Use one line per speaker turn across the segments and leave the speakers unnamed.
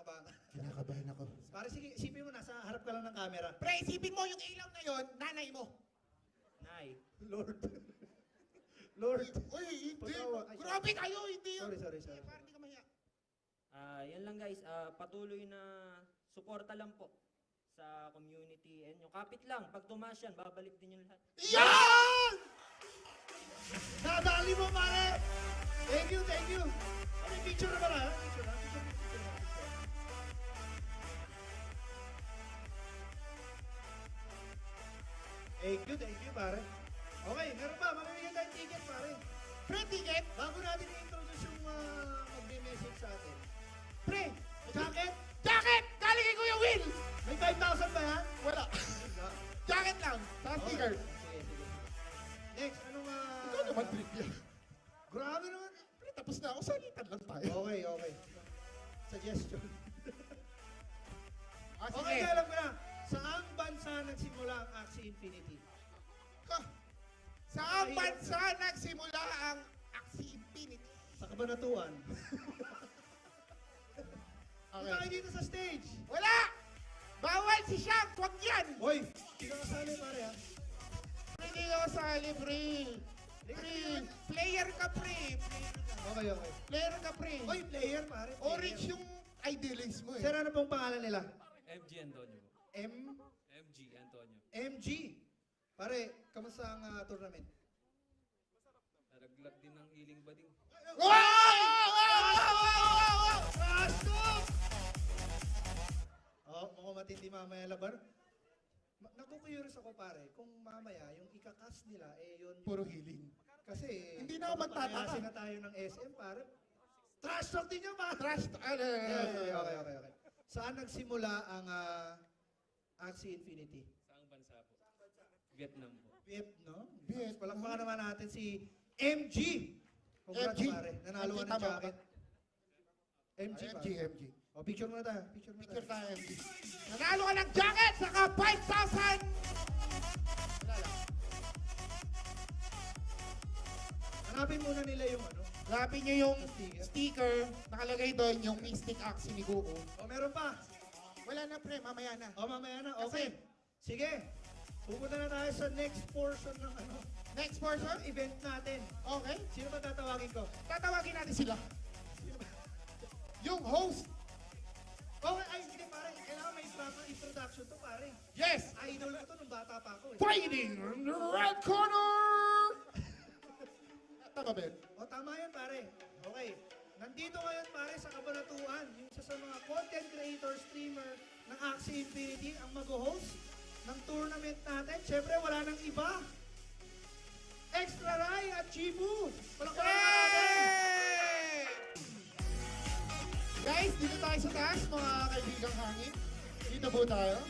kinakabahan ka.
Kinakabahan ako.
Pare, sige, isipin mo, nasa harap ka lang ng camera.
Pre, isipin mo yung ilaw na yon, nanay mo.
Nay.
Lord. Lord.
Uy, hindi.
Patawa. Ay,
Grabe kayo, hindi yun.
Sorry.
Parang hindi ka mahiya.
Yan lang guys, patuloy na suporta lang po sa community and yung kapit lang, pag tumaas yan, babalik din yung lahat.
Yan!
Nadali mo, pare! Thank you. May picture na ba na? Picture na. Thank you, pare. Okay, meron pa. Mamimigyan tayong ticket, pare.
Pre, ticket?
Bago natin i-introduce yung magme-message sa atin. Pre, jacket?
Jacket! Galing kay Kuya Will!
May 5,000 ba yan?
Wala. Jacket lang. Saka sticker.
Sige. Next, anong
Ikaw naman trip yan.
Grabe naman.
Pre, tapos na ako. Salitan lang tayo.
Okay. Suggestion.
Sige.
Okay, alam ko na. Saang bansa nagsimula ang Axie Infinity?
Saan bansa nagsimula ang Axie Infinity?
Sa Cabanatuan.
Okay.
Punta kayo dito sa stage.
Wala! Bawal si Shank! Huwag yan!
Hoy, hindi ka kasali, pare, ha?
Hindi ka kasali, pre. Player ka, pre.
Okay.
Player ka, pre.
Hoy, player, pare. Player.
Orange yung idealist mo, eh.
Sir, ano pong pangalan nila?
MG Antonio. MG Antonio.
MG. Pare, kamusta ang tournament?
Naraglag din ng healing bading.
Mukhang matindi mamaya laban. Naku-curious ako, pare, kung mamaya yung ikakas nila, yun...
Puro healing.
Kasi...
Hindi na ako magtataka.
Pagpapayasin na tayo ng SM, pare. Trash talk din nyo, pare!
Trash.
Okay. Saan nagsimula ang Axie Infinity?
Saang bansa po? Vietnam po.
Vietnam.
Vietnam.
Palakpakan naman natin si MG. Congrats,
MG.
pare. Nanalo ka
MG,
ng
tama
jacket. MG, pare.
MG.
O, picture muna tayo.
Picture tayo, MG. Nanalo ka ng jacket, saka 5,000! Wala lang.
Hanapin muna nila yung ano.
Hanapin nyo yung sticker. Nakalagay doon yung Mystic Axie ni Kuko.
O, meron pa.
Wala na, pre. Mamaya na.
O, mamaya na. Okay. Sige. Pupunta na tayo sa next portion ng ano.
Next person?
Ng event natin.
Okay.
Sino ba tatawagin ko?
Tatawagin natin sila. Yung host.
Okay, ay, hindi pare. Kailangan may proper introduction to, pare.
Yes!
Idol ko to nung bata pa ako, eh.
Fighting in the red corner! Tama ba yun?
O, tama yan, pare. Okay. Nandito ngayon, pare, sa Cabanatuan. Yung isa sa mga content creator, streamer ng Axie Infinity, ang mag-host ng tournament natin. Siyempre, wala nang iba. Extra Rai at Chibu. Palakpakan natin!
Guys, dito tayo sa taas, mga kaibigang hangin. Dito po tayo.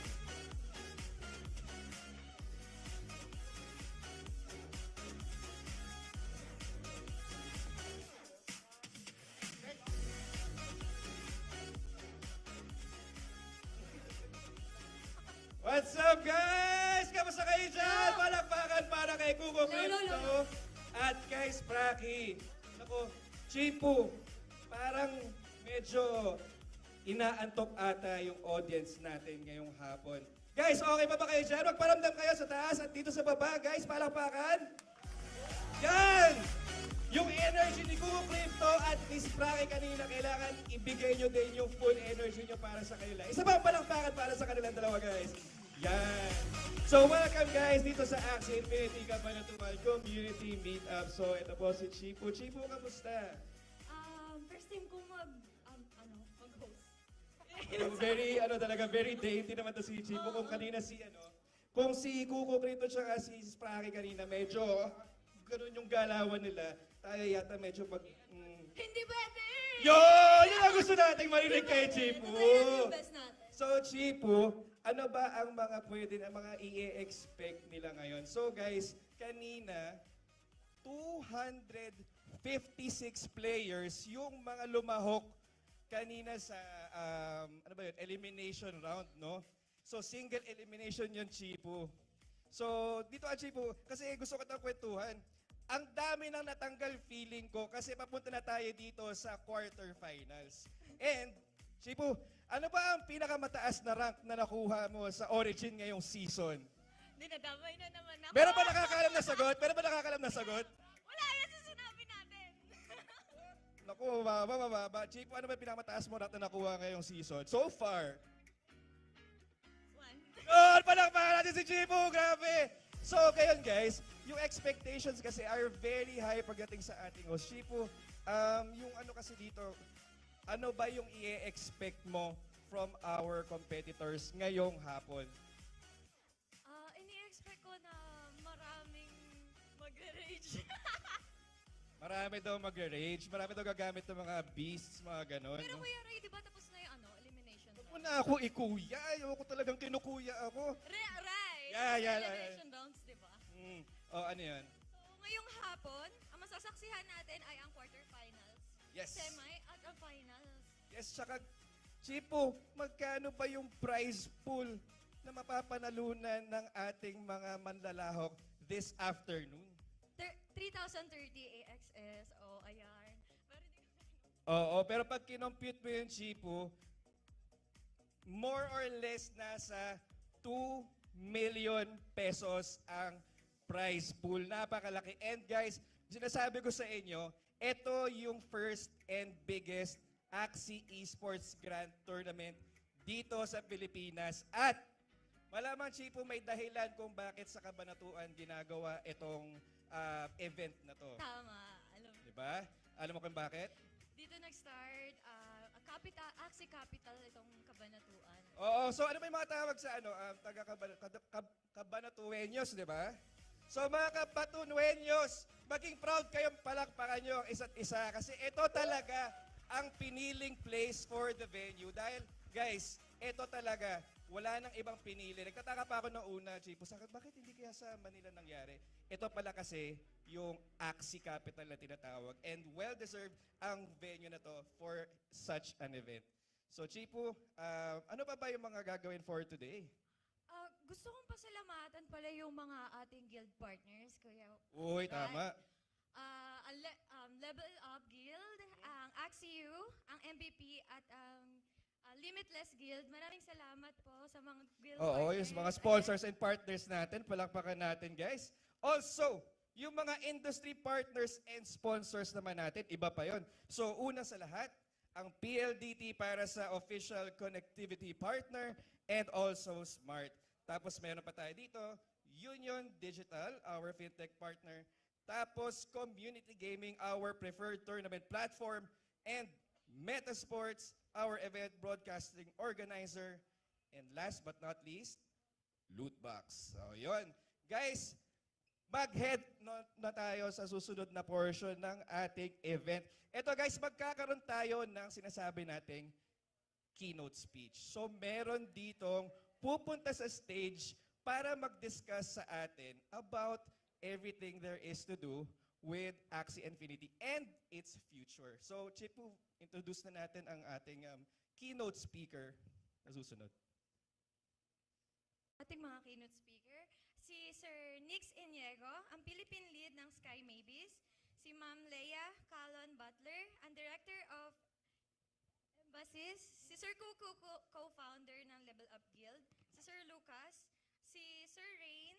What's up, guys? Kamusta kayo dyan? Palakpakan para kay Kuko Crypto at kay Spracky. Naku, Chipu, parang medyo inaantok ata yung audience natin ngayong hapon. Guys, okay pa ba kayo dyan? Magparamdam kayo sa taas at dito sa baba. Guys, palakpakan. Yan! Yung energy ni Kuko Crypto at ni Spracky kanina, kailangan ibigay nyo din yung full energy nyo para sa kanila. Isa pa palakpakan para sa kanilang dalawa, guys. Yan. So, welcome guys dito sa Axie Infinity Cabanatuan Community Meetup. So, ito po si Chipu. Chipu, kamusta?
First time ko mag-host.
Very dainty naman to si Chipu. Kung kanina kung si Kuko Crypto tsaka si Spracky kanina, medyo ganun yung galawan nila. Tayo yata medyo
Hindi pwede!
Yun ang gusto nating marinig kay Chipu.
Ito yung best natin.
So, Chipu, ano ba ang mga i-expect nila ngayon? So, guys, kanina, 256 players yung mga lumahok kanina sa, elimination round, no? So, single elimination yun, Chipu. So, dito ka, Chipu, kasi gusto ko itang kwentuhan. Ang dami nang natanggal feeling ko kasi papunta na tayo dito sa quarterfinals. And, Chipo, ano ba ang pinakamataas na rank na nakuha mo sa Origin ngayong season?
Dinadamay na naman ako.
Meron ba nakakaalam na sagot? Meron ba nakakaalam na sagot?
Wala yan sa sinabi natin.
Naku, mababa. Chipo, ano ba yung pinakamataas mo rank na nakuha ngayong season? So far.
One.
Oh, palakpakan natin si Chipo! Grabe! So, ngayon guys, yung expectations kasi are very high pagdating sa ating host. Chipo, yung ano kasi dito, ano ba yung i-expect mo from our competitors ngayong hapon?
Ini-expect ko na maraming mag-rage.
Marami daw mag-rage, marami daw gagamit ng mga beasts, mga ganon.
Pero
no?
Kuya Ray, di ba tapos na yung elimination
Huwag
round?
mo na ako ikuya. Ayaw ko talagang kinukuya ako.
Ray!
Yeah.
Elimination rounds, di ba?
Oh, ano yan?
So, ngayong hapon, ang masasaksihan natin ay ang quarterfinals,
Yes.
semi at ang finals.
Yes, tsaka, Chipo, magkano ba yung prize pool na mapapanalunan ng ating mga manlalahok this afternoon?
3,030 AXS. Oh, ayan. Pero di
Oo, pero pag kinompute mo yung Chipo, more or less nasa 2 million pesos ang prize pool. Napakalaki. And guys, sinasabi ko sa inyo, ito yung first and biggest Axie Esports Grant Tournament dito sa Pilipinas. At malamang Chipo may dahilan kung bakit sa Cabanatuan ginagawa itong event na to.
tama. Alam mo.
Diba? Alam mo kung bakit?
Dito nag-start, Axie Capital itong Cabanatuan.
Oo, so ano ba yung mga tawag sa Cabanatueños, di ba? So mga Cabanatueños, maging proud kayong palakpakan nyo ang isa't isa kasi ito talaga ang piniling place for the venue. Dahil, guys, ito talaga, wala nang ibang pinili. Nagtataka pa ako noong una, Chipo, bakit hindi kaya sa Manila nangyari? Ito pala kasi yung Axie Capital na tinatawag and well-deserved ang venue na to for such an event. So, Chipo, ano ba yung mga gagawin for today?
Gusto kong pasalamatan pala yung mga ating guild partners, Kuya.
Uy,
Right?
tama.
Level Up Guild, ang Axie U, ang MVP at ang Limitless Guild. Maraming salamat po sa mga guild
Oo,
partners.
yung mga sponsors and partners natin, palakpakan natin, guys. Also, yung mga industry partners and sponsors naman natin, iba pa yon. So, una sa lahat, ang PLDT para sa official connectivity partner and also Smart. Tapos, meron pa tayo dito, Union Digital, our fintech partner. Tapos, Community Gaming, our preferred tournament platform. And Metasports, our event broadcasting organizer. And last but not least, Lootbox. So, yun. Guys, mag-head na tayo sa susunod na portion ng ating event. Ito guys, magkakaroon tayo ng sinasabi nating keynote speech. So, meron ditong pupunta sa stage para mag-discuss sa atin about everything there is to do with Axie Infinity and its future. So, Chipo, introduce na natin ang ating keynote speaker na susunod.
Ating mga keynote speaker, si Sir Nix Iniego, ang Philippine lead ng Sky Maybes, si Ma'am Leia Calon Butler, ang Director of Embassies, si Sir Kuku, co-founder ng Level Up Guild, si Sir Lucas, si Sir Rain,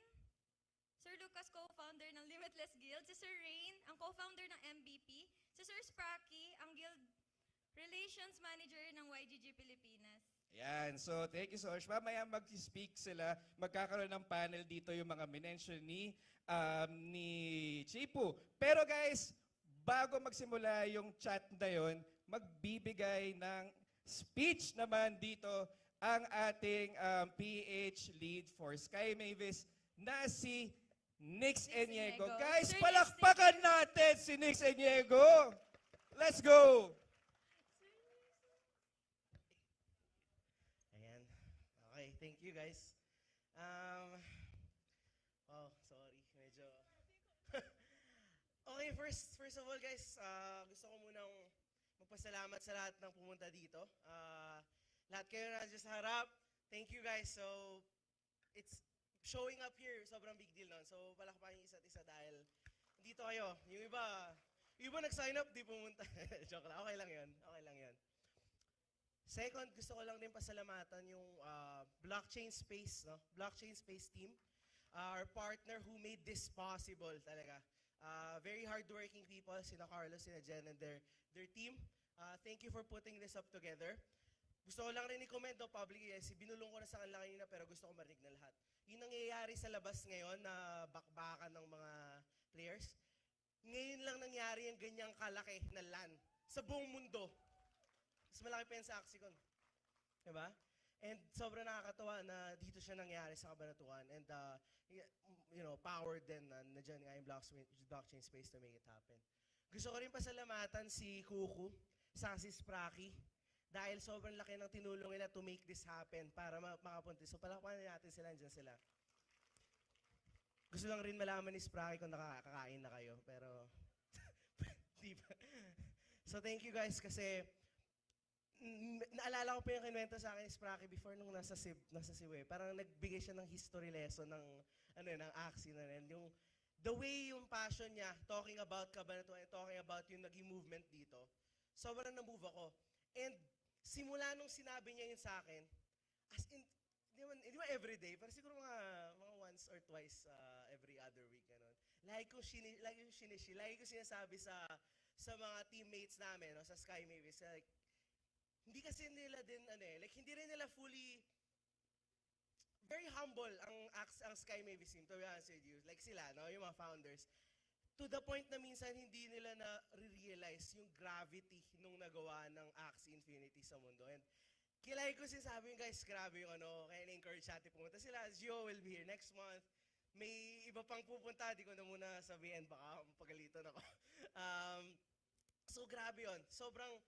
Sir Lucas, co-founder ng Limitless Guild, si Sir Rain, ang co-founder ng MVP, si Sir Spracky, ang Guild Relations Manager ng YGG Pilipinas.
Yan. So, thank you so much. Mamaya mag-speak sila. Magkakaroon ng panel dito yung mga minention ni Chipo. Pero guys, bago magsimula yung chat na yun, magbibigay ng speech naman dito ang ating PH lead for Sky Mavis na si Nix Iniego.
Iniego.
Guys,
Sir
palakpakan natin si Nix Iniego. Let's go!
Ayan. Okay, thank you guys. Oh, sorry. Medyo... okay, first of all guys, gusto ko munang magpasalamat sa lahat ng pumunta dito. Lahat kayo na dyan sa harap. Thank you guys. So, it's showing up here, sobrang big deal nun. So, palakpakan yung isa't isa dahil dito kayo. Yung iba nag-sign up, di pumunta. Joke lang. Okay lang yun. Okay lang yun. Second, gusto ko lang din pasalamatan yung blockchain space, no? Blockchain space team. Our partner who made this possible talaga. Very hardworking people, sina Carlos, sina Jen, and their team. Thank you for putting this up together. Gusto ko lang rin i-comment publicly, binulong ko na sa kanila kanina pero gusto ko marinig na lahat. Yung nangyayari sa labas ngayon na bakbakan ng mga players, ngayon lang nangyari yung ganyang kalaki na LAN sa buong mundo. Mas malaki pa yan sa Axie Con. Diba? And sobrang nakakatawa na dito siya nangyari sa Cabanatuan. And, you know, powered din na dyan nga yung blockchain space to make it happen. Gusto ko rin pasalamatan si Kuku, sa si Spracky, dahil sobrang laki ng tinulong nila to make this happen para makapunti. So palakpakan natin sila, dyan sila. Gusto lang rin malaman ni Spracky kung nakakakain na kayo, pero di ba? So thank you guys kasi naalala ko pa yung kinuwento sa akin ni Spracky before nung nasa Siwe. Parang nagbigay siya ng history lesson ng ng Axie na rin. Yung the way yung passion niya talking about Cabanatuan, talking about yung naging movement dito. Sobrang na-move ako. And simula nung sinabi niya yun sa akin, as in di ba everyday, pero siguro mga once or twice every other week ganun. Lagi ko sinasabi sa mga teammates namin, no, sa Sky Mavis, like hindi kasi nila din like hindi rin nila fully very humble ang Sky Mavis team, to be honest with you. Like sila, no, yung mga founders. To the point na minsan hindi nila na realize yung gravity nung nagawa ng Axie Infinity sa mundo. And kilay ko sinasabi yung guys, grabe yung kaya na-encourage natin pumunta sila. Gio will be here next month. May iba pang pupunta, di ko na muna sabihin, baka mapagalitan ako. So grabe yun. Sobrang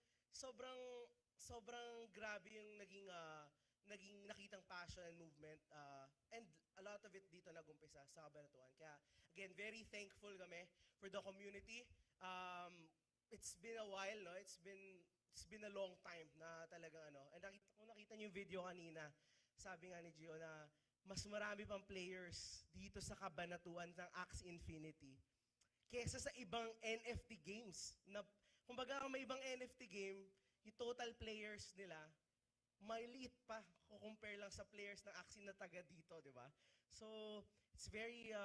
grabe yung naging nakitang passion and movement. And a lot of it dito nagumpisa sa Cabanatuan. Kaya again, very thankful kami for the community. It's been a while, no? It's been a long time na talagang And kung nakita niyo yung video kanina, sabi nga ni Gio na mas marami pang players dito sa Cabanatuan ng Axie Infinity kesa sa ibang NFT games. Na, kumbaga kung may ibang NFT game, yung total players nila, maliit pa kung compare lang sa players ng Axie na taga dito, di ba? So, it's very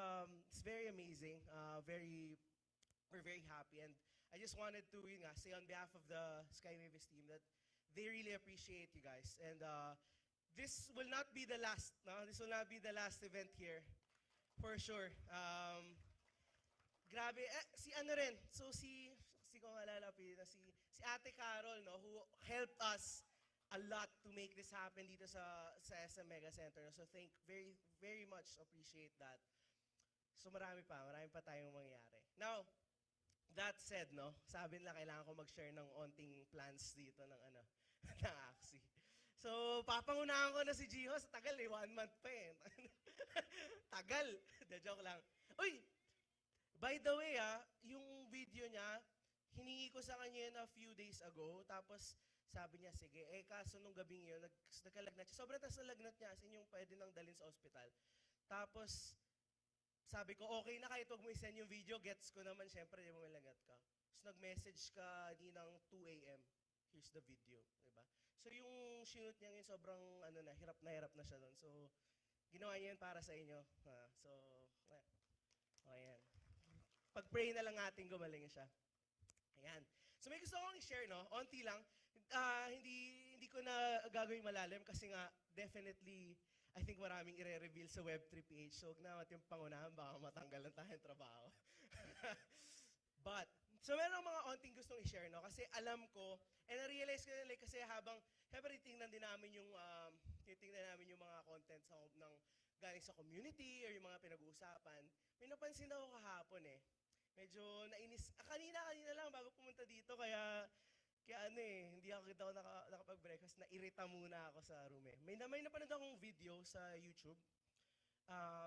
amazing. We're very happy. And I just wanted to say on behalf of the Sky Mavis team that they really appreciate you guys. And this will not be the last, no? This will not be the last event here, for sure. Grabe, si rin, so si ko malalapit na si Ate Carol, no, who helped us a lot to make this happen dito sa SM Mega Center. So very much appreciate that. So marami pa tayong mangyayari. Now, that said, no, sabi nila kailangan ko mag-share ng onting plans dito ng ng Axie. So, papangunahan ko na si Gio sa tagal 1 month pa eh. Tagal. De, joke lang. Uy, by the way yung video niya, hiningi ko sa kanya yun a few days ago, tapos sabi niya, sige, kaso nung gabing yun, nagkalagnat siya. Sobrang taas na lagnat niya, as in yung pwede nang dalhin sa ospital. Tapos, sabi ko, okay na kahit huwag mo i-send yung video, gets ko naman, syempre, di mo may lagnat ka. Tapos nag-message ka di ng 2 a.m. Here's the video, diba? So yung shoot niya ngayon, sobrang hirap na siya doon. So, ginawa niya yun para sa inyo. So, ayan. Pag-pray na lang natin gumaling siya. Ayan. So may gusto akong i-share, no? Onti lang. Hindi ko na gagawin malalim kasi nga, definitely, I think maraming i-reveal sa Web3 PH. So, huwag na natin pangunahan, baka matanggalan tayong trabaho. But, so meron mga onting gustong i-share, no? Kasi alam ko, and na-realize ko na, like, kasi habang, syempre, tingnan din namin yung mga content galing sa community or yung mga pinag-uusapan. May napansin ako kahapon eh. Medyo nainis. Kanina lang bago pumunta dito, kaya hindi ako nakapag-breakfast. Nairita muna ako sa room eh. May napanood akong video sa YouTube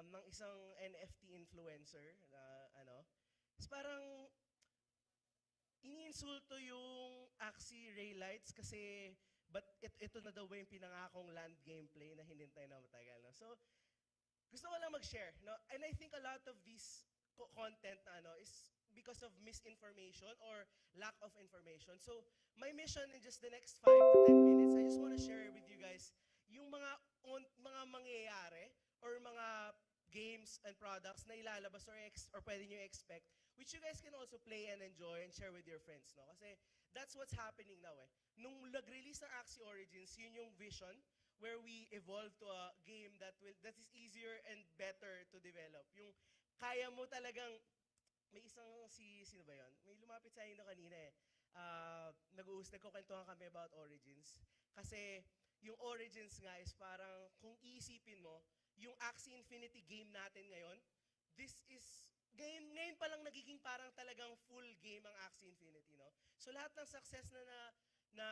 ng isang NFT influencer na Tapos parang iniinsulto yung Axie Raylights kasi ito na daw ba yung pinangakong land gameplay na hinintay na matagal, no? So, gusto ko lang mag-share, no? And I think a lot of these content na is because of misinformation or lack of information. So, my mission in just the next 5 to 10 minutes, I just want to share with you guys yung mga mangyayari or mga games and products na ilalabas or pwede nyo expect, which you guys can also play and enjoy and share with your friends, no? Kasi that's what's happening now eh. Nung nag-release ng Axie Origins, yun yung vision where we evolve to a game that is easier and better to develop. Yung kaya mo talagang, may isang sino ba yun? May lumapit sa inyo kanina eh. Nagkukwentuhan kami about Origins. Kasi yung Origins nga is parang, kung iisipin mo, yung Axie Infinity game natin ngayon, ngayon pa lang nagiging parang talagang full game ang Axie Infinity, no? So lahat ng success na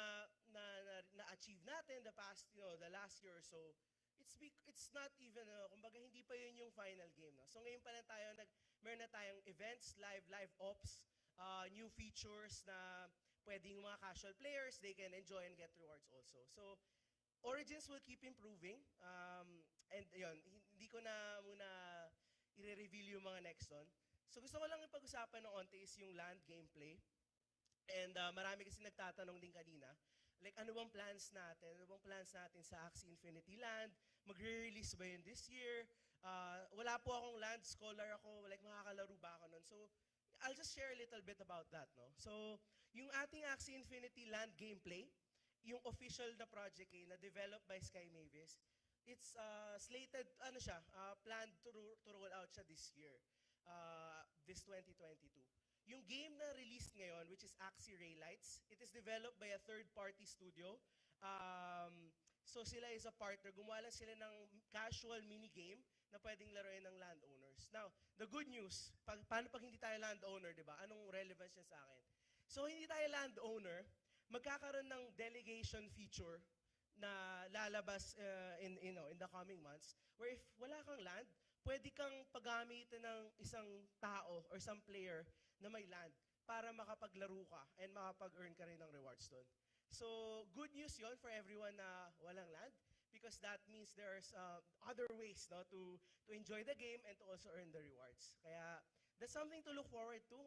achieve natin the past, the last year or so, it's not even, kumbaga hindi pa yun yung final game, no? So ngayon pa lang tayo, meron na tayong events, live ops, new features na pwedeng mga casual players, they can enjoy and get rewards also. So, Origins will keep improving, and yun, hindi ko na muna i-reveal yung mga next on. So gusto ko lang ipag-usapan ng onte is yung land gameplay. And marami kasi nagtatanong din kanina, like ano bang plans natin? Ano bang plans natin sa Axie Infinity Land? Magre-release ba yun this year? Wala po akong land scholar ako, like makakalaro ba ako nun? So I'll just share a little bit about that, no? So yung ating Axie Infinity Land gameplay, yung official na project na developed by Sky Mavis, it's slated, planned to roll out siya this year, this 2022. Yung game na released ngayon, which is Axie Raylights, it is developed by a third-party studio. So sila is a partner. Gumawa lang sila ng casual mini-game na pwedeng laruin ng landowners. Now, the good news, paano pag hindi tayo landowner, di ba? Anong relevance niya sa akin? So hindi tayo landowner, magkakaroon ng delegation feature na lalabas in the coming months, where if wala kang land, pwede kang paggamitin ng isang tao or isang player na may land para makapaglaro ka and makapag-earn ka rin ng rewards doon. So, good news yon for everyone na walang land, because that means there's other ways, no, to enjoy the game and to also earn the rewards. Kaya, that's something to look forward to.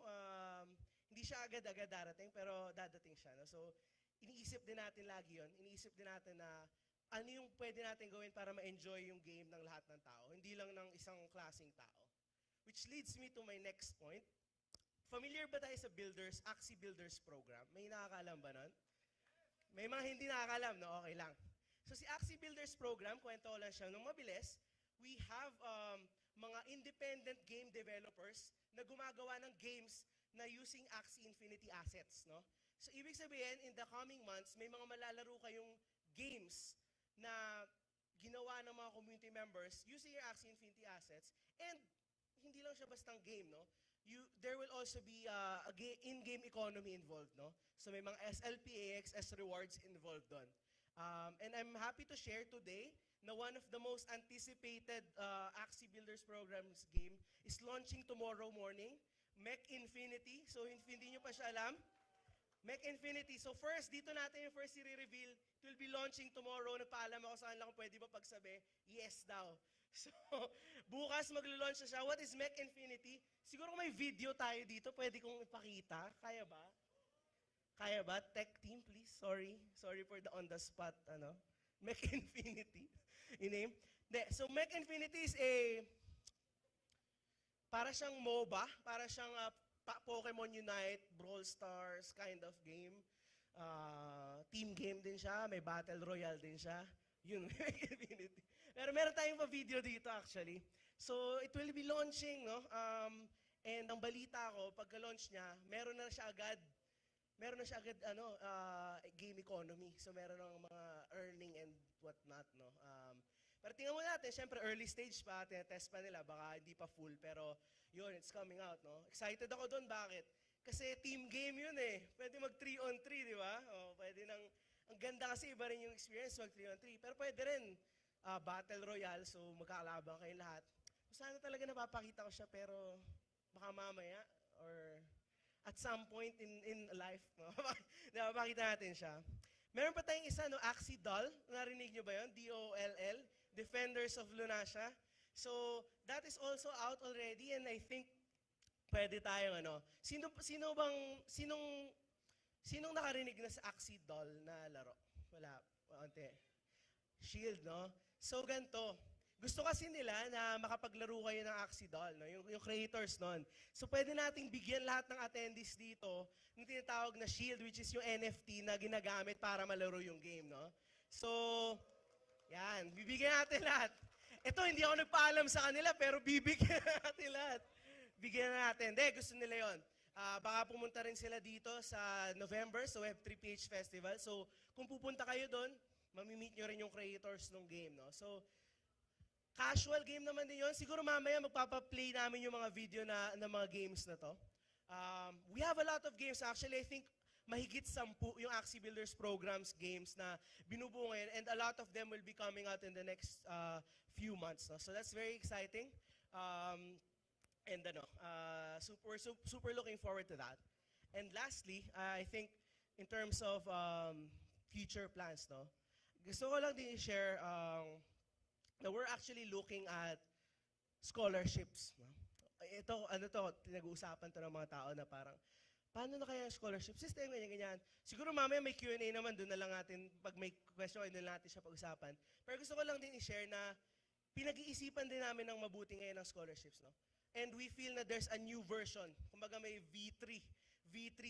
Hindi siya agad-agad darating, pero dadating siya, no? So, iniisip din natin lagi yon. Iniisip din natin na ano yung pwede natin gawin para ma-enjoy yung game ng lahat ng tao, hindi lang ng isang klaseng tao. Which leads me to my next point. Familiar ba tayo sa Axie Builders program? May nakakaalam ba nun? May mga hindi nakakaalam, no? Okay lang. So si Axie Builders program, kwento ko lang siya nung mabilis, we have mga independent game developers na gumagawa ng games na using Axie Infinity assets, no? So ibig sabihin, in the coming months, may mga malalaro kayong games na ginawa ng mga community members using your Axie Infinity assets, and hindi lang siya bastang game, no? There will also be in-game economy involved, no? So may mga SLP, AXS rewards involved doon. And I'm happy to share today na one of the most anticipated Axie Builders Programs game is launching tomorrow morning, Mech Infinity. So hindi nyo pa siya alam. Mech Infinity. So first, dito natin yung first i-reveal. It will be launching tomorrow. Napaalam ako saan lang kung pwede ba pagsabi. Yes daw. So, bukas maglo-launch na siya. What is Mech Infinity? Siguro kung may video tayo dito, pwede kong ipakita. Kaya ba? Kaya ba? Tech team, please. Sorry for the on-the-spot, Mech Infinity. In-name. So, Mech Infinity is para siyang MOBA, para siyang Pokemon Unite, Brawl Stars kind of game. Team game din siya, may Battle Royale din siya. Yun, Mech Infinity. Pero meron tayong pa-video dito actually. So, it will be launching, no? And ang balita ko, pagka-launch niya, meron na siya agad, game economy. So, meron ng mga earning and whatnot, no? Pero tingnan mo natin, syempre early stage pa, test pa nila, baka hindi pa full, pero yun, it's coming out, no? Excited ako doon, bakit? Kasi team game yun eh. Pwede mag 3-on-3, di ba? O, pwede nang, ang ganda kasi iba rin yung experience mag 3-on-3. Pero pwede rin, Battle Royale, so magkakalabang kayo lahat. Sana talaga napapakita ko siya, pero baka mamaya, or at some point in life, no? Napapakita natin siya. Meron pa tayong isa, no? Axie Doll. Narinig nyo ba yun? D-O-L-L. Defenders of Lunasia. So, that is also out already, and I think pwede tayong ano. Sinong nakarinig na sa Axie doll na laro? Wala. Onte. Shield, no? So, ganito. Gusto kasi nila na makapaglaro kayo ng Axie doll, no? Yung creators nun. So, pwede nating bigyan lahat ng attendees dito ng tinatawag na shield, which is yung NFT na ginagamit para malaro yung game, no? So, yan. Bibigyan natin lahat. Ito, hindi ako nagpaalam sa kanila, pero bibigyan natin lahat. Bigyan natin. Hindi, gusto nila yon. Baka pumunta rin sila dito sa November, sa Web3PH Festival. So, kung pupunta kayo doon, mamimit nyo rin yung creators ng game, no? So, casual game naman din yun. Siguro mamaya magpapaplay namin yung mga video na mga games na to. We have a lot of games. Actually, I think mahigit 10 yung Axie Builders Programs games na binubuo ngayon, and a lot of them will be coming out in the next few months. No? So that's very exciting. And super looking forward to that. And lastly, I think in terms of future plans, no, gusto ko lang din i-share na we're actually looking at scholarships. No? Ito, pinag-uusapan to ng mga tao na parang, paano na kaya yung scholarship system, ganyan. Siguro mamaya may Q&A naman, doon na lang natin, pag may question, doon na natin siya pag-usapan. Pero gusto ko lang din i-share na pinag-iisipan din namin ng mabuti ngayon ng scholarships. No? And we feel na there's a new version. Kumbaga may V3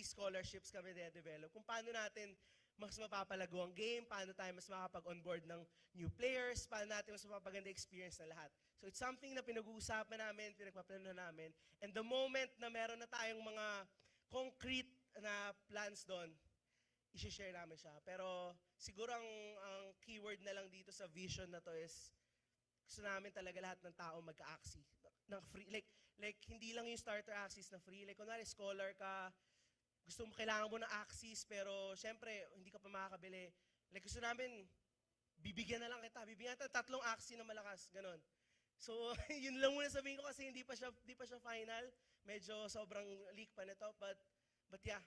scholarships kami de-develop. Kung paano natin mas mapapalago ang game, paano tayo mas makapag-onboard ng new players, paano natin mas mapapaganda experience na lahat. So it's something na pinag-uusapan namin, pinagpaplano namin, and the moment na meron na tayong mga concrete na plans doon, i-share namin siya. Pero siguro ang keyword na lang dito sa vision na to is gusto namin talaga lahat ng tao magka-Axie. Ng free, like hindi lang yung starter Axies na free. Like kunwari scholar ka, gusto mo, kailangan mo ng Axies, pero syempre, hindi ka pa makakabili. Like gusto namin, bibigyan na lang kita. Bibigyan natin 3 Axie na malakas. Ganon. So, yun lang muna sabihin ko kasi hindi pa siya final. Medyo sobrang leak pa nito. But yeah,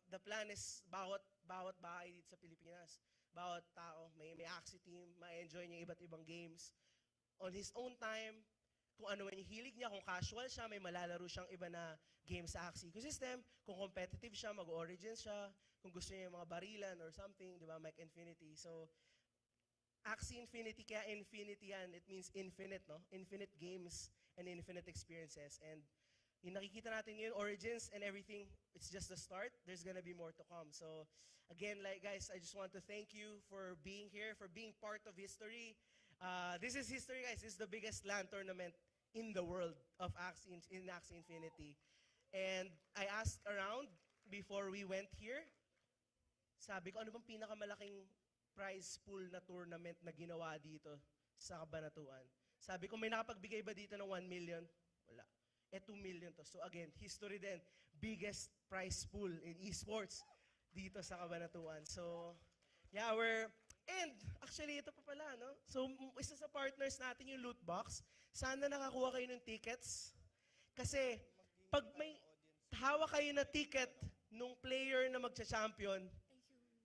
the plan is bawat bahay dito sa Pilipinas. Bawat tao, may Axie team, ma-enjoy niya iba't ibang games. On his own time, kung ano man yung hilig niya, kung casual siya, may malalaro siyang iba na game sa Axie ecosystem. Kung competitive siya, mag-origins siya. Kung gusto niya yung mga barilan or something, di ba, Mike Infinity. So, Axie Infinity, kaya Infinity yan, it means infinite, no? Infinite games and infinite experiences. And yung nakikita natin ngayon, origins and everything, it's just the start. There's gonna be more to come. So, again, like guys, I just want to thank you for being here, for being part of history. This is history, guys. This is the biggest LAN tournament in the world of Axie Infinity. And I asked around before we went here, sabi ko, ano bang pinakamalaking prize pool na tournament na ginawa dito sa Cabanatuan? Sabi ko, may nakapagbigay ba dito ng 1 million? Wala. 2 million to. So again, history din. Biggest prize pool in esports dito sa Cabanatuan. So, yeah, and actually, ito pa pala, no? So, isa sa partners natin yung loot box. Sana nakakuha kayo ng tickets. Kasi, pag may hawak kayo na ticket nung player na magcha-champion,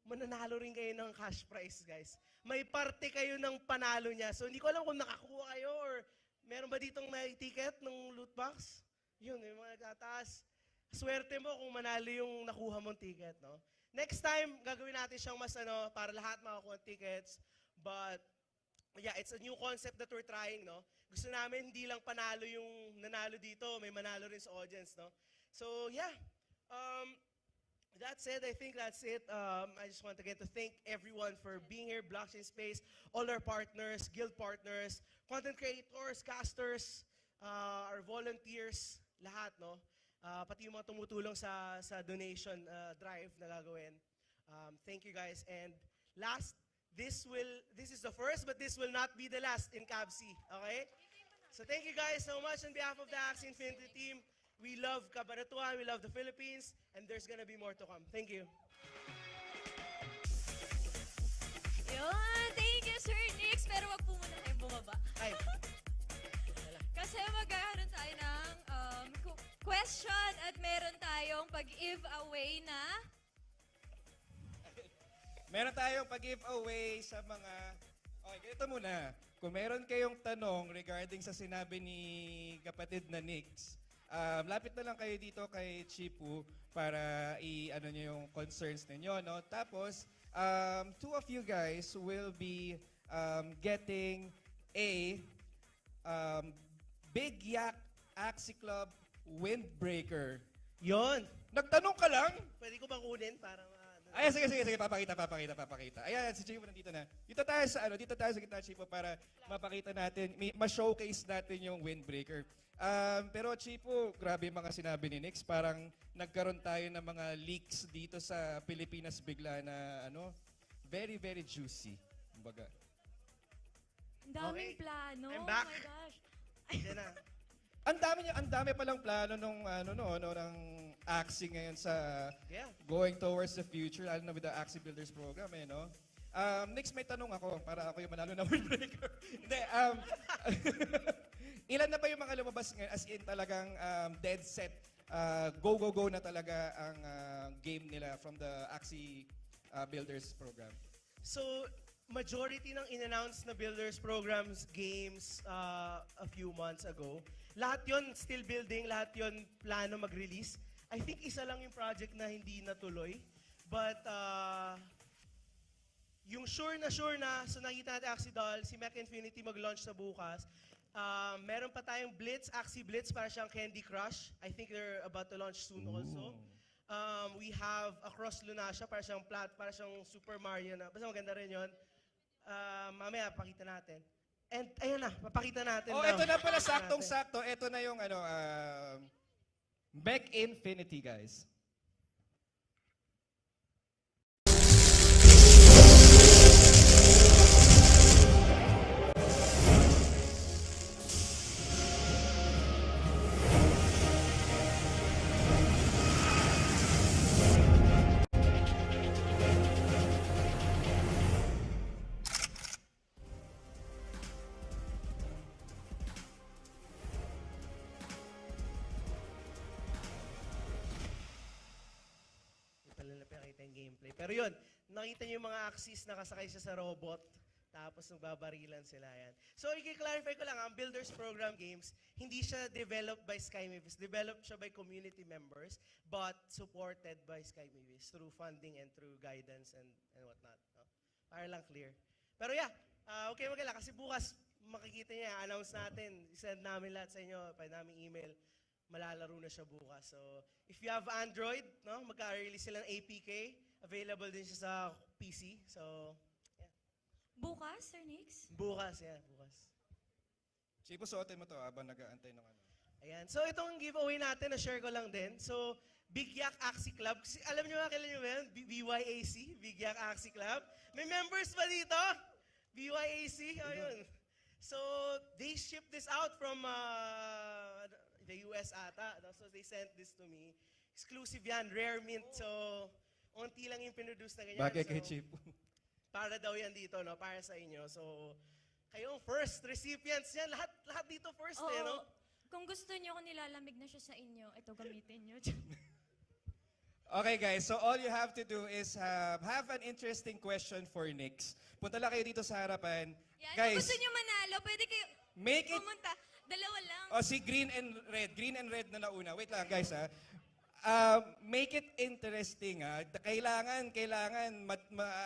mananalo rin kayo ng cash prize, guys. May parte kayo ng panalo niya. So, hindi ko alam kung nakakuha kayo or meron ba ditong may ticket ng loot box? Yun, yung mga nagtataas. Swerte mo kung manalo yung nakuha mong ticket, no? Next time, gagawin natin siyang mas para lahat makakuha tickets. But, yeah, it's a new concept that we're trying, no? Gusto namin hindi lang panalo yung nanalo dito, may manalo rin sa audience, no? So, yeah. That said, I think that's it. I just want again to thank everyone for being here, Blockchain Space, all our partners, guild partners, content creators, casters, our volunteers, lahat, no? Pati yung mga tumutulong sa donation drive na gagawin. Thank you guys. And last, this is the first, but this will not be the last in Cabsi, okay? So thank you guys so much on behalf of the Axie Infinity team. We love Cabanatuan, we love the Philippines, and there's gonna be more to come. Thank you.
Yun, thank you, Sir Nix. Pero wag po muna kayong bumaba.
Ay.
Kasi magkakaroon tayo ng question at meron tayong pag-giveaway na...
Meron tayong pag-giveaway sa mga... Okay, ganito muna. Kung meron kayong tanong regarding sa sinabi ni kapatid na Nix, lapit na lang kayo dito kay Chipu para i-ano nyo yung concerns ninyo, no? Tapos, two of you guys will be getting a Big Yak Axie Club Windbreaker.
Yon.
Nagtanong ka lang?
Pwede ko bang kunin para
Ay, sige, papakita. Ayan, si Chipo nandito na. Dito tayo sa gitna, Chipo, para mapakita natin, ma-showcase natin yung windbreaker. Pero Chipo, grabe yung mga sinabi ni Nix. Parang nagkaroon tayo ng mga leaks dito sa Pilipinas bigla na very, very juicy. Kumbaga.
Ang daming
Okay.
plano.
I'm back.
Oh my gosh.
Diyan na.
Ang dami palang plano nung ng Axie ngayon sa
Yeah.
going towards the future, lalo na with the Axie Builders program, no? Next, may tanong ako para ako yung manalo na windbreaker. Hindi, ilan na ba yung mga lumabas ngayon as in talagang dead set, go na talaga ang game nila from the Axie Builders program?
So, majority ng in-announce na Builders programs games a few months ago, lahat yon still building, lahat yon plano mag-release. I think isa lang yung project na hindi natuloy. But yung sure na, so nakita natin Axie Doll, si Mech Infinity mag-launch sa bukas. Meron pa tayong Blitz, Axie Blitz, para siyang Candy Crush. I think they're about to launch soon also. We have Across Lunasia, para siyang Super Mario na. Basta maganda rin yun. Mamaya, pakita natin. And ayan na, papakita natin.
Oh, ito na pala, saktong-sakto. Ito na yung Mech Infinity, guys.
Gameplay. Pero yun, nakita niyo yung mga Axies nakasakay siya sa robot, tapos nagbabarilan sila yan. So, i-clarify ko lang, ang Builders Program Games, hindi siya developed by Sky Mavis. Developed siya by community members, but supported by Sky Mavis through funding and through guidance and whatnot. No? Para lang clear. Pero yeah, okay magala, kasi bukas makikita niya, announce natin, isend namin lahat sa inyo, pwede namin email, malalaro na siya bukas. So, if you have Android, no, magka-release sila ng APK, available din siya sa PC. So, yeah.
Bukas, Sir Nix?
Bukas, yeah, bukas.
Chipo, suotin mo to habang nag-aantay ng ano.
Ayan. So, itong giveaway natin, na-share ko lang din. So, Big Yak Axie Club. Alam niyo ba, kailan niyo ba yan? BYAC, Big Yak Axie Club. May members ba dito? BYAC, ayun. So, they shipped this out from the US ata. So, they sent this to me. Exclusive yan, rare mint. So, unti lang yung pinroduce na ganyan.
Bagay
so,
kay Chipo.
Para daw yan dito, no? Para sa inyo. So, kayong first recipients yan. Lahat dito first,
Oo.
no?
Kung gusto niyo, kung nilalamig na siya sa inyo, ito gamitin niyo.
Okay guys, so all you have to do is have an interesting question for Nix. Punta lang kayo dito sa harapan.
Yan, kung
Guys,
gusto niyo manalo, pwede kayo
make it...
pumunta. Dalawa lang.
O si green and red. Green and red na nauna. Wait lang guys ha. Make it interesting ha. Kailangan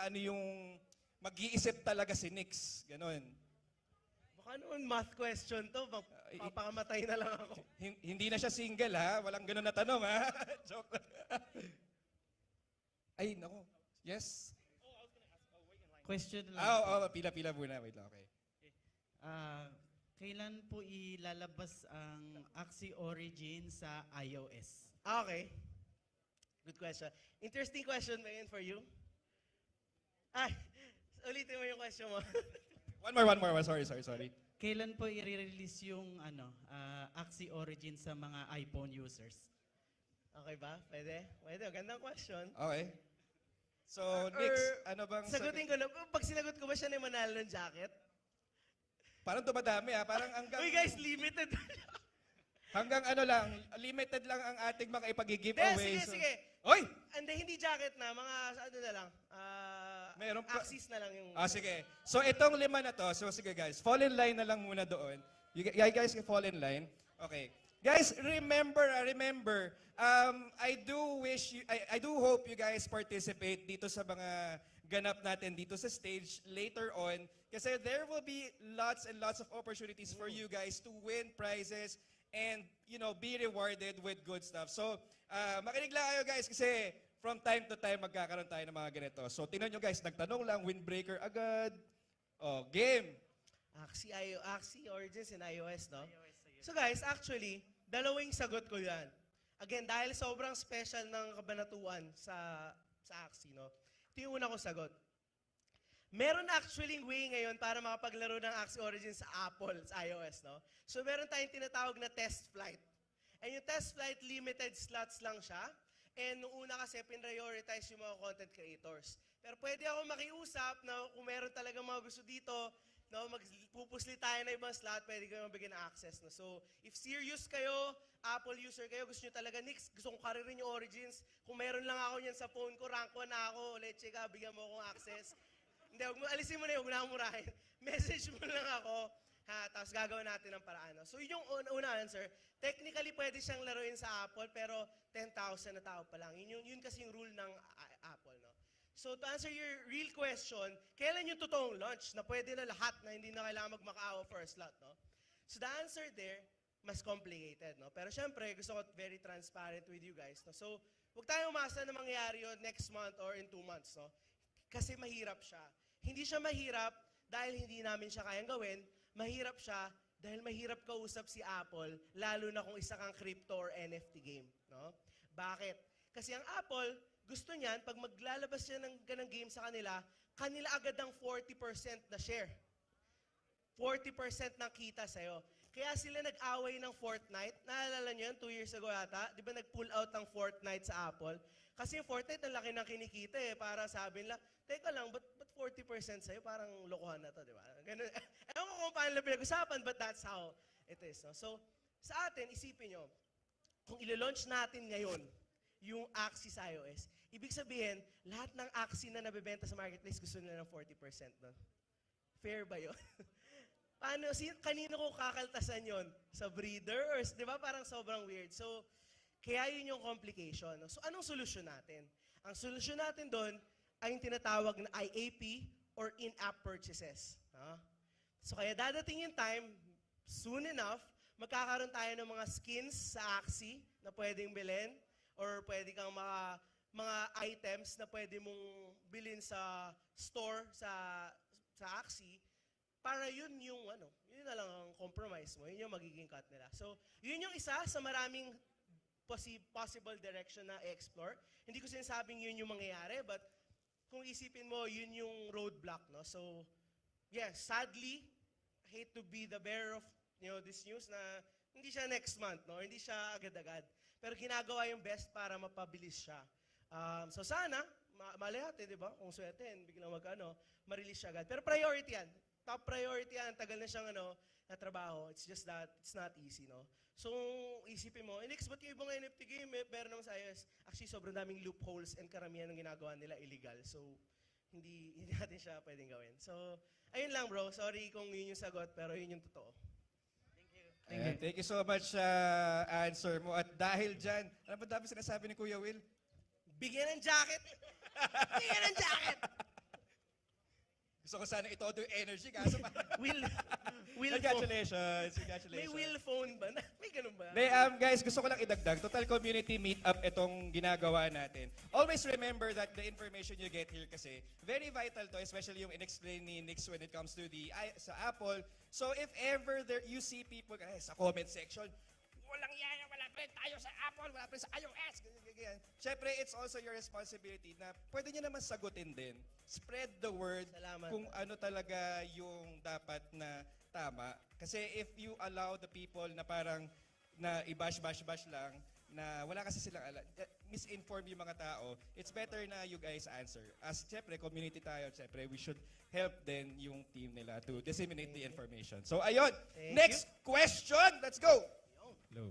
ano yung mag-iisip talaga si Nix. Ganon.
Baka noon math question to. Papakamatay na lang ako.
Hindi na siya single ha. Walang ganon na tanong ha. Joke lang. Ay, nako. Yes?
Question lang.
Pila-pila muna. Wait lang, okay.
Kailan po ilalabas ang Axie Origin sa iOS?
Okay. Good question. Interesting question ba yun for you? Ay, ulitin mo yung question mo.
One more. Sorry.
Kailan po i-release yung Axie Origin sa mga iPhone users?
Okay ba? Pwede? Pwede. Gandang question.
Okay. So, Nix, ano bang...
Sagutin ko na. Pag sinagot ko ba siya na yung manalo ng jacket?
Parang dumadami ha. Parang hanggang...
Uy guys, limited.
Hanggang ano lang, limited lang ang ating mga ipag-giveaway.
Sige.
Oy!
Hindi jacket na. Mga ano na lang.
Meron pa.
Axis na lang yung...
Sige. So, itong 5 na to. So, sige guys. Fall in line na lang muna doon. You guys can fall in line. Okay. Guys, remember, I do hope you guys participate dito sa mga ganap natin dito sa stage later on. Kasi there will be lots and lots of opportunities for you guys to win prizes and, be rewarded with good stuff. So, makinig lang kayo guys kasi from time to time magkakaroon tayo ng mga ganito. So, tingnan nyo guys, nagtanong lang, windbreaker agad. Oh, game.
Axie Origins and iOS, no? So guys, actually, dalawang sagot ko yan. Again, dahil sobrang special ng Cabanatuan sa Axie, no? Ito yung una kong sagot. Meron actually way ngayon para makapaglaro ng Axie Origins sa Apple, sa iOS, no? So meron tayong tinatawag na test flight. And yung test flight, limited slots lang siya. And nung una kasi, pinrioritize yung mga content creators. Pero pwede ako makiusap na kung meron talaga mga gusto dito, no, magpupusli tayo na ibang slot, pwede kayo mabigyan ng access. No? So, if serious kayo, Apple user kayo, gusto nyo talaga, Nix, gusto kong karirin yung Origins, kung meron lang ako yan sa phone ko, rank 1 na ako, leche ka, bigyan mo akong access. Hindi, alisin mo na yun, huwag na murahin. Message mo lang ako, ha, tapos gagawin natin ang paraan. No? So, yun yung una answer. Technically, pwede siyang laruin sa Apple, pero 10,000 na tao pa lang. Yun kasi yung rule ng Apple. No? So to answer your real question, kailan yung totoong launch na pwede na lahat na hindi na kailangan magmakaawa for a slot, no? So the answer there, mas complicated, no? Pero syempre, gusto ko very transparent with you guys, no? So, huwag tayong umasa na mangyari yun next month or in 2 months, no? Kasi mahirap siya. Hindi siya mahirap dahil hindi namin siya kayang gawin. Mahirap siya dahil mahirap kausap si Apple, lalo na kung isa kang crypto or NFT game, no? Bakit? Kasi ang Apple, gusto niyan, pag maglalabas siya ng game sa kanila agad ang 40% na share. 40% ng kita sa'yo. Kaya sila nag-away ng Fortnite. Naalala niyo yan, 2 years ago yata? Di ba nag-pull out ang Fortnite sa Apple? Kasi yung Fortnite, ang laki ng kinikita eh. Para sabi nila, teka lang, ba't 40% sa'yo? Parang lokohan na to, di ba? Ganun. Ewan ko kung paano nila pinag-usapan, but that's how it is. No? So, sa atin, isipin nyo, kung ilo-launch natin ngayon, yung Axie sa iOS, ibig sabihin, lahat ng Axie na nabebenta sa marketplace gusto nila ng 40% doon. Fair ba yun? Paano, kanino ko kakaltasan yon? Sa breeder? Or, di ba parang sobrang weird? So, kaya yun yung complication. No? So, anong solusyon natin? Ang solusyon natin doon ay yung tinatawag na IAP or in-app purchases. No? So, kaya dadating yung time, soon enough, magkakaroon tayo ng mga skins sa Axie na pwedeng bilhin or pwede kang mga items na pwede mong bilhin sa store, sa Axie, para yun na lang ang compromise mo, yun yung magiging cut nila. So, yun yung isa sa maraming possible direction na i-explore. Hindi ko sinasabing yun yung mangyayari, but kung isipin mo, yun yung roadblock, no? So, yes, sadly, I hate to be the bearer of this news na hindi siya next month, no? Hindi siya agad-agad. Pero ginagawa yung best para mapabilis siya. So sana, mali natin, di ba? Kung sweatin, biglang ma-release siya agad. Pero priority yan. Top priority yan. Tagal na siyang na trabaho. It's just that it's not easy, no? So, isipin mo, Nix, ba't yung ibang NFT game, meron naman sa iOS? Actually, sobrang daming loopholes and karamihan ng ginagawa nila illegal. So, hindi natin siya pwedeng gawin. So, ayun lang bro. Sorry kung yun yung sagot, pero yun yung totoo.
Thank you so much sa answer mo. At dahil dyan, ano ba dapat sinasabi ni Kuya Will?
Bigyan ng jacket! Bigyan ng jacket!
Gusto ko sana ito yung energy, kaso
Will
Congratulations!
May Will phone ba? May ganun ba?
Guys, gusto ko lang idagdag. Total community meetup itong ginagawa natin. Always remember that the information you get here kasi very vital to, especially yung in-explain ni Nix when it comes to sa Apple. So if ever you see people sa comment section, walang yaya, wala pa rin tayo sa Apple, wala pa rin sa iOS. Siyempre, it's also your responsibility na pwede nyo naman sagutin din. Spread the word.
Salamat.
Kung ano talaga yung dapat na tama. Kasi if you allow the people na parang na i-bash lang, na wala kasi silang alam, misinform yung mga tao, it's better na you guys answer. As siyempre, community tayo, siyempre, we should help din yung team nila to disseminate the information. So, ayun. Next question! Let's go!
Hello.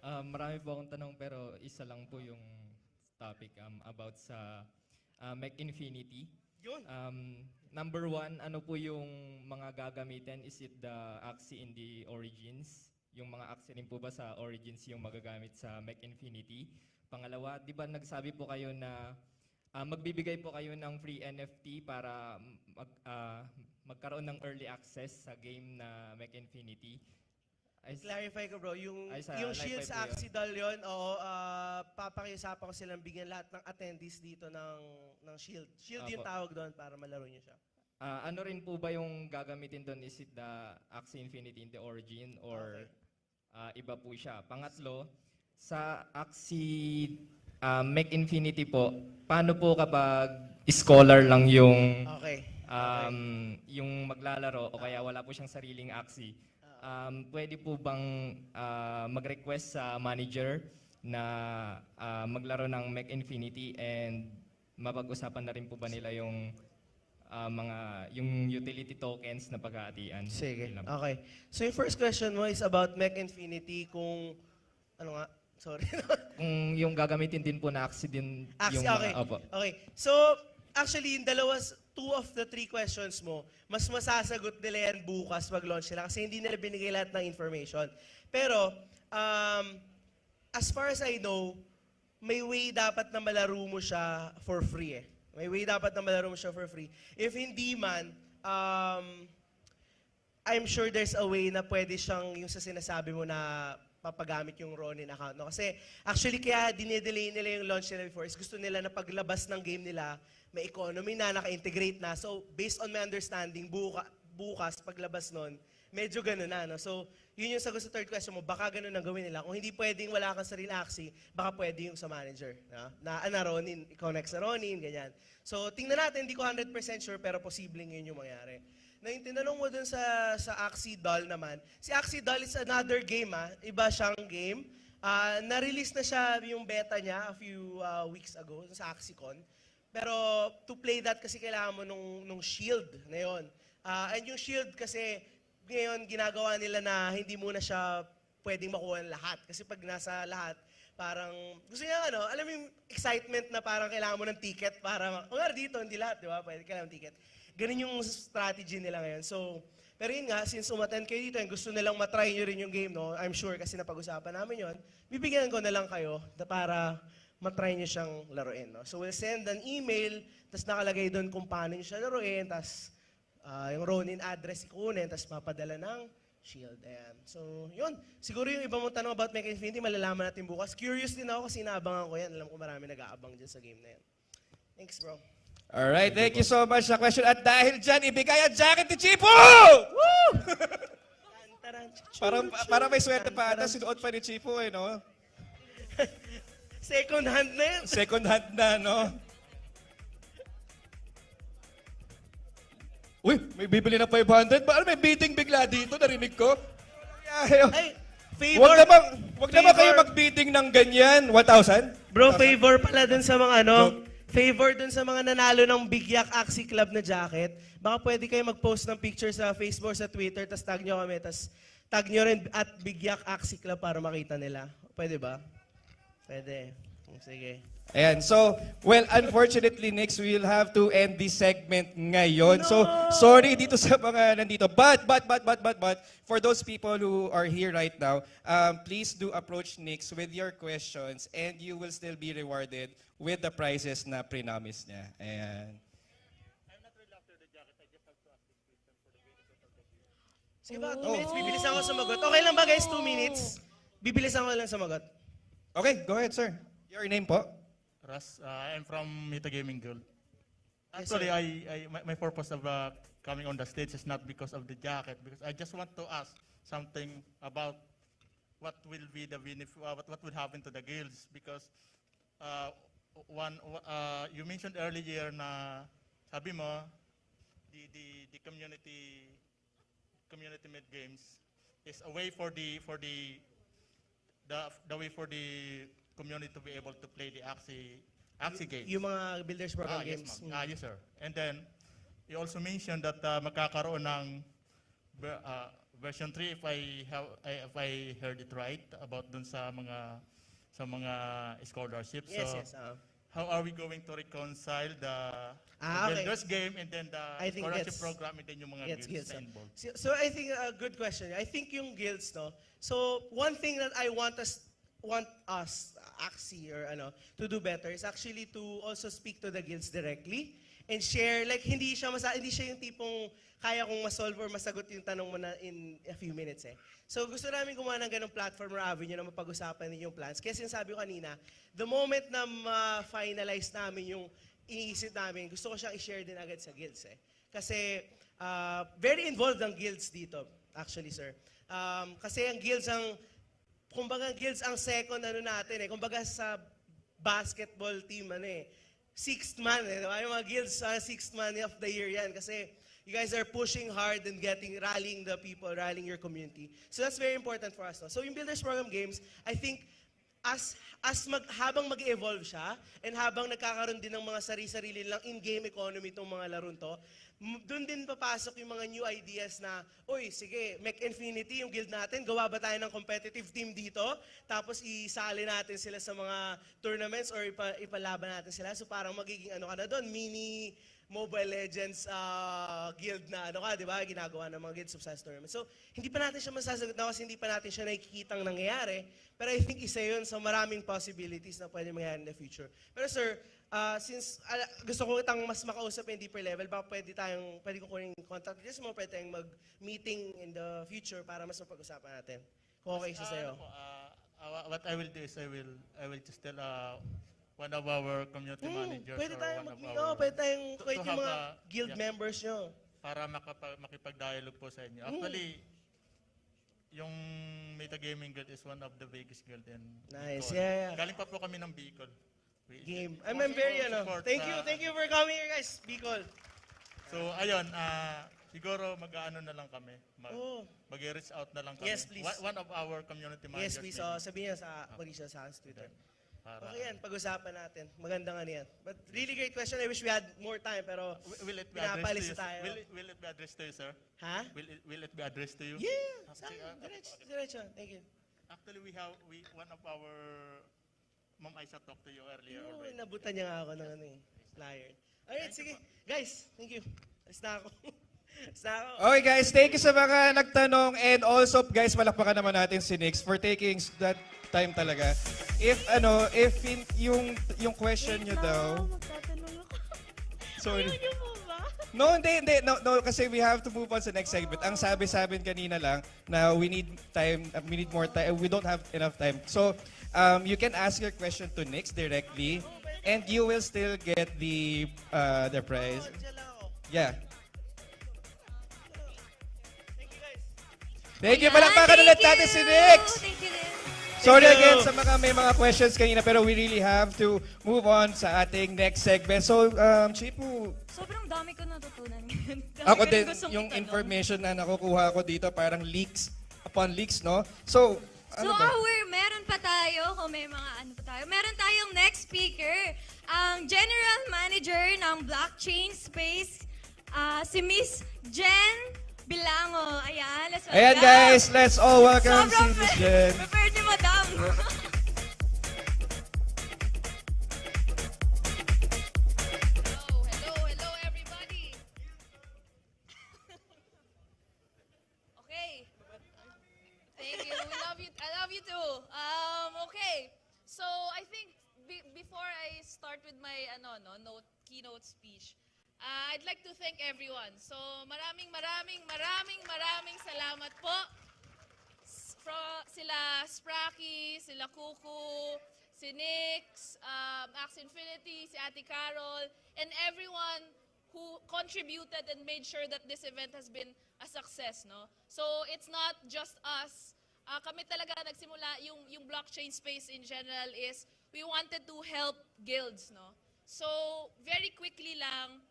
Marami po akong tanong pero isa lang po yung topic about sa Mech Infinity.
Yun.
Number 1, ano po yung mga gagamitin? Is it the Axie in the Origins? yung mga Axie rin po ba sa Origins yung magagamit sa Mech Infinity? Pangalawa, di ba nagsabi po kayo na magbibigay po kayo ng free NFT para magkaroon ng early access sa game na Mech Infinity?
Clarify ko bro, yung
Sa live
Shields
live po yun.
Axie doll yun, oo, papakiusapan ko silang bigyan lahat ng attendees dito ng Shield. Shield yung
Apo.
tawag doon para malaro nyo siya.
Ano rin po ba yung gagamitin doon? Is it the Axie Infinity in the Origin or iba po siya? Pangatlo, sa Axie Mech Infinity po, paano po kapag scholar lang yung
Okay.
yung maglalaro o kaya wala po siyang sariling Axie? Pwede po bang mag-request sa manager na maglaro ng Mech Infinity and mapag-usapan na rin po ba nila yung yung utility tokens na paghaatian?
Sige.
Yun lang.
Okay. So yung first question mo is about Mech Infinity kung ano nga? Sorry.
Kung yung gagamitin din po na Axie din
Axie,
yung
okay.
opo.
Okay. So actually yung two of the three questions mo, mas masasagot nila yan bukas pag-launch nila kasi hindi nila binigay lahat ng information. Pero as far as I know, may way dapat na malaro mo siya for free eh. May way dapat na malaro mo siya for free. If hindi man, I'm sure there's a way na pwede siyang yung sa sinasabi mo na papagamit yung Ronin account. No? Kasi actually kaya dinedelay nila yung launch nila before is gusto nila na paglabas ng game nila, may economy na, naka-integrate na. So based on my understanding, bukas paglabas nun, medyo ganun na. No? So yun yung sagot sa third question mo, baka ganun ang gawin nila. Kung hindi pwedeng wala kang sarili Axie, baka pwede yung sa manager. Na Ronin, connect sa Ronin, ganyan. So tingnan natin, hindi ko 100% sure pero posibleng yun yung mangyari. Na yung tinanong mo dun sa Axie doll naman, si Axie doll is another game iba siyang game. Na-release na siya yung beta niya a few weeks ago sa AxieCon. Pero to play that kasi kailangan mo nung shield na yun. And yung shield kasi ngayon ginagawa nila na hindi muna siya pwedeng makuha ng lahat. Kasi pag nasa lahat, parang gusto niya alam mo yung excitement na parang kailangan mo ng ticket para, kung dito, hindi lahat, di ba? Pwede kailangan ng ticket. Ganun yung strategy nila ngayon. So, pero yun nga, since umattend kayo dito, and gusto nilang matry nyo rin yung game, no? I'm sure kasi napag-usapan namin yun, bibigyan ko na lang kayo para matry nyo siyang laruin. No? So, we'll send an email, tapos nakalagay doon kung paano nyo siya laruin, tapos yung Ronin address ikunin, tapos mapadala ng shield. Ayan. So, yun. Siguro yung iba mong tanong about Mech Infinity, malalaman natin bukas. Curious din ako kasi naabangan ko yan. Alam ko marami nag-aabang dyan sa game na yan. Thanks, bro.
Alright, thank you so much sa question. At dahil dyan, ibigay ang jacket ni Chipo! Woo! Parang may swerte pa ata, sinuot pa ni Chipo no?
Second hand na yan.
Second hand na, no? Uy, may bibili na 500. Ano may bidding bigla dito? Narinig ko.
Ay, favor.
Wag naman kayo mag-bidding ng ganyan. 1,000?
Bro, favor pala dun sa mga favor dun sa mga nanalo ng Big Yak Axie Club na jacket. Baka pwede kayo mag-post ng picture sa Facebook, sa Twitter, tas tag nyo kami, tas tag nyo rin at Big Yak Axie Club para makita nila. Pwede ba? Pwede. Sige.
Ayan, so, well, unfortunately, next we will have to end this segment ngayon. So, sorry dito sa mga nandito. But, for those people who are here right now, please do approach Nix with your questions and you will still be rewarded with the prizes na pre-nomise niya. Ayan.
Sige ba, 2 minutes? Bibilisan ko sumagot. Okay lang ba guys, 2 minutes? Bibilisan ko lang sumagot.
Okay, go ahead, sir. Your name po?
Russ, I'm from Mita Gaming Girl.
Yes,
Actually,
sir.
my purpose of coming on the stage is not because of the jacket, because I just want to ask something about what will be the what will happen to the guilds, because you mentioned earlier na sabi mo the community made games is a way for the way for the community to be able to play the Axie games.
Yung mga Builders Program games.
Yes, yes, sir. And then, you also mentioned that magkakaroon ng version 3 if I heard it right about dun sa mga scholarships.
Yes,
So,
yes.
how are we going to reconcile the
Okay.
builders game and then the
I think
scholarship
gets-
program and then yung mga
Gets,
guilds
gets.
na involved?
So I think a good question. I think yung guilds, no? So one thing that I want us, Axie or to do better is actually to also speak to the guilds directly and share, like hindi siya yung tipong kaya kong ma-solve or masagot yung tanong mo na in a few minutes eh. So gusto namin gumawa ng ganong platform or avenue na mapag-usapan din yung plans. Kaya sinasabi ko kanina, the moment na ma-finalize namin yung iniisip namin, gusto ko siyang i-share din agad sa guilds eh. Kasi very involved ang guilds dito, actually sir. Kasi ang guilds kumbaga guilds ang second natin eh. Kumbaga sa basketball team sixth man eh. Diba? Yung mga guilds sixth man of the year yan. Kasi you guys are pushing hard and rallying the people, rallying your community. So that's very important for us. No? So yung Builders Program Games, I think habang mag-evolve siya and habang nagkakaroon din ng mga sarili-sarili lang in-game economy itong mga larong to, doon din papasok yung mga new ideas na, uy, sige, Mech Infinity, yung guild natin, gawa ba tayo ng competitive team dito? Tapos isali natin sila sa mga tournaments or ipalaban natin sila. So parang magiging ka na doon, mini Mobile Legends guild na di ba? Ginagawa ng mga guilds of size tournament. So, hindi pa natin siya masasagot na kasi hindi pa natin siya nakikitang nangyayari. Pero I think isa yun sa maraming possibilities na pwede mangyari in the future. Pero sir, since gusto ko itang mas makausap in deeper level, baka pwede ko kunin contact details mo, pwede tayong mag-meeting in the future para mas mapag-usapan natin. Kung okay siya sa'yo.
What I will do is I will just tell one of our community managers
Pwede
or
tayong
one of our...
pwede tayong
to
kahit yung
have
mga
a-
guild
yeah.
members nyo.
Para makipag-dialogue po sa inyo. Actually, yung Meta Gaming Guild is one of the biggest guild in
Nice,
Bicol.
yeah.
Galing pa po kami ng Bicol.
Game. I'm very
support
Thank you for coming here guys, Bicol.
So, ayun, siguro mag-ano na lang kami. Mag-reach out na lang kami.
Yes, please.
One of our community
Yes,
managers.
please.
maybe.
Sabihin niya mag-reach sa Twitter.
Para,
Okay yan, pag-usapan natin. Magandang yan. But really great question. I wish we had more time, pero
will it be addressed to
pinapalis
you?
tayo.
Will it be addressed to you, sir?
Ha?
Will it be addressed to you?
Yeah!
Okay,
Diretso. Thank you.
Actually, one of our Ma'am Aisa talked to you earlier
Oo,
already.
nabutan niya nga ako ng flyer. Alright, sige. Guys, thank you. Alis na ako. Alis na ako.
Okay guys, thank you sa mga nagtanong and also guys, palakpakan naman natin si Nix for taking that time talaga. If yung question nyo daw.
Magtatanong ako.
Sorry.
Ayaw niyo po ba?
No, hindi. No, kasi we have to move on sa next segment. Ang sabi sa amin kanina lang na we need more time. We don't have enough time. So, you can ask your question to Nix directly and you will still get the prize.
Diyan lang ako.
Yeah.
Thank you guys.
Thank you. Palakpakan ulit natin si Nix.
Thank you din.
Sorry
Thank you.
again sa may mga questions kanina pero we really have to move on sa ating next segment. So, Chipu,
Sobrang dami ko natutunan ngayon. Dami
ako
ko rin
din,
gustong
yung
itanong.
information na nakukuha ko dito parang leaks upon leaks, no? So,
So, meron pa tayo, kung may mga pa tayo. Meron tayong next speaker, ang General Manager ng Blockchain Space, si Miss Jen Bilango. Ayan, let's welcome.
Ayan guys, let's all welcome si
Sobrang
Miss Jen.
prepared ni Madam.
Hello everybody. Okay. Thank you. We love you. I love you too. Okay. So I think before I start with my keynote speech, I'd like to thank everyone. So maraming salamat po. Sila Spracky, sila Kuku, si Nix, Axie Infinity, si Ate Carol, and everyone who contributed and made sure that this event has been a success, no? So it's not just us. Kami talaga nagsimula, yung blockchain space in general is we wanted to help guilds, no? So very quickly lang,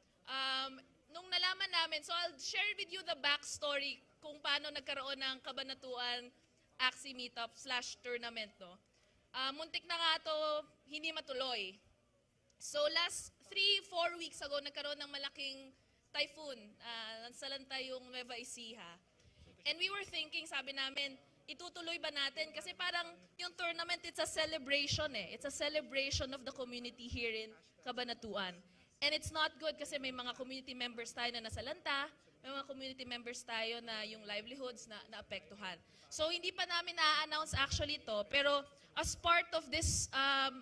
nung nalaman namin, so I'll share with you the backstory kung paano nagkaroon ng Cabanatuan Axie Meetup / tournament, no? Muntik na nga to, hindi matuloy. So last 3-4 weeks ago, nagkaroon ng malaking typhoon. Nansalanta yung Nueva Ecija. And we were thinking, sabi namin, itutuloy ba natin? Kasi parang yung tournament, it's a celebration eh. It's a celebration of the community here in Cabanatuan. And it's not good kasi may mga community members tayo na nasalanta, may mga community members tayo na yung livelihoods na naapektuhan. So hindi pa namin na-announce actually to, pero as part of this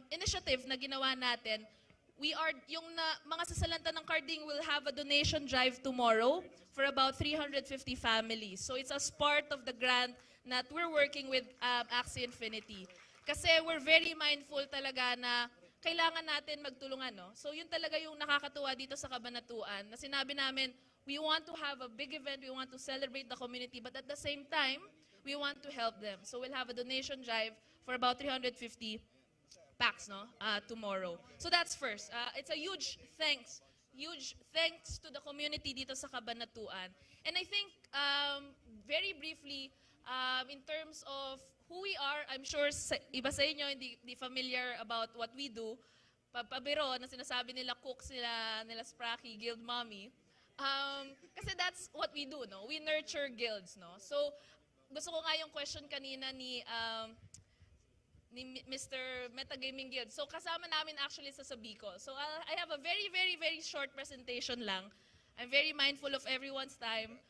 initiative na ginawa natin, mga sasalanta ng carding will have a donation drive tomorrow for about 350 families. So it's as part of the grant that we're working with Axie Infinity. Kasi we're very mindful talaga na kailangan natin magtulungan, no? So yun talaga yung nakakatuwa dito sa Cabanatuan, na sinabi namin, we want to have a big event, we want to celebrate the community, but at the same time, we want to help them. So we'll have a donation drive for about 350 packs, no? Tomorrow. So that's first. It's a huge thanks to the community dito sa Cabanatuan. And I think, very briefly, in terms of who we are, I'm sure iba sa inyo hindi familiar about what we do. Pabiro na sinasabi nila cooks nila Spracky, Guild Mommy. Kasi that's what we do, no? We nurture guilds, no? So gusto ko nga yung question kanina ni Mr. Metagaming Guild. So kasama namin actually sa Bicol. So I have a very, very, very short presentation lang. I'm very mindful of everyone's time.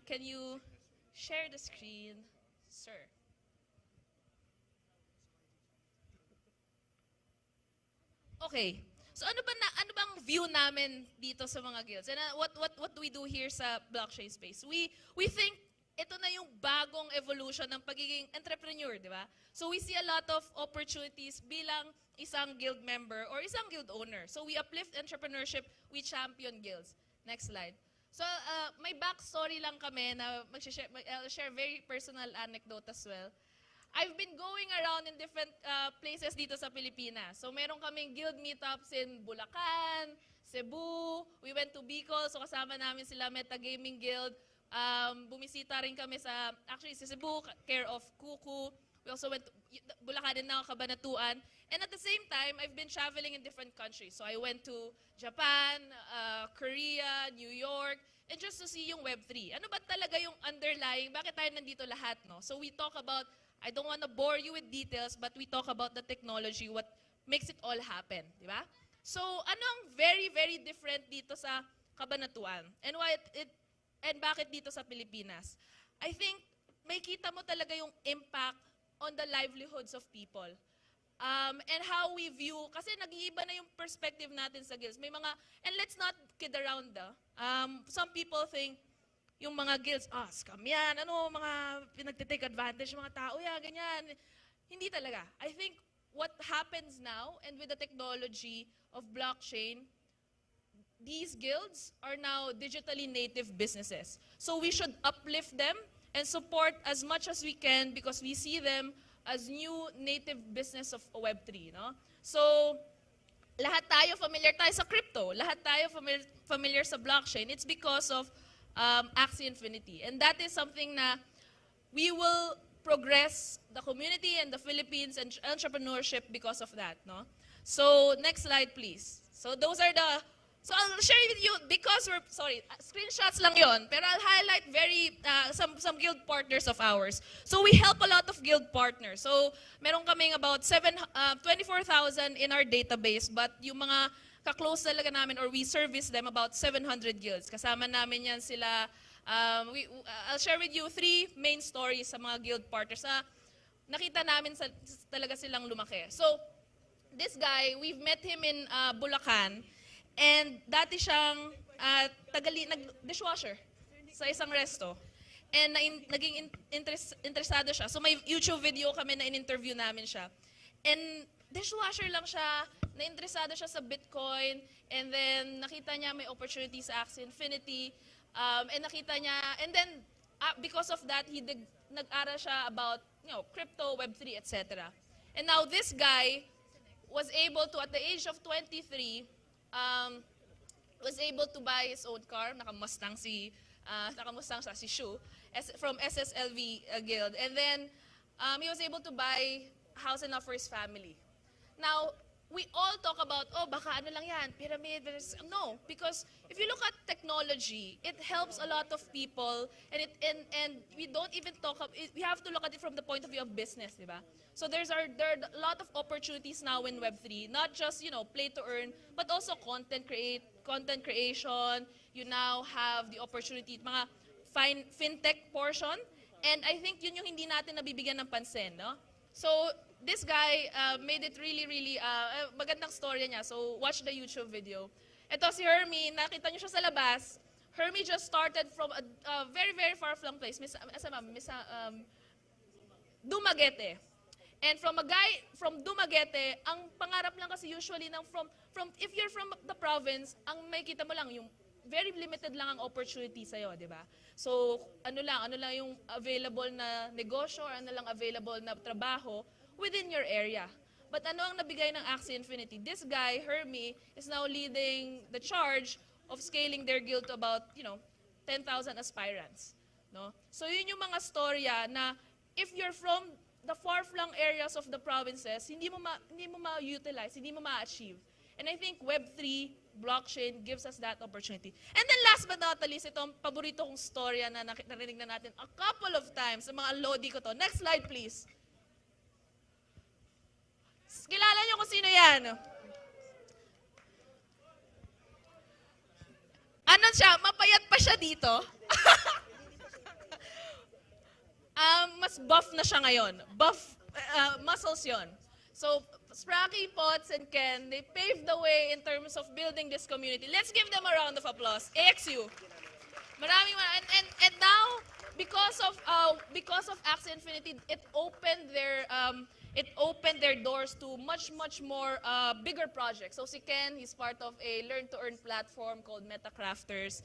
Can you share the screen, sir? Okay. So ano bang view namin dito sa mga guilds? And what do we do here sa blockchain space? We think ito na yung bagong evolution ng pagiging entrepreneur, di ba? So we see a lot of opportunities bilang isang guild member or isang guild owner. So we uplift entrepreneurship, we champion guilds. Next slide. So may backstory lang kami na I'll share very personal anecdote as well. I've been going around in different places dito sa Pilipinas. So meron kaming guild meetups in Bulacan, Cebu, we went to Bicol, so kasama namin sila Metagaming Guild. Bumisita rin kami sa Cebu, care of Kuku. We also went to Bulacan and now Cabanatuan. And at the same time, I've been traveling in different countries. So I went to Japan, Korea, New York, and just to see yung Web3. Ano ba talaga yung underlying, bakit tayo nandito lahat, no? So we talk about, I don't want to bore you with details, but we talk about the technology, what makes it all happen, di ba? So anong very, very different dito sa Cabanatuan? And and bakit dito sa Pilipinas? I think may kita mo talaga yung impact on the livelihoods of people. And how we view, kasi nag-iiba na yung perspective natin sa guilds. May mga, and let's not kid around, some people think, yung mga guilds, scam yan, mga pinagtitake advantage, mga tao yan, ganyan. Hindi talaga. I think what happens now, and with the technology of blockchain, these guilds are now digitally native businesses. So we should uplift them and support as much as we can because we see them as new native business of Web3, no? So, lahat tayo familiar tayo sa crypto, lahat tayo familiar sa blockchain. It's because of Axie Infinity. And that is something na we will progress the community and the Philippines and entrepreneurship because of that, no? So, next slide, please. So, those are the, so I'll share with you, because screenshots lang yon, pero I'll highlight some guild partners of ours. So we help a lot of guild partners. So meron kaming about 24,000 in our database, but yung mga ka-close talaga namin, or we service them, about 700 guilds. Kasama namin yan sila, I'll share with you 3 main stories sa mga guild partners. Nakita namin talaga silang lumaki. So this guy, we've met him in Bulacan, and dati siyang dishwasher sa isang resto. And naging interesado siya. So may YouTube video kami na in-interview namin siya. And dishwasher lang siya, na-interesado siya sa Bitcoin, and then nakita niya may opportunity sa Axie Infinity, and nakita niya, and then because of that, nag-aral siya about crypto, Web3, etc. And now this guy was able to, at the age of 23, was able to buy his own car. Naka-Mustang si Shu from SSLV Guild. And then he was able to buy house enough for his family. Now, we all talk about, oh, baka ano lang yan, pyramid. No, because if you look at technology, it helps a lot of people, and we don't even we have to look at it from the point of view of business, di ba? So there are a lot of opportunities now in Web3, not just, play to earn, but also content creation. You now have the opportunity, mga fintech portion, and I think yun yung hindi natin nabibigyan ng pansin, no? So this guy made it really, really, magandang story niya. So watch the YouTube video. Ito si Hermie, nakita niyo siya sa labas. Hermie just started from a very, very far-flung place. Dumaguete. And from a guy from Dumaguete, ang pangarap lang kasi usually if you're from the province, ang makikita mo lang yung very limited lang ang opportunity sa'yo, di ba? So, ano lang yung available na negosyo or ano lang available na trabaho within your area. But ano ang nabigay ng Axie Infinity? This guy, Hermie, is now leading the charge of scaling their guild to about, 10,000 aspirants. No? So, yun yung mga storya na if you're from the far-flung areas of the provinces, hindi mo ma-utilize, hindi mo ma-achieve. And I think Web3, blockchain, gives us that opportunity. And then last but not least, itong paborito kong storya na narinig na natin a couple of times sa mga lodi ko to. Next slide, please. Kilala niyo kung sino yan? Ano siya? Mapayat pa siya dito? Mas buff na siya ngayon. Buff muscles yon. So, Spracky, Potts, and Ken, they paved the way in terms of building this community. Let's give them a round of applause. AXU. And now, because of Axie Infinity, it opened their doors to much more bigger projects. So si Ken, he's part of a learn-to-earn platform called MetaCrafters.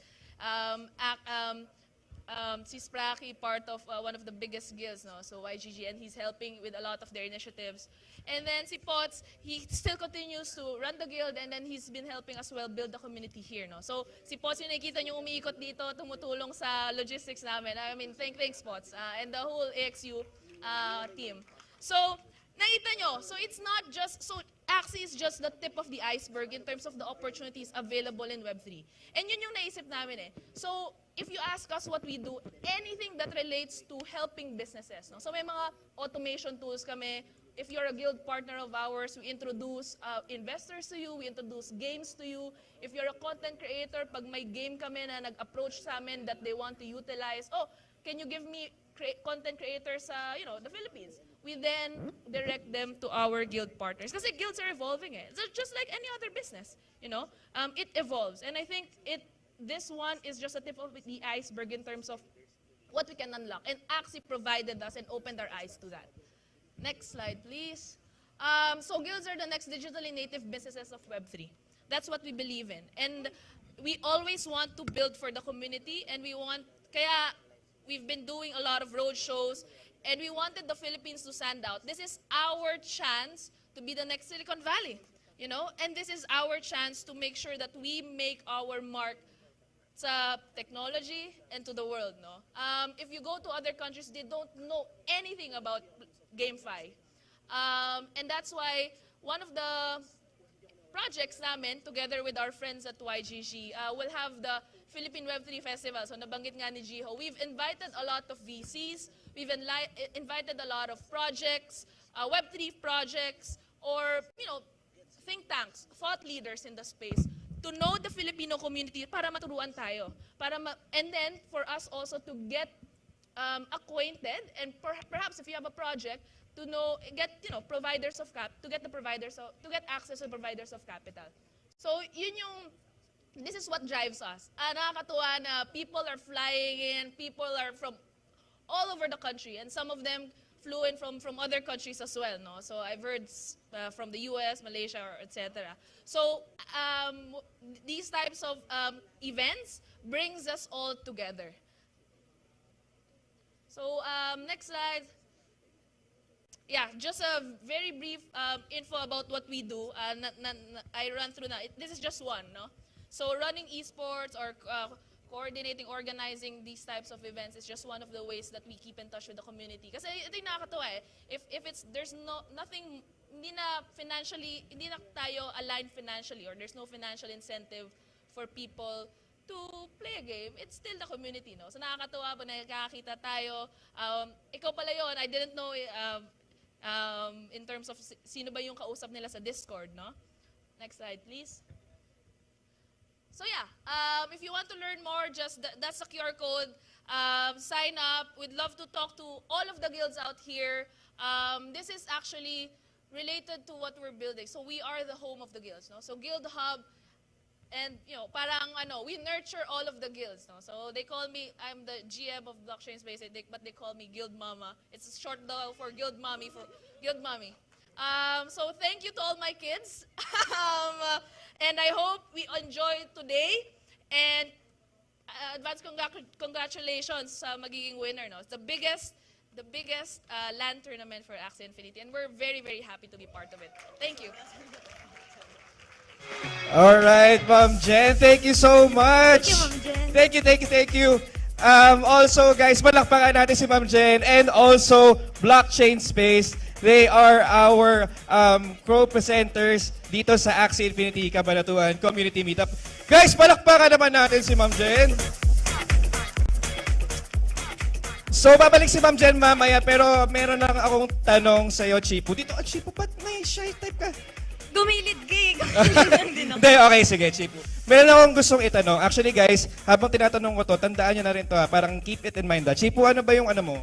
Si Spracky, part of one of the biggest guilds, no? So YGG, and he's helping with a lot of their initiatives. And then si Potts, he still continues to run the guild, and then he's been helping as well build the community here, no? So si Potts, yung nakikita nyo umiikot dito, tumutulong sa logistics namin. I mean, thanks Potts, and the whole AXU team. So, nakita nyo, so it's not just, so Axie is just the tip of the iceberg in terms of the opportunities available in Web3. And yun yung naisip namin eh. So, if you ask us what we do, anything that relates to helping businesses. No? So may mga automation tools kami. If you're a guild partner of ours, we introduce investors to you, we introduce games to you. If you're a content creator, pag may game kami na nag-approach sa amin that they want to utilize, oh, can you give me content creators sa, the Philippines? We then direct them to our guild partners. Kasi guilds are evolving eh. So just like any other business, it evolves. And I think this one is just a tip of the iceberg in terms of what we can unlock. And Axie provided us and opened our eyes to that. Next slide, please. So guilds are the next digitally native businesses of Web3. That's what we believe in. And we always want to build for the community, and kaya we've been doing a lot of road shows, and we wanted the Philippines to stand out. This is our chance to be the next Silicon Valley, and this is our chance to make sure that we make our mark sa technology and to the world, no? If you go to other countries, they don't know anything about GameFi. And that's why one of the projects namin, together with our friends at YGG, will have the Philippine Web3 Festival. So nabanggit nga ni Jiho, we've invited a lot of VCs, we've invited a lot of projects, Web3 projects, or, think tanks, thought leaders in the space, to know the Filipino community para maturuan tayo. And then, for us also to get acquainted, and perhaps if you have a project, to get access to providers of capital. So, this is what drives us. Nakakatuwa na people are flying in, people are from all over the country, and some of them flew in from other countries as well, no? So I've heard from the US, Malaysia, etc. So these types of events brings us all together. So next slide. Yeah, just a very brief info about what we do. I run through now. This is just one, no? So running esports or coordinating, organizing these types of events is just one of the ways that we keep in touch with the community. Kasi ito yung nakakatawa eh. If it's, there's nothing, hindi na tayo aligned financially, or there's no financial incentive for people to play a game, it's still the community, no? So nakakatawa po, nakakakita tayo. Ikaw pala yun, I didn't know in terms of sino ba yung kausap nila sa Discord, no? Next slide, please. So yeah, if you want to learn more, just that's the QR code. Sign up. We'd love to talk to all of the guilds out here. This is actually related to what we're building. So we are the home of the guilds, no? So Guild Hub, and parang we nurture all of the guilds, no? So they call me, I'm the GM of Blockchain Space, but they call me Guild Mama. It's short though for Guild Mommy, Guild Mommy. So thank you to all my kids. And I hope we enjoy today. And advance congratulations sa magiging winner, no? It's the biggest LAN tournament for Axie Infinity, and we're very, very happy to be part of it. Thank you.
All right, Ma'am Jen, thank you so much.
Thank you, Ma'am Jen.
Thank you. Also, guys, malakpakan natin si Ma'am Jen and also Blockchain Space. They are our co-presenters dito sa Axie Infinity Cabanatuan Community Meetup. Guys, palakpakan naman natin si Ma'am Jen. So, babalik si Ma'am Jen mamaya, pero meron lang akong tanong sa'yo, Chipu. Dito, Chipu, ba't may shy type ka?
Gumilid, gig.
Hindi, okay, sige, Chipu. Meron akong gustong itanong. Actually, guys, habang tinatanong ko to, tandaan nyo na rin to, parang keep it in mind. Chipu, ano ba yung ano mo?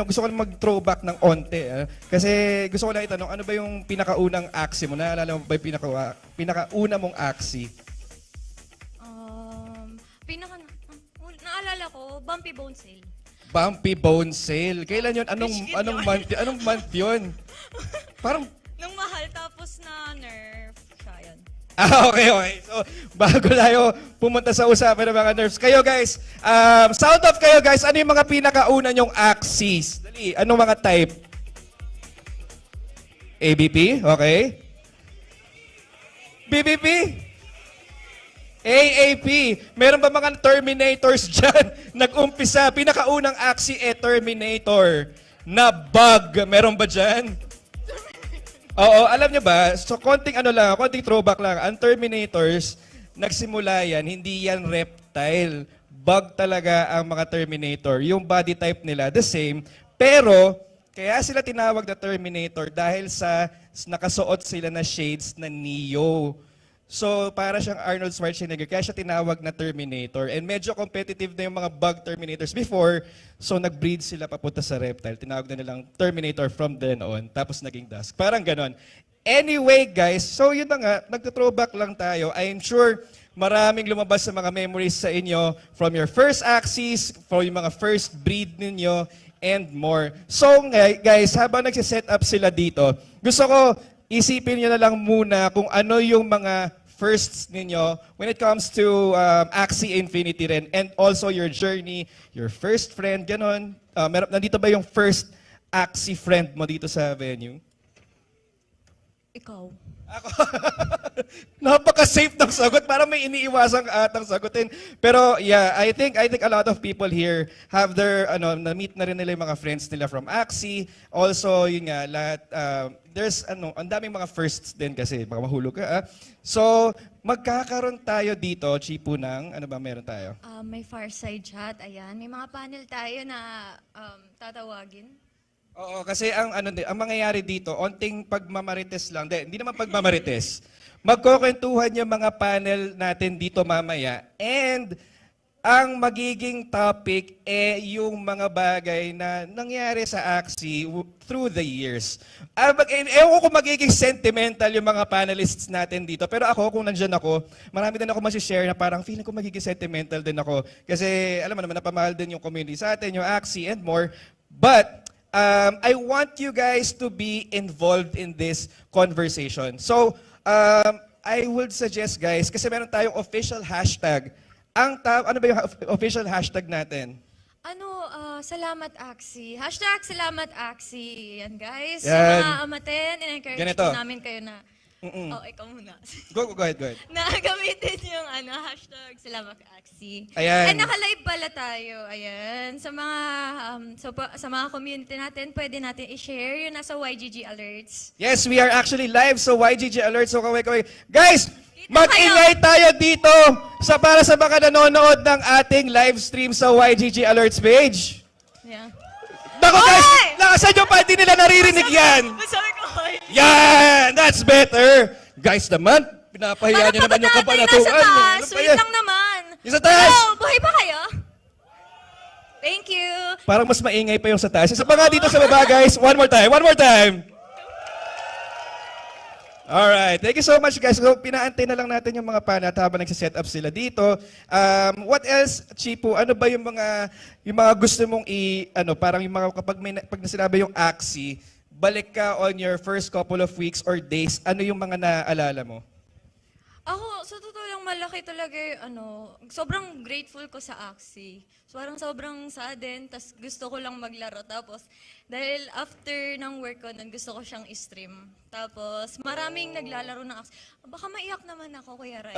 Gusto ko lang mag-throwback ng onte. Kasi gusto ko lang itanong, ano ba yung pinakaunang Axie mo? Naalala mo ba yung pinakauna mong Axie?
Naalala ko, Bumpy Bone Sale.
Bumpy Bone Sale. Kailan yun? Anong month yun? Parang...
Nung mahal, tapos na nerf. Siya yun.
Okay. So, bago tayo pumunta sa usapan ng mga nerfs. Kayo guys, sound off kayo guys. Ano yung mga pinakauna nyong Axies? Dali, anong mga type? ABP? Okay. BBP? AAP? Meron ba mga Terminators dyan? Nag-umpisa, pinakaunang Axie Terminator na bug. Meron ba dyan? Oo, alam nyo ba, so konting throwback lang, ang Terminators, nagsimula yan, hindi yan reptile. Bug talaga ang mga Terminator. Yung body type nila, the same. Pero, kaya sila tinawag na Terminator dahil sa nakasuot sila na shades na Neo. So, para siyang Arnold Schwarzenegger, kaya siya tinawag na Terminator. And medyo competitive na yung mga bug Terminators before, so nag-breed sila papunta sa reptile. Tinawag na nilang Terminator from then on, tapos naging Dusk. Parang ganon. Anyway, guys, so yun na nga, nagta-throwback lang tayo. I'm sure maraming lumabas sa mga memories sa inyo from your first Axies, from yung mga first breed ninyo, and more. So, guys, habang nagsiset up sila dito, gusto ko isipin nyo na lang muna kung ano yung mga firsts ninyo when it comes to Axie Infinity rin, and also your journey, your first friend, ganon. Nandito ba yung first Axie friend mo dito sa venue?
Ikaw.
Ako. Napaka-safe ng sagot. Parang may iniiwasang atang sagutin. Pero yeah, I think a lot of people here have their, na-meet na rin nila yung mga friends nila from Axie. Also, yun nga, there's, ang daming mga firsts din kasi, baka mahulog ka. So, magkakaroon tayo dito, Chipu, ng, ano ba meron tayo?
May fireside chat, ayan. May mga panel tayo na tatawagin.
Oo, kasi ang mangyayari dito, onting pagmamarites lang. Hindi naman pagmamarites. Magkukwentuhan yung mga panel natin dito mamaya. And ang magiging topic yung mga bagay na nangyari sa Axie through the years. Ewan ko kung magiging sentimental yung mga panelists natin dito. Pero ako, kung nandyan ako, marami din ako masishare na parang feeling ko magiging sentimental din ako. Kasi alam mo naman, napamahal din yung community sa atin, yung Axie and more. But I want you guys to be involved in this conversation. So, I would suggest guys, kasi meron tayong official hashtag. Ano ba yung official hashtag natin?
Salamat Axie. Hashtag Salamat Axie. Yan guys.
Yan.
Sa mga amaten, in-encourage
Ganito.
po namin kayo na Oh, ikaw muna.
Go ahead, go ahead.
Nakagamitin yung hashtag Salamat Axie.
Ayan.
Naka-live pala tayo. Ayan. Sa mga sa mga community natin, pwede natin i-share yung nasa YGG Alerts.
Yes, we are actually live sa YGG Alert. So kaway. Guys, mag-ingay tayo dito para sa mga nanonood ng ating live stream sa YGG Alerts page.
Yeah.
Naku guys, nakasan nyo pa, hindi nila naririnig yan.
Sabi ko, hoy.
Yan, that's better. Guys naman, pinapahiya nyo naman yung kabanatuan.
Nasa taas, wait lang naman.
Yung sa taas.
Hello, buhay pa kayo? Thank you.
Parang mas maingay pa yung sa taas. Isa pa nga dito sa baba guys, one more time. Alright, thank you so much guys. So, pinaantay na lang natin yung mga panat habang nagsiset up sila dito. What else, Chipo? Ano ba yung mga gusto mong parang yung mga pag nasinabi yung Axie, balik ka on your first couple of weeks or days, ano yung mga naalala mo?
Ako, sa totoo lang, malaki talaga sobrang grateful ko sa Axie. So, parang sobrang sadden, tas gusto ko lang maglaro. Tapos, dahil after ng work ko, gusto ko siyang i-stream. Tapos, maraming naglalaro ng Axie. Baka maiyak naman ako, Kuya Ray.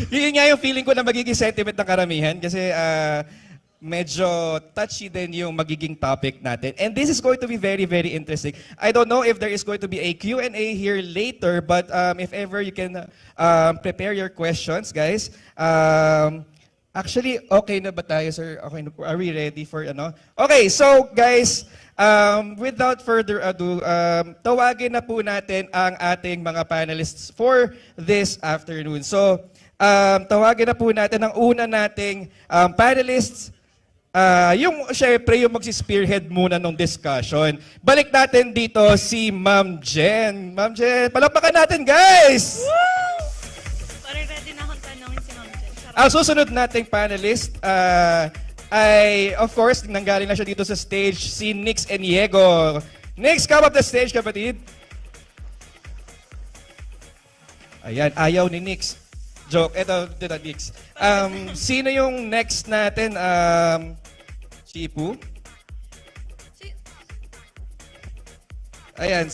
Yun nga yung feeling ko na magiging sentiment ng karamihan kasi medyo touchy din yung magiging topic natin. And this is going to be very, very interesting. I don't know if there is going to be a Q&A here later, but if ever you can prepare your questions, guys. Actually, okay na ba tayo, sir? Okay na po. Are we ready for Okay, so guys, without further ado, tawagin na po natin ang ating mga panelists for this afternoon. So, tawagin na po natin ang una nating panelists. Syempre, yung magsi-spearhead muna ng discussion. Balik natin dito si Ma'am Jen. Ma'am Jen, palakpakan natin, guys!
Parang ready na akong tanongin si Ma'am Jen.
Ang susunod nating panelist ay, of course, nanggaling na siya dito sa stage, si Nix Eniego. Nix, come up the stage, kapatid. Ayan, ayaw ni Nix. Joke. Ito, Nix. Sino yung next natin? Chipu? Ayan,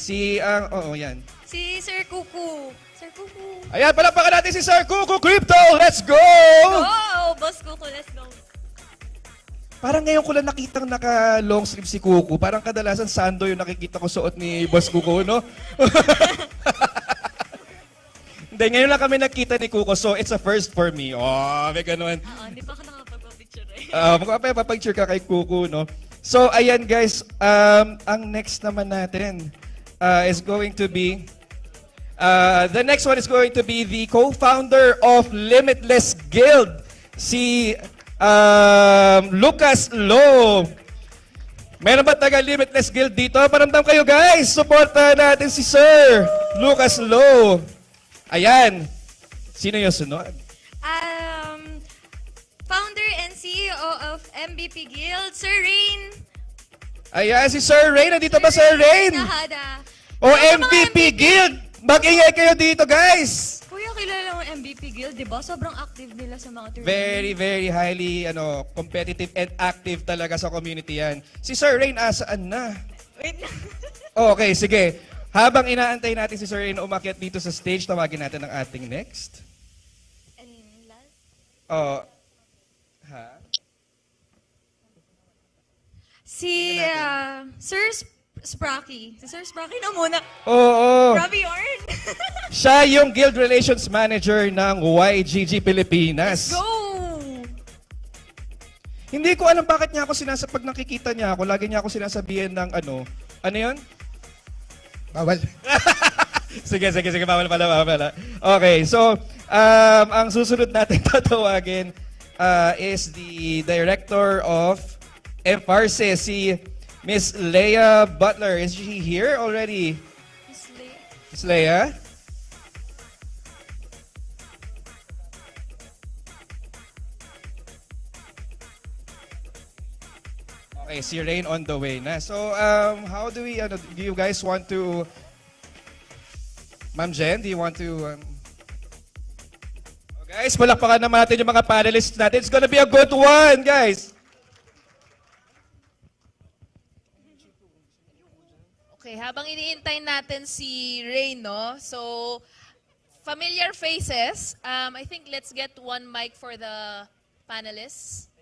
yan.
Si Sir Kuku. Sir Kuku.
Ayan, palakpakan natin si Sir Kuku Crypto! Let's go!
Go! Boss Kuku, let's go.
Parang ngayon ko lang nakitang naka-long sleeve si Kuku. Parang kadalasan sando yung nakikita ko suot ni Boss Kuku, no? Hindi, ngayon lang kami nakita ni Kuko, so it's a first for me. Oh, may ganun.
Hindi pa ako nakapag-picture
Magpapapicture ka kay Kuko, no? So, ayan guys, ang next naman natin is going to be, the next one is going to be the co-founder of Limitless Guild, si Lucas Lo. Meron ba taga Limitless Guild dito? Paramdam kayo guys, supporta natin si Sir Lucas Lo. Ayan. Sino yung sunod?
Founder and CEO of MVP Guild, Sir Rain.
Ayan, si Sir Rain. Nandito ba Sir Rain?
Nahada.
O MVP Guild! Mag-ingay kayo dito, guys!
Kuya, kilala mo MVP Guild, di ba? Sobrang active nila sa mga tournament.
Very, very highly competitive and active talaga sa community yan. Si Sir Rain, asaan na?
Wait lang.
Okay, sige. Habang inaantay natin si Sir Rain umakyat dito sa stage, tawagin natin ang ating next.
And last? Si Sir Sprocky. Si Sir Sprocky na muna.
Oo.
Grabe yarn.
Siya yung Guild Relations Manager ng YGG Pilipinas.
Let's go!
Hindi ko alam bakit niya ako pag nakikita niya ako, lagi niya ako sinasabihin ng ano yun?
Bawal.
sige, bawal pala. Okay, so, ang susunod natin tatawagin is the Director of FRC, si Miss Leia Butler. Is she here already? Miss Leia? Okay, si Rain on the way na. So, how do we, do you guys want to, Ma'am Jen, do you want to, guys, palakpakan naman natin yung mga panelists natin. It's gonna be a good one, guys.
Okay, habang iniintay natin si Ray, no? So, familiar faces. I think let's get one mic for the panelists.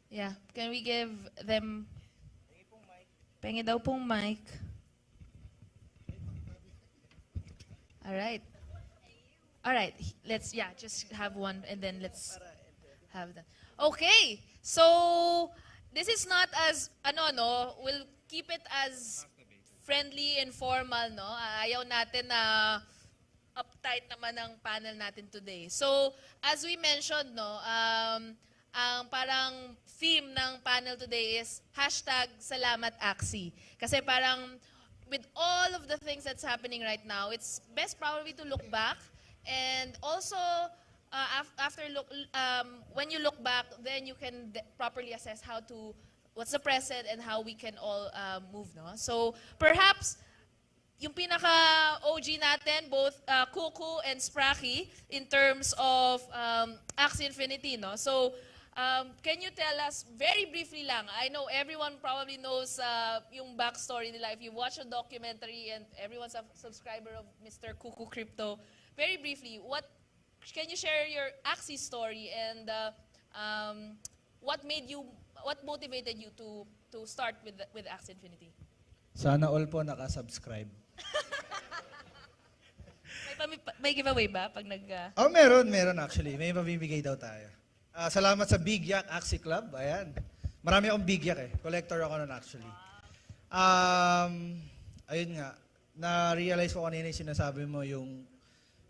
Yeah, can we give them... Pengi daw pong mic. Alright. Alright, let's, yeah, just have one and then let's have that. Okay, so this is not as, we'll keep it as friendly and formal, no? Ayaw natin na uptight naman ang panel natin today. So, as we mentioned, no, ang parang theme ng panel today is #SalamatAxie. Kasi parang with all of the things that's happening right now, it's best probably to look back and also when you look back, then you can properly assess what's the present and how we can all move, no? So perhaps yung pinaka-OG natin, both Kuku and Spracky, in terms of Axie Infinity, no? So can you tell us very briefly lang? I know everyone probably knows yung backstory nila. If you watch a documentary and everyone's a subscriber of Mr. Kuku Crypto, very briefly, can you share your Axie story and what motivated you to start with Axie Infinity?
Sana all po nakasubscribe.
May giveaway ba pag nag...
Oh, meron actually. May mabibigay daw tayo. Salamat sa Big Yak Axie Club. Ayan. Marami akong Big Yak eh. Collector ako nun actually. Ayun nga. Na-realize ko kanina yung sinasabi mo yung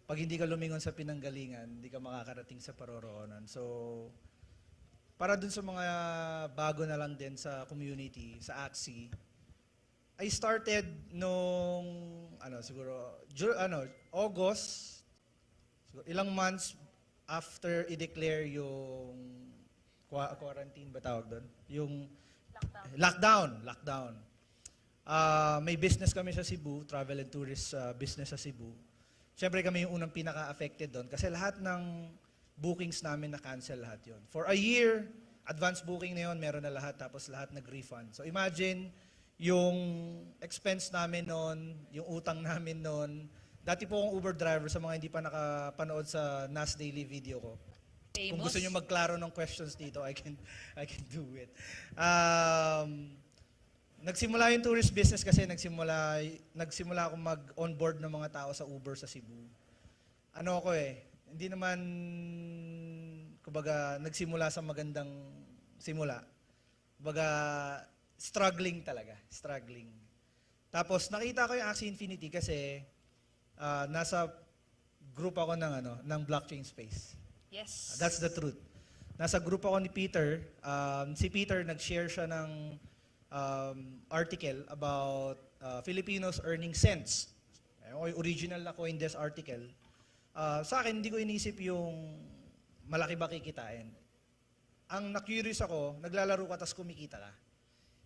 pag hindi ka lumingon sa pinanggalingan, hindi ka makakarating sa paroroonan. So, para dun sa mga bago na lang din sa community, sa Axie, I started nung, August, siguro, ilang months after i-declare yung quarantine ba tawag doon? Yung lockdown. May business kami sa Cebu, travel and tourist business sa Cebu. Siyempre kami yung unang pinaka-affected doon kasi lahat ng bookings namin na-cancel lahat yon. For a year, advance booking na yun, meron na lahat, tapos lahat nag-refund. So imagine, yung expense namin noon, yung utang namin noon. Dati po akong Uber driver sa mga hindi pa nakapanood sa NAS Daily video ko.
Famous?
Kung gusto nyo magklaro ng questions dito, I can do it. Nagsimula yung tourist business kasi nagsimula ako mag-onboard ng mga tao sa Uber sa Cebu. Hindi naman, kumbaga, nagsimula sa magandang simula. Kumbaga, struggling talaga. Tapos nakita ko yung Axie Infinity kasi nasa group ako ng blockchain space.
Yes.
That's the truth. Nasa group ako ni Peter. Si Peter nag-share siya ng article about Filipinos earning cents. Original na CoinDesk article. Sa akin, hindi ko inisip yung malaki ba kikitain. Ang na-curious ako, naglalaro ka tapos kumikita ka.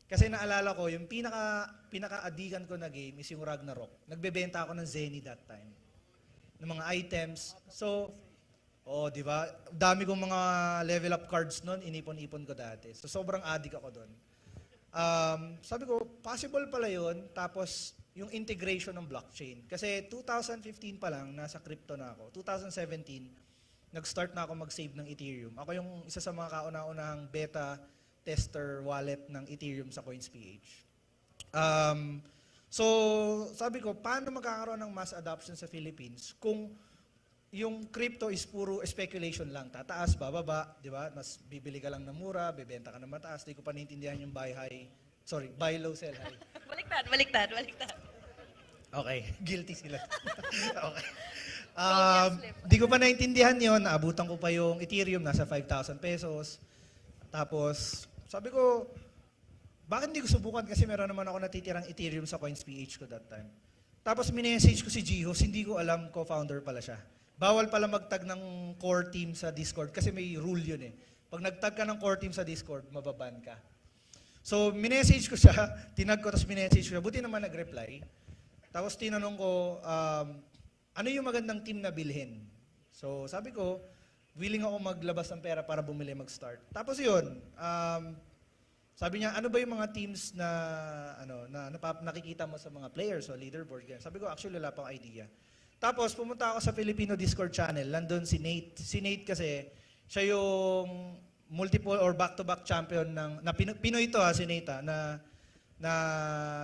Kasi naalala ko, yung pinaka-adikan ko na game is yung Ragnarok. Nagbebenta ako ng Zenny that time. Ng mga items. So, di ba? Dami kong mga level up cards noon, inipon-ipon ko dati. So, sobrang addict ako doon. Sabi ko, possible pala yun. Tapos, yung integration ng blockchain. Kasi 2015 pa lang, nasa crypto na ako. 2017, nag-start na ako mag-save ng Ethereum. Ako yung isa sa mga kauna-unahang beta tester wallet ng Ethereum sa Coins.ph. So, sabi ko, paano magkakaroon ng mass adoption sa Philippines kung yung crypto is puro speculation lang. Tataas, bababa, di ba? Mas bibili ka lang ng mura, bibenta ka ng mataas. Di ko pa naintindihan yung buy low, sell high.
Baliktad.
Okay, guilty sila. Okay. Di ko pa naintindihan yon. Naabutan ko pa yung Ethereum, nasa 5,000 pesos. Tapos, sabi ko, bakit hindi ko subukan? Kasi meron naman ako natitirang Ethereum sa Coins.ph ko that time. Tapos minessage ko si Gihos, hindi ko alam, co-founder pala siya. Bawal pala magtag ng core team sa Discord kasi may rule yun eh. Pag nagtag ka ng core team sa Discord, mababan ka. So, minessage ko siya, tinag ko, tapos minessage ko siya. Buti naman nag-reply. Tapos tinanong ko, ano yung magandang team na bilhin? So, sabi ko, willing ako maglabas ng pera para bumili, mag-start. Tapos yun, Sabi niya, ano ba yung mga teams na nakikita mo sa mga players o leaderboard? Ganyan. Sabi ko, actually, wala pang idea. Tapos, pumunta ako sa Filipino Discord channel. Nandun si Nate. Si Nate kasi, siya yung multiple or back-to-back champion Pinoy ito si Nate na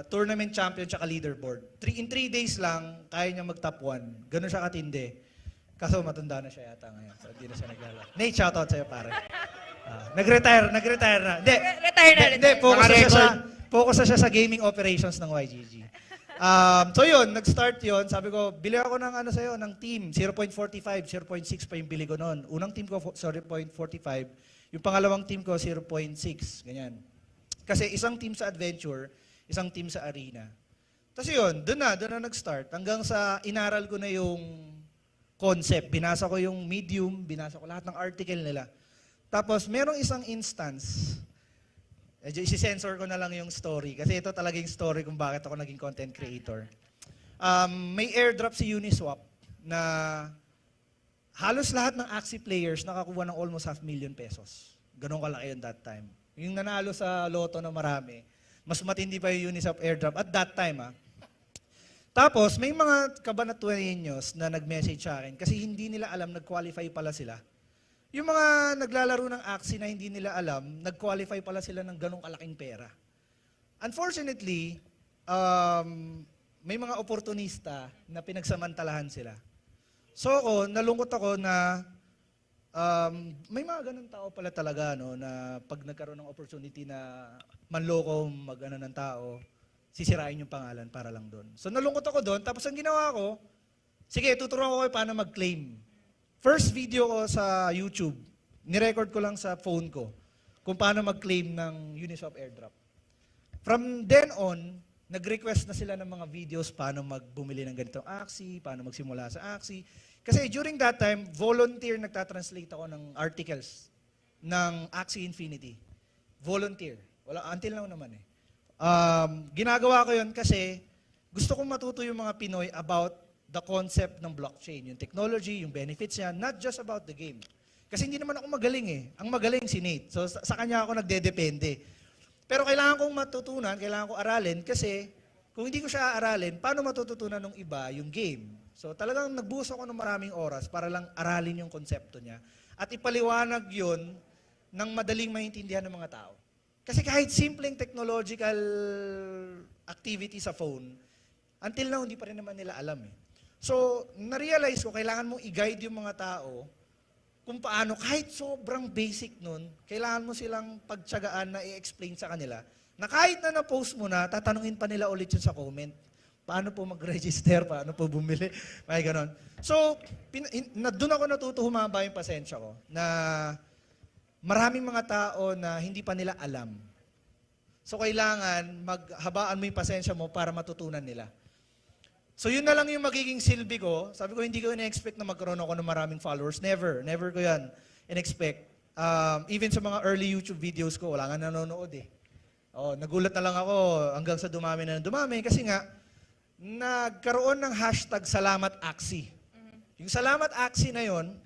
tournament champion tsaka leaderboard. In 3 days lang, kaya niya mag-top 1. Ganun siya katindi. Kaso matanda na siya yata ngayon. So, hindi na siya naglalaro. Nate, shoutout sa'yo, pare. Nag-retire na. Hindi, focus na siya sa gaming operations ng YGG. So yun, nag-start yun. Sabi ko, bili ako ng team. 0.45, 0.6 pa yung bili ko noon. Unang team ko, 0.45. Yung pangalawang team ko, 0.6. Ganyan. Kasi isang team sa adventure, isang team sa arena. Tapos yun, doon na nag-start. Hanggang sa inaral ko na yung concept. Binasa ko yung medium, binasa ko lahat ng article nila. Tapos merong isang instance, isi-sensor ko na lang yung story. Kasi ito talaga yung story kung bakit ako naging content creator. May airdrop si Uniswap na halos lahat ng Axie players nakakuha ng almost 500,000 pesos. Ganun kalaki yun that time. Yung nanalo sa loto na marami, mas matindi pa yung Uniswap airdrop at that time. Tapos, may mga Cabanatuaneños na nag-message sa akin kasi hindi nila alam, nag-qualify pala sila. Yung mga naglalaro ng Axie na hindi nila alam, nag-qualify pala sila ng ganong kalaking pera. Unfortunately, may mga oportunista na pinagsamantalahan sila. So nalungkot ako na may mga ganun tao pala talaga, no, na pag nagkaroon ng opportunity na manloko ng tao, sisirain yung pangalan para lang doon. So nalungkot ako doon, tapos ang ginawa ko, sige, tuturuan ko kayo paano mag-claim. First video ko sa YouTube, nirecord ko lang sa phone ko kung paano mag-claim ng Uniswap airdrop. From then on, nag-request na sila ng mga videos paano magbumili ng ganitong Axie, paano magsimula sa Axie. Kasi during that time, volunteer nagtatranslate ako ng articles ng Axie Infinity. Volunteer. Wala, until now naman eh. Ginagawa ko yun kasi gusto kong matuto yung mga Pinoy about the concept ng blockchain, yung technology, yung benefits niya, not just about the game. Kasi hindi naman ako magaling eh. Ang magaling si Nate. So sa kanya ako nagdedepende. Pero kailangan kong matutunan, kailangan kong aralin kasi kung hindi ko siya aaralin, paano matututunan ng iba yung game? So talagang nagbuhos ako ng maraming oras para lang aralin yung konsepto niya at ipaliwanag yun ng madaling maintindihan ng mga tao. Kasi kahit simpleng technological activity sa phone, until now, hindi pa rin naman nila alam eh. So, na-realize ko, kailangan mong i-guide yung mga tao kung paano, kahit sobrang basic nun, kailangan mo silang pagtsagaan na i-explain sa kanila na kahit na na-post mo na, tatanungin pa nila ulit yun sa comment. Paano po mag-register? Paano po bumili? May ganon. So, doon ako natuto humaba yung pasensya ko na maraming mga tao na hindi pa nila alam. So, kailangan maghabaan mo yung pasensya mo para matutunan nila. So, yun na lang yung magiging silbi ko. Sabi ko, hindi ko in-expect na magkaroon ako ng maraming followers. Never. Never ko yan in-expect. Even sa mga early YouTube videos ko, wala nga nanonood eh. Nagulat na lang ako hanggang sa dumami na dumami kasi nga, nagkaroon ng hashtag Salamat Axie. Yung Salamat Axie na yun,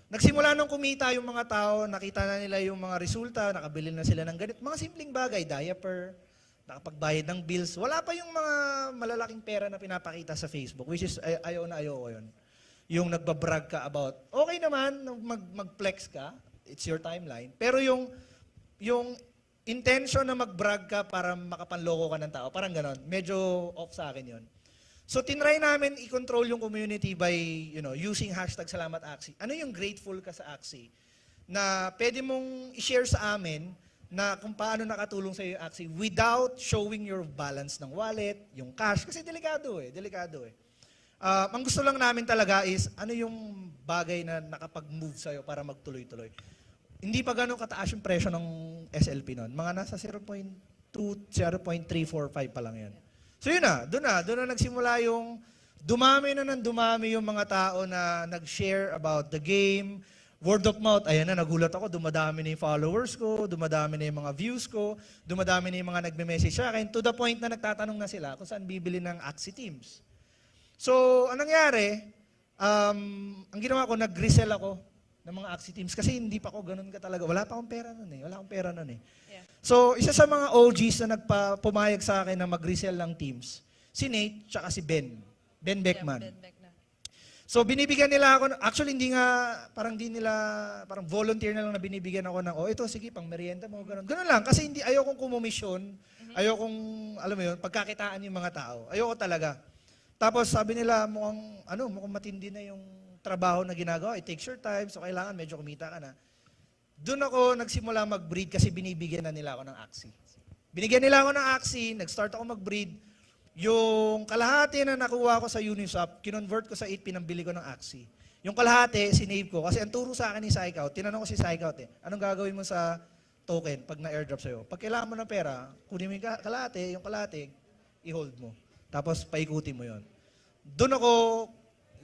nagsimula nung kumita yung mga tao, nakita na nila yung mga resulta, nakabili na sila ng ganit. Mga simpleng bagay, diaper, nakapagbayad ng bills. Wala pa yung mga malalaking pera na pinapakita sa Facebook, which is ayaw ko yun. Yung nagbabrag ka about, okay naman, mag-flex ka, it's your timeline. Pero yung intention na mag-brag ka para makapanloko ka ng tao, parang ganon. Medyo off sa akin yun. So, tinry namin i-control yung community by, using hashtag Salamat Axie. Ano yung grateful ka sa Axie? Na pwede mong i-share sa amin na kung paano nakatulong sa iyo yung Axie without showing your balance ng wallet, yung cash. Kasi delikado eh. Ang gusto lang namin talaga is, ano yung bagay na nakapag-move sa'yo para magtuloy-tuloy. Hindi pa gano'ng kataas yung presyo ng SLP noon. Mga nasa 0.2, 0.345 pa lang yan. So yun na, doon na nagsimula yung dumami yung mga tao na nag-share about the game, word of mouth, ayan na, nagulat ako, dumadami na yung followers ko, dumadami na yung mga views ko, dumadami na yung mga nagme-message sa akin, to the point na nagtatanong na sila kung saan bibili ng Axie teams. So, anong nangyari, ang ginawa ko, nag-resell ako ng mga Axie teams kasi hindi pa ako ganun ka talaga. Wala pa akong pera nun eh. Wala akong pera nun eh.
Yeah.
So, isa sa mga OGs na pumayag sa akin na mag-resell ng teams, si Nate tsaka si Ben. Ben Beckman.
Yeah, Ben Beckman.
So, binibigyan nila ako, actually hindi nga, parang volunteer na lang na binibigyan ako ng, ito, sige, pang merienda mo, ganun. Ganun lang, kasi hindi, ayokong kumomisyon, ayokong, alam mo yun, pagkakitaan yung mga tao. Ayoko talaga. Tapos sabi nila, mukhang matindi na yung trabaho na ginagawa. It takes your time, so kailangan medyo kumita ka na. Doon ako nagsimula mag-breed kasi binibigyan na nila ako ng Axie. Binigyan nila ako ng Axie, nag-start ako mag-breed. Yung kalahati na nakuha ko sa Uniswap, kinonvert ko sa 8, pinambili ko ng Axie. Yung kalahati, sinave ko. Kasi ang turo sa akin ni Psychout, tinanong ko si Psychout anong gagawin mo sa token pag na-airdrop sa'yo? Pag kailangan mo ng pera, kunin mo yung kalahati, i-hold mo. Tapos paikutin mo yon. Doon ako,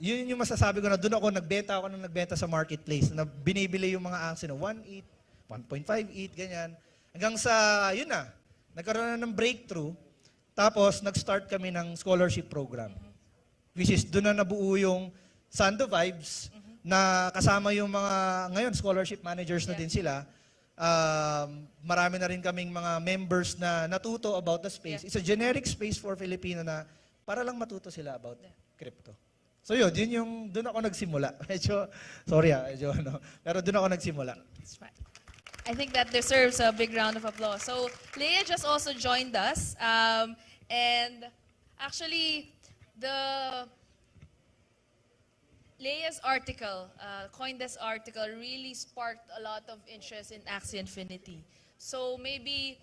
yun yung masasabi ko na doon ako nagbenta sa marketplace na binibili yung mga Axie na 1.8, 1.5 ganyan. Hanggang sa, yun na, nagkaroon na ng breakthrough. Tapos, nag-start kami ng scholarship program. Which is, doon na nabuo yung Sando Vibes na kasama yung mga, ngayon, scholarship managers na din sila. Marami na rin kaming mga members na natuto about the space. It's a generic space for Filipino na para lang matuto sila about crypto. So yun yung, doon ako nagsimula. Medyo, sorry pero doon ako nagsimula.
That's fine. I think that deserves a big round of applause. So, Leia just also joined us. And actually, Leia's article, CoinDesk article, really sparked a lot of interest in Axie Infinity. So maybe,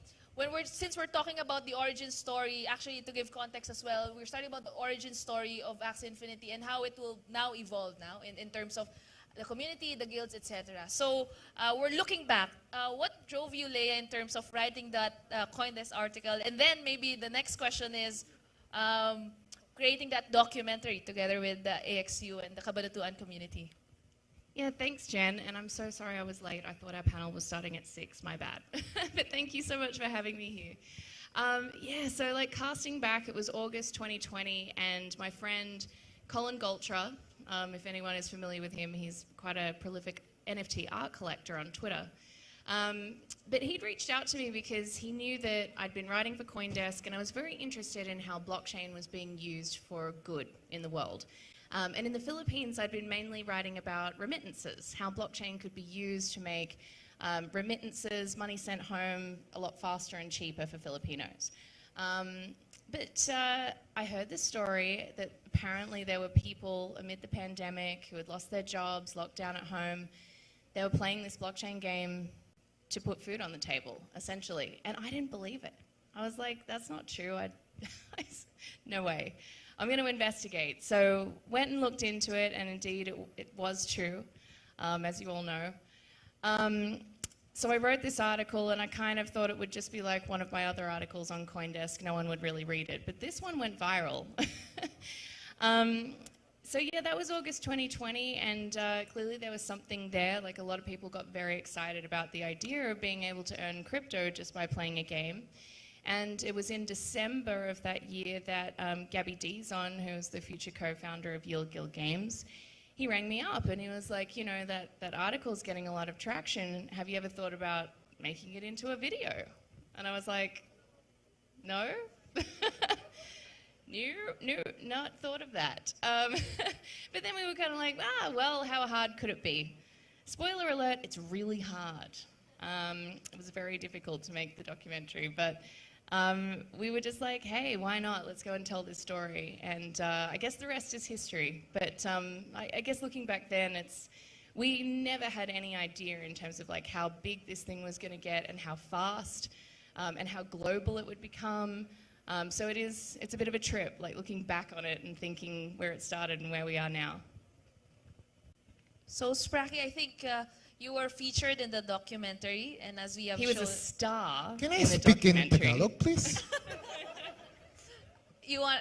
since we're talking about the origin story, actually to give context as well, we're starting about the origin story of Axie Infinity and how it will now evolve now in terms of the community, the guilds, etc. So we're looking back. What drove you, Leia, in terms of writing that CoinDesk article? And then maybe the next question is creating that documentary together with the AXU and the Cabanatuan community.
Yeah, thanks, Jen. And I'm so sorry I was late. I thought our panel was starting at 6. My bad. But thank you so much for having me here. Yeah, so like casting back, it was August 2020, and my friend Colin Goltra, if anyone is familiar with him, he's quite a prolific NFT art collector on Twitter. But he'd reached out to me because he knew that I'd been writing for CoinDesk, and I was very interested in how blockchain was being used for good in the world. And in the Philippines, I'd been mainly writing about remittances, how blockchain could be used to make remittances, money sent home, a lot faster and cheaper for Filipinos. But I heard this story that apparently there were people amid the pandemic who had lost their jobs, locked down at home. They were playing this blockchain game to put food on the table, essentially. And I didn't believe it. I was like, that's not true. No way. I'm going to investigate. So went and looked into it, and indeed it was true, as you all know. So I wrote this article, and I kind of thought it would just be like one of my other articles on CoinDesk. No one would really read it. But this one went viral. So yeah, that was August 2020, and clearly there was something there. Like, a lot of people got very excited about the idea of being able to earn crypto just by playing a game. And it was in December of that year that Gabby Dizon, who's the future co-founder of Yield Guild Games, he rang me up and he was like, you know, that article's getting a lot of traction. Have you ever thought about making it into a video? And I was like, no. No, not thought of that. But then we were kind of like, well, how hard could it be? Spoiler alert, it's really hard. It was very difficult to make the documentary, but we were just like, hey, why not? Let's go and tell this story. And I guess the rest is history. But I guess looking back then, we never had any idea in terms of like how big this thing was going to get and how fast and how global it would become. So it's a bit of a trip, like looking back on it and thinking where it started and where we are now.
So Spracky, I think you were featured in the documentary, and as we have
He was a star.
Can I
in the
speak in
documentary.
Tagalog, please?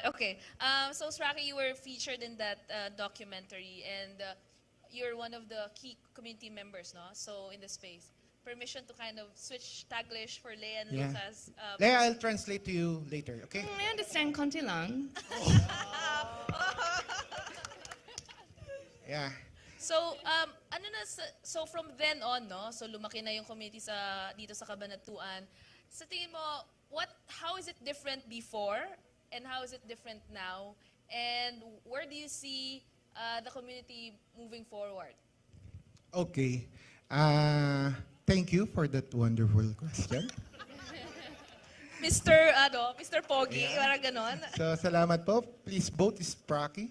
Okay. So Spracky, you were featured in that documentary, and you're one of the key community members, no? So in the space. Permission to kind of switch Taglish for Leia and Lucas.
Leia, I'll translate to you later, okay?
I understand konti lang.
Yeah.
So ano na, so from then on, no? So lumaki na yung community dito sa Cabanatuan. Sa tingin mo, how is it different before and how is it different now? And where do you see the community moving forward?
Okay. Thank you for that wonderful question.
Mr. Pogi, parang ganon.
So, salamat po. Please vote is Pracky.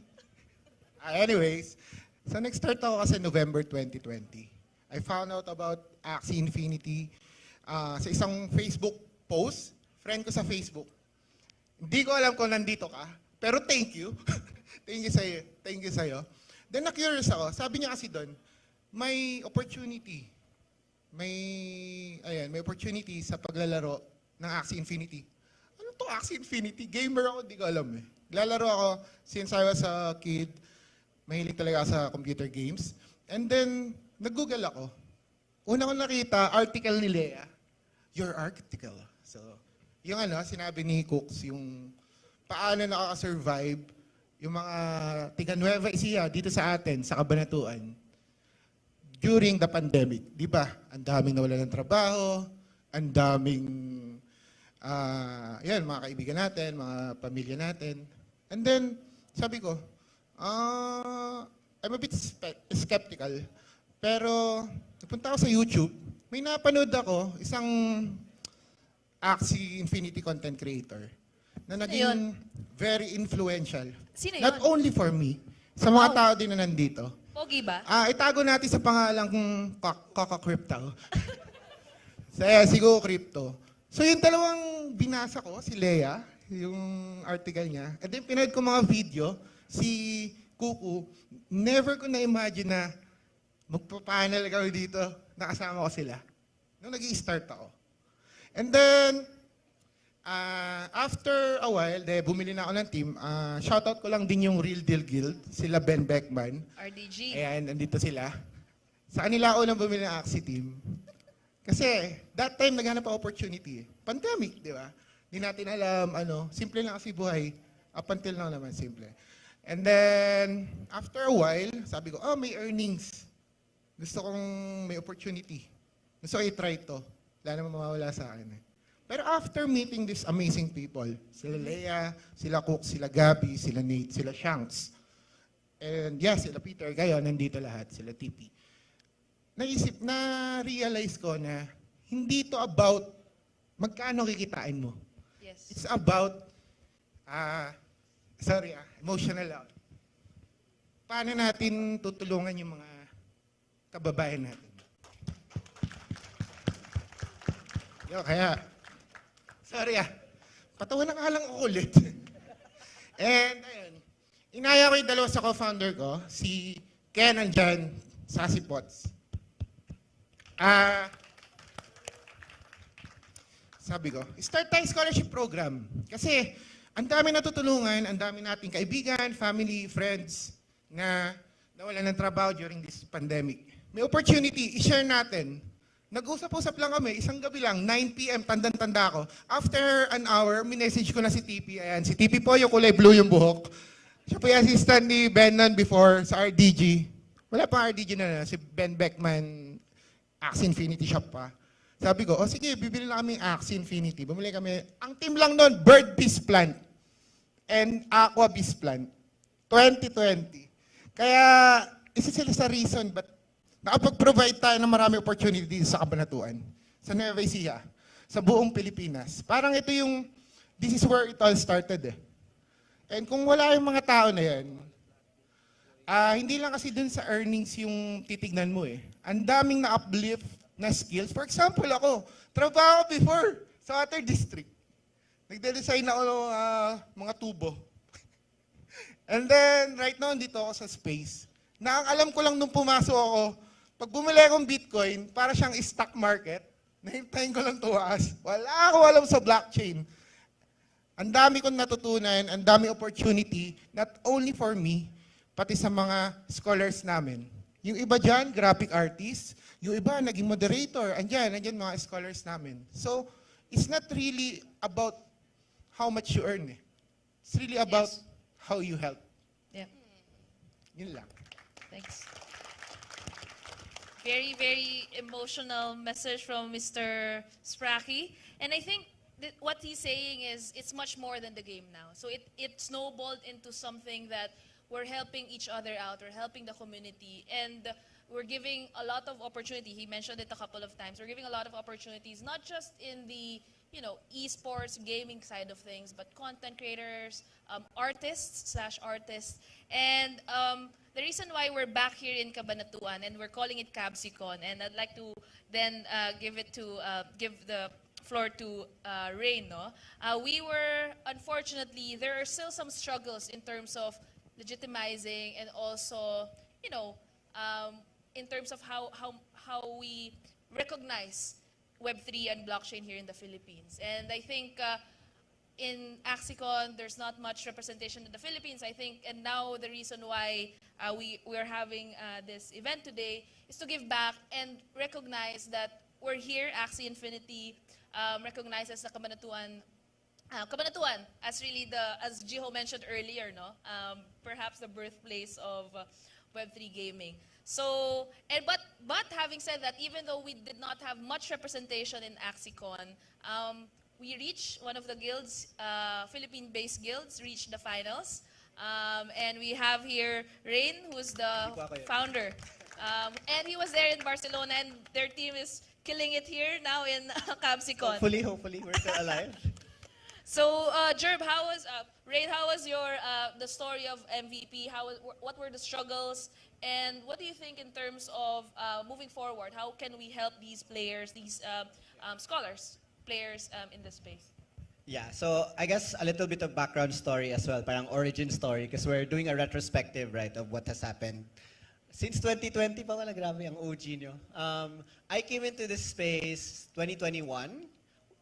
Anyways, so nag-start ako kasi November 2020. I found out about Axie Infinity sa isang Facebook post. Friend ko sa Facebook. Hindi ko alam kung nandito ka, pero thank you. Thank you sa'yo. Thank you sa'yo. Then na-curious ako. Sabi niya kasi doon, may opportunity. May opportunity sa paglalaro ng Axie Infinity. Ano to Axie Infinity? Gamer ako, di ko alam eh. Lalaro ako since I was a kid. Mahilig talaga ako sa computer games. And then, nag-google ako. Una ko nakita, article ni Lea. Your article. So, yung sinabi ni Cooks, yung paano nakaka-survive yung mga tiga Nueva Ecija dito sa atin, sa Cabanatuan, during the pandemic. Di ba? Ang daming nawala ng trabaho, ang daming mga kaibigan natin, mga pamilya natin. And then, sabi ko, I'm a bit skeptical. Pero, napunta ako sa YouTube, may napanood ako, isang Axie Infinity content creator na naging very influential.
Sino
Not
yun?
only for me, sa mga tao din na nandito.
Pogi ba?
Itago natin sa pangalang Kaka-Crypto. Si Go Crypto. So yung dalawang binasa ko, si Lea, yung article niya, and then pinood ko mga video, si Kuku, never ko na-imagine na magpa-panel kami dito, nakasama ko sila. Nung nag-i-start ako. And then, after a while, bumili na ako ng team. Shoutout ko lang din yung Real Deal Guild, sila Ben Beckman.
RDG.
Ayan, nandito sila. Sa kanila ako nang bumili ng Axie team. Kasi, that time, naghanap ako opportunity. Pandemic, di ba? Hindi natin alam, simple lang kasi buhay. Up until now naman, simple. And then, after a while, sabi ko, may earnings. Gusto kong may opportunity. Gusto ko i-try to. Wala naman mawawala sa akin eh. Pero after meeting these amazing people, sila Lea, sila Cook, sila Gabby, sila Nate, sila Shanks, and sila Peter, kayo, nandito lahat, sila TP. Na-realize ko na hindi to about magkano kikitain mo.
Yes.
It's about, emotional out. Paano natin tutulungan yung mga kababayan natin? Patawa na nga lang ako ulit. And ayun, inaya ko yung dalawa sa co-founder ko, si Ken and Jan, Sassy Pots. Sabi ko, start tayo scholarship program. Kasi ang dami natutulungan, ang dami nating kaibigan, family, friends na nawalan ng trabaho during this pandemic. May opportunity, i-share natin. Nag-usap-usap lang kami, isang gabi lang, 9 p.m., tandang-tanda ko. After an hour, minessage ko na si TP. Ayan, si TP po, yung kulay blue yung buhok. Siya po yung assistant ni Benan before sa RDG. Wala pa RDG na, si Ben Beckman, Axie Infinity shop pa. Sabi ko, sige, bibili na kami Axie Infinity. Bumili kami. Ang team lang noon, Bird Beast Plant and Aqua Beast Plant. 2020. Kaya, isa sila sa reason ba't nakapag-provide tayo ng marami opportunity sa Cabanatuan, sa Nueva Ecija, sa buong Pilipinas. Parang ito yung, this is where it all started eh. And kung wala yung mga tao na yan, hindi lang kasi dun sa earnings yung titignan mo eh. Ang daming na-uplift na skills. For example, ako, trabaho before sa water district. Nagde-design ako ng mga tubo. And then, right now, dito ako sa space. Na ang alam ko lang nung pumasok ako, pag bumili akong Bitcoin, para siyang stock market, nahintayin ko lang tuwaas. Wala ako alam sa blockchain. Ang dami kong natutunan, ang dami opportunity, not only for me, pati sa mga scholars namin. Yung iba dyan, graphic artist. Yung iba, naging moderator. Andyan mga scholars namin. So, it's not really about how much you earn. Eh. It's really about how you help.
Yeah.
Yun lang.
Thanks. Very, very emotional message from Mr. Spracky. And I think that what he's saying is it's much more than the game now. So it snowballed into something that we're helping each other out, we're helping the community, and we're giving a lot of opportunity. He mentioned it a couple of times. We're giving a lot of opportunities, not just in the esports, gaming side of things, but content creators, artists. And the reason why we're back here in Cabanatuan and we're calling it CabsiCon, and I'd like to then give the floor to Rain. No? We were, unfortunately, there are still some struggles in terms of legitimizing and also, in terms of how we recognize Web3 and blockchain here in the Philippines. And I think in AxieCon, there's not much representation in the Philippines, I think, and now the reason why we're having this event today is to give back and recognize that we're here, Axie Infinity, recognizes the Cabanatuan as really as Jiho mentioned earlier, no? Perhaps the birthplace of Web3 gaming. So, but having said that, even though we did not have much representation in AxieCon, we reached one of the guilds, Philippine-based guilds, reached the finals. And we have here Rain, who's the founder. And he was there in Barcelona, and their team is killing it here now in CabsiCon.
Hopefully, we're still alive.
So, Jerb, Rain, how was the story of MVP? What were the struggles? And what do you think in terms of moving forward? How can we help these players, these scholars, players in this space?
Yeah, so I guess a little bit of background story as well, parang origin story, because we're doing a retrospective, right, of what has happened. Since 2020 pa wala, grabe ang OG nyo. I came into this space 2021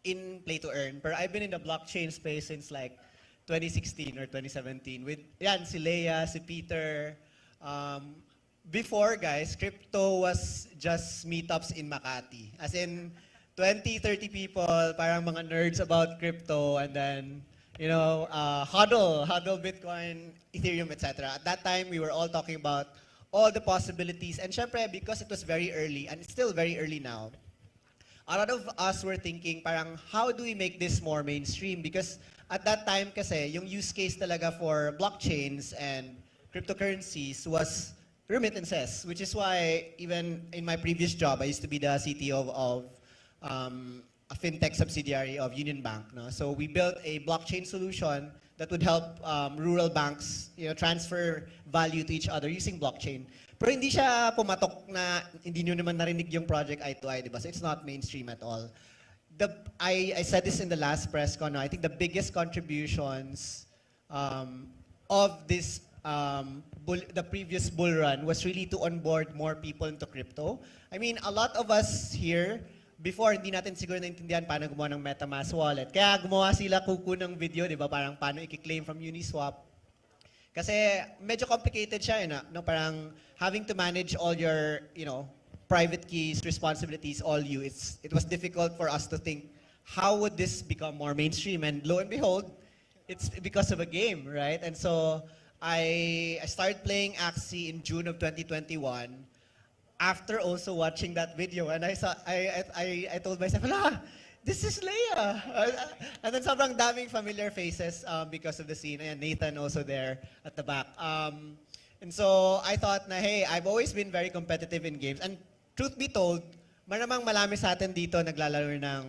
in Play to Earn, but I've been in the blockchain space since like 2016 or 2017 with si Leia, si Peter. Before, guys, crypto was just meetups in Makati. As in, 20, 30 people, parang mga nerds about crypto, and then, huddle Bitcoin, Ethereum, etc. At that time, we were all talking about all the possibilities. And syempre, because it was very early, and it's still very early now, a lot of us were thinking, parang, how do we make this more mainstream? Because at that time kasi, yung use case talaga for blockchains and cryptocurrencies was remittances, which is why even in my previous job, I used to be the CTO of a fintech subsidiary of Union Bank. No? So we built a blockchain solution that would help rural banks transfer value to each other using blockchain. Pero hindi siya pumatok na hindi nyo naman narinig yung project eye to eye, diba? So it's not mainstream at all. I said this in the last press con. I think the biggest contributions of this the previous bull run was really to onboard more people into crypto. I mean, a lot of us here, before, hindi natin siguro naintindihan paano gumawa ng MetaMask wallet. Kaya gumawa sila kuku ng video, di ba? Parang paano i-claim from Uniswap. Kasi medyo complicated siya, no? Parang having to manage all your, private keys, responsibilities, all you. It was difficult for us to think, how would this become more mainstream? And lo and behold, it's because of a game, right? And so I started playing Axie in June of 2021 after also watching that video, and I told myself, this is Leia. And then sobrang daming familiar faces because of the scene, and Nathan also there at the back. And so I thought na, hey, I've always been very competitive in games, and truth be told, maramang malami sa atin dito naglalaro ng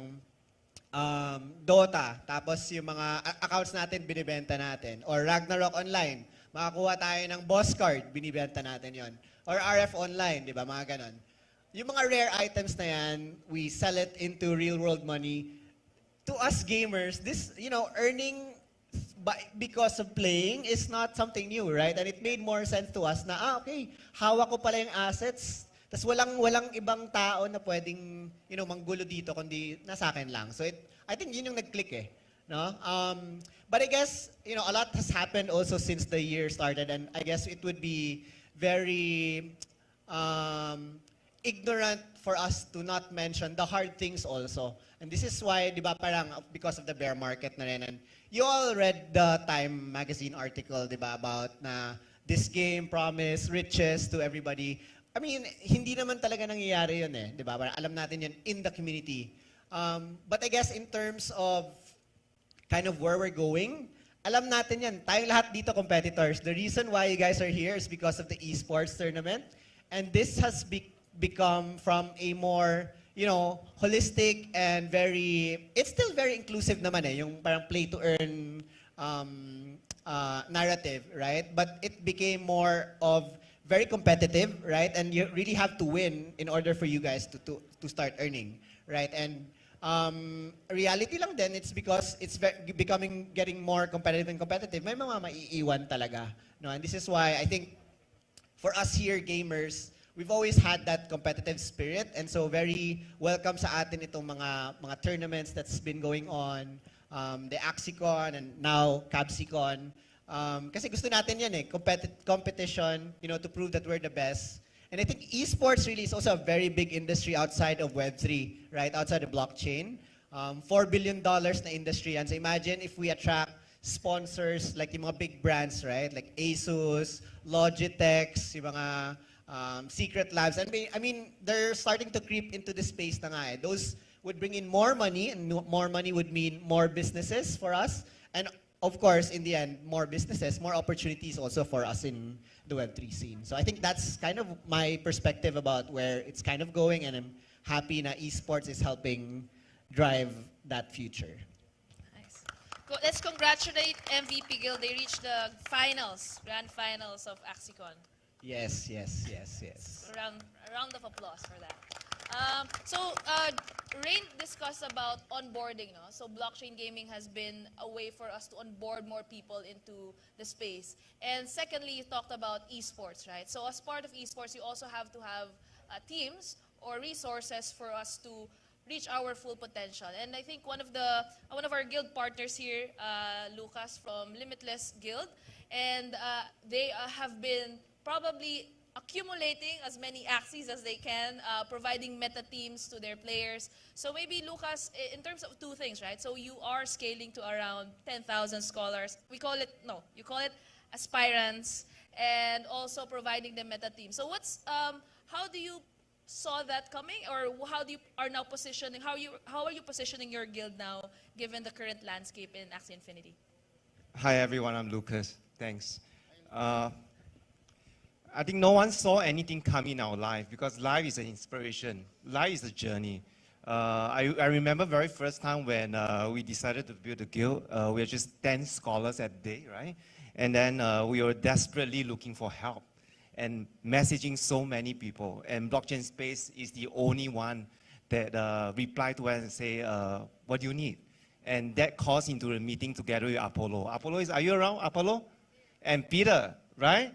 Dota, tapos yung mga accounts natin binibenta natin, or Ragnarok Online, makakuha tayo ng boss card, binibenta natin yon. Or RF Online, di ba, mga ganon. Yung mga rare items na yan, we sell it into real-world money. To us gamers, this, earning because of playing is not something new, right? And it made more sense to us na, okay, hawak ko pala yung assets, tas walang ibang tao na pwedeng, manggulo dito, kundi nasa akin lang. So I think yun yung nag-click eh. No? But I guess, a lot has happened also since the year started, and I guess it would be very ignorant for us to not mention the hard things also. And this is why, di ba, parang because of the bear market na rin. And you all read the Time magazine article, di ba, about na this game promised riches to everybody. I mean, hindi naman talaga nangyayari yun eh, di ba? Parang alam natin yun in the community. But I guess in terms of kind of where we're going, alam natin yan. Tayong lahat dito competitors. The reason why you guys are here is because of the esports tournament. And this has become from a more, you know, holistic and it's still very inclusive naman eh, yung parang play to earn narrative, right? But it became more of very competitive, right? And you really have to win in order for you guys to start earning, right? And reality lang din, it's because it's getting more competitive and competitive. May mga maiiwan talaga, no? And this is why I think for us here gamers, we've always had that competitive spirit, and so very welcome sa atin itong mga tournaments that's been going on, the AxieCon and now CabCon. Kasi gusto natin yan eh, competition, you know, to prove that we're the best. And I think esports really is also a very big industry outside of Web3, right? Outside of blockchain. $4 billion na industry yan. So imagine if we attract sponsors like yung mga big brands, right? Like Asus, Logitech, yung mga Secret Labs. And I mean, they're starting to creep into this space na nga eh. Those would bring in more money, and more money would mean more businesses for us. And of course, in the end, more businesses, more opportunities also for us in the Web3 scene. So I think that's kind of my perspective about where it's kind of going, and I'm happy na esports is helping drive that future.
Nice. Let's congratulate MVP Guild. They reached the finals, grand finals of AxieCon.
Yes.
A round of applause for that. Rain discussed about onboarding, no? So blockchain gaming has been a way for us to onboard more people into the space. And secondly, you talked about esports, right? So as part of esports, you also have to have teams or resources for us to reach our full potential. And I think one of our guild partners here, Lucas from Limitless Guild, and they have been probably accumulating as many Axies as they can, providing meta teams to their players. So maybe Lucas, in terms of two things, right? So you are scaling to around 10,000 scholars. You call it aspirants, and also providing the meta team. So how do you saw that coming, or how are you positioning your guild now, given the current landscape in Axie Infinity?
Hi everyone, I'm Lucas. Thanks. I think no one saw anything coming in our life, because life is an inspiration. Life is a journey. I remember very first time when we decided to build a guild. We were just 10 scholars at day, right? And then we were desperately looking for help and messaging so many people. And blockchain space is the only one that replied to us and say, what do you need? And that caused into a meeting together with Apollo. Are you around, Apollo? And Peter, right?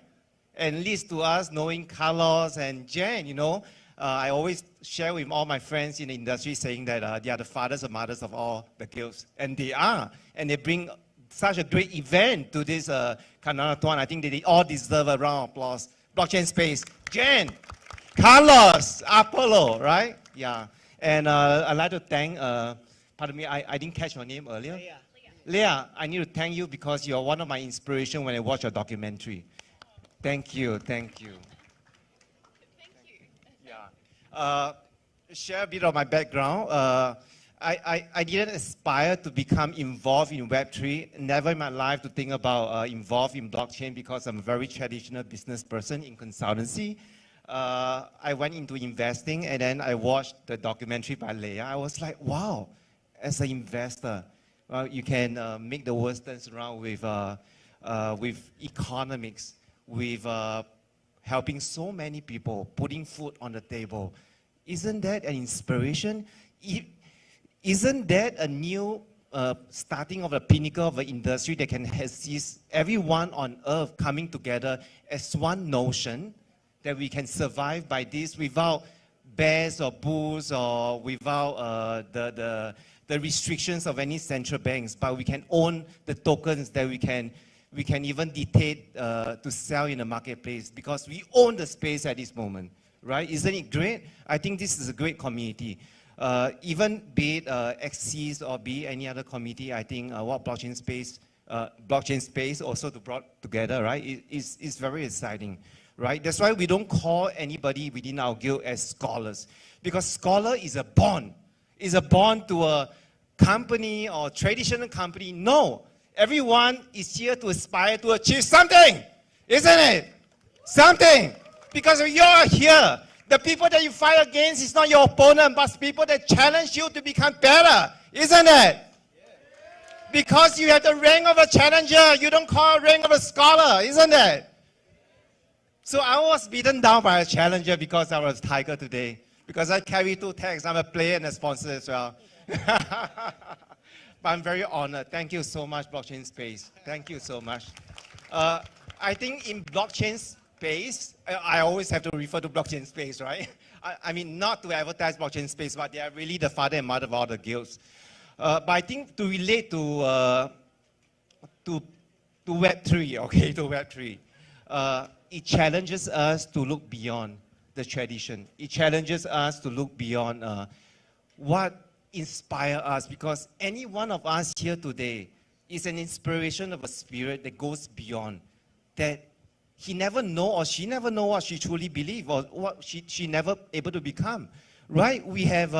And leads to us knowing Carlos and Jen, you know. I always share with all my friends in the industry saying that they are the fathers and mothers of all the guilds. And they are. And they bring such a great event to this Kabanatuan. I think they all deserve a round of applause. Blockchain space, Jen, Carlos, Apollo, right? Yeah. And I'd like to thank, pardon me, I didn't catch your name earlier. Leah, I need to thank you because you're one of my inspiration when I watch your documentary. Thank you. Yeah. Share a bit of my background. I didn't aspire to become involved in Web3. Never in my life to think about involved in blockchain, because I'm a very traditional business person in consultancy. I went into investing, and then I watched the documentary by Leah. I was like, wow, as an investor, you can make the world turn around with economics, with helping so many people, putting food on the table. Isn't that an inspiration? Isn't that a new starting of a pinnacle of an industry that can assist everyone on earth coming together as one notion, that we can survive by this without bears or bulls or without the restrictions of any central banks, but we can own the tokens that we can even dictate to sell in the marketplace, because we own the space at this moment, right? Isn't it great? I think this is a great community. Even be it Axie or be any other community, I think what blockchain space also brought together, right, is very exciting. right? That's why we don't call anybody within our guild as scholars, because scholar is a bond. Is a bond to a company or traditional company. No, everyone is here to aspire to achieve something, isn't it? Something. Because you're here. The people that you fight against is not your opponent, but people that challenge you to become better, isn't it? Because you have the rank of a challenger, you don't call a rank of a scholar, isn't it? So I was beaten down by a challenger because I was Tiger today. Because I carry 2 tags, I'm a player and a sponsor as well. But I'm very honored. Thank you so much, Blockchain Space. Thank you so much. I think in blockchain space, I always have to refer to blockchain space, right? I mean, not to advertise blockchain space, but they are really the father and mother of all the guilds. But I think to relate to Web3, okay, to Web3, it challenges us to look beyond the tradition. It challenges us to look beyond what inspires us, because any one of us here today is an inspiration of a spirit that goes beyond, that he never know or she never know what she truly believe or what she never able to become, right? We have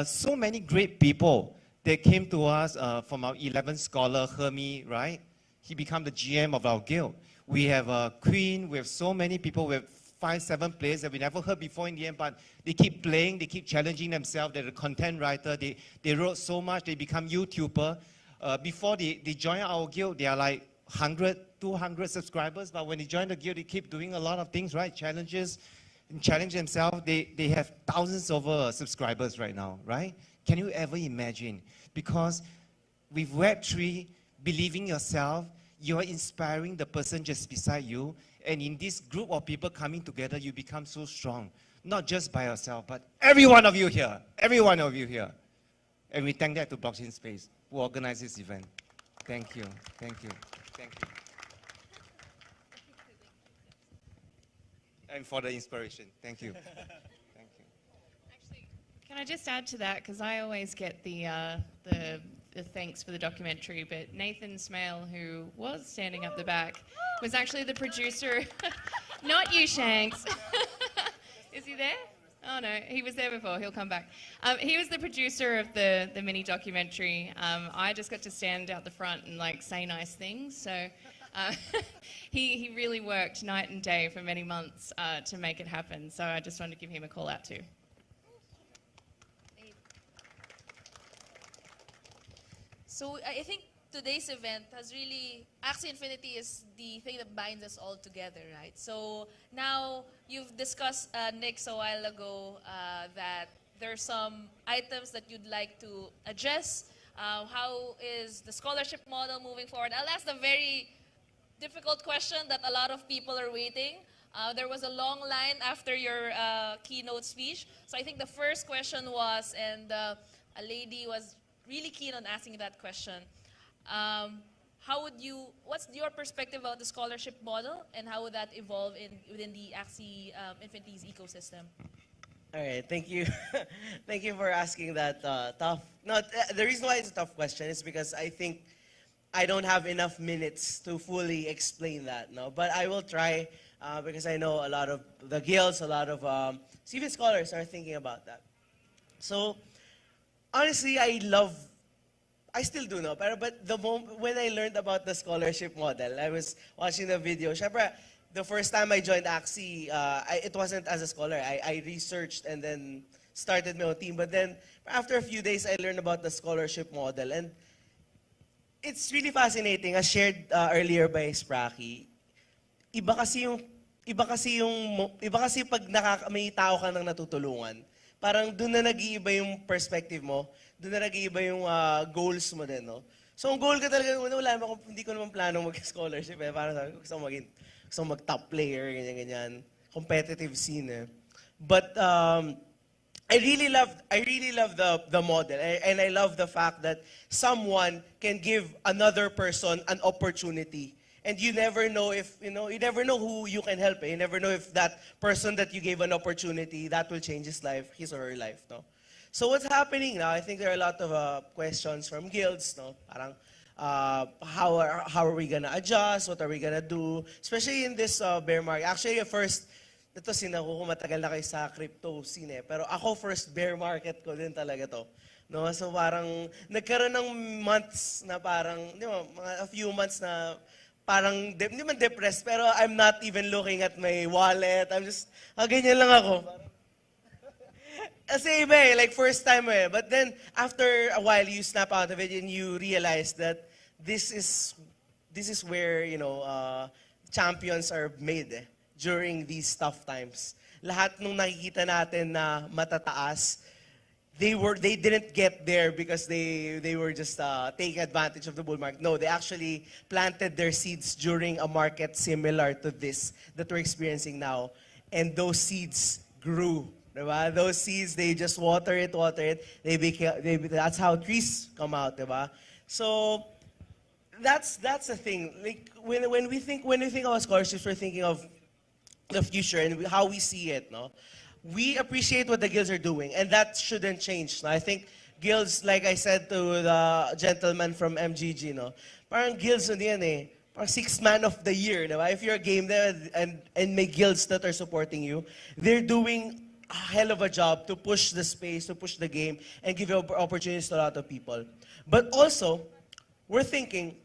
so many great people that came to us from our 11th scholar, Hermie, right? He became the GM of our guild. We have Queen, we have so many people, we have 5, 7 players that we never heard before in the end, but they keep playing, they keep challenging themselves. They're a content writer, they wrote so much, they become YouTuber. Before they join our guild, they are like 100, 200 subscribers, but when they join the guild, they keep doing a lot of things, right? Challenges, and challenge themselves. They have thousands of subscribers right now, right? Can you ever imagine? Because with Web3, believing yourself, you are inspiring the person just beside you. And in this group of people coming together, you become so strong. Not just by yourself, but every one of you here. Every one of you here. And we thank that to Blockchain Space, who organized this event. Thank you. Thank you. Thank you. And for the inspiration. Thank you. Thank you.
Actually, can I just add to that? Because I always get the thanks for the documentary, but Nathan Smale, who was standing up the back, was actually the producer. Not you, Shanks. Is he there? Oh no, he was there before. He'll come back. He was the producer of the mini documentary. I just got to stand out the front and like say nice things. So he really worked night and day for many months to make it happen. So I just wanted to give him a call out too.
So I think today's event has really, Axie Infinity is the thing that binds us all together, right? So now you've discussed, Nick, a while ago, that there are some items that you'd like to address. How is the scholarship model moving forward? I'll ask the very difficult question that a lot of people are waiting. There was a long line after your keynote speech. So I think the first question was, and a lady was really keen on asking that question. What's your perspective about the scholarship model, and how would that evolve within the Axie Infinity's ecosystem?
All right, thank you. Thank you for asking that tough. No, the reason why it's a tough question is because I think I don't have enough minutes to fully explain that, no? But I will try because I know a lot of the guilds, a lot of CV scholars are thinking about that. So, honestly, I still do know, but the moment when I learned about the scholarship model, I was watching the video. Syempre, the first time I joined Axie, it wasn't as a scholar. I researched and then started my own team. But then, after a few days, I learned about the scholarship model. And it's really fascinating, as shared earlier by Spracky. Iba kasi pag may tao ka nang natutulungan, parang doon na nag-iiba yung perspective mo, doon na nag-iiba yung goals mo din, no? So, ang goal ka talaga, hindi ko naman planong mag-scholarship, eh. Parang sabi ko, gusto ko mag-top player, ganyan-ganyan. Competitive scene, eh. But, I really love the model, and I love the fact that someone can give another person an opportunity. And you never know you never know who you can help. You never know if that person that you gave an opportunity, that will change his or her life, no? So what's happening now? I think there are a lot of questions from guilds, no? Parang, how are we gonna adjust? What are we gonna do? Especially in this bear market. Actually, first, ito sinaku ko matagal na kayo sa crypto scene eh. Pero ako first bear market ko din talaga to. No, so parang nagkaroon ng months na parang, di ba, a few months na parang, hindi man depressed, pero I'm not even looking at my wallet. I'm just, ganyan lang ako. Kasi iba eh, like first time eh. But then, after a while, you snap out of it and you realize that this is where, you know, champions are made eh, during these tough times. Lahat nung nakikita natin na matataas, they didn't get there because they were just taking advantage of the bull market. No, they actually planted their seeds during a market similar to this that we're experiencing now. And those seeds grew. Diba? Those seeds, they just water it. That's how trees come out, diba? So that's the thing. Like when we think about scholarships, we're thinking of the future and how we see it, no? We appreciate what the guilds are doing, and that shouldn't change. No? I think guilds, like I said to the gentleman from MGG, no? Parang guilds na yan eh. Parang 6th man of the year, diba? If you're a game there and may guilds that are supporting you, they're doing a hell of a job to push the space, to push the game, and give opportunities to a lot of people. But also, we're thinking,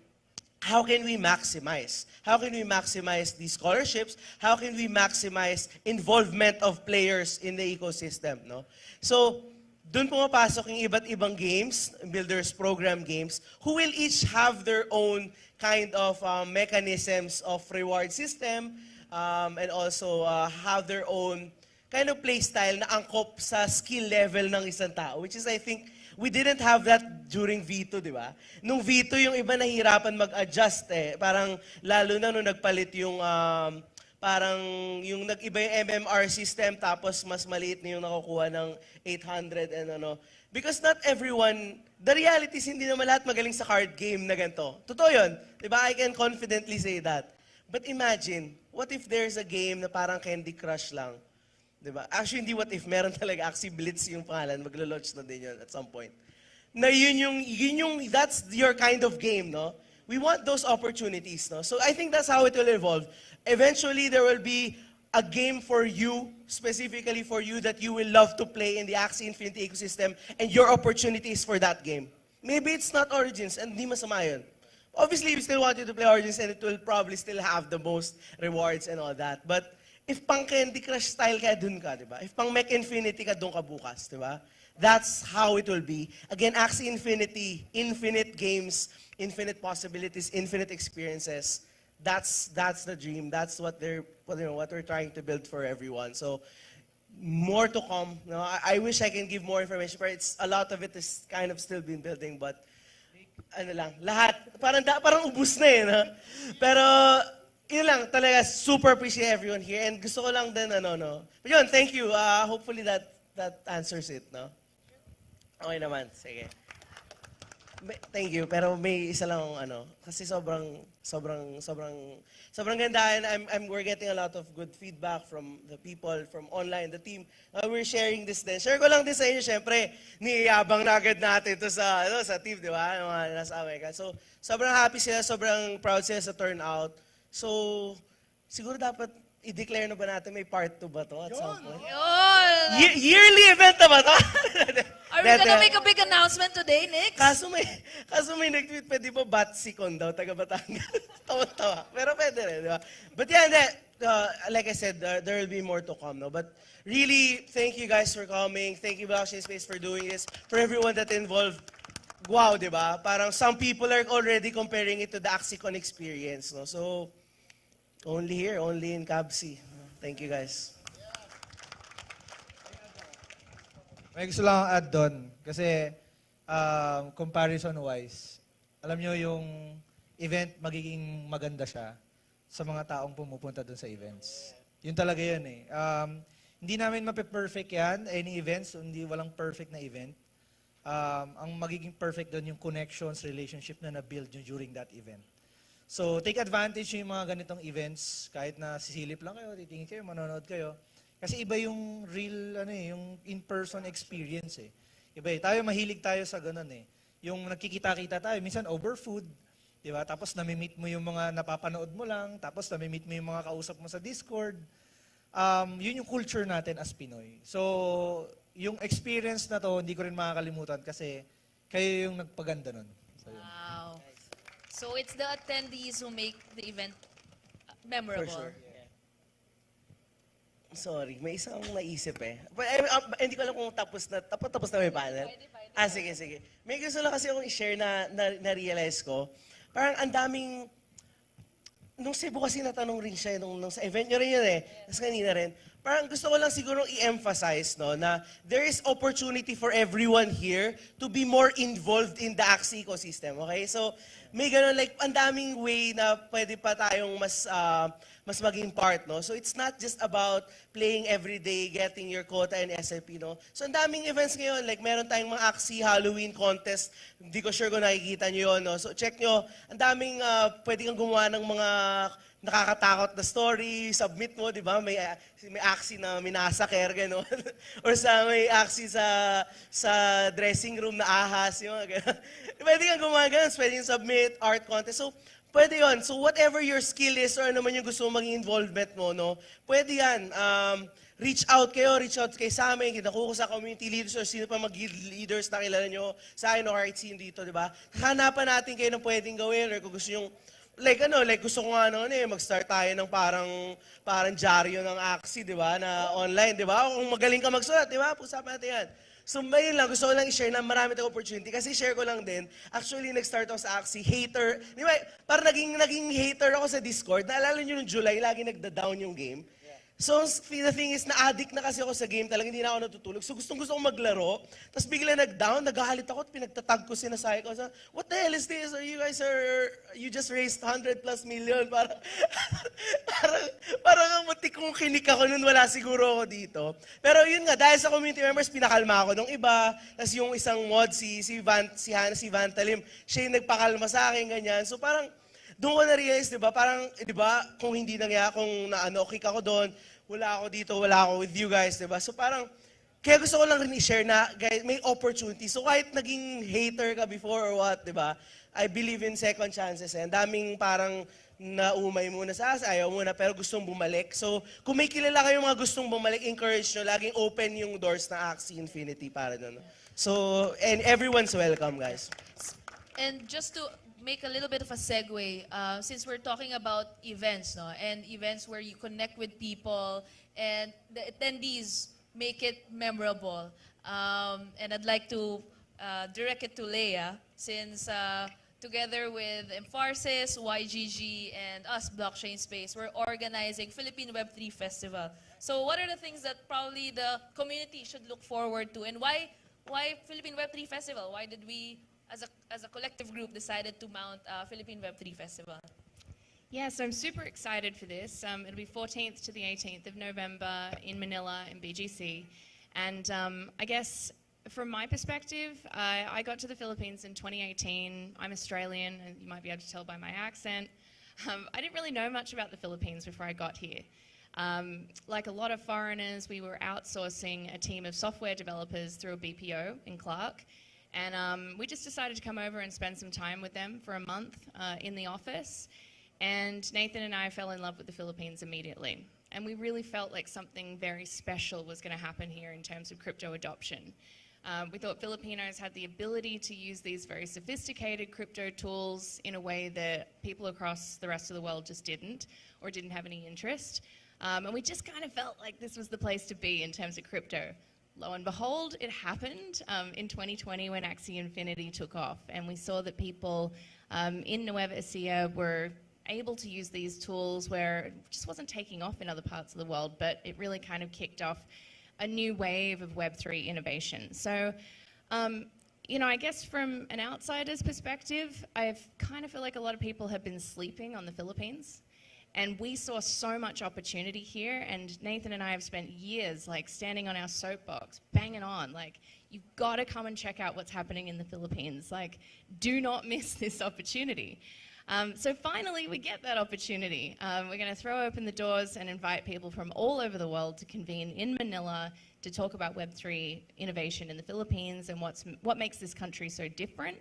how can we maximize? How can we maximize these scholarships? How can we maximize involvement of players in the ecosystem? No? So, dun pumapasok yung iba't ibang games, builders program games, who will each have their own kind of mechanisms of reward system and also have their own kind of play style na angkop sa skill level ng isang tao, which is, I think, we didn't have that during V2, di ba? Nung V2, yung iba nahihirapan mag-adjust eh. Parang, lalo na nung nagpalit yung, parang, yung nag-iba yung MMR system, tapos mas maliit na yung nakukuha ng 800 and ano. Because not everyone, the reality is hindi naman lahat magaling sa card game na ganito. Totoo yun, di ba? I can confidently say that. But imagine, what if there's a game na parang Candy Crush lang? Diba? Actually, hindi what if, meron talaga Axie Blitz yung pangalan, maglo-launch na din yun at some point. Na that's your kind of game, no? We want those opportunities, no? So I think that's how it will evolve. Eventually, there will be a game for you, specifically for you, that you will love to play in the Axie Infinity ecosystem, and your opportunities for that game. Maybe it's not Origins, and di masama yun. Obviously, we still want you to play Origins, and it will probably still have the most rewards and all that. But if pang Candy Crush style ka, dun ka, di ba? If pang Mech Infinity ka, dun ka bukas, di ba? That's how it will be. Again, Axie Infinity, infinite games, infinite possibilities, infinite experiences. That's the dream. That's what we're trying to build for everyone. So, more to come. No, I wish I can give more information, but a lot of it is kind of still been building, but ano lang, lahat, parang ubus na eh, no? Pero, yun lang, talaga, super appreciate everyone here. And gusto ko lang din, But yun, thank you. Hopefully that answers it, no? Okay naman, sige. Thank you, pero may isa lang, kasi sobrang ganda. And we're getting a lot of good feedback from the people, from online, the team. We're sharing this din. Share ko lang din sa inyo, syempre, niyabang na agad natin ito sa team, di ba? Mga nasa Amerika. So, sobrang happy sila, sobrang proud sila sa turnout. So, siguro dapat i-declare na ba natin may part 2 ba to at some point? Yearly event na ba to?
Are we gonna make a big announcement today, Nix?
Kaso may nag-tweet pa, di ba, Batsikon daw, taga Batangas. Tawa-tawa. Pero pwede rin, di ba? But yeah, like I said, there will be more to come, no? But really, thank you guys for coming. Thank you, Axie Space, for doing this. For everyone that involved. Wow, di ba? Parang some people are already comparing it to the AxieCon experience, no? So, only here, only in Cabsi. Thank you, guys.
May gusto lang add doon. Kasi, comparison-wise, alam nyo yung event, magiging maganda siya sa mga taong pumupunta doon sa events. Yun talaga yun eh. Hindi namin mape-perfect yan, any events, hindi walang perfect na event. Ang magiging perfect doon yung connections, relationship na na-build nyo during that event. So, take advantage yung mga ganitong events, kahit na sisilip lang kayo, titingin kayo, manonood kayo. Kasi iba yung real, yung in-person experience eh. Iba eh. Mahilig tayo sa ganun eh. Yung nagkikita-kita tayo, minsan over food, Di ba? Tapos nami-meet mo yung mga napapanood mo lang, tapos nami-meet mo yung mga kausap mo sa Discord. Yun yung culture natin as Pinoy. So, yung experience na to, hindi ko rin makakalimutan kasi kayo yung nagpaganda nun. So, yun.
Wow. So it's the attendees who make the event memorable.
For sure.
Sorry, may isang naisip eh. But, hindi ko alam kung tapos na may panel. Sige. May gusto lang kasi akong i-share na realize ko. Parang ang daming, nung Cebu kasi natanong rin siya, nung sa event nyo rin yun eh, tas kanina rin, parang gusto ko lang siguro i-emphasize no, na there is opportunity for everyone here to be more involved in the Axie ecosystem, okay? So, may ganun, like, ang daming way na pwede pa tayong mas maging part, no? So it's not just about playing every day, getting your quota and SIP, no? So ang daming events ngayon, like meron tayong mga Axie Halloween contest, hindi ko sure kung nakikita nyo yun, no? So check nyo, ang daming pwede kang gumawa ng mga nakakatakot na story, submit mo, di ba? May Axie na minasaker, gano'n. Or may Axie sa dressing room na ahas, yung gano'n. Pwede kang gumawa gano'n, pwede kang submit, art contest. So, pwede yon. So whatever your skill is or ano man yung gusto mong maging involvement mo, no? Pwede yan. Reach out kayo sa amin, kinakuha ko sa community leaders or sino pa mag-leaders na kilala nyo sa akin o kahit sino dito, di ba? Hanapan natin kayo ng pwedeng gawin or kung gusto nyo, like gusto ko nga mag-start tayo ng parang dyaryo ng Axie, di ba? Na online, di ba? Kung magaling ka magsulat, di ba? Pag-usapan natin yan. So, may lang, gusto ko lang i-share na marami tayong opportunity. Kasi share ko lang din, actually, nag-start ako sa Axie, hater. Di ba, parang naging hater ako sa Discord. Naalala nyo nung July, lagi nagda-down yung game. So, the thing is, na-addict na kasi ako sa game, talagang hindi na ako natutulog. So, gusto ko maglaro. Tapos bigla nag-down, nagalit ako at pinagtatag ko, sinasabi ko, what the hell is this? You just raised 100+ million. Parang ang mutik kong kinik ako nun, wala siguro ako dito. Pero yun nga, dahil sa community members, pinakalma ako nung iba. Tapos yung isang mod, si Vantalim, siya yung nagpakalma sa akin, ganyan. So parang, doon ko na-realize, di ba, parang, di ba, kung hindi nangyaya, kung kick ako doon, wala ako dito, wala ako with you guys, di ba? So parang, kaya gusto ko lang rin i-share na, guys, may opportunity. So kahit naging hater ka before or what, di ba, I believe in second chances. And daming parang naumay muna ayaw muna, pero gustong bumalik. So kung may kilala kayong mga gustong bumalik, encourage nyo, laging open yung doors na Axie Infinity para doon. So, and everyone's welcome, guys.
And just to make a little bit of a segue, since we're talking about events, no, and events where you connect with people and the attendees make it memorable. And I'd like to direct it to Leia, since together with Emphasis, YGG, and us, Blockchain Space, we're organizing Philippine Web3 Festival. So what are the things that probably the community should look forward to, and why Philippine Web3 Festival? Why did we, as a collective group, decided to mount Philippine Web3 Festival?
Yeah, so I'm super excited for this. It'll be 14th to the 18th of November in Manila in BGC. And I guess from my perspective, I got to the Philippines in 2018. I'm Australian, and you might be able to tell by my accent. I didn't really know much about the Philippines before I got here. Like a lot of foreigners, we were outsourcing a team of software developers through a BPO in Clark. And we just decided to come over and spend some time with them for a month in the office. And Nathan and I fell in love with the Philippines immediately. And we really felt like something very special was going to happen here in terms of crypto adoption. We thought Filipinos had the ability to use these very sophisticated crypto tools in a way that people across the rest of the world just didn't, or didn't have any interest. And we just kind of felt like this was the place to be in terms of crypto. Lo and behold, it happened in 2020 when Axie Infinity took off, and we saw that people in Nueva Ecija were able to use these tools where it just wasn't taking off in other parts of the world, but it really kind of kicked off a new wave of Web3 innovation. So, you know, I guess from an outsider's perspective, I kind of feel like a lot of people have been sleeping on the Philippines. And we saw so much opportunity here, and Nathan and I have spent years like standing on our soapbox, banging on, like, you've got to come and check out what's happening in the Philippines. Like, do not miss this opportunity. So finally, we get that opportunity. We're going to throw open the doors and invite people from all over the world to convene in Manila to talk about Web3 innovation in the Philippines and what makes this country so different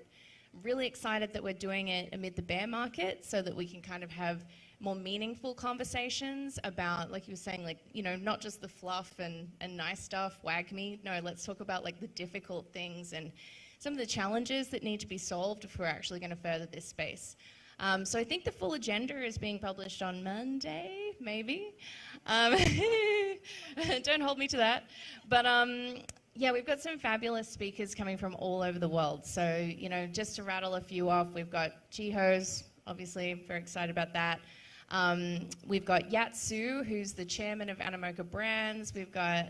really excited that we're doing it amid the bear market so that we can kind of have more meaningful conversations about, like you were saying, like, you know, not just the fluff and nice stuff, wag me. No, let's talk about like the difficult things and some of the challenges that need to be solved if we're actually going to further this space. So I think the full agenda is being published on Monday, maybe. Don't hold me to that. But yeah, we've got some fabulous speakers coming from all over the world. So, you know, just to rattle a few off, we've got Jiho's, obviously, very excited about that. We've got Yatsu, who's the chairman of Animoca Brands. We've got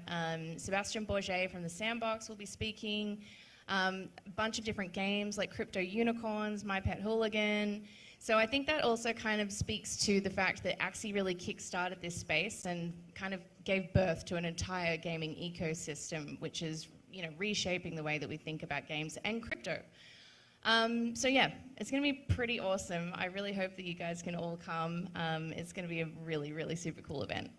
Sebastian Bourget from the Sandbox will be speaking. A bunch of different games like Crypto Unicorns, My Pet Hooligan. So I think that also kind of speaks to the fact that Axie really kickstarted this space and kind of gave birth to an entire gaming ecosystem, which is, you know, reshaping the way that we think about games and crypto. So yeah, it's going to be pretty awesome. I really hope that you guys can all come. It's going to be a really, really super cool event.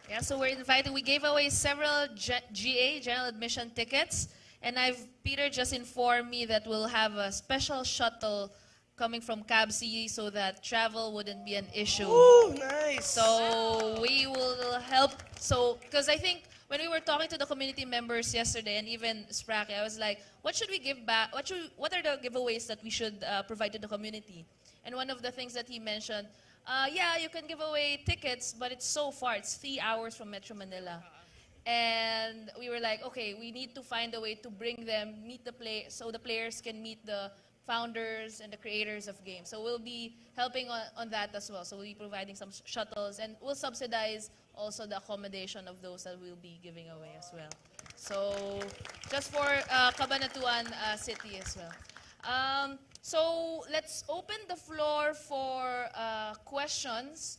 Yeah, so we're invited. We gave away several GA, general admission tickets. And Peter just informed me that we'll have a special shuttle coming from Cab City so that travel wouldn't be an issue.
Ooh, nice.
So we will help. So, because I think when we were talking to the community members yesterday and even Spracky, I was like, what should we give back? What are the giveaways that we should provide to the community? And one of the things that he mentioned, yeah, you can give away tickets, but it's so far. It's 3 hours from Metro Manila. And we were like, okay, we need to find a way to bring them, meet the so the players can meet the founders and the creators of games. So we'll be helping on that as well. So we'll be providing some shuttles and we'll subsidize also the accommodation of those that we'll be giving away as well. So just for Cabanatuan City as well. So let's open the floor for questions.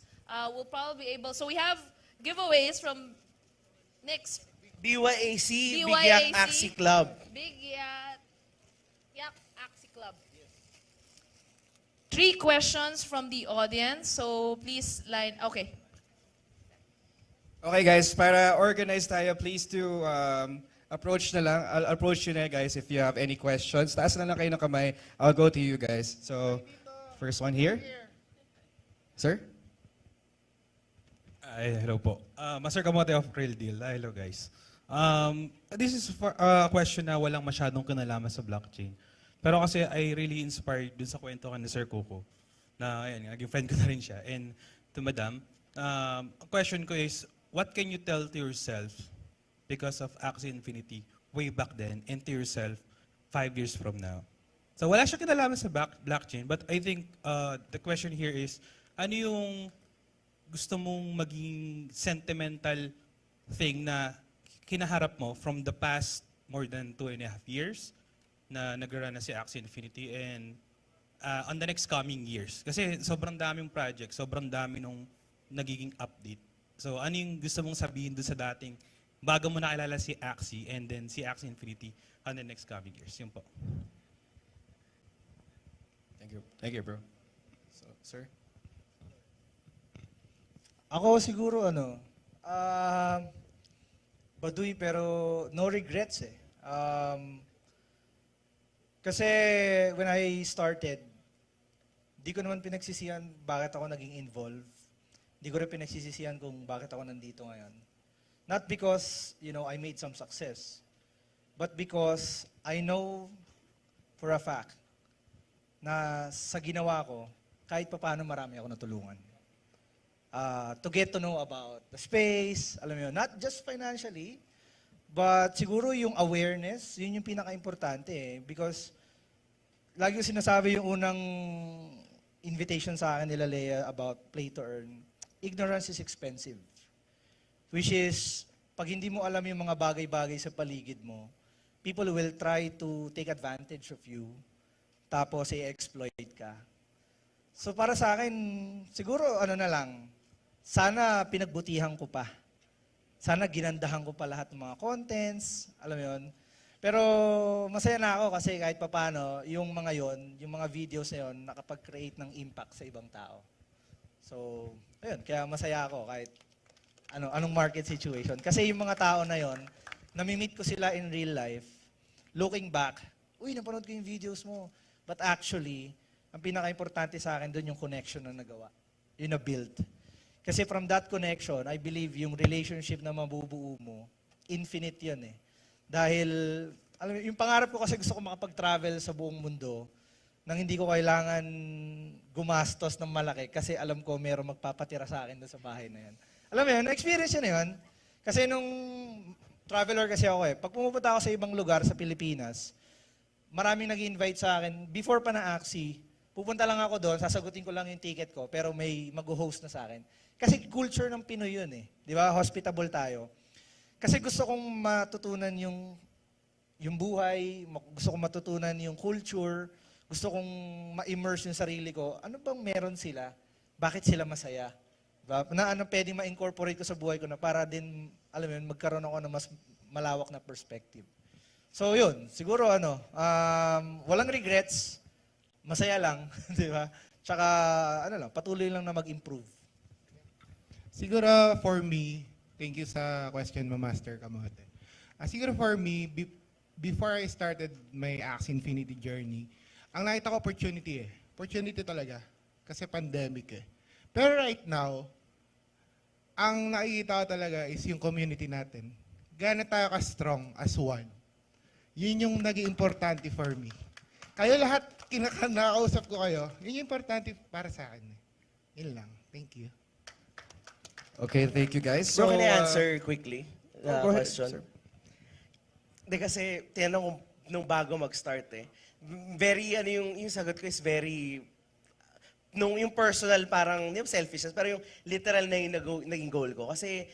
We'll probably be able, so we have giveaways from next.
BYAC, Big Yak Axie Club.
Big Yak Axie Club. 3 questions from the audience, so please line, okay.
Okay guys, para organize tayo, please do approach na lang. I'll approach you na guys if you have any questions. Taas na lang kayo ng kamay. I'll go to you guys. So, first one here. Sir?
Hello po. Master Kamote of Real Deal. Hello guys. This is a question na walang masyadong kinalaman sa blockchain. Pero kasi I really inspired dun sa kwento kan ni Sir Coco. Na ayun, naging friend ko na rin siya. And to Madam, ang question ko is, what can you tell to yourself because of Axie Infinity way back then and to yourself 5 years from now? So wala siya kinalaman sa blockchain, but I think the question here is, ano yung gusto mong maging sentimental thing na kinaharap mo from the past more than 2.5 years na nagrarun na si Axie Infinity and on the next coming years? Kasi sobrang daming project, sobrang dami nung nagiging update. So ano yung gusto mong sabihin doon sa dating bago mo nakilala si Axie and then si Axie Infinity on the next coming years? Yun po.
Thank you. Thank you, bro. So, sir?
Ako siguro baduy pero no regrets eh. Kasi when I started, di ko naman pinagsisihan bakit ako naging involved. Di ko rin pinagsisisihan kung bakit ako nandito ngayon. Not because, you know, I made some success, but because I know for a fact na sa ginawa ko, kahit papaano marami ako natulungan. To get to know about the space, alam mo yun, not just financially, but siguro yung awareness, yun yung pinaka-importante eh. Because, lagi ko sinasabi yung unang invitation sa akin nila Leia about play to earn, ignorance is expensive. Which is, pag hindi mo alam yung mga bagay-bagay sa paligid mo, people will try to take advantage of you, tapos i-exploit ka. So para sa akin, siguro na lang, sana pinagbutihan ko pa. Sana ginandahan ko pa lahat ng mga contents, alam mo yun. Pero masaya na ako kasi kahit papano, yung mga yon, yung mga videos na yon, nakapag-create ng impact sa ibang tao. So, ayun, kaya masaya ako kahit anong market situation. Kasi yung mga tao na yon, nami-meet ko sila in real life, looking back, uy, napanood ko yung videos mo. But actually, ang pinaka-importante sa akin doon yung connection na nagawa. Yung na-build. Kasi from that connection, I believe yung relationship na mabubuo mo, infinite yun eh. Dahil, alam mo, yung pangarap ko kasi gusto ko makapag-travel sa buong mundo nang hindi ko kailangan gumastos ng malaki kasi alam ko meron magpapatira sa akin doon sa bahay na yan. Alam mo yun, na-experience yun yun. Kasi nung traveler kasi ako eh, pag pumupunta ako sa ibang lugar sa Pilipinas, maraming nag-invite sa akin, before pa na Axie, pupunta lang ako doon, sasagutin ko lang yung ticket ko, pero may mag-host na sa akin. Kasi culture ng Pinoy yun eh. Di ba? Hospitable tayo. Kasi gusto kong matutunan yung buhay, gusto kong matutunan yung culture, gusto kong ma-immerse yung sarili ko. Ano bang meron sila? Bakit sila masaya? Diba? Na ano pwedeng ma-incorporate ko sa buhay ko na para din, alam mo yun, magkaroon ako ng mas malawak na perspective. So yun, siguro walang regrets, masaya lang, di ba? Tsaka patuloy lang na mag-improve.
Siguro for me, thank you sa question mo, Master Kamote. Siguro for me, before I started my Axie Infinity journey, ang nakita ko opportunity eh. Opportunity talaga. Kasi pandemic eh. Pero right now, ang nakikita ko talaga is yung community natin. Gaano tayo ka-strong as one. Yun yung naging importante for me. Kayo lahat, nakakausap ko kayo, yun yung importante para sa akin. Yun lang. Thank you.
Okay, thank you guys.
So, can I answer quickly the
go ahead,
question?
sir.
Hindi kasi, tinanong ko nung bago mag-start eh. Very, yung sagot ko is very, yung personal parang, yung selfishness, pero yung literal na yung naging goal ko. Kasi,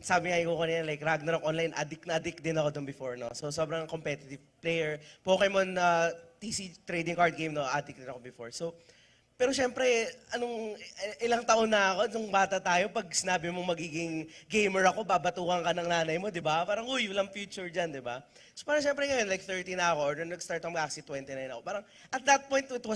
sabi nga ko kanina, like Ragnarok Online, addict na addict din ako doon before, no? So, sobrang competitive player. Pokemon TC trading card game, no? Addict din ako before. So, pero syempre, ilang taon na ako, nung bata tayo, pag sinabi mo magiging gamer ako, babatukan ka ng nanay mo, di ba? Parang, uy, walang future dyan, di ba? So, parang syempre ngayon, like 30 na ako, or nag-start ako mag-Axie 29 ako. Parang, at that point, it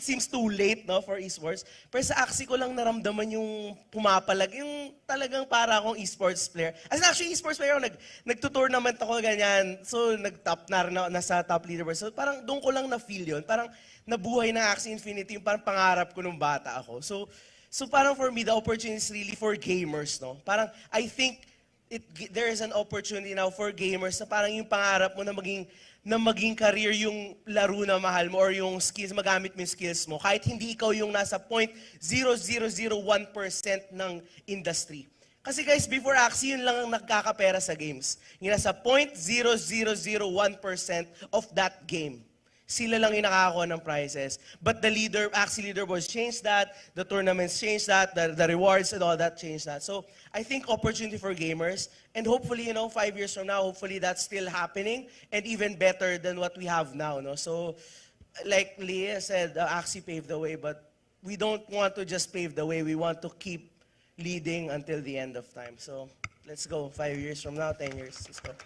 seems too late, no, for esports. Pero sa Axie ko lang naramdaman yung pumapalag, yung talagang para akong esports player. As in, actually, esports player ako, nagtutournament ako ganyan. So, nag-top na rin ako, nasa top leaderboard. So, parang doon ko lang na-feel yun. Parang nabuhay na Axie Infinity, yung parang pangarap ko nung bata ako. So parang for me, the opportunity is really for gamers, no? Parang, I think, there is an opportunity now for gamers na parang yung pangarap mo na maging career yung laro na mahal mo or yung skills, magamit mo yung skills mo. Kahit hindi ikaw yung nasa 0.0001% ng industry. Kasi guys, before Axie, yun lang ang nakakapera sa games. Yung nasa 0.0001% of that game. Sila lang yung nakakakuha ng prizes. But the Axie leaderboards changed that, the tournaments changed that, the rewards and all that changed that. So I think opportunity for gamers, and hopefully, 5 years from now, hopefully that's still happening, and even better than what we have now. No? So like Leah said, Axie paved the way, but we don't want to just pave the way, we want to keep leading until the end of time. So let's go, 5 years from now, 10 years, let's go.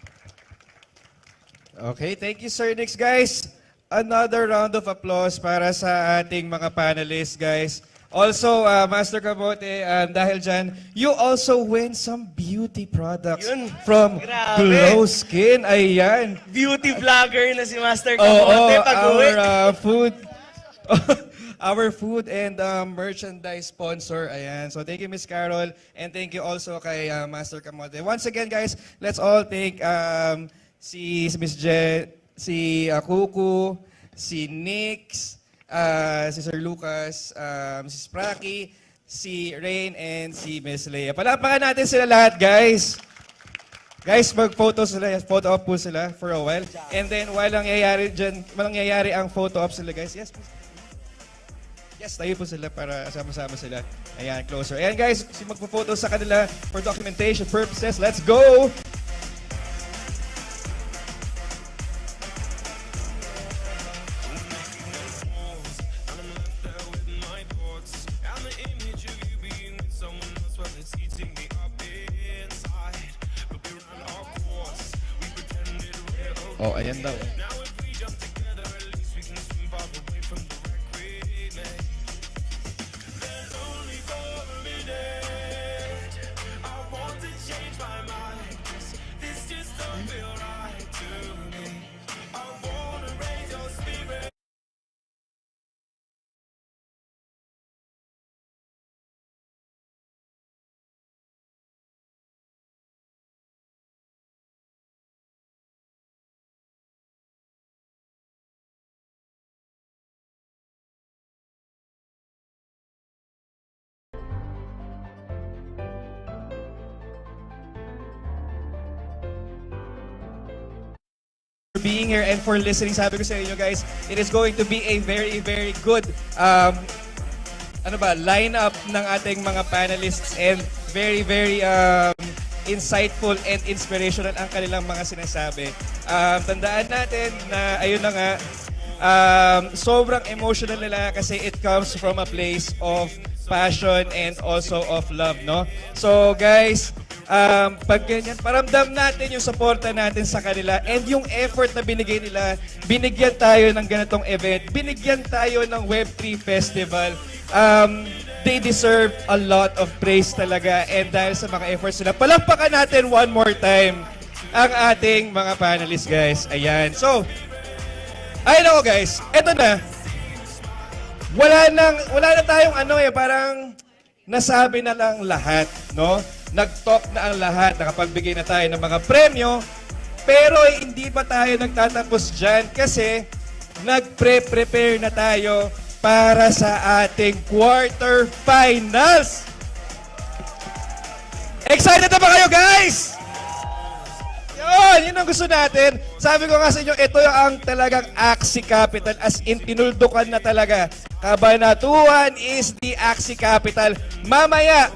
Okay, thank you, Sir Nix. Guys, another round of applause para sa ating mga panelists, guys. Also, Master Kabote, dahil dyan, you also win some beauty products from Glow Skin. Ayan.
Beauty vlogger na si Master Kabote pag-uwi.
Our food and merchandise sponsor. Ayan. So thank you, Miss Carol. And thank you also kay Master Kabote. Once again, guys, let's all thank si Miss Je, si Kuku, si Nix, si Sir Lucas, Mrs. Praki, si Rain, and si Miss Leia. Palapakan natin sila lahat, guys. Guys, mag-photo sila, photo op po sila for a while. And then, walang nangyayari ang photo op sila, guys. Yes, please. Yes, tayo po sila para sama-sama sila. Ayan, closer. Ayan, guys, magpo-photo sa kanila for documentation purposes. Let's go! Oh, ayan daw. being here and for listening. Sabi ko sa inyo guys, it is going to be a very, very good lineup ng ating mga panelists and very, very insightful and inspirational ang kanilang mga sinasabi. Tandaan natin na ayun na nga, sobrang emotional nila kasi it comes from a place of passion and also of love, no? So guys, pag ganyan, paramdam natin yung suporta natin sa kanila and yung effort na binigay nila, binigyan tayo ng ganitong event, binigyan tayo ng Web3 Festival. They deserve a lot of praise talaga and dahil sa mga efforts nila, palakpakan natin one more time ang ating mga panelists, guys. Ayan. So, ayun ako guys, eto na. Wala na tayong parang nasabi na lang lahat, no? Nag-talk na ang lahat, nakapagbigay na tayo ng mga premyo, pero hindi pa tayo nagtatapos dyan kasi nagpre-prepare na tayo para sa ating quarterfinals. Excited na ba kayo, guys? Yun ang gusto natin. Sabi ko nga sa inyo, ito ang talagang Axie Capital. As in, tinuldukan na talaga. Cabanatuan is the Axie Capital. Mamaya,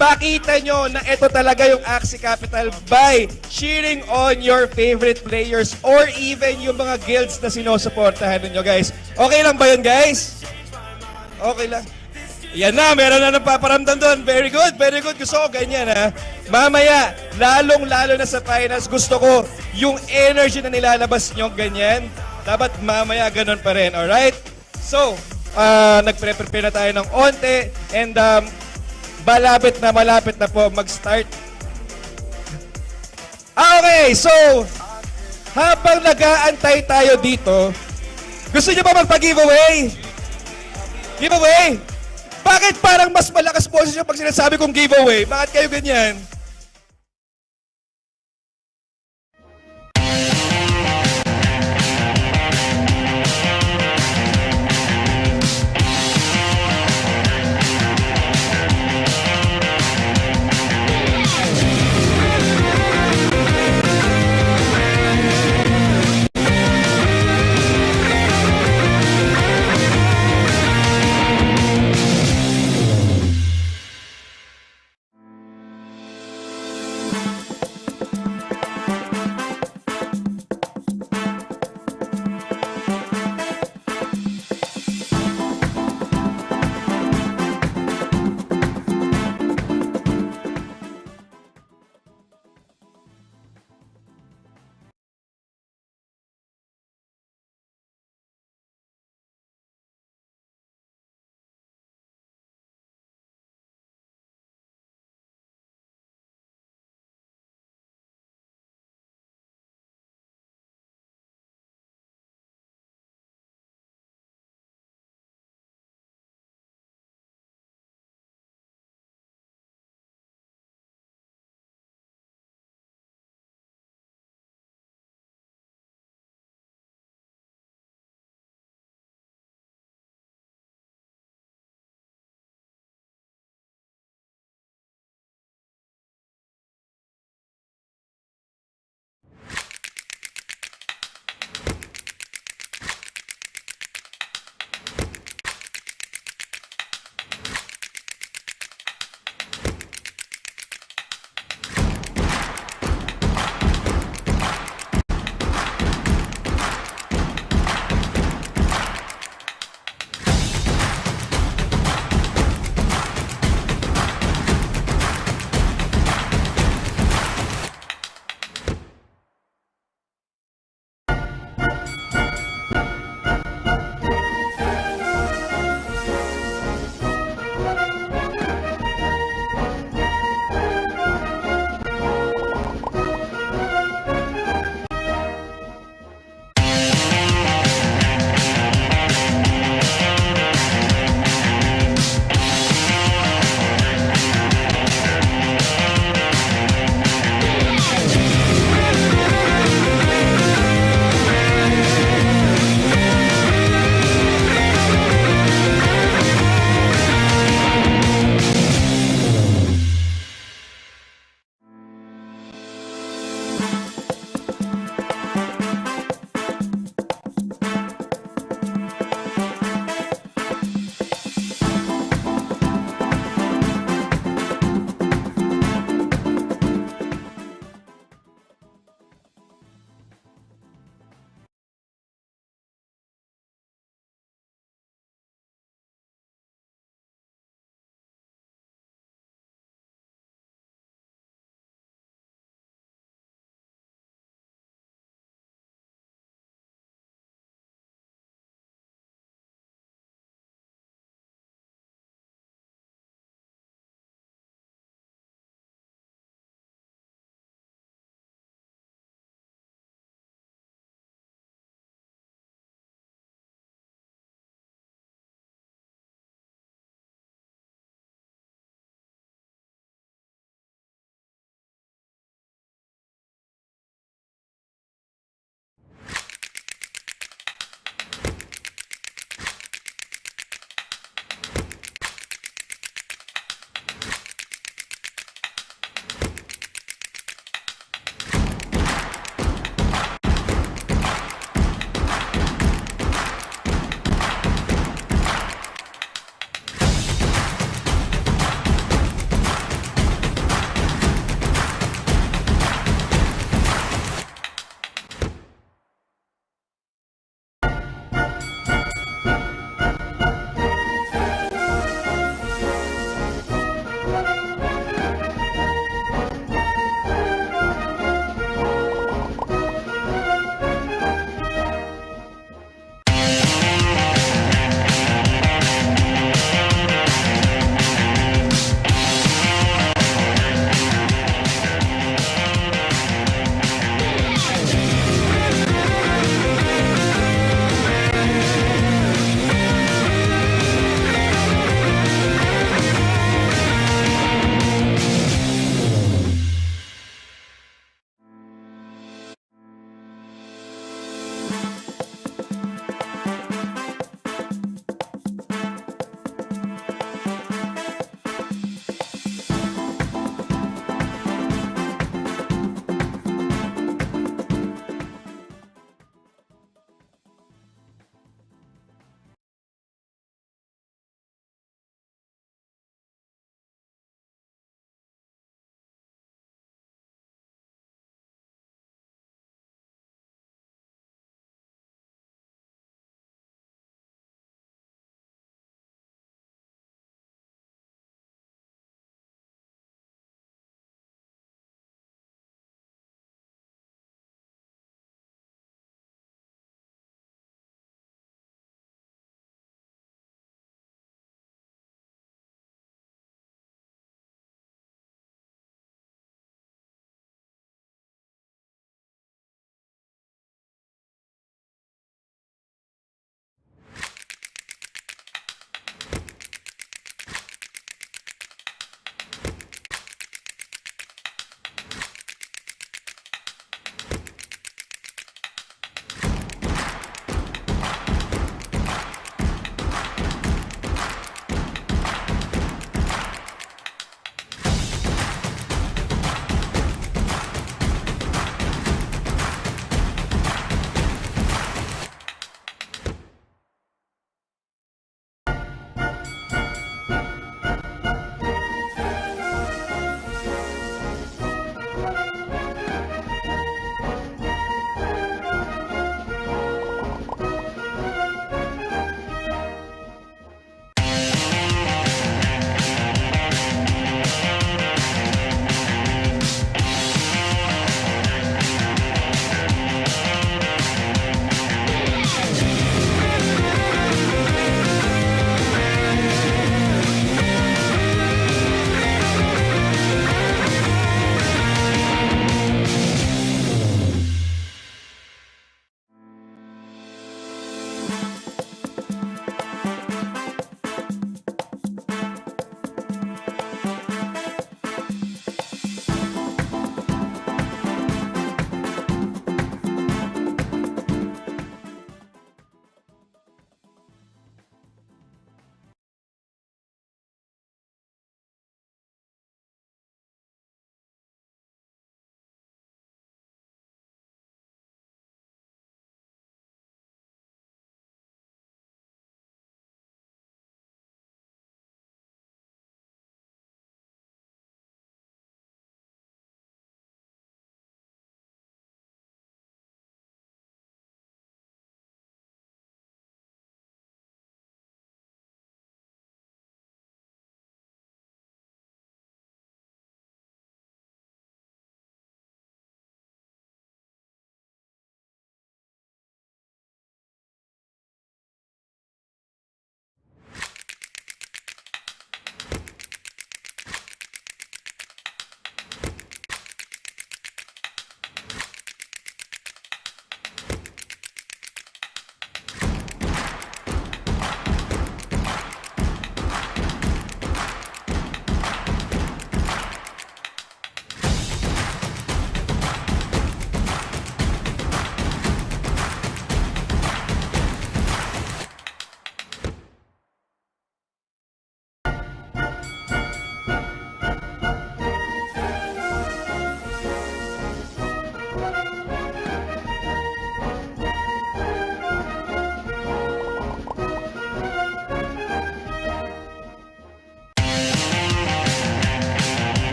pakita nyo na ito talaga yung Axie Capital by cheering on your favorite players or even yung mga guilds na sinusuportahan ninyo, guys. Okay lang ba yun, guys? Okay lang. Yan na, meron na napaparamdam doon. Very good, very good. Gusto ko ganyan, ha? Mamaya, lalong-lalo na sa finals, gusto ko yung energy na nilalabas nyo ganyan. Dapat mamaya ganun pa rin, alright? So, nagpre-prepare na tayo ng onte and malapit na po mag-start. Okay, so, habang nag-aantay tayo dito, gusto nyo ba magpa-giveaway? Giveaway? Bakit parang mas malakas boses yung pag sinasabi kong giveaway? Bakit kayo ganyan?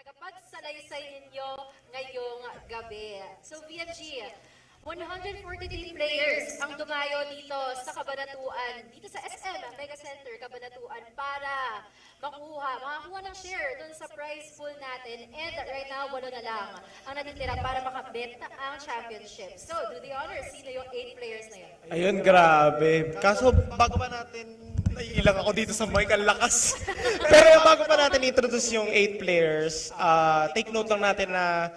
tagapagsalaysay ninyo ngayong gabi. So VMG, 143 players ang dumayo dito sa Cabanatuan, dito sa SM Mega Center Cabanatuan para makakuha ng share dun sa prize pool natin. And right now, 8 na lang ang natitira para makabet ang championship. So, do the honors. Sino yung 8 players na yun?
Ayun, grabe. Kaso bago pa natin, naiilang ako dito sa mic, ang lakas. Pero bago pa natin introduce yung 8 players, take note lang natin na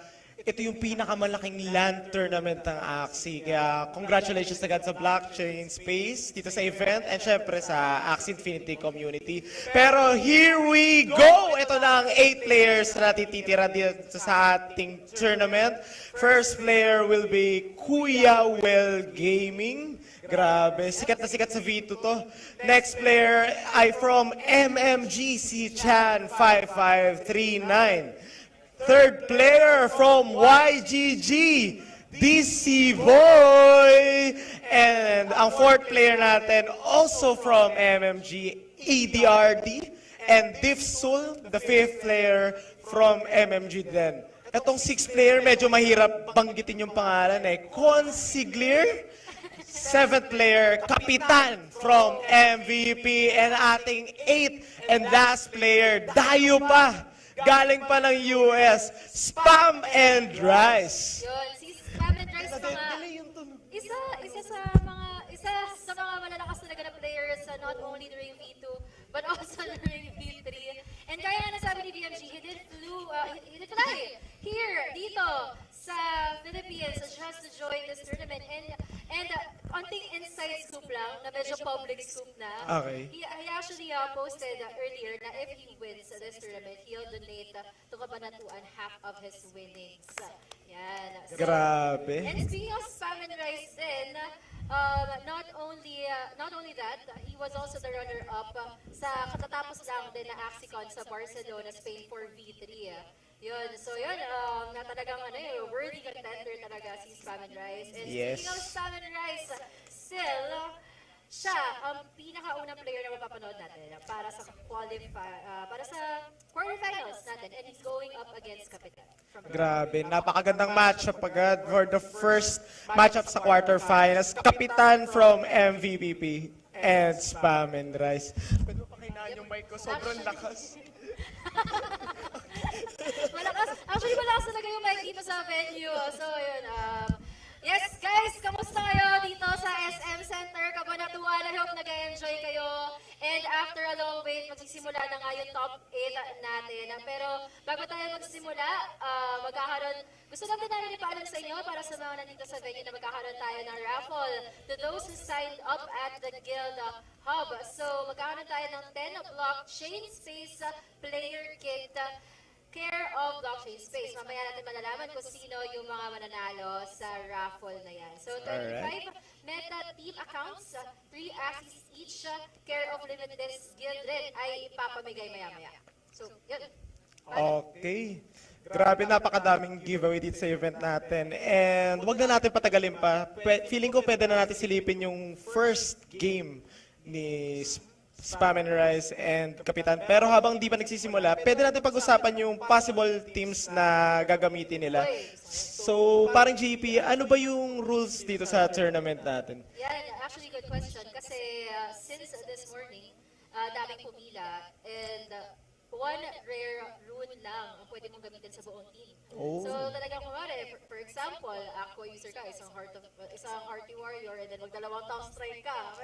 ito yung pinakamalaking LAN tournament ng Axie. Kaya congratulations agad sa blockchain space dito sa event and syempre sa Axie Infinity community. Pero here we go! Ito na ang 8 players na natitira dito sa ating tournament. First player will be Kuya Well Gaming. Grabe, sikat na sikat sa V2 to. Next player ay from MMG, si Chan 5539. Third player from YGG, DC Boy. And ang fourth player natin, also from MMG, EDRD. And Diffsul, the fifth player from MMG din. Itong sixth player, medyo mahirap banggitin yung pangalan eh. Consiglier. Seventh player, Kapitan from MVP. And ating eighth and last player, Dayo pa. Galing pa ng US, Spam and Rice.
Yun, si Spam and Rice isa sa mga malalakas talaga na players, not only during V2, but also during V3. And kaya nga nasabi ni BMG, he did fly here, dito, sa Philippines, just to join this tournament. And konting inside scoop lang, na medyo public scoop na.
Okay.
He actually posted earlier na if he wins this tournament, he'll donate to Cabanatuan half of his winnings. Yan. So,
Grabe.
And speaking of Spam and Rice din, not only that, he was also the runner-up sa katatapos lang din na AxieCon sa Barcelona, Spain for V3. Yun, so yun, na talagang worthy contender talaga si Spam and Rice. And speaking of Spam and Rice, still, siya ang pinakaunang player na mapapanood natin para sa quarterfinals natin, and he's going up against Kapitan.
Grabe, napakagandang matchup agad for the first matchup sa quarterfinals. Kapitan from MVPP and Spam and Rice. Pwede mo pakinaan yung mic ko, sobrang lakas.
Actually, malakas talaga yung mic dito sa venue. So, yun. Yes, guys, kamusta kayo dito sa SM Center, Cabanatuan? I hope nag-enjoy kayo. And after a long wait, magsisimula na nga yung top 8 natin. Pero bago tayo magsimula, gusto natin namin ipaalam sa inyo para sa mga nandito sa venue na magkakaroon tayo ng raffle to those who signed up at the Guild Hub. So, magkakaroon tayo ng 10 blockchain space player kit care of blockchain space. Mamaya natin malalaman kung sino yung mga mananalo sa raffle na yan. So, 25 Meta team accounts, 3 Axies each, care of limited guild rin ay ipapamigay maya-maya. So, yun.
Okay. Grabe, napakadaming giveaway dito sa event natin. And wag na natin patagalin pa. Feeling ko pwede na natin silipin yung first game ni Spam and Rice and Kapitan. Pero habang di pa nagsisimula, pwede natin pag-usapan yung possible teams na gagamitin nila. So, parang GP, ano ba yung rules dito sa tournament natin?
Yan, actually good question. Kasi since this morning, daming pumila and one rare rune lang ang pwede mong gamitin sa buong team.
Oh.
So talagang kumari, for example, aqua user ka, isang hearty warrior, and then magdalawang top strike ka.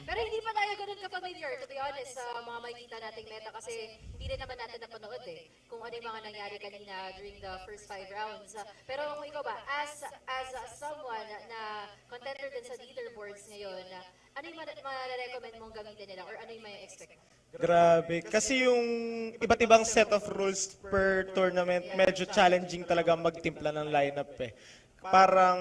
Pero hindi pa tayo ganun ka-familiar, to be honest, sa mga makikita nating meta kasi hindi rin naman natin napanood kung ano yung mga nangyari kanina during the first 5 rounds. Pero kung ikaw ba, as someone na contender din sa leaderboards ngayon, ano yung ma-recommend mong gamitin nila or ano yung may expect?
Grabe. Kasi yung iba't ibang set of rules per tournament, medyo challenging talaga magtimpla ng lineup eh. Parang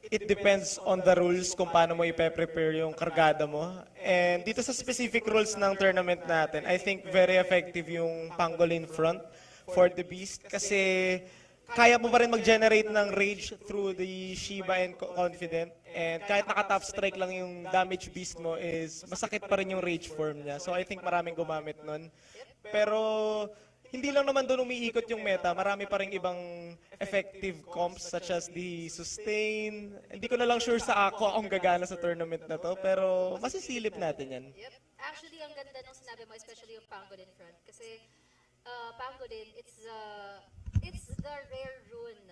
it depends on the rules kung paano mo i-prepare yung kargada mo. And dito sa specific rules ng tournament natin, I think very effective yung pangolin front for the beast kasi kaya mo pa rin mag-generate ng rage through the Shiba and Confident. And kahit naka-top strike lang yung damage beast mo is masakit pa rin yung rage form niya. So I think maraming gumamit nun. Pero
hindi lang naman doon umiikot yung meta, marami pa ring ibang effective comps such as the sustain. Hindi ko na lang sure sa ako ang gagana sa tournament na to, pero masisilip natin yan.
Yep. Actually, ang ganda nung sinabi mo, especially yung Pangolin front. Kasi Pangolin, it's the rare rune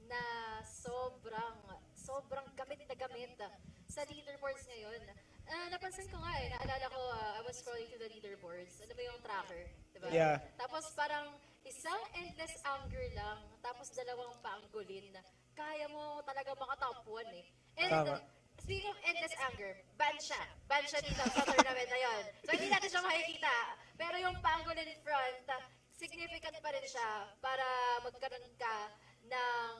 na sobrang gamit na gamit sa leaderboards ngayon. Napansin ko nga naalala ko, I was scrolling through the leaderboards. Ano ba yung tracker? Diba?
Yeah.
Tapos parang isang endless anger lang, tapos dalawang Pangolin. Kaya mo talaga maka-top 1 eh. And
Tama.
speaking of endless anger, ban siya. Ban siya dito sa tournament na yun. So hindi natin siya makikita. Pero yung Pangolin front, significant pa rin siya para magkaroon ka ng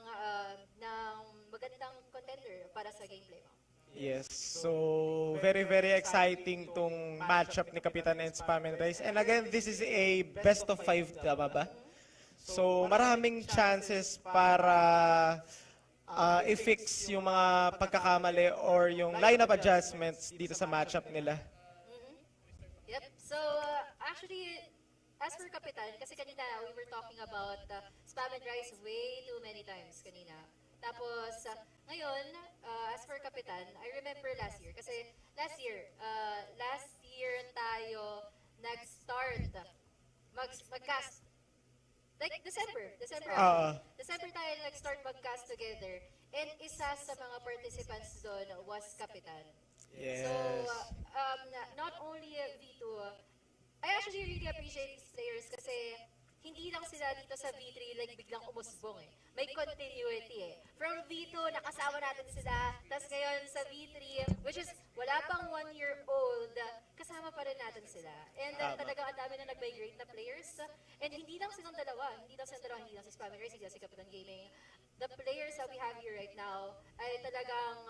magandang contender para sa gameplay mo.
Yes, so very exciting tong matchup ni Kapitan and Spam and Rice. And again, this is a best of 5, tama ba? So maraming chances para i-fix yung mga pagkakamali or yung lineup adjustments dito sa matchup nila.
Yep, so actually, as for Kapitan, kasi kanina we were talking about Spam and Rice way too many times kanina. Tapos, ngayon, as for Kapitan, I remember last year, kasi last year tayo nag-start, mag-cast, like December tayo nag-start mag-cast together, and isa sa mga participants doon was Kapitan.
Yes.
So, not only V2, I actually really appreciate these players kasi hindi lang sila dito sa V3 like biglang umusbong eh. May continuity eh. From V2, nakasama natin sila. Tapos ngayon sa V3, which is wala pang 1 year old, kasama pa rin natin sila. And talaga ang dami na nag-migrate na players. And hindi lang silang dalawa. Hindi lang si Spam and Rice, hindi lang si Kapitan Gaming. The players that we have here right now ay talagang,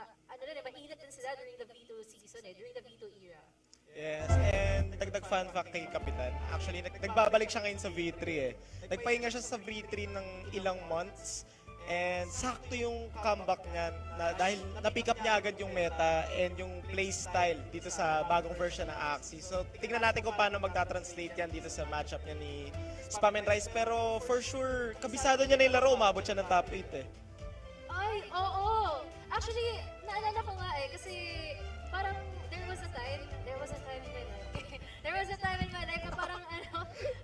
mainit din sila during the V2 season eh, during the V2 era.
Yes, and dagdag fun fact kay Kapitan. Actually, nagbabalik siya ngayon sa V3 eh. Nagpahinga siya sa V3 ng ilang months. And sakto yung comeback niya dahil na-pick up niya agad yung meta and yung playstyle dito sa bagong version ng Axie. So, tingnan natin kung paano magta-translate yan dito sa matchup niya ni Spam and Rice. Pero for sure, kabisado niya na yung laro, umabot siya ng top 8 eh.
Ay, oo! Actually, naalala ko nga eh, kasi parang there was a time in my life na parang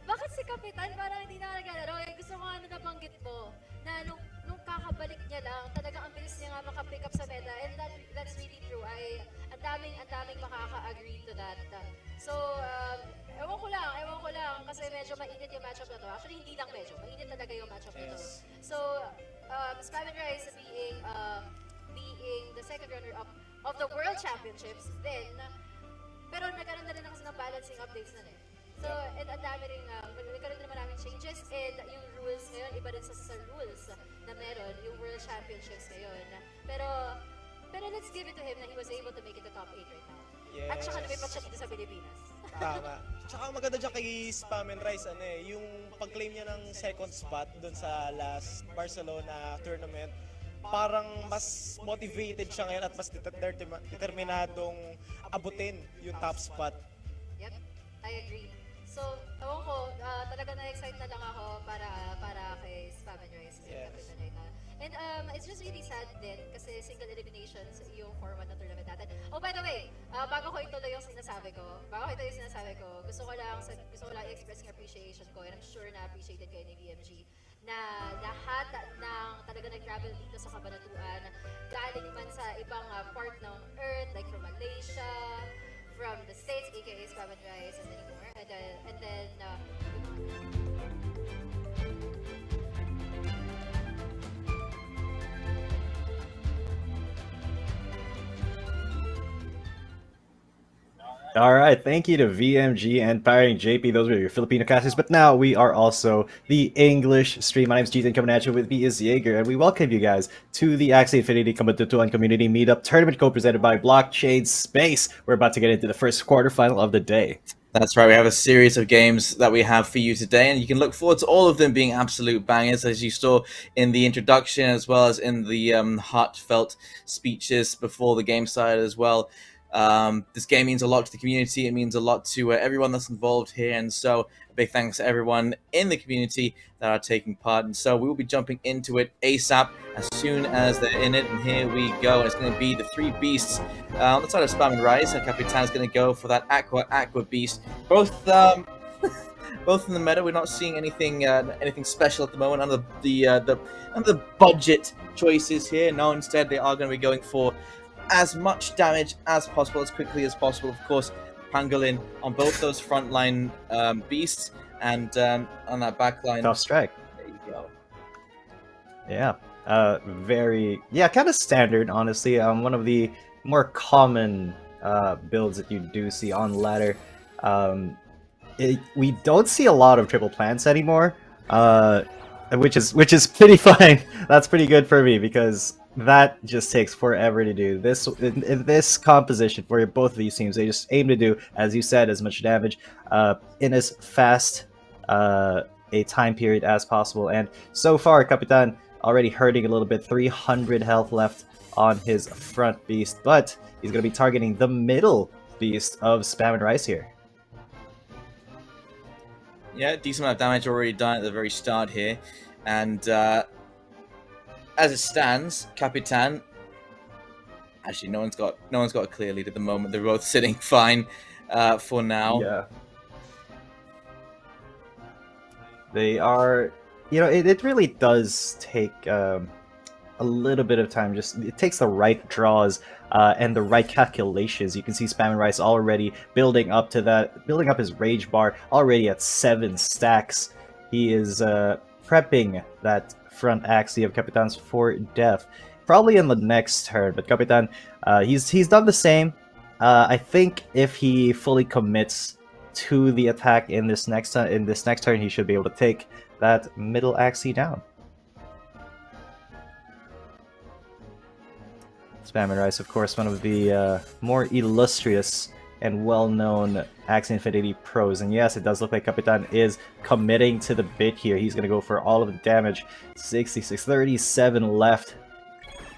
bakit si Kapitan parang hindi na naglalaro? Gusto ko nabanggit mo na nung kakabalik niya lang, talagang ang bilis niya nga makapick up sa meta, and that's really true. Ang daming makaka-agree to that. So, ewan ko lang, kasi medyo mainit yung matchup na to. Actually, hindi lang medyo, mainit talaga yung matchup na to. So, Spam and Rice being the second runner-up of the World Championships, then, pero nagkaroon na rin kasi ng balancing updates na eh. So, and ang dami rin, nagkaroon na maraming changes, and yung rules ngayon, iba rin sa rules na meron, yung World Championships ngayon. Pero let's give it to him na he was able to make it to top 8 right now.
Yes.
At saka lumipat siya dito sa Pilipinas.
Tama. Tsaka maganda dyan kay Spam and Rice, yung pag-claim niya ng second spot doon sa last Barcelona tournament, parang mas motivated siya ngayon at mas determinadong abutin yung top spot.
Yep, I agree. So, ewan ko, talaga na-excite na lang ako para kay Spam and Rice.
Yes.
And it's just really sad din kasi single eliminations yung format ng tournament natin. Oh, by the way, bago ko ituloy yung sinasabi ko, gusto ko lang i-express yung appreciation ko, and I'm sure na appreciated kayo ni VMG, na lahat ng talaga nag-travel dito sa Cabanatuan, galing man sa ibang part ng Earth, like from Malaysia, from the States, aka Spam and Rice, and then more. And then
All right, thank you to VMG and Panooring JP. Those were your Filipino casters. But now we are also the English stream. My name is Ethan Cabanatuan, with me is Jaeger, and we welcome you guys to the Axie Cabanatuan Community Meetup Tournament co-presented by Blockchain Space. We're about to get into the first quarterfinal of the day.
That's right, we have a series of games that we have for you today, and you can look forward to all of them being absolute bangers, as you saw in the introduction, as well as in the heartfelt speeches before the game started as well. This game means a lot to the community. It means a lot to everyone that's involved here. And so a big thanks to everyone in the community that are taking part. And so we will be jumping into it ASAP as soon as they're in it. And here we go. And it's going to be the three beasts on the side of Spam and Rise. And Capitan is going to go for that Aqua Beast. Both in the meta. We're not seeing anything special at the moment under the budget choices here. No, instead they are going to be going for as much damage as possible, as quickly as possible. Of course, Pangolin on both those frontline beasts and on that backline.
Tough strike.
There you go.
Yeah. Kind of standard, honestly. One of the more common builds that you do see on ladder. We don't see a lot of triple plants anymore, which is pretty fine. That's pretty good for me because that just takes forever to do. In this composition for both of these teams, they just aim to do, as you said, as much damage in as fast a time period as possible. And so far, Capitan already hurting a little bit. 300 health left on his front beast, but he's going to be targeting the middle beast of Spam and Rice here.
Yeah, decent amount of damage already done at the very start here, and as it stands, Capitan. Actually, no one's got a clear lead at the moment. They're both sitting fine for now.
Yeah, they are. It really does take a little bit of time. It takes the right draws and the right calculations. You can see Spam and Rice already building up his rage bar already at 7 stacks. He is prepping that front Axie of Capitan's for death, probably in the next turn. But Capitan, he's done the same. I think if he fully commits to the attack in this next turn, he should be able to take that middle Axie down. Spam and Rice, of course, one of the more illustrious and well-known Axie Infinity pros. And yes, it does look like Capitan is committing to the bit here. He's going to go for all of the damage. 66, 37 left.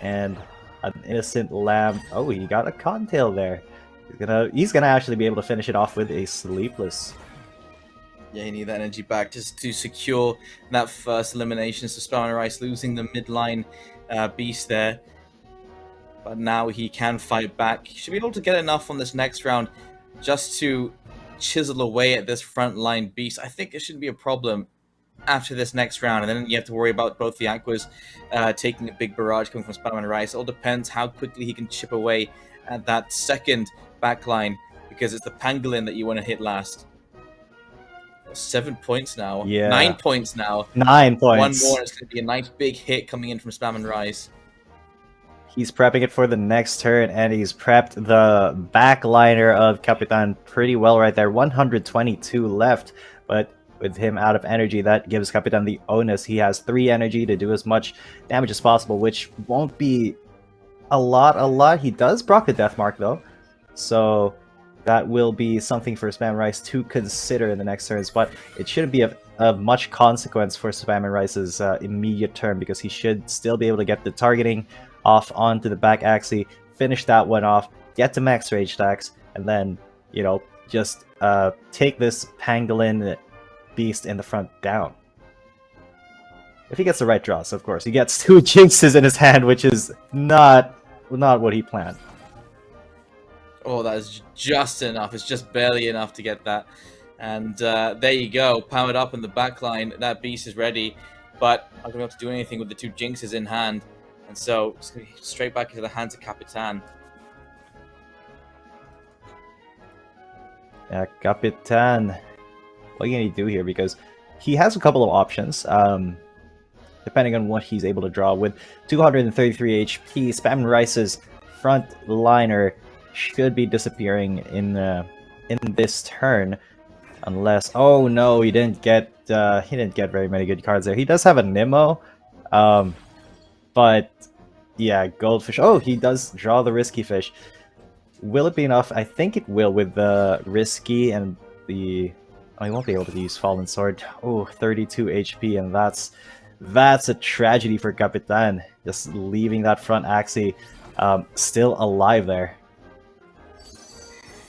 And an innocent lamb. Oh, he got a Cottontail there. He's gonna actually be able to finish it off with a Sleepless.
Yeah, you need that energy back just to secure that first elimination. So Spam and Rice losing the midline beast there. But now he can fight back. He should be able to get enough on this next round just to chisel away at this frontline beast. I think it shouldn't be a problem after this next round. And then you have to worry about both the Aquas taking a big barrage coming from Spam and Rice. It all depends how quickly he can chip away at that second backline, because it's the Pangolin that you want to hit last. 7 points now.
Yeah.
9 points now.
9 points.
One more, it's going to be a nice big hit coming in from Spam and Rice.
He's prepping it for the next turn, and he's prepped the backliner of Capitan pretty well right there. 122 left, but with him out of energy, that gives Capitan the onus. He has 3 energy to do as much damage as possible, which won't be a lot. He does proc the Death Mark, though, so that will be something for Spam and Rice to consider in the next turns, but it shouldn't be of much consequence for Spam and Rice's immediate turn, because he should still be able to get the targeting off onto the back Axie, finish that one off, get to max rage stacks, and then, just take this Pangolin beast in the front down. If he gets the right draws, of course. He gets 2 Jinxes in his hand, which is not what he planned.
Oh, that is just enough. It's just barely enough to get that. And there you go. Powered up in the backline. That beast is ready. But I'm going to have to do anything with the 2 Jinxes in hand. And so, it's going to be straight back into the hands of Capitan.
Yeah, Capitan. What are you going to do here? Because he has a couple of options. Depending on what he's able to draw. With 233 HP, Spam and Rice's front liner should be disappearing in this turn. Unless... Oh no, he didn't get very many good cards there. He does have a Nemo. But yeah, Goldfish. Oh, he does draw the Risky Fish. Will it be enough? I think it will with the Risky and the... Oh, he won't be able to use Fallen Sword. Oh, 32 HP, and that's a tragedy for Capitan. Just leaving that front Axie still alive there.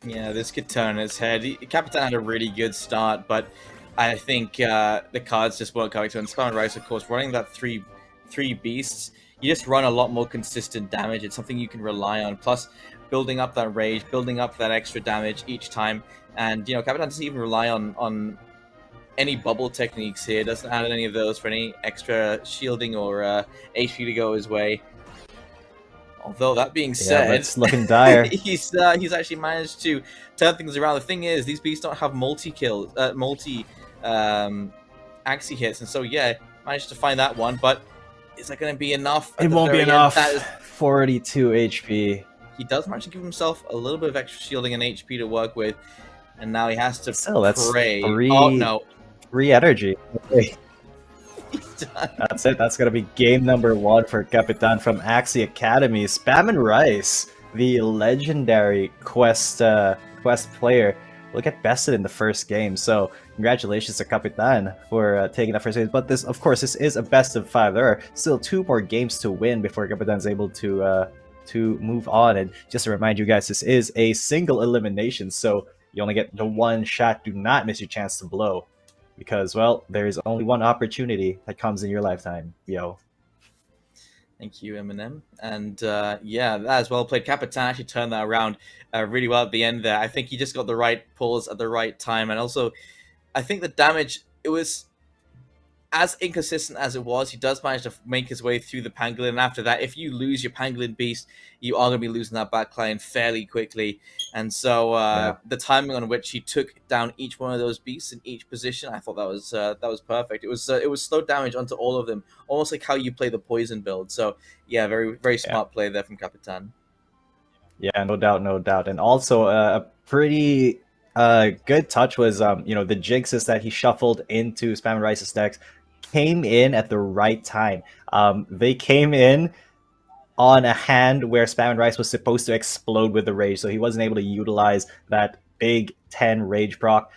Yeah, this could turn on its head. Capitan had a really good start, but I think the cards just weren't coming to him. Spawn Rice, of course, running that three beasts, you just run a lot more consistent damage. It's something you can rely on. Plus, building up that rage, building up that extra damage each time. And, you know, Capitan doesn't even rely on any bubble techniques here. Doesn't add any of those for any extra shielding or HP to go his way. Although that being said,
it's looking dire.
he's actually managed to turn things around. The thing is, these beasts don't have multi Axie hits, and so yeah, managed to find that one. But is that going to be enough?
It won't be enough. 42 HP.
He does manage to give himself a little bit of extra shielding and HP to work with, and now he has to
That's
pray.
three.
Oh no,
3 energy. Okay. That's it. That's gonna be game number 1 for Capitan from Axie Academy. Spam and Rice, the legendary quest player, will get bested in the first game. So congratulations to Capitan for taking that first game. But this, of course, this is a best of 5. There are still 2 more games to win before Capitan's able to move on. And just to remind you guys, this is a single elimination, so you only get the 1 shot. Do not miss your chance to blow. Because, well, there's only one opportunity that comes in your lifetime, yo.
Thank you, Eminem. And yeah, that is well played. Capitan actually turned that around really well at the end there. I think he just got the right pulls at the right time. And also, I think the damage, it was as inconsistent as it was. He does manage to make his way through the pangolin. And after that, if you lose your pangolin beast, you are going to be losing that backline fairly quickly. And so the timing on which he took down each one of those beasts in each position, I thought that was perfect. It was slow damage onto all of them, almost like how you play the poison build. So yeah, very very smart play there from Capitan.
Yeah, no doubt, no doubt. And also a pretty good touch was you know, the jinxes that he shuffled into Spam and Rice's decks came in at the right time. They came in on a hand where Spam and Rice was supposed to explode with the rage, so he wasn't able to utilize that big 10 rage proc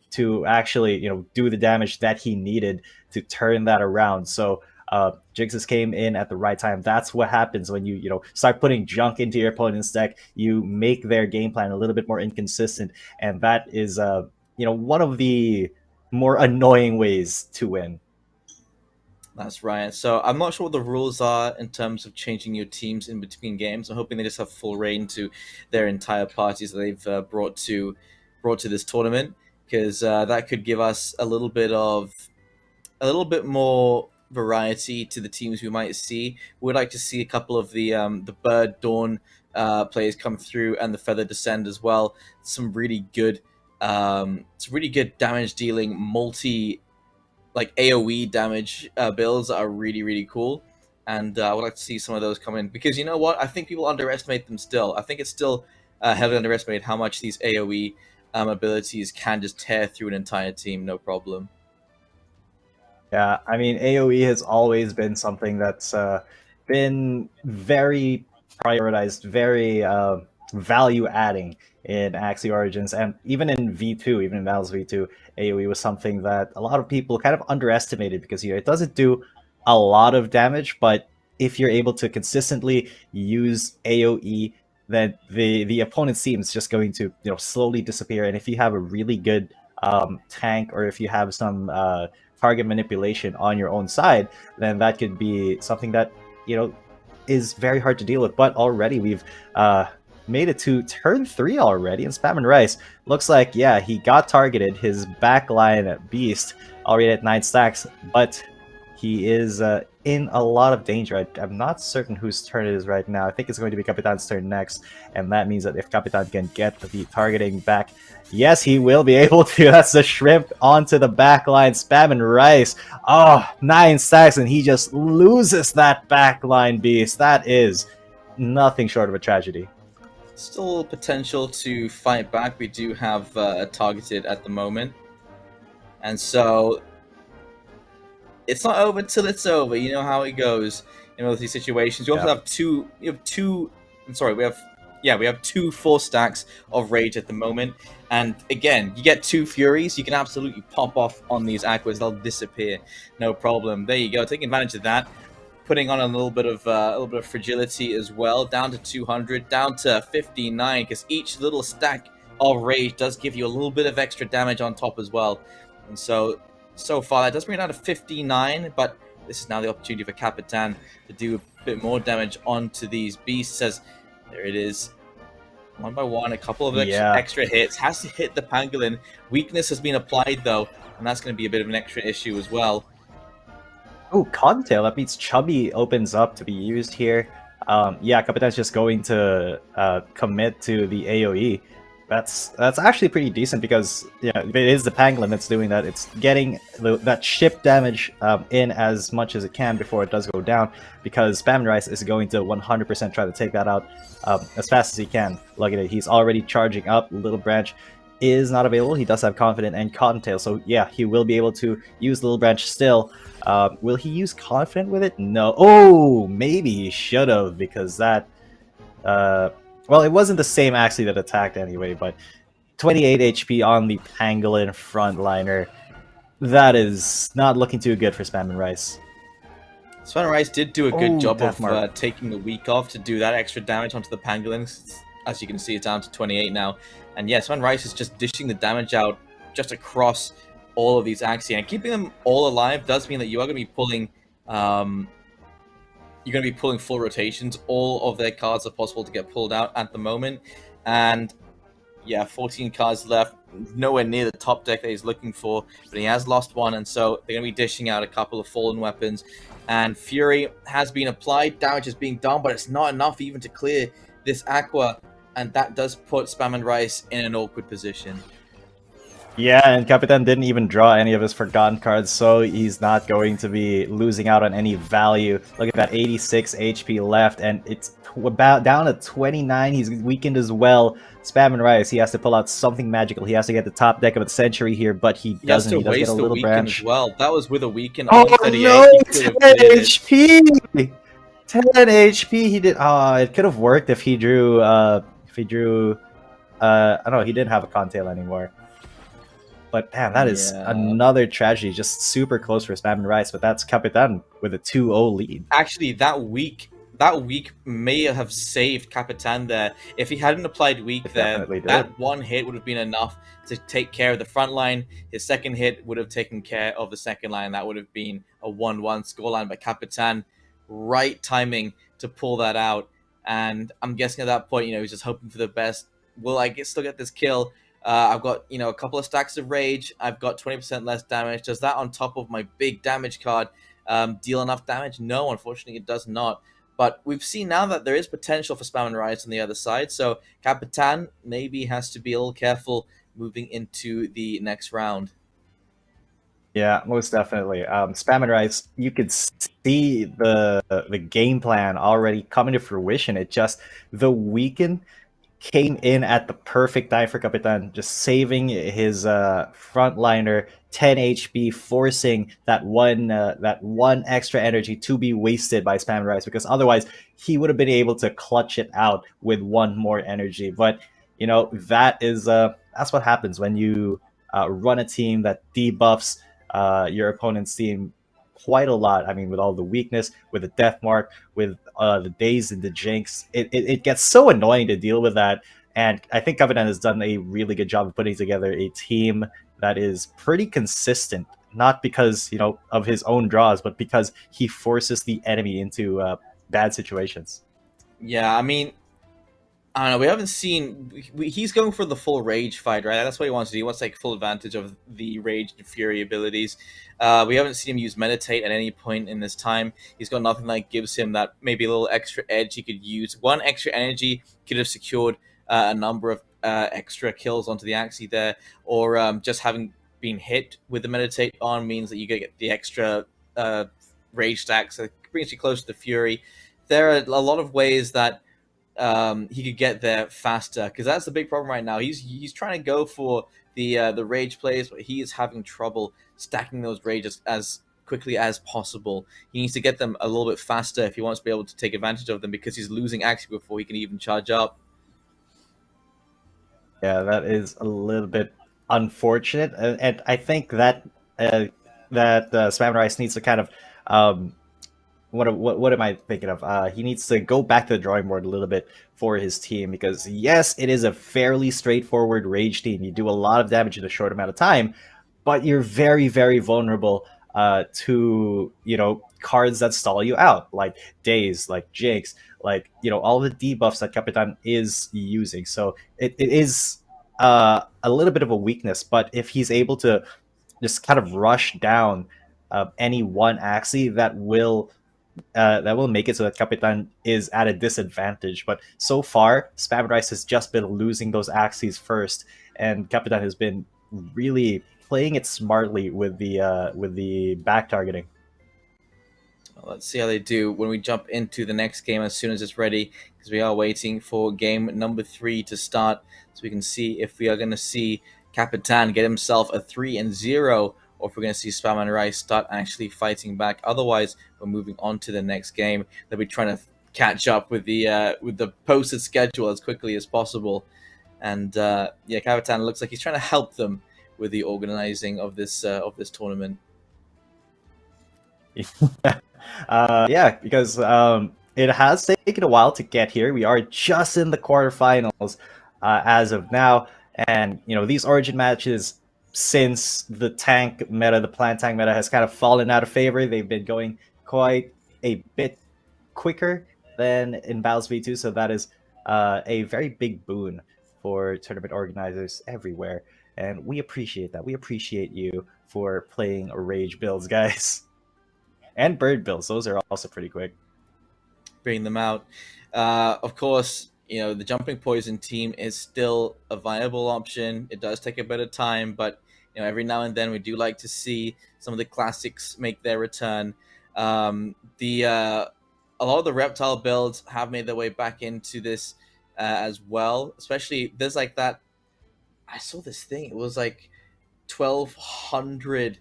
to actually, you know, do the damage that he needed to turn that around. So Jinxes came in at the right time. That's what happens when you know, start putting junk into your opponent's deck. You make their game plan a little bit more inconsistent, and that is you know, one of the more annoying ways to win.
That's right. So I'm not sure what the rules are in terms of changing your teams in between games. I'm hoping they just have full reign to their entire parties that they've brought to this tournament, because that could give us a little bit more variety to the teams we might see. We'd like to see a couple of the Bird Dawn players come through, and the Feather Descend as well. Some really good damage dealing like AoE damage builds that are really, really cool. And I would like to see some of those come in, because you know what? I think people underestimate them still. I think it's still heavily underestimated how much these AoE abilities can just tear through an entire team, no problem.
Yeah, I mean, AoE has always been something that's been very prioritized, very value-adding in Axie Origins, and even in V2, even in Val's V2, AoE was something that a lot of people kind of underestimated, because, you know, it doesn't do a lot of damage, but if you're able to consistently use AoE, then the opponent's team is just going to, you know, slowly disappear. And if you have a really good tank, or if you have some target manipulation on your own side, then that could be something that, you know, is very hard to deal with. But already we've made it to turn 3 already, and Spam and Rice looks like, yeah, he got targeted. His backline beast already at 9 stacks, but he is in a lot of danger. I'm not certain whose turn it is right now. I think it's going to be Capitan's turn next, and that means that if Capitan can get the targeting back, yes, he will be able to. That's the shrimp onto the backline. Spam and Rice. Oh, 9 stacks, and he just loses that backline beast. That is nothing short of a tragedy.
Still potential to fight back. We do have targeted at the moment, and so it's not over till it's over. You know how it goes in all these situations. You also have two. We have 2 full stacks of rage at the moment, and again, you get 2 furies. You can absolutely pop off on these aquas. They'll disappear, no problem. There you go. Taking advantage of that. putting on a little bit of fragility as well, down to 200, down to 59, because each little stack of rage does give you a little bit of extra damage on top as well. And so far that does bring it down to 59, but this is now the opportunity for Capitan to do a bit more damage onto these beasts, as there it is. One by one, a couple of extra hits. Has to hit the pangolin. Weakness has been applied though, and that's going to be a bit of an extra issue as well.
Oh, Cottontail. That means Chubby opens up to be used here. Yeah, Capitan's just going to commit to the AoE. That's actually pretty decent because if it is the pangolin that's doing that, it's getting that ship damage in as much as it can before it does go down, because Spam and Rice is going to 100% try to take that out as fast as he can. Look at it, he's already charging up. Little Branch is not available. He does have Confident and Cottontail, so yeah, he will be able to use Little Branch still. Will he use Confident with it? No. Oh, maybe he should have, because that... well, it wasn't the same Axie that attacked anyway, but 28 HP on the Pangolin frontliner. That is not looking too good for Spam and Rice.
Spam and Rice did do a good job of taking the week off to do that extra damage onto the Pangolins. As you can see, it's down to 28 now. And yeah, Spam and Rice is just dishing the damage out just across all of these Axie. And keeping them all alive does mean that you are going to be pulling... you're going to be pulling full rotations. All of their cards are possible to get pulled out at the moment. And yeah, 14 cards left. Nowhere near the top deck that he's looking for. But he has lost one, and so they're going to be dishing out a couple of fallen weapons. And Fury has been applied. Damage is being done, but it's not enough even to clear this Aqua. And that does put Spam and Rice in an awkward position.
Yeah, and Capitan didn't even draw any of his forgotten cards, so he's not going to be losing out on any value. Look at that, 86 HP left, and it's about down to 29. He's weakened as well. Spam and Rice, he has to pull out something magical. He has to get the top deck of the century here, but he doesn't. He does get a Little Branch
as well. That was with a weaken
on
38.
No, 10 HP! 10 HP, he did... Oh, it could have worked if he drew... I don't know, he didn't have a Contail anymore. But man, that is another tragedy. Just super close for Spam and Rice, but that's Capitan with a 2-0 lead.
Actually, that week may have saved Capitan there. If he hadn't applied weak there, that one hit would have been enough to take care of the front line. His second hit would have taken care of the second line. That would have been a 1-1 scoreline by Capitan. Right timing to pull that out. And I'm guessing at that point, he's just hoping for the best. Will I still get this kill? I've got, a couple of stacks of rage. I've got 20% less damage. Does that on top of my big damage card deal enough damage? No, unfortunately it does not. But we've seen now that there is potential for Spam and Rice on the other side. So Capitan maybe has to be a little careful moving into the next round.
Yeah, most definitely. Spam and Rice, you could see the game plan already coming to fruition. It just, the weaken came in at the perfect time for Capitan, just saving his frontliner 10 HP, forcing that one extra energy to be wasted by Spam and Rice, because otherwise he would have been able to clutch it out with one more energy. But that's what happens when you run a team that debuffs your opponent's team quite a lot. I mean, with all the weakness, with the death mark, with the daze and the jinx, it gets so annoying to deal with that. And I think Cabanatuan has done a really good job of putting together a team that is pretty consistent, not because of his own draws, but because he forces the enemy into bad situations.
Yeah, I mean, I don't know. We haven't seen... He's going for the full rage fight, right? That's what he wants to do. He wants to take full advantage of the rage and fury abilities. We haven't seen him use meditate at any point in this time. He's got nothing that gives him that maybe a little extra edge he could use. One extra energy could have secured a number of extra kills onto the Axie there. Or just having been hit with the meditate on means that you get the extra rage stacks. So it brings you close to the fury. There are a lot of ways that he could get there faster, because that's the big problem right now. He's trying to go for the rage plays, but he is having trouble stacking those rages as quickly as possible. He needs to get them a little bit faster if he wants to be able to take advantage of them, because he's losing Axie before he can even charge up.
Yeah, that is a little bit unfortunate, and I think that Spam and Rice needs to kind of what am I thinking of? He needs to go back to the drawing board a little bit for his team, because yes, it is a fairly straightforward rage team. You do a lot of damage in a short amount of time, but you're very, very vulnerable to, you know, cards that stall you out, like Daze, like Jinx, like, you know, all the debuffs that Capitan is using. So it is a little bit of a weakness, but if he's able to just kind of rush down any one Axie, that will make it so that Capitan is at a disadvantage. But so far, Spam and Rice has just been losing those Axies first, and Capitan has been really playing it smartly with the back targeting.
Well, let's see how they do when we jump into the next game as soon as it's ready, because we are waiting for game number 3 to start, so we can see if we are going to see Capitan get himself a 3-0, or if we're going to see Spam and Rice start actually fighting back. Otherwise, we're moving on to the next game. They'll be trying to catch up with the posted schedule as quickly as possible. And yeah, Capitan looks like he's trying to help them with the organizing of this tournament.
Yeah, because it has taken a while to get here. We are just in the quarterfinals as of now, and you know, these Origin matches, since the tank meta, the plant tank meta, has kind of fallen out of favor, they've been going quite a bit quicker than in Battles V2, so that is a very big boon for tournament organizers everywhere, and we appreciate that. We appreciate you for playing Rage builds, guys. And Bird builds, those are also pretty quick.
Bring them out. Of course, you know, the Jumping Poison team is still a viable option. It does take a bit of time, but you know, every now and then we do like to see some of the classics make their return. A lot of the Reptile builds have made their way back into this as well. Especially, there's like that. I saw this thing. It was like 1200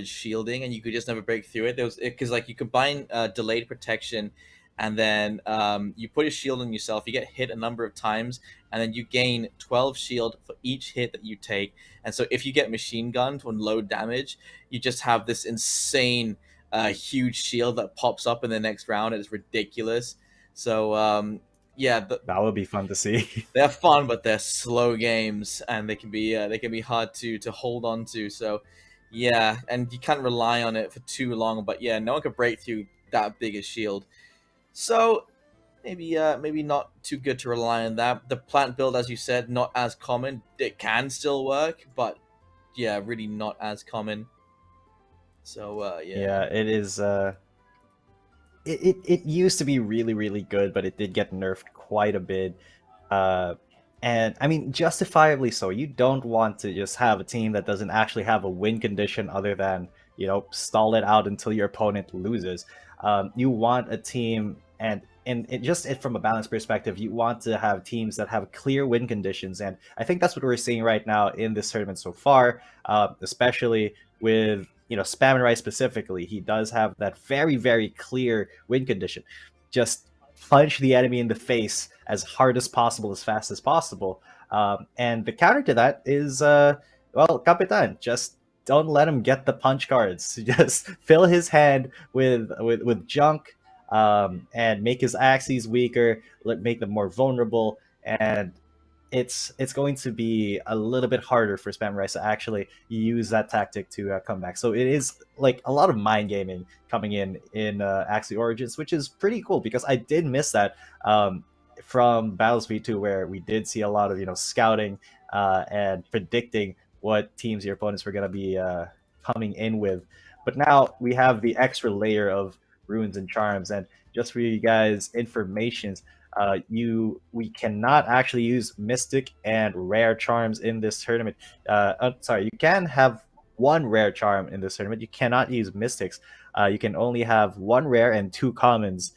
shielding, and you could just never break through it. There was, because like you combine delayed protection, and then you put a shield on yourself. You get hit a number of times, and then you gain 12 shield for each hit that you take. And so if you get machine gunned on low damage, you just have this insane huge shield that pops up in the next round. It's ridiculous. So yeah,
that would be fun to see.
They're fun, but they're slow games, and they can be hard to hold on to. So yeah, and you can't rely on it for too long. But yeah, no one could break through that big a shield. So maybe not too good to rely on that. The plant build, as you said, not as common. It can still work, but yeah, really not as common. So yeah.
Yeah, it is. It used to be really, really good, but it did get nerfed quite a bit. And I mean, justifiably so. You don't want to just have a team that doesn't actually have a win condition other than, you know, stall it out until your opponent loses. You want a team, and from a balance perspective, you want to have teams that have clear win conditions. And I think that's what we're seeing right now in this tournament so far, especially with, you know, Spam and Rice specifically. He does have that very, very clear win condition. Just punch the enemy in the face as hard as possible, as fast as possible. And the counter to that is, well, Capitan, just don't let him get the punch cards. Just fill his hand with junk, and make his Axies weaker, make them more vulnerable, and it's going to be a little bit harder for Spam Rice to actually use that tactic to come back. So it is like a lot of mind gaming coming in Axie Origins, which is pretty cool, because I did miss that from Battles V2, where we did see a lot of, you know, scouting and predicting what teams your opponents were going to be coming in with. But now we have the extra layer of runes and charms, and just for you guys information, we cannot actually use mystic and rare charms in this tournament. Sorry, you can have one rare charm in this tournament. You cannot use mystics. You can only have one rare and 2 commons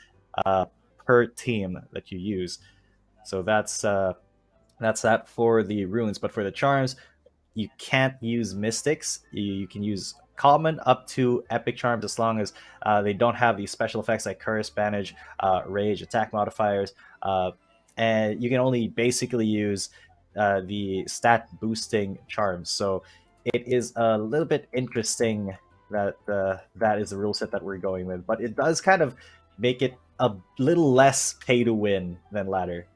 per team that you use. So that's that for the runes. But for the charms, you can't use mystics. You can use common up to epic charms, as long as they don't have these special effects like curse, banish, rage, attack modifiers, and you can only basically use the stat boosting charms. So it is a little bit interesting that that is the rule set that we're going with. But it does kind of make it a little less pay to win than ladder.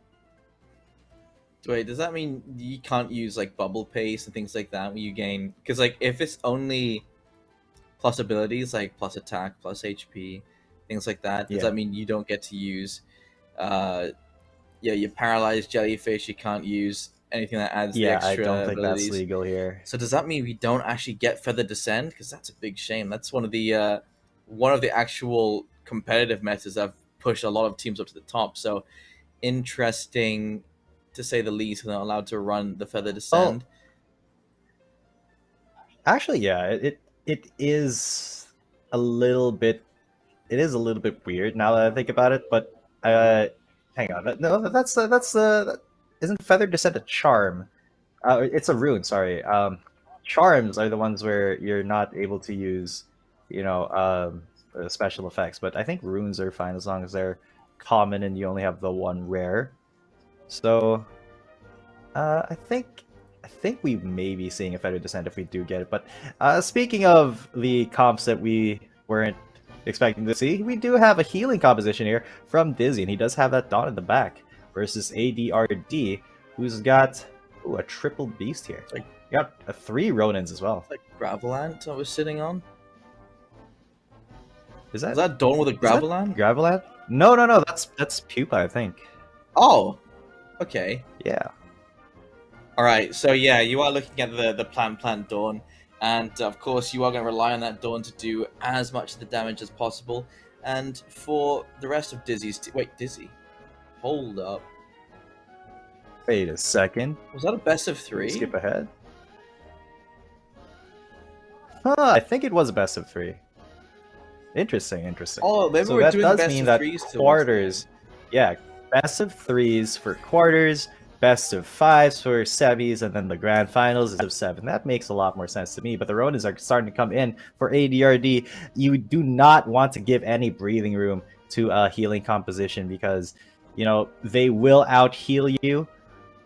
Wait, does that mean you can't use like bubble pace and things like that when you gain? Because like if it's only plus abilities like plus attack, plus HP, things like that, does
Yeah.
that mean you don't get to use? Your paralyzed jellyfish. You can't use anything that adds the
Yeah, I
extra
don't think
abilities.
that's legal here.
So does that mean we don't actually get Feather Descend? Because that's a big shame. That's one of the actual competitive metas that have pushed a lot of teams up to the top. So interesting, to say the least, they're not allowed to run the Feather Descend.
Actually, yeah, it is a little bit weird now that I think about it. But hang on, no, that's isn't Feather Descent a charm? It's a rune. Sorry, charms are the ones where you're not able to use, special effects. But I think runes are fine as long as they're common and you only have the one rare. So, I think we may be seeing a Feather Descent if we do get it. But speaking of the comps that we weren't expecting to see, we do have a healing composition here from Dizzy, and he does have that Dawn in the back versus ADRD, who's got a triple beast here. He got 3 Ronins as well.
Like Gravelant I was sitting on.
Is that
Dawn with a Gravelant?
Gravelant? No, that's Pupa, I think.
Oh, okay.
Yeah.
All right, so yeah, you are looking at the Plant Dawn, and of course you are going to rely on that Dawn to do as much of the damage as possible. And for the rest of Dizzy's wait, Dizzy, hold up.
Wait a second.
Was that a best of 3?
Skip ahead. I think it was a best of 3. Interesting.
Oh, maybe
so
we're
that
doing
does
best
mean
of
that
3s still.
quarters, yeah, best of 3s for quarters, best of 5s for semis, and then the grand finals is of 7. That makes a lot more sense to me. But the Ronins are starting to come in for ADRD. You do not want to give any breathing room to a healing composition because they will out heal you.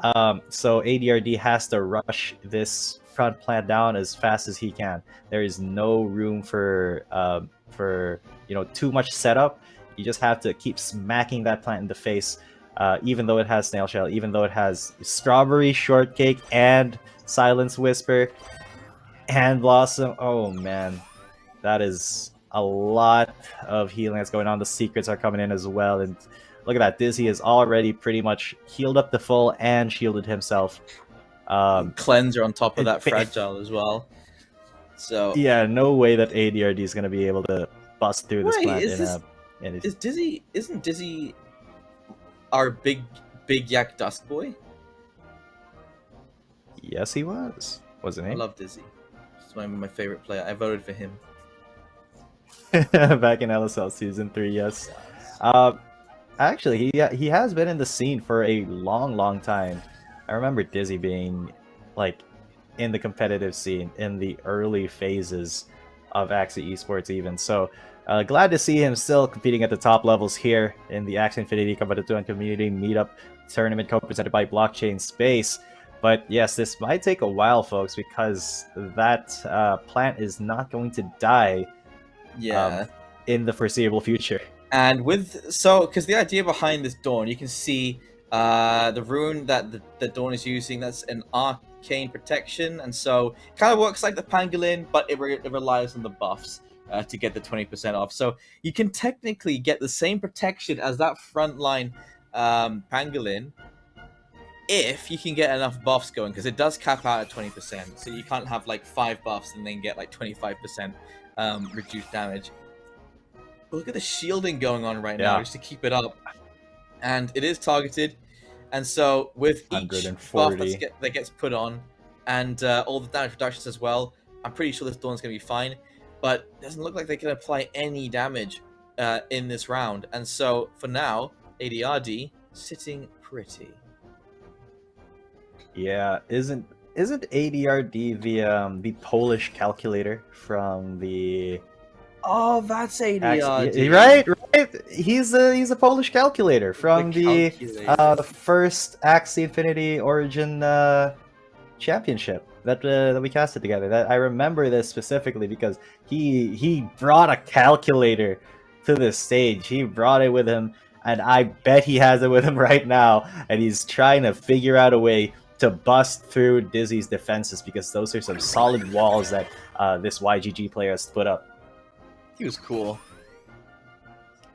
So ADRD has to rush this front plant down as fast as he can. There is no room for too much setup. You just have to keep smacking that plant in the face, even though it has snail shell, even though it has strawberry shortcake and silence whisper and blossom. Oh man, that is a lot of healing that's going on. The secrets are coming in as well, and look at that. Dizzy is already pretty much healed up the full and shielded himself.
Cleanser on top of that fragile as well. So
yeah, no way that ADRD is going to be able to bust through this plant
Isn't Dizzy our big yak dust boy?
Yes, he was. Wasn't he?
I love Dizzy. He's my favorite player. I voted for him.
Back in LSL Season 3, yes. Actually, he has been in the scene for a long time. I remember Dizzy being in the competitive scene in the early phases of Axie Esports even. So glad to see him still competing at the top levels here in the Axie Infinity Cabanatuan Community Meetup Tournament co-presented by Blockchain Space. But yes, this might take a while, folks, because that plant is not going to die in the foreseeable future.
And because the idea behind this Dawn, you can see the rune that the Dawn is using, that's an arcane protection, and so it kind of works like the pangolin, but it relies on the buffs to get the 20% off. So you can technically get the same protection as that frontline pangolin if you can get enough buffs going, because it does cap out at 20%. So you can't have 5 buffs and then get 25% reduced damage. But look at the shielding going on right now just to keep it up. And it is targeted. And so with each buff that gets put on and all the damage reductions as well, I'm pretty sure this Dawn's going to be fine. But it doesn't look like they can apply any damage in this round. And so for now, ADRD sitting pretty.
Yeah, isn't ADRD the Polish calculator from the...
Oh, that's ADRD.
Right. He's a Polish calculator from the first Axie Infinity Origin championship that we casted together. That I remember this specifically because he brought a calculator to this stage. He brought it with him, and I bet he has it with him right now, and he's trying to figure out a way to bust through Dizzy's defenses, because those are some solid walls that this YGG player has put up.
He was cool.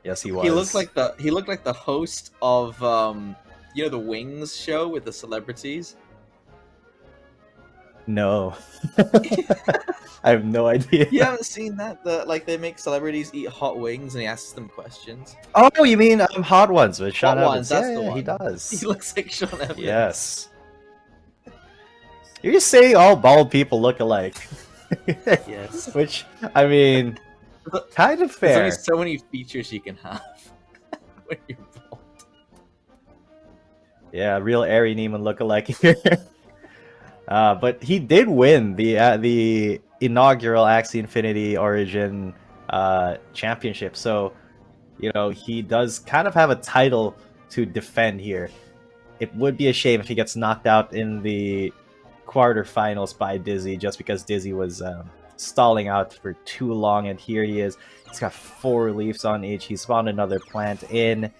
Yes, he was.
He looked like the host of you know, the Wings show with the celebrities.
No. I have no idea.
You haven't seen that? Like they make celebrities eat hot wings and he asks them questions.
Oh, you mean Hot Ones with Sean
Hot
Evans?
Ones, that's
Yeah,
the
yeah,
one.
he does.
He looks like Sean Evans.
Yes. You're just saying all bald people look alike.
Yes.
Which, I mean, kind of fair.
There's only so many features you can have when you're bald.
Yeah, real Ari Neiman look-alike here. But he did win the inaugural Axie Infinity Origin championship, so you know he does kind of have a title to defend here. It would be a shame if he gets knocked out in the quarterfinals by Dizzy, just because Dizzy was stalling out for too long, and here he is. He's got 4 leaves on each. He spawned another plant in,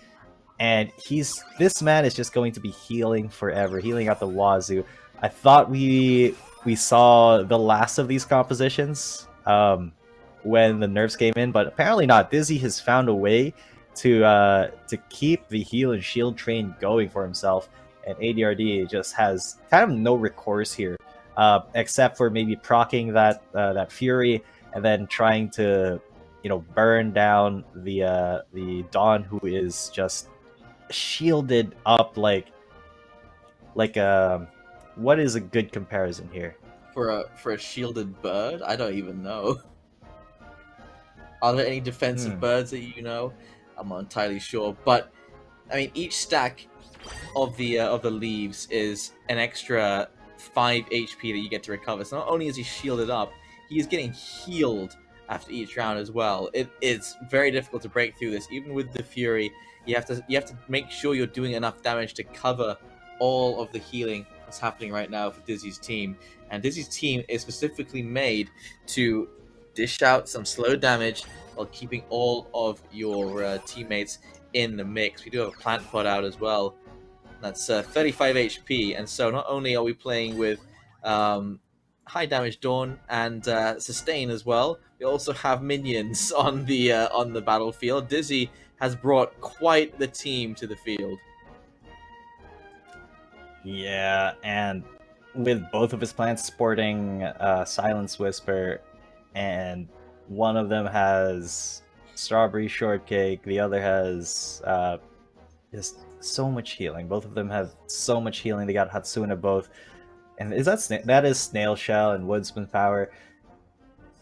and this man is just going to be healing forever, healing out the wazoo. I thought we saw the last of these compositions when the nerfs came in, but apparently not. Dizzy has found a way to keep the heal and shield train going for himself, and ADRD just has kind of no recourse here, except for maybe proccing that Fury and then trying to, you know, burn down the Dawn, who is just shielded up like what is a good comparison here?
For a shielded bird? I don't even know. Are there any defensive birds that you know? I'm not entirely sure, but I mean, each stack of the leaves is an extra 5 HP that you get to recover. So not only is he shielded up, he is getting healed after each round as well. It's very difficult to break through this, even with the Fury. You have to make sure you're doing enough damage to cover all of the healing that's happening right now for Dizzy's team. And Dizzy's team is specifically made to dish out some slow damage while keeping all of your teammates in the mix. We do have a plant pod out as well. That's 35 HP, and so not only are we playing with high damage Dawn and sustain as well, we also have minions on the battlefield. Dizzy has brought quite the team to the field.
Yeah, and with both of his plants sporting Silence Whisper, and one of them has Strawberry Shortcake, the other has just so much healing. Both of them have so much healing. They got Hatsuna both. And that is Snail Shell and Woodsman Power.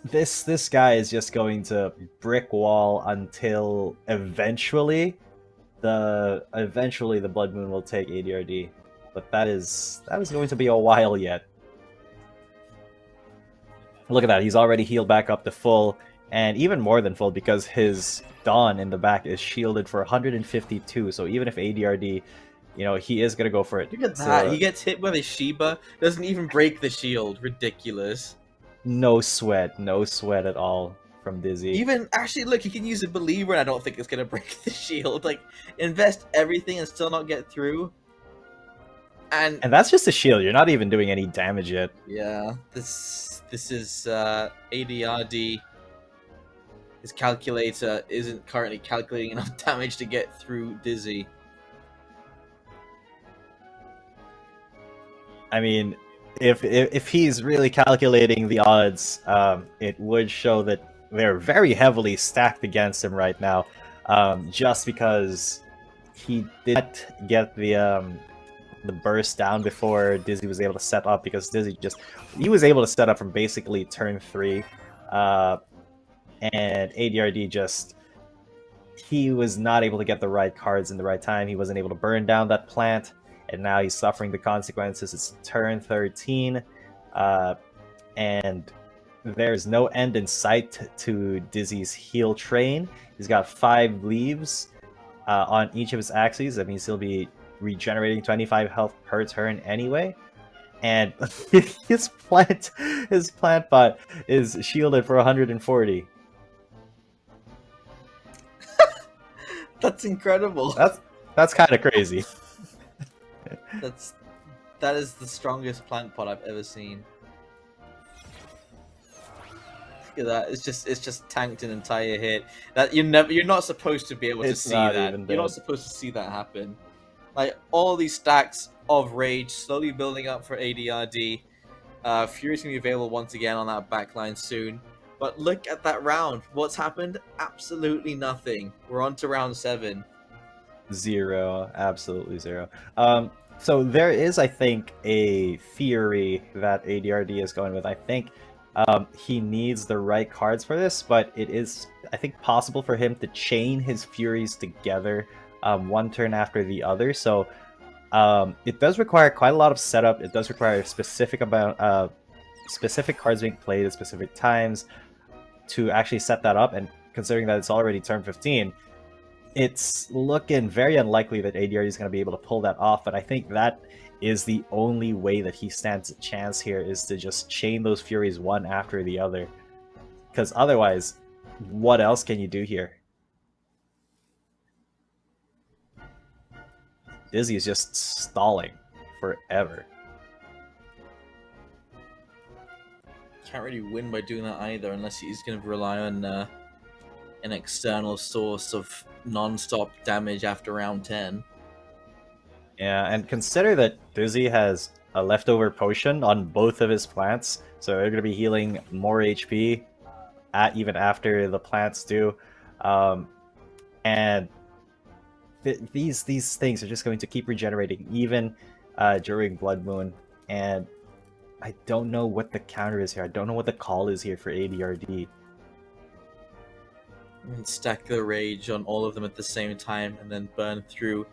This guy is just going to brick wall until eventually the Blood Moon will take ADRD. But that is going to be a while yet. Look at that, he's already healed back up to full, and even more than full, because his Dawn in the back is shielded for 152, so even if ADRD, you know, he is going to go for it.
Look at that, he gets hit by the Shiba, doesn't even break the shield. Ridiculous.
No sweat at all from Dizzy.
Even, actually, look, he can use a Believer, and I don't think it's going to break the shield. Like, invest everything and still not get through. And
that's just a shield. You're not even doing any damage yet.
Yeah, this is ADRD. His calculator isn't currently calculating enough damage to get through Dizzy.
I mean, if he's really calculating the odds, it would show that they're very heavily stacked against him right now, just because he did not get the burst down before Dizzy was able to set up, because Dizzy he was able to set up from basically turn 3, and ADRD he was not able to get the right cards in the right time. He wasn't able to burn down that plant, and now he's suffering the consequences. It's turn 13, and there's no end in sight to Dizzy's heal train. He's got 5 leaves on each of his axes. That means he'll be regenerating 25 health per turn anyway. And his plant pot is shielded for 140.
That's incredible.
That's kind of crazy.
That is the strongest plant pot I've ever seen. Look at that! It's just tanked an entire hit. That you're not supposed to be able to see that. You're not supposed to see that happen. Like all these stacks of rage slowly building up for ADRD. Fury's gonna be available once again on that backline soon. But look at that round. What's happened? Absolutely nothing. We're on to round 7.
0, absolutely 0. So there is, I think, a theory that ADRD is going with. I think he needs the right cards for this, but it is, I think, possible for him to chain his Furies together one turn after the other. So it does require quite a lot of setup. It does require a specific amount, specific cards being played at specific times to actually set that up. And considering that it's already turn 15, it's looking very unlikely that ADRD is going to be able to pull that off. But I think that is the only way that he stands a chance here, is to just chain those Furies one after the other. Because otherwise, what else can you do here? Dizzy is just stalling forever.
Can't really win by doing that either, unless he's going to rely on an external source of non-stop damage after round 10.
Yeah, and consider that Dizzy has a leftover potion on both of his plants, so they're going to be healing more HP even after the plants do. And these things are just going to keep regenerating even during Blood Moon. And I don't know what the counter is here. I don't know what the call is here for ADRD.
And stack the rage on all of them at the same time, and then burn through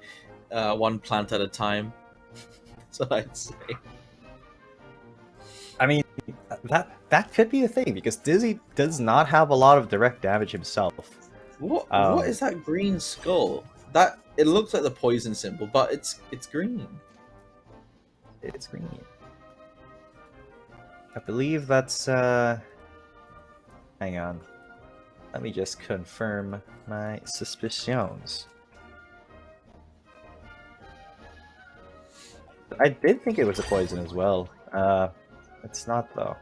one plant at a time. That's what I'd say.
I mean, that could be a thing, because Dizzy does not have a lot of direct damage himself.
What is that green skull? It looks like the poison symbol, but it's green.
It's green. I believe that's hang on. Let me just confirm my suspicions. I did think it was a poison as well. It's not though.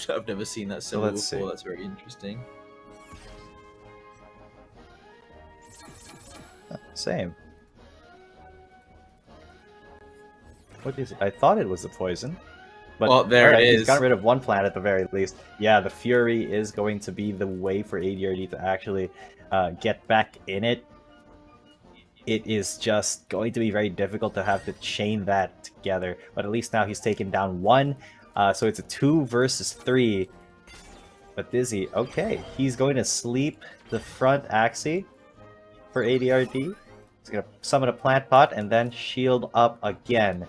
I've never seen that symbol before.
See.
That's very interesting.
Same. What is it? I thought it was a poison. But
well, there it is.
He's got rid of one plant at the very least. Yeah, the Fury is going to be the way for ADRD to actually get back in it. It is just going to be very difficult to have to chain that together. But at least now he's taken down one. So it's a 2 versus 3. But Dizzy, okay. He's going to sleep the front Axie for ADRD. He's going to summon a plant pot and then shield up again.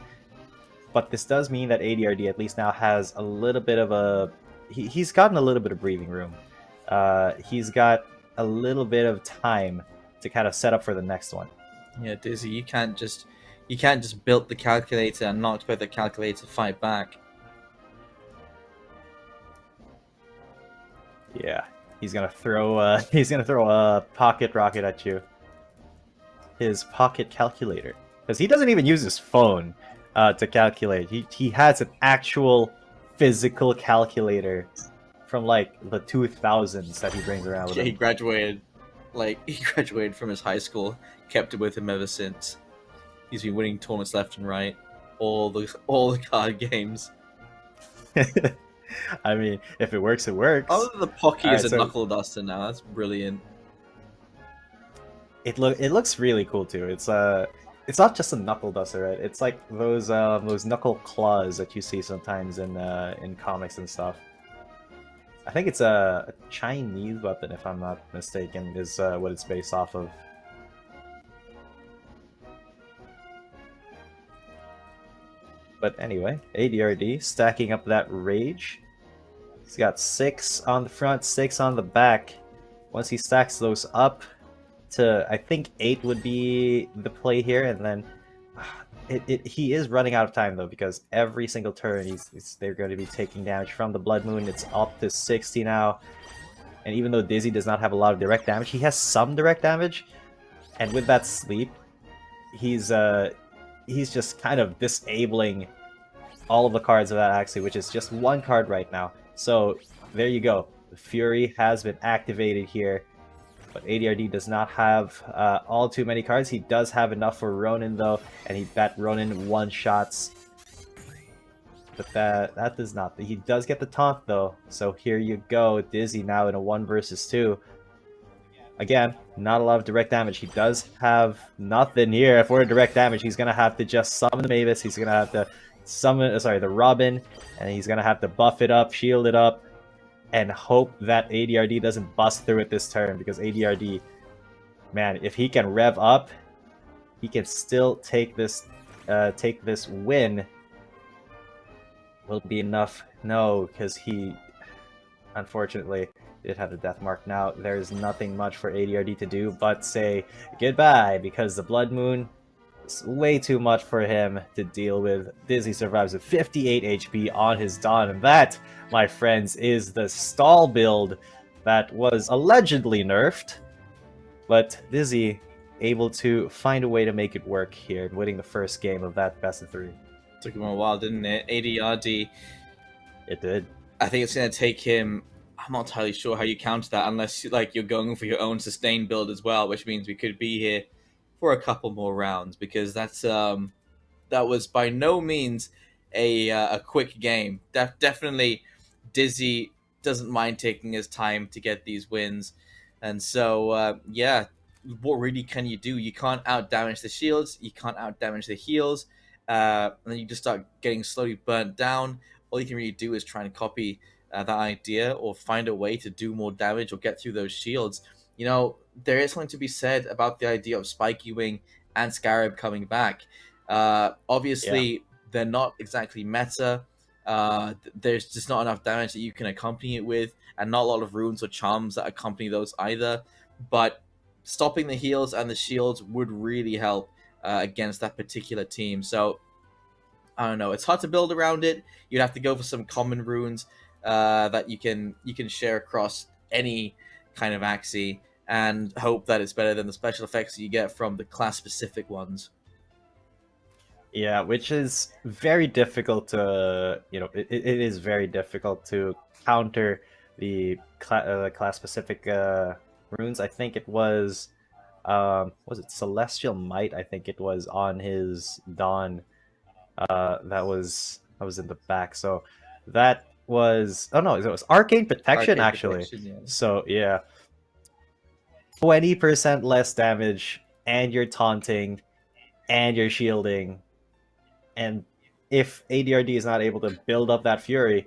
But this does mean that ADRD at least now has a little bit of a... He's gotten a little bit of breathing room. He's got a little bit of time to kind of set up for the next one.
Yeah, Dizzy, you can't just build the calculator and not expect the calculator to fight back.
Yeah, he's gonna throw a pocket rocket at you. His pocket calculator, because he doesn't even use his phone to calculate. He has an actual physical calculator from like the 2000s that he brings around with
Yeah,
him.
he graduated from his high school, kept it with him ever since. He's been winning tournaments left and right, all the card games.
I mean, if it works, it works.
Oh, the Pocky is a knuckle duster now. That's brilliant.
It looks really cool too. It's not just a knuckle duster, right? It's like those knuckle claws that you see sometimes in comics and stuff. I think it's a Chinese weapon, if I'm not mistaken, is what it's based off of. But anyway, ADRD stacking up that rage. He's got 6 on the front, 6 on the back. Once he stacks those up to, I think 8 would be the play here, and then he is running out of time though, because every single turn they're going to be taking damage from the Blood Moon. It's up to 60 now, and even though Dizzy does not have a lot of direct damage, he has some direct damage, and with that sleep, he's just kind of disabling all of the cards of that Axie, which is just one card right now. So there you go. The Fury has been activated here, but ADRD does not have all too many cards. He does have enough for Ronin though, and that Ronin one-shots. But that does not. He does get the taunt though, so here you go. Dizzy now in a 1 versus 2. Again, not a lot of direct damage. He does have nothing here. For direct damage, he's gonna have to just summon the Mavis. He's gonna have to summon, the Robin, and he's gonna have to buff it up, shield it up, and hope that ADRD doesn't bust through it this turn, because ADRD, man, if he can rev up, he can still take this win. Will it be enough? No, because he, unfortunately, did have the death mark. Now, there's nothing much for ADRD to do but say goodbye, because the Blood Moon is way too much for him to deal with. Dizzy survives with 58 HP on his Dawn, and that, my friends, is the stall build that was allegedly nerfed, but Dizzy able to find a way to make it work here, winning the first game of that best of 3.
Took him a while, didn't it? ADRD.
It did.
I think it's going to take him. I'm not entirely sure how you counter that, unless you're going for your own sustained build as well, which means we could be here for a couple more rounds, because that was by no means a quick game. Definitely, Dizzy doesn't mind taking his time to get these wins, and so yeah, what really can you do? You can't out damage the shields, you can't out damage the heals, and then you just start getting slowly burnt down. All you can really do is try and copy that idea, or find a way to do more damage or get through those shields. You know, there is something to be said about the idea of Spiky Wing and Scarab coming back. Obviously, they're not exactly meta. There's just not enough damage that you can accompany it with, and not a lot of runes or charms that accompany those either. But stopping the heals and the shields would really help against that particular team. So, I don't know. It's hard to build around it. You'd have to go for some common runes that you can share across any kind of Axie, and hope that it's better than the special effects that you get from the class-specific ones.
Yeah, which is very difficult to, it is very difficult to counter the class-specific runes. I think it was it Celestial Might? I think it was on his Dawn. That was in the back. So that was, oh no, it was Arcane Protection, actually.
Yeah.
So yeah, 20% less damage, and you're taunting, and you're shielding, and if ADRD is not able to build up that Fury,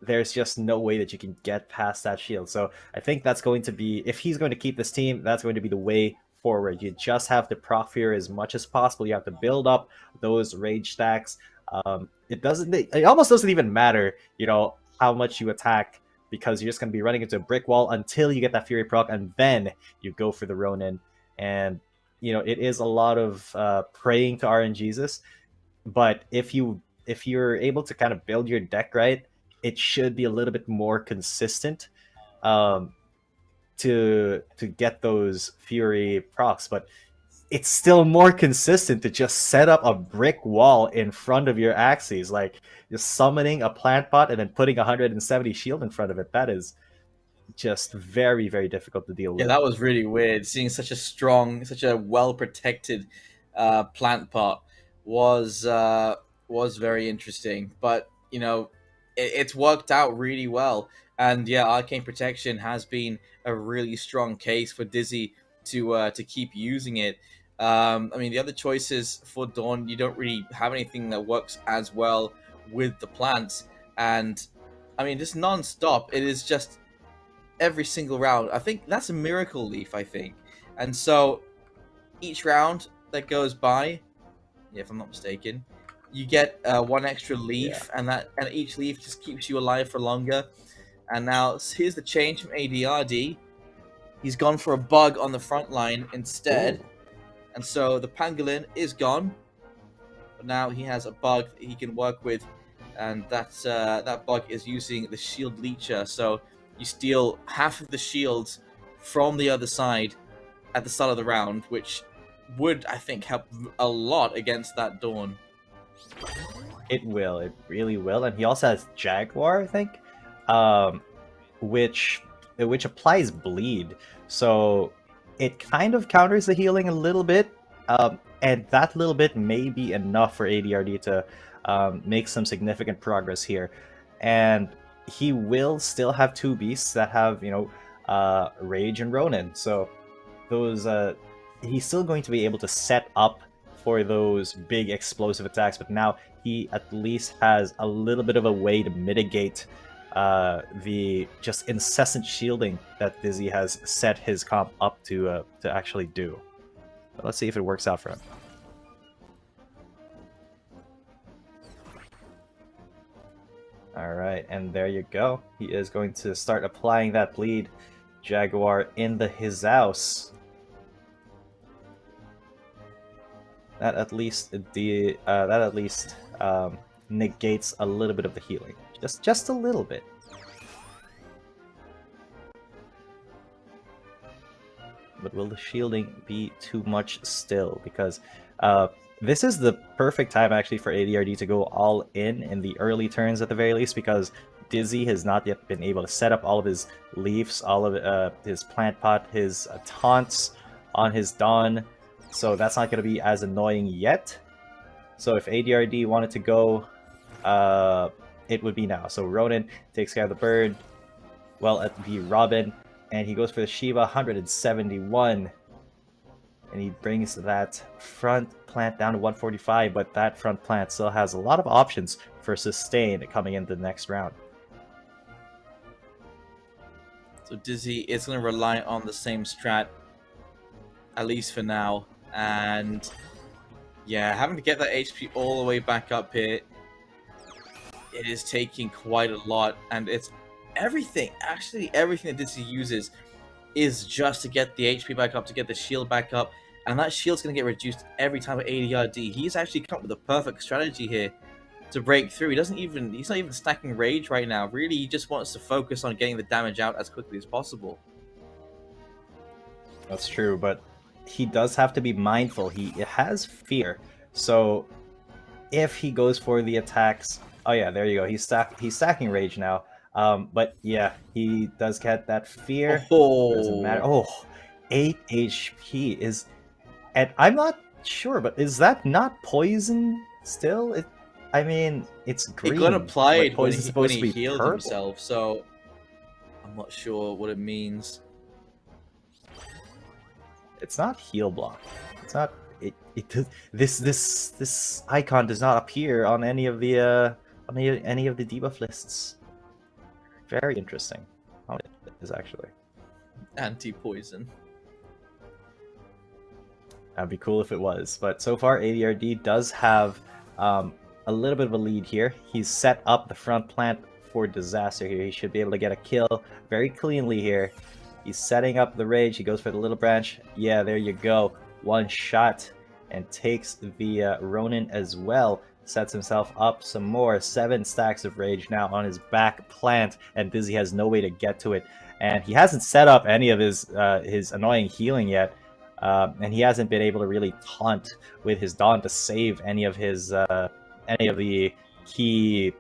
there's just no way that you can get past that shield. So I think that's going to be, if he's going to keep this team, that's going to be the way forward. You just have to proc Fury as much as possible. You have to build up those rage stacks. It almost doesn't even matter, how much you attack, because you're just going to be running into a brick wall until you get that Fury proc, and then you go for the Ronin. And, it is a lot of praying to RNGesus, but if you're able to kind of build your deck right, it should be a little bit more consistent to get those Fury procs. But it's still more consistent to just set up a brick wall in front of your Axies, like just summoning a plant pot and then putting 170 shield in front of it. That is just very, very difficult to deal with.
Yeah, that was really weird. Seeing such a strong, such a well-protected plant pot was very interesting. But, it's worked out really well. And yeah, Arcane Protection has been a really strong case for Dizzy to keep using it. The other choices for Dawn, you don't really have anything that works as well with the plants. And, just non-stop, it is just every single round. I think that's a Miracle Leaf, I think. And so, each round that goes by, if I'm not mistaken, you get one extra leaf, and each leaf just keeps you alive for longer. And now, here's the change from ADRD. He's gone for a bug on the front line instead. Ooh. And so the Pangolin is gone. but now he has a bug that he can work with, and that bug is using the shield leecher. So you steal half of the shields from the other side at the start of the round, which would, I think, help a lot against that Dawn.
It will. It really will. And he also has Jaguar, I think, which applies bleed. So it kind of counters the healing a little bit, and that little bit may be enough for ADRD to make some significant progress here. And he will still have two beasts that have, Rage and Ronin. So those he's still going to be able to set up for those big explosive attacks, but now he at least has a little bit of a way to mitigate the just incessant shielding that Dizzy has set his comp up to actually do. But let's see if it works out for him. Alright, and there you go. He is going to start applying that bleed. Jaguar in his house. That at least negates a little bit of the healing, just a little bit. But will the shielding be too much still? Because this is the perfect time actually for ADRD to go all in the early turns at the very least, because Dizzy has not yet been able to set up all of his leaves, all of his plant pot, his taunts on his Dawn. So that's not going to be as annoying yet. So if ADRD wanted to go, it would be now. So Ronin takes care of the bird, well, at the Robin, and he goes for the Shiva, 171. And he brings that front plant down to 145, but that front plant still has a lot of options for sustain coming into the next round.
So Dizzy is going to rely on the same strat, at least for now. And yeah, having to get that HP all the way back up here, it is taking quite a lot. And it's everything, actually everything that Dizzy uses is just to get the HP back up, to get the shield back up. And that shield's going to get reduced every time with ADRD. He's actually come up with the perfect strategy here to break through. He's not even stacking Rage right now. Really, he just wants to focus on getting the damage out as quickly as possible.
That's true, but he does have to be mindful. He has fear. So if he goes for the attacks... Oh yeah, there you go. He's stacking Rage now. But yeah, he does get that fear. Doesn't matter. Oh, 8 HP is... And I'm not sure, but is that not poison still? I mean, it's green.
It got applied when
supposed
he
to be
healed
purple.
himself, so I'm not sure what it means.
It's not heal block. It's not. This icon does not appear on any of the debuff lists. Very interesting. Oh, it is actually
Anti-poison.
That'd be cool if it was, but so far ADRD does have a little bit of a lead here. He's set up the front plant for disaster here. He should be able to get a kill very cleanly here. He's setting up the Rage. He goes for the little branch. Yeah, there you go. One shot and takes the Ronin as well. Sets himself up some more. 7 stacks of Rage now on his back plant, and Dizzy has no way to get to it. And he hasn't set up any of his annoying healing yet. And he hasn't been able to really taunt with his Dawn to save any of the key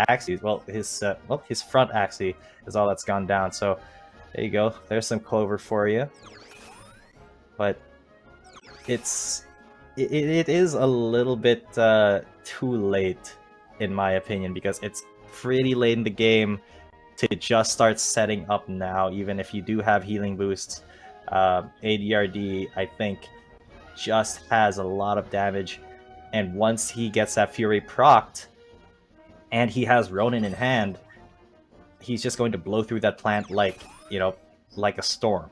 Axies. Well, his front Axie is all that's gone down. So there you go. There's some clover for you. But it is a little bit too late, in my opinion, because it's pretty late in the game to just start setting up now, even if you do have healing boosts. ADRD, I think, just has a lot of damage, and once he gets that Fury procced, and he has Ronin in hand, he's just going to blow through that plant like, like a storm.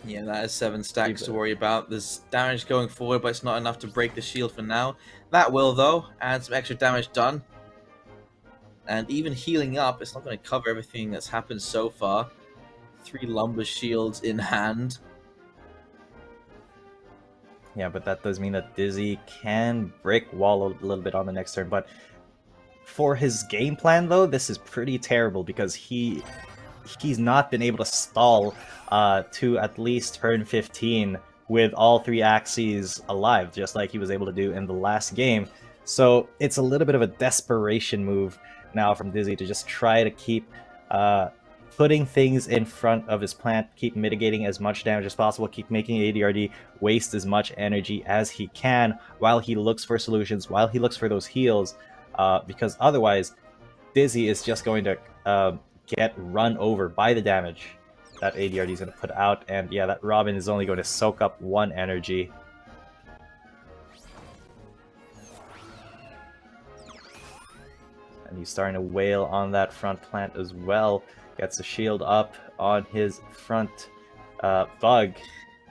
Yeah, that is 7 stacks to worry about. There's damage going forward, but it's not enough to break the shield for now. That will, though, add some extra damage done. And even healing up, it's not going to cover everything that's happened so far. 3 lumber shields in hand.
Yeah, but that does mean that Dizzy can brick wall a little bit on the next turn. But for his game plan, though, this is pretty terrible because he's not been able to stall to at least turn 15 with all 3 Axies alive, just like he was able to do in the last game. So it's a little bit of a desperation move now from Dizzy to just try to keep putting things in front of his plant, keep mitigating as much damage as possible, keep making ADRD waste as much energy as he can while he looks for solutions, while he looks for those heals, because otherwise Dizzy is just going to get run over by the damage that ADRD is going to put out. And yeah, that Robin is only going to soak up 1 energy. And he's starting to wail on that front plant as well. Gets a shield up on his front bug.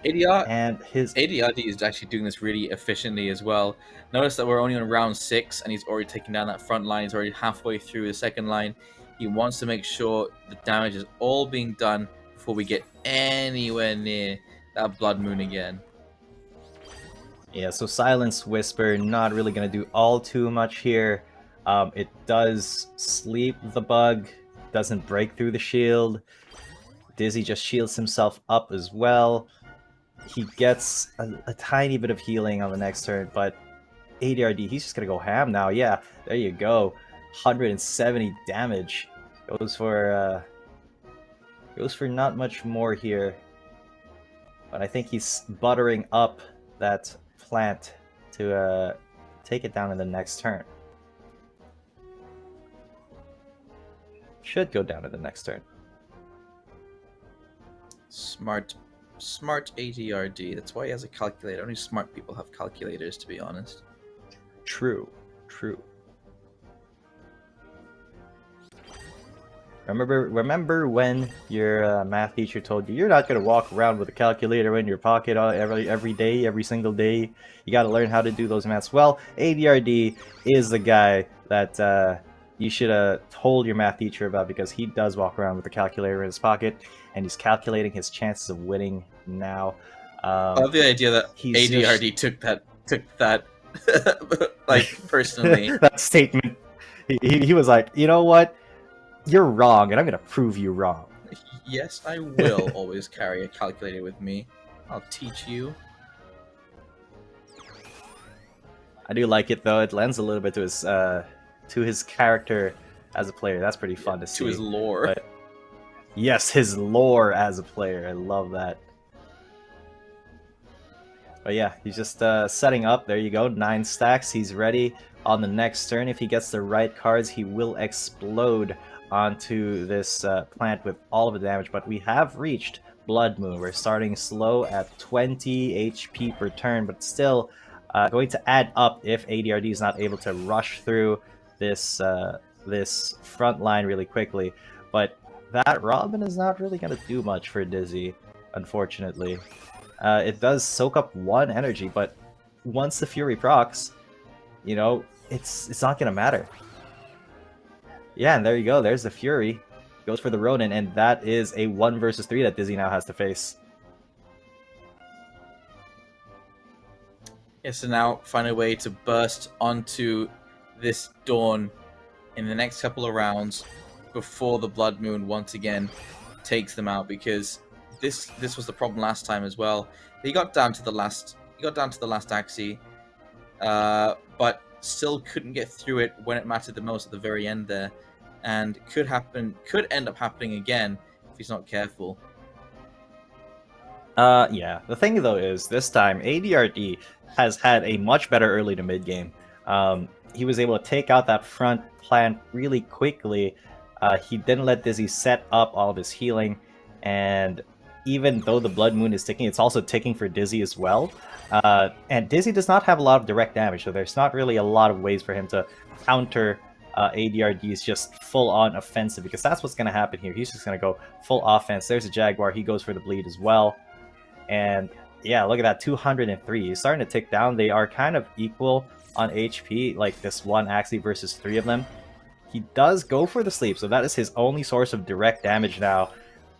ADRD is actually doing this really efficiently as well. Notice that we're only on round 6 and he's already taken down that front line. He's already halfway through the second line. He wants to make sure the damage is all being done before we get anywhere near that Blood Moon again.
Yeah, so Silence Whisper not really going to do all too much here. It does sleep the bug, doesn't break through the shield. Dizzy just shields himself up as well. He gets a tiny bit of healing on the next turn, but ADRD, he's just going to go ham now. Yeah, there you go. 170 damage. Goes for not much more here. But I think he's buttering up that plant to take it down in the next turn. Should go down in the next turn.
Smart ADRD. That's why he has a calculator. Only smart people have calculators, to be honest.
True. Remember when your math teacher told you you're not going to walk around with a calculator in your pocket every day, every single day? You got to learn how to do those maths. Well, ADRD is the guy that you should have told your math teacher about, because he does walk around with a calculator in his pocket, and he's calculating his chances of winning now.
I love the idea that ADRD took that like personally.
That statement. He was like, you know what? You're wrong, and I'm gonna prove you wrong.
Yes, I will always carry a calculator with me. I'll teach you.
I do like it though. It lends a little bit to his character as a player. That's pretty fun to see.
To his lore.
But yes, his lore as a player. I love that. But yeah, he's just setting up. There you go. 9 stacks. He's ready on the next turn. If he gets the right cards, he will explode onto this plant with all of the damage. But we have reached Blood Moon. We're starting slow at 20 HP per turn, but still going to add up if ADRD is not able to rush through this front line really quickly. But that Robin is not really going to do much for Dizzy, unfortunately. It does soak up 1 energy, but once the Fury procs, you know, it's not going to matter. Yeah, and there you go. There's the Fury. Goes for the Ronin, and that is a 1 versus 3 that Dizzy now has to face.
Yes, so now find a way to burst onto this Dawn in the next couple of rounds before the Blood Moon once again takes them out, because this was the problem last time as well. He got down to the last Axie, but still couldn't get through it when it mattered the most at the very end there, and could end up happening again if he's not careful.
Yeah. The thing though is, this time ADRD has had a much better early to mid game. He was able to take out that front plant really quickly. He didn't let Dizzy set up all of his healing, and even though the Blood Moon is ticking, it's also ticking for Dizzy as well. And Dizzy does not have a lot of direct damage, so there's not really a lot of ways for him to counter ADRD's just full-on offensive, because that's what's going to happen here. He's just going to go full offense. There's a Jaguar. He goes for the bleed as well. And yeah, look at that, 203. He's starting to tick down. They are kind of equal on HP, like this one Axie versus 3 of them. He does go for the sleep, so that is his only source of direct damage now.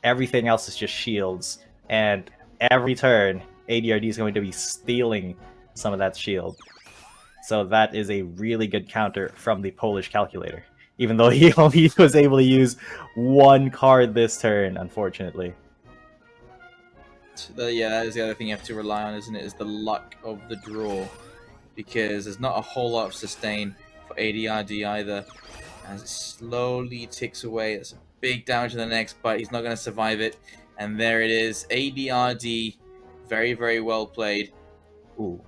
Everything else is just shields, and every turn ADRD is going to be stealing some of that shield. So that is a really good counter from the Polish calculator. Even though he only was able to use one card this turn, unfortunately.
Yeah, that is the other thing you have to rely on, isn't it? Is the luck of the draw. Because there's not a whole lot of sustain for ADRD either. As it slowly ticks away. It's a big damage to the next, but he's not going to survive it. And there it is. ADRD. Very, very well played.
Ooh.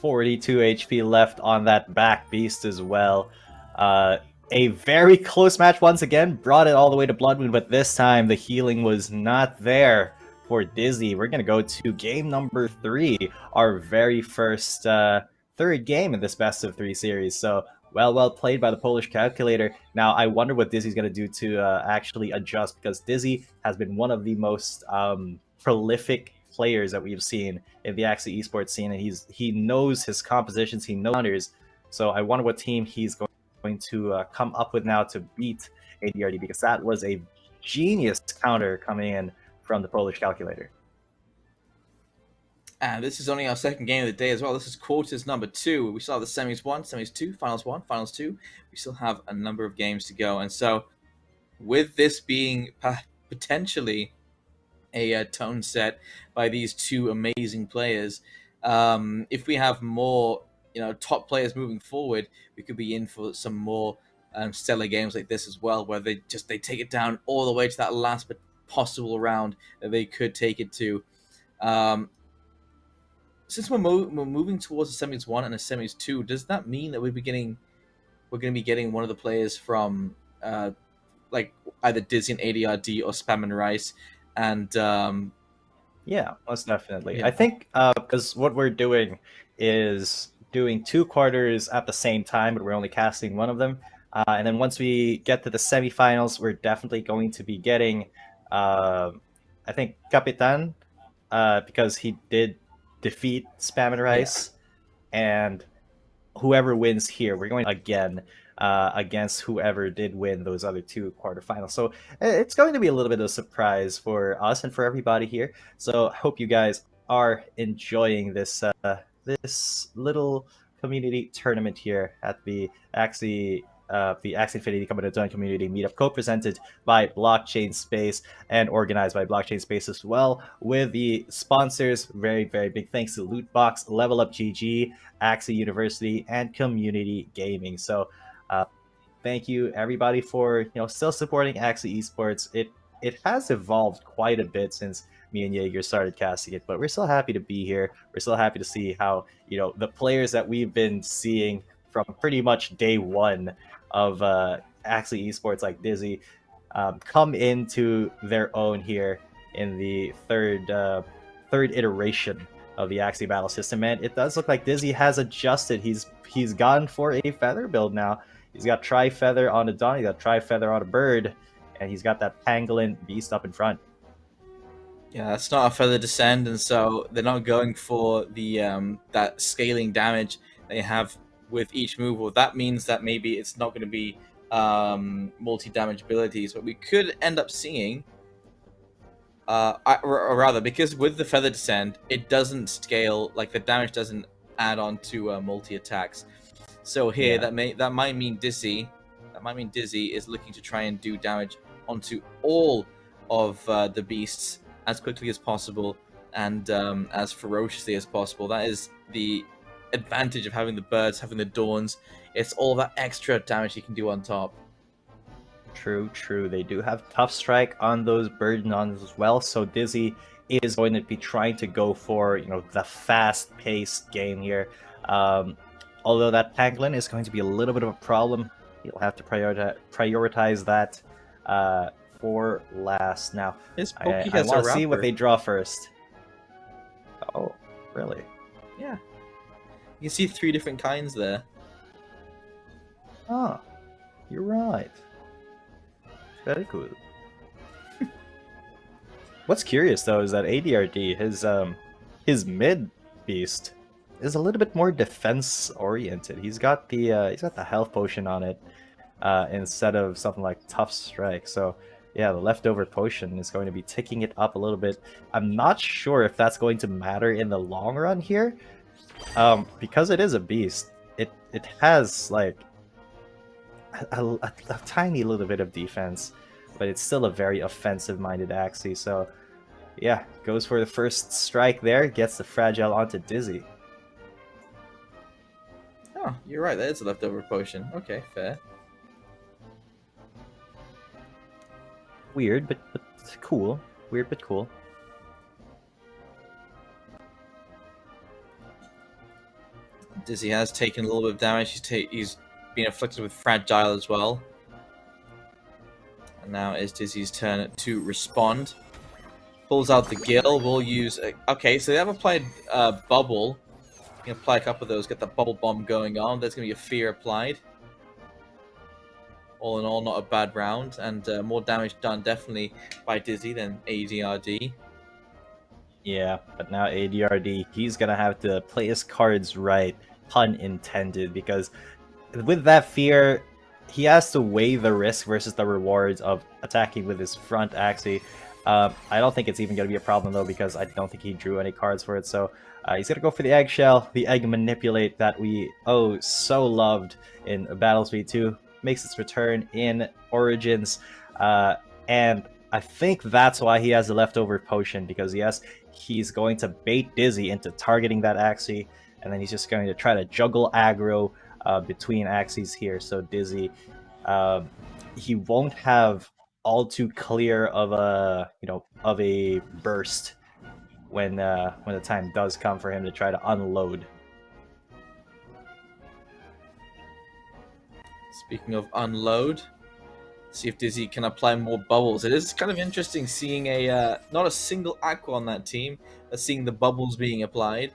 42 HP left on that back beast as well. A very close match once again. Brought it all the way to Blood Moon, but this time the healing was not there for Dizzy. We're going to go to game number 3. Our very first third game in this best of 3 series. So well played by the Polish calculator. Now I wonder what Dizzy's going to do to actually adjust, because Dizzy has been one of the most prolific players that we've seen in the Axie Esports scene, and he knows his compositions, he knows counters. So I wonder what team he's going to come up with now to beat ADRD, because that was a genius counter coming in from the Polish calculator.
And this is only our second game of the day as well. This is quarters number 2. We still have the semis 1, semis 2, finals 1, finals 2. We still have a number of games to go. And so, with this being potentially a tone set by these two amazing players, if we have more, top players moving forward, we could be in for some more stellar games like this as well, where they take it down all the way to that last possible round that they could take it to. Since we're moving towards the semis 1 and the semis 2, does that mean that we're going to be getting one of the players from like either Dizzy and ADRD or Spam and Rice? And
yeah, most definitely.
Yeah.
I think because what we're doing is doing 2 quarters at the same time, but we're only casting one of them. And then once we get to the semifinals, we're definitely going to be getting, I think, Kapitan, because he did defeat Spam and Rice. Yeah. And whoever wins here, we're going again against whoever did win those other 2 quarterfinals. So it's going to be a little bit of a surprise for us and for everybody here. So I hope you guys are enjoying this this little community tournament here at the Axie Infinity Cabanatuan Community Meetup, co-presented by Blockchain Space and organized by Blockchain Space as well, with the sponsors. Very, very big thanks to Lootbox, Level Up GG, Axie University, and Community Gaming. So thank you everybody for still supporting Axie Esports. It has evolved quite a bit since me and Jaeger started casting it, but we're still happy to be here. We're still happy to see how the players that we've been seeing from pretty much day one of Axie Esports, like Dizzy, come into their own here in the third iteration of the Axie battle system. And it does look like Dizzy has adjusted. He's gone for a feather build now. He's got Tri-Feather on a Dawn, he's got Tri-Feather on a Bird, and he's got that Pangolin Beast up in front.
Yeah, that's not a Feather Descend, and so they're not going for the that scaling damage they have with each move. Well, that means that maybe it's not going to be multi-damage abilities, but we could end up seeing, or rather, because with the Feather Descend, it doesn't scale, like the damage doesn't add on to multi-attacks. So here, yeah, that might mean Dizzy is looking to try and do damage onto all of the beasts as quickly as possible and as ferociously as possible. That is the advantage of having the birds, having the dawns. It's all that extra damage you can do on top.
True. They do have Tough Strike on those bird dawns as well, so Dizzy is going to be trying to go for the fast-paced game here. Although that Pangolin is going to be a little bit of a problem. He'll have to prioritize that for last. Now, I want to see what they draw first. Oh, really?
Yeah. You can see 3 different kinds there.
Oh, you're right. Very cool. What's curious though is that ADRD, his mid beast, is a little bit more defense oriented. He's got the health potion on it instead of something like Tough Strike. So yeah, the leftover potion is going to be ticking it up a little bit. I'm not sure if that's going to matter in the long run here, because it is a beast. It has like a tiny little bit of defense, but it's still a very offensive-minded Axie. So yeah, goes for the first strike there, gets the fragile onto Dizzy.
Oh, you're right. That is a leftover potion. Okay, fair.
Weird, but cool. Weird, but cool.
Dizzy has taken a little bit of damage. He's been afflicted with fragile as well. And now it's Dizzy's turn to respond. Pulls out the gill. We'll use. Okay, so they have applied bubble. You can apply a couple of those. Get the bubble bomb going on. There's gonna be a fear applied. All in all, not a bad round, and more damage done definitely by Dizzy than ADRD.
Yeah, but now ADRD, he's gonna have to play his cards right, pun intended, because with that fear, he has to weigh the risk versus the rewards of attacking with his front Axie. I don't think it's even gonna be a problem though, because I don't think he drew any cards for it, so he's gonna go for the eggshell, the egg manipulate that we so loved in Battlespeed 2. Makes its return in Origins, and I think that's why he has the leftover potion, because yes, he's going to bait Dizzy into targeting that Axie, and then he's just going to try to juggle aggro between Axies here. So Dizzy, he won't have all too clear of a burst when the time does come for him to try to unload.
Speaking of unload, see if Dizzy can apply more bubbles. It is kind of interesting seeing not a single aqua on that team, but seeing the bubbles being applied.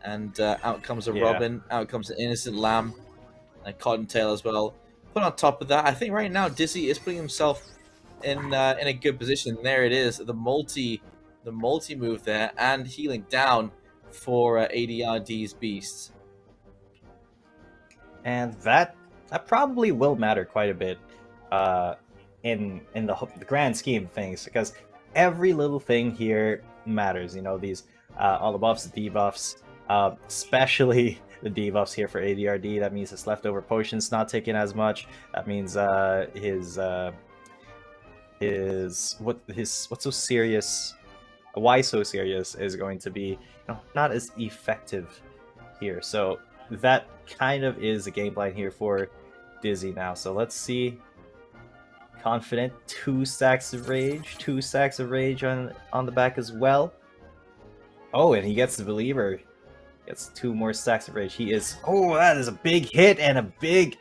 And out comes a Robin, out comes an Innocent Lamb, and Cottontail as well. Put on top of that, I think right now Dizzy is putting himself in a good position. There it is, the multi move there, and healing down for ADRD's beasts.
And that probably will matter quite a bit in the grand scheme of things, because every little thing here matters. You know, these all the buffs, the debuffs, especially the debuffs here for ADRD. That means his leftover potions not taking as much. That means what's so serious, why so serious is going to be not as effective here. So that kind of is the game plan here for Dizzy now. So let's see. Confident, 2 stacks of rage on the back as well. Oh, and he gets the believer. Gets 2 more stacks of rage. He is, that is a big hit and a big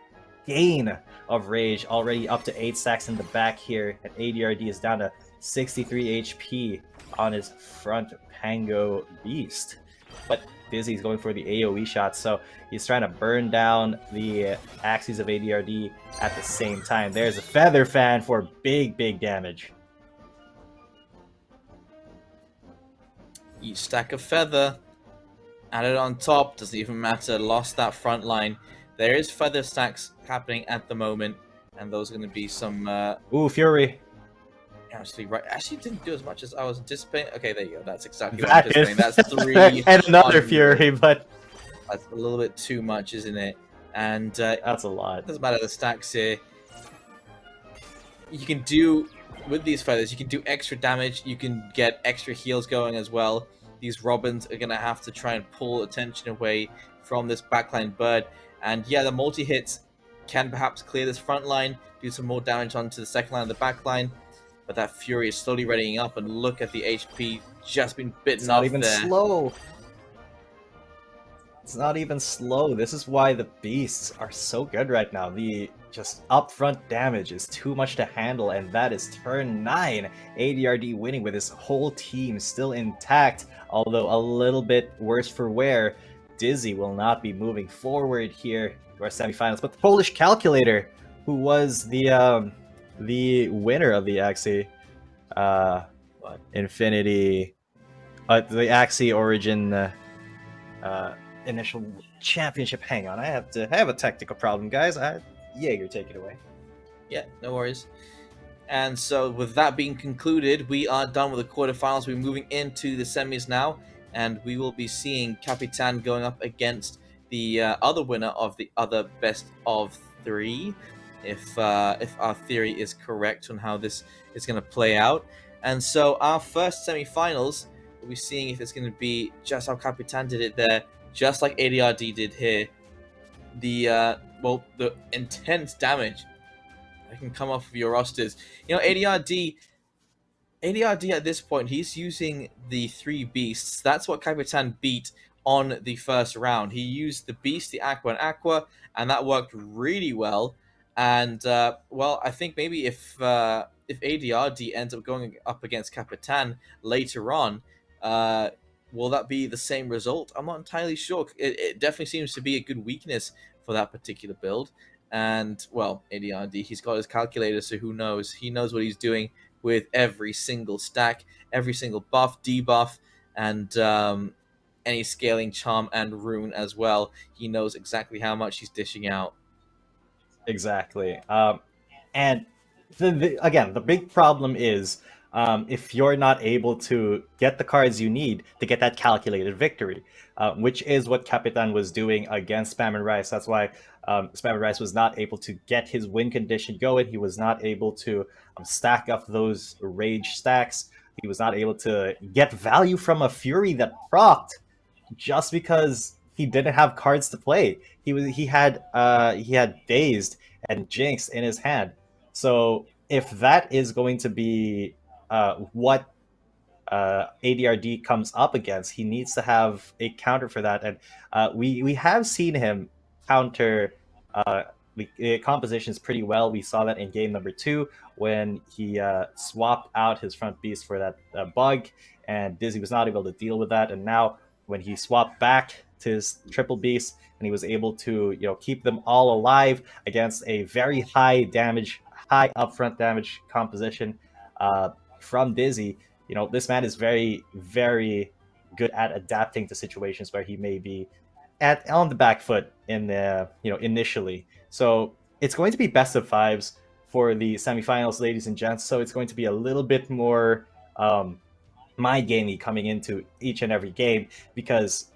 gain of rage. Already up to 8 stacks in the back here. And ADRD is down to 63 HP on his front Pango Beast. But Dizzy's going for the AoE shot, so he's trying to burn down the Axies of ADRD at the same time. There's a Feather Fan for big damage.
Each stack of feather added on top, doesn't even matter, lost that front line. There is feather stacks happening at the moment, and those are going to be some...
Fury.
Actually, right. Actually, didn't do as much as I was anticipating. Okay, there you go. That's exactly what I'm anticipating. That's 3
and another Fury, but
that's a little bit too much, isn't it? And
that's a lot.
Doesn't matter the stacks here. You can do with these feathers. You can do extra damage. You can get extra heals going as well. These Robins are gonna have to try and pull attention away from this backline bird. And yeah, the multi hits can perhaps clear this front line, do some more damage onto the second line of the back line. But that Fury is slowly readying up, and look at the HP just been bitten off there.
It's not even slow. It's not even slow. This is why the beasts are so good right now. The just upfront damage is too much to handle, and that is turn 9. ADRD winning with his whole team still intact, although a little bit worse for wear. Dizzy will not be moving forward here to our semifinals, but the Polish Calculator, who was the winner of the Axie Infinity, the Axie Origin initial championship. Hang on, I have a technical problem, guys. Jaeger, take it away.
Yeah, no worries. And so with that being concluded, we are done with the quarterfinals. We're moving into the semis now, and we will be seeing Capitan going up against the other winner of the other best of 3, if our theory is correct on how this is going to play out. And so our first semifinals, we'll be seeing if it's going to be just how Capitan did it there, just like ADRD did here. The intense damage that can come off of your rosters. You know, ADRD at this point, he's using the 3 beasts. That's what Capitan beat on the first round. He used the beast, the Aqua and Aqua, and that worked really well. And I think maybe if ADRD ends up going up against Capitan later on, will that be the same result? I'm not entirely sure. It definitely seems to be a good weakness for that particular build. And, well, ADRD, he's got his calculator, so who knows? He knows what he's doing with every single stack, every single buff, debuff, and any scaling charm and rune as well. He knows exactly how much he's dishing out.
Exactly. And again, the big problem is if you're not able to get the cards you need to get that calculated victory, which is what Capitan was doing against Spam and Rice. That's why Spam and Rice was not able to get his win condition going. He was not able to stack up those rage stacks. He was not able to get value from a Fury that procced just because he didn't have cards to play. He had Dazed and Jinx in his hand. So if that is going to be what ADRD comes up against, he needs to have a counter for that. And we have seen him counter compositions pretty well. We saw that in game number 2 when he swapped out his front beast for that bug, and Dizzy was not able to deal with that. And now when he swapped back to his triple beast and he was able to keep them all alive against a very high upfront damage composition from Dizzy, this man is very, very good at adapting to situations where he may be on the back foot in the initially. So it's going to be best of 5s for the semifinals, ladies and gents. So it's going to be a little bit more mind gamey coming into each and every game, because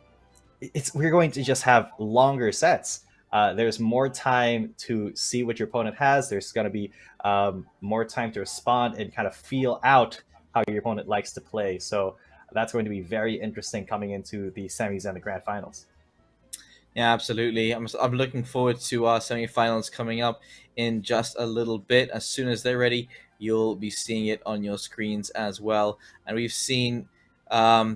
we're going to just have longer sets. There's more time to see what your opponent has. There's going to be more time to respond and kind of feel out how your opponent likes to play. So that's going to be very interesting coming into the semis and the grand finals.
Yeah, absolutely. I'm looking forward to our semifinals coming up in just a little bit. As soon as they're ready, you'll be seeing it on your screens as well. And we've seen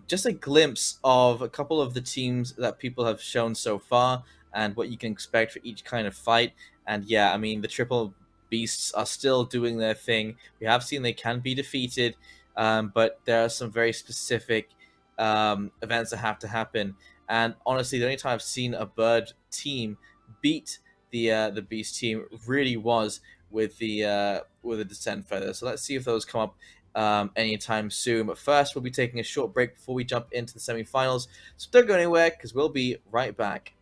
just a glimpse of a couple of the teams that people have shown so far and what you can expect for each kind of fight. And yeah, I mean, the triple beasts are still doing their thing. We have seen they can be defeated, but there are some very specific events that have to happen. And honestly, the only time I've seen a bird team beat the beast team really was with the Descent Feather. So let's see if those come up anytime soon. But first, we'll be taking a short break before we jump into the semifinals. So don't go anywhere, because we'll be right back.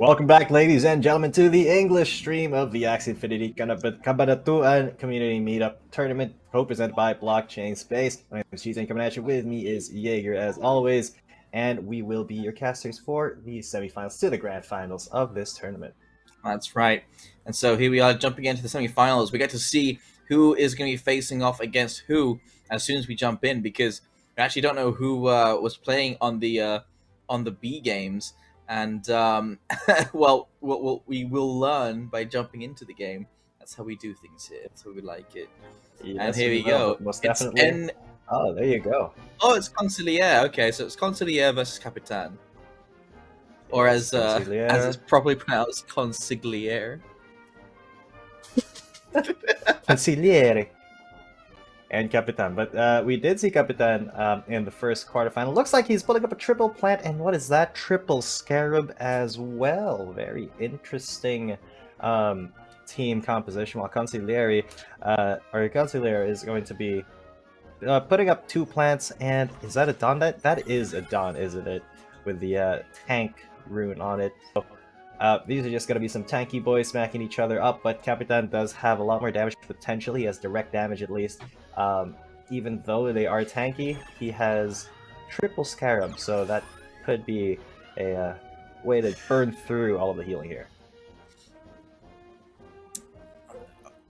Welcome back, ladies and gentlemen, to the English stream of the Axie Infinity Cabanatuan Community Meetup Tournament, co-presented by Blockchain Space. My name is Cheetan Cabanatuan. With me is Jaeger, as always, and we will be your casters for the semifinals to the grand finals of this tournament.
That's right. And so here we are jumping into the semifinals. We get to see who is going to be facing off against who as soon as we jump in, because we actually don't know who was playing on the B games. And well, we will learn by jumping into the game. That's how we do things here. That's how we like it.
Yes,
and here we go.
Most definitely. Oh, there you go.
Oh, it's Consigliere. Okay, so it's Consigliere versus Capitan. Or as it's properly pronounced, Consigliere.
Consigliere. And Capitan. But we did see Capitan in the first quarterfinal. Looks like he's pulling up a triple plant, and what is that? Triple Scarab as well. Very interesting team composition. While Consigliere is going to be putting up 2 plants, and is that a Dawn? That is a Dawn, isn't it? With the tank rune on it. So, these are just going to be some tanky boys smacking each other up, but Capitan does have a lot more damage potential. He has direct damage at least. Even though they are tanky, he has triple Scarab, so that could be a way to burn through all of the healing here.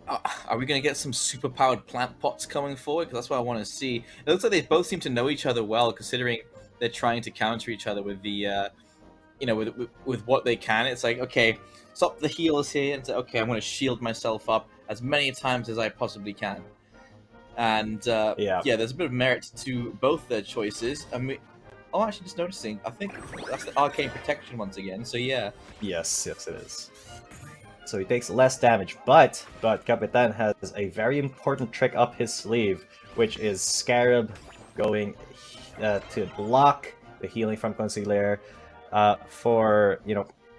Are we going to get some super-powered plant pots coming forward? Because that's what I want to see. It looks like they both seem to know each other well, considering they're trying to counter each other with the, with what they can. It's like, okay, stop the healers here, and say, okay, I'm going to shield myself up as many times as I possibly can. And yeah, there's a bit of merit to both their choices. I mean, actually, just noticing, I think that's the arcane protection once again. So yeah.
Yes, it is. So he takes less damage, but Capitan has a very important trick up his sleeve, which is Scarab going to block the healing from Consigliere for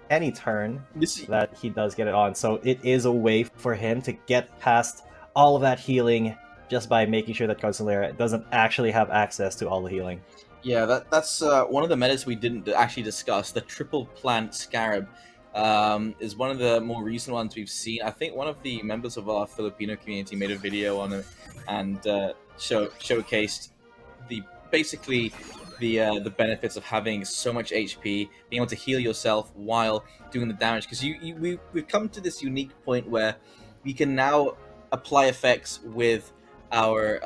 any turn that he does get it on. So it is a way for him to get past all of that healing just by making sure that Consigliere doesn't actually have access to all the healing.
Yeah, that's one of the metas we didn't actually discuss. The triple plant Scarab is one of the more recent ones we've seen. I think one of the members of our Filipino community made a video on it and showcased the benefits of having so much HP, being able to heal yourself while doing the damage. Because we've come to this unique point where we can now apply effects with our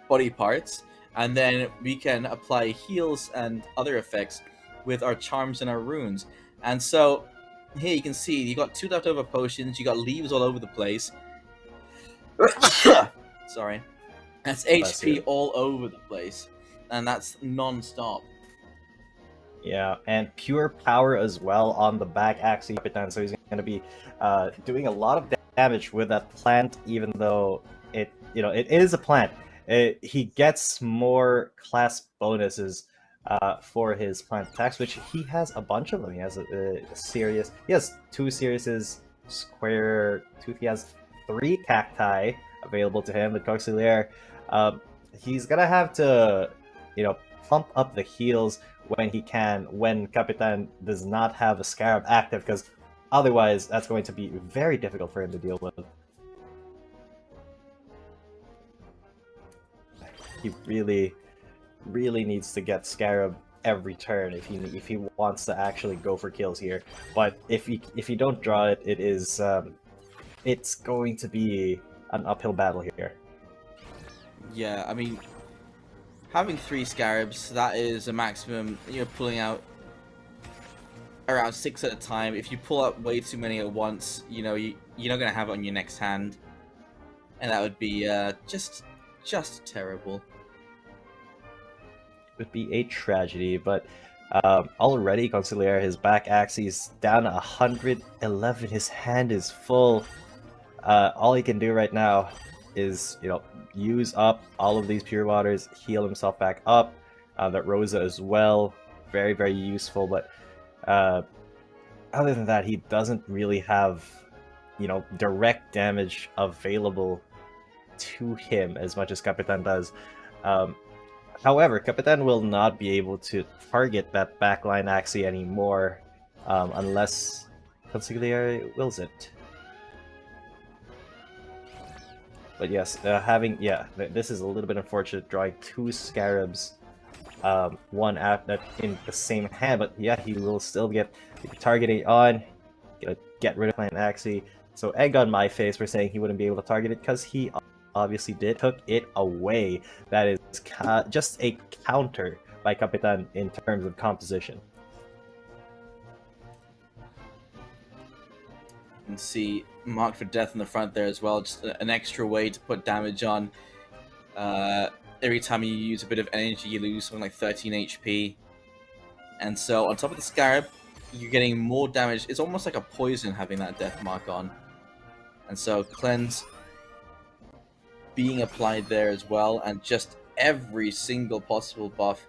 body parts, and then we can apply heals and other effects with our charms and our runes. And so here you can see you got 2 leftover potions, you got leaves all over the place. Sorry. That's HP all over the place, and that's non-stop.
Yeah, and pure power as well on the back Axie Capitan, so he's going to be doing a lot of damage with that plant, even though it is a plant. He gets more class bonuses for his plant attacks, which he has a bunch of them. He has a serious. He has 2 Sirius's square tooth. He has 3 cacti available to him with Consigliere. He's gonna have to, pump up the heals when he can, when Capitan does not have a Scarab active, because otherwise that's going to be very difficult for him to deal with. He really needs to get Scarab every turn if he wants to actually go for kills here. But if you don't draw it, it's going to be an uphill battle here.
Yeah, I mean, having 3 Scarabs, that is a maximum. You're pulling out around 6 at a time. If you pull out way too many at once, you're not going to have it on your next hand. And that would be just terrible.
It would be a tragedy, but already Consigliere, his back Axie's down to 111. His hand is full. All he can do right now is, use up all of these pure waters, heal himself back up. That Rosa as well, very, very useful. But other than that, he doesn't really have, direct damage available to him as much as Capitan does. However, Capitan will not be able to target that backline Axie anymore unless Consigliere wills it. But yes, this is a little bit unfortunate, drawing two Scarabs, one in the same hand, but yeah, he will still get targeting on, gonna get rid of Plant Axie. So egg on my face for saying he wouldn't be able to target it, because he obviously took it away. That is just a counter by Capitan in terms of composition.
And see marked for death in the front there as well, just an extra way to put damage on. Every time you use a bit of energy, you lose something like 13 HP. And so on top of the Scarab, you're getting more damage. It's almost like a poison having that death mark on. And so cleanse being applied there as well, and just every single possible buff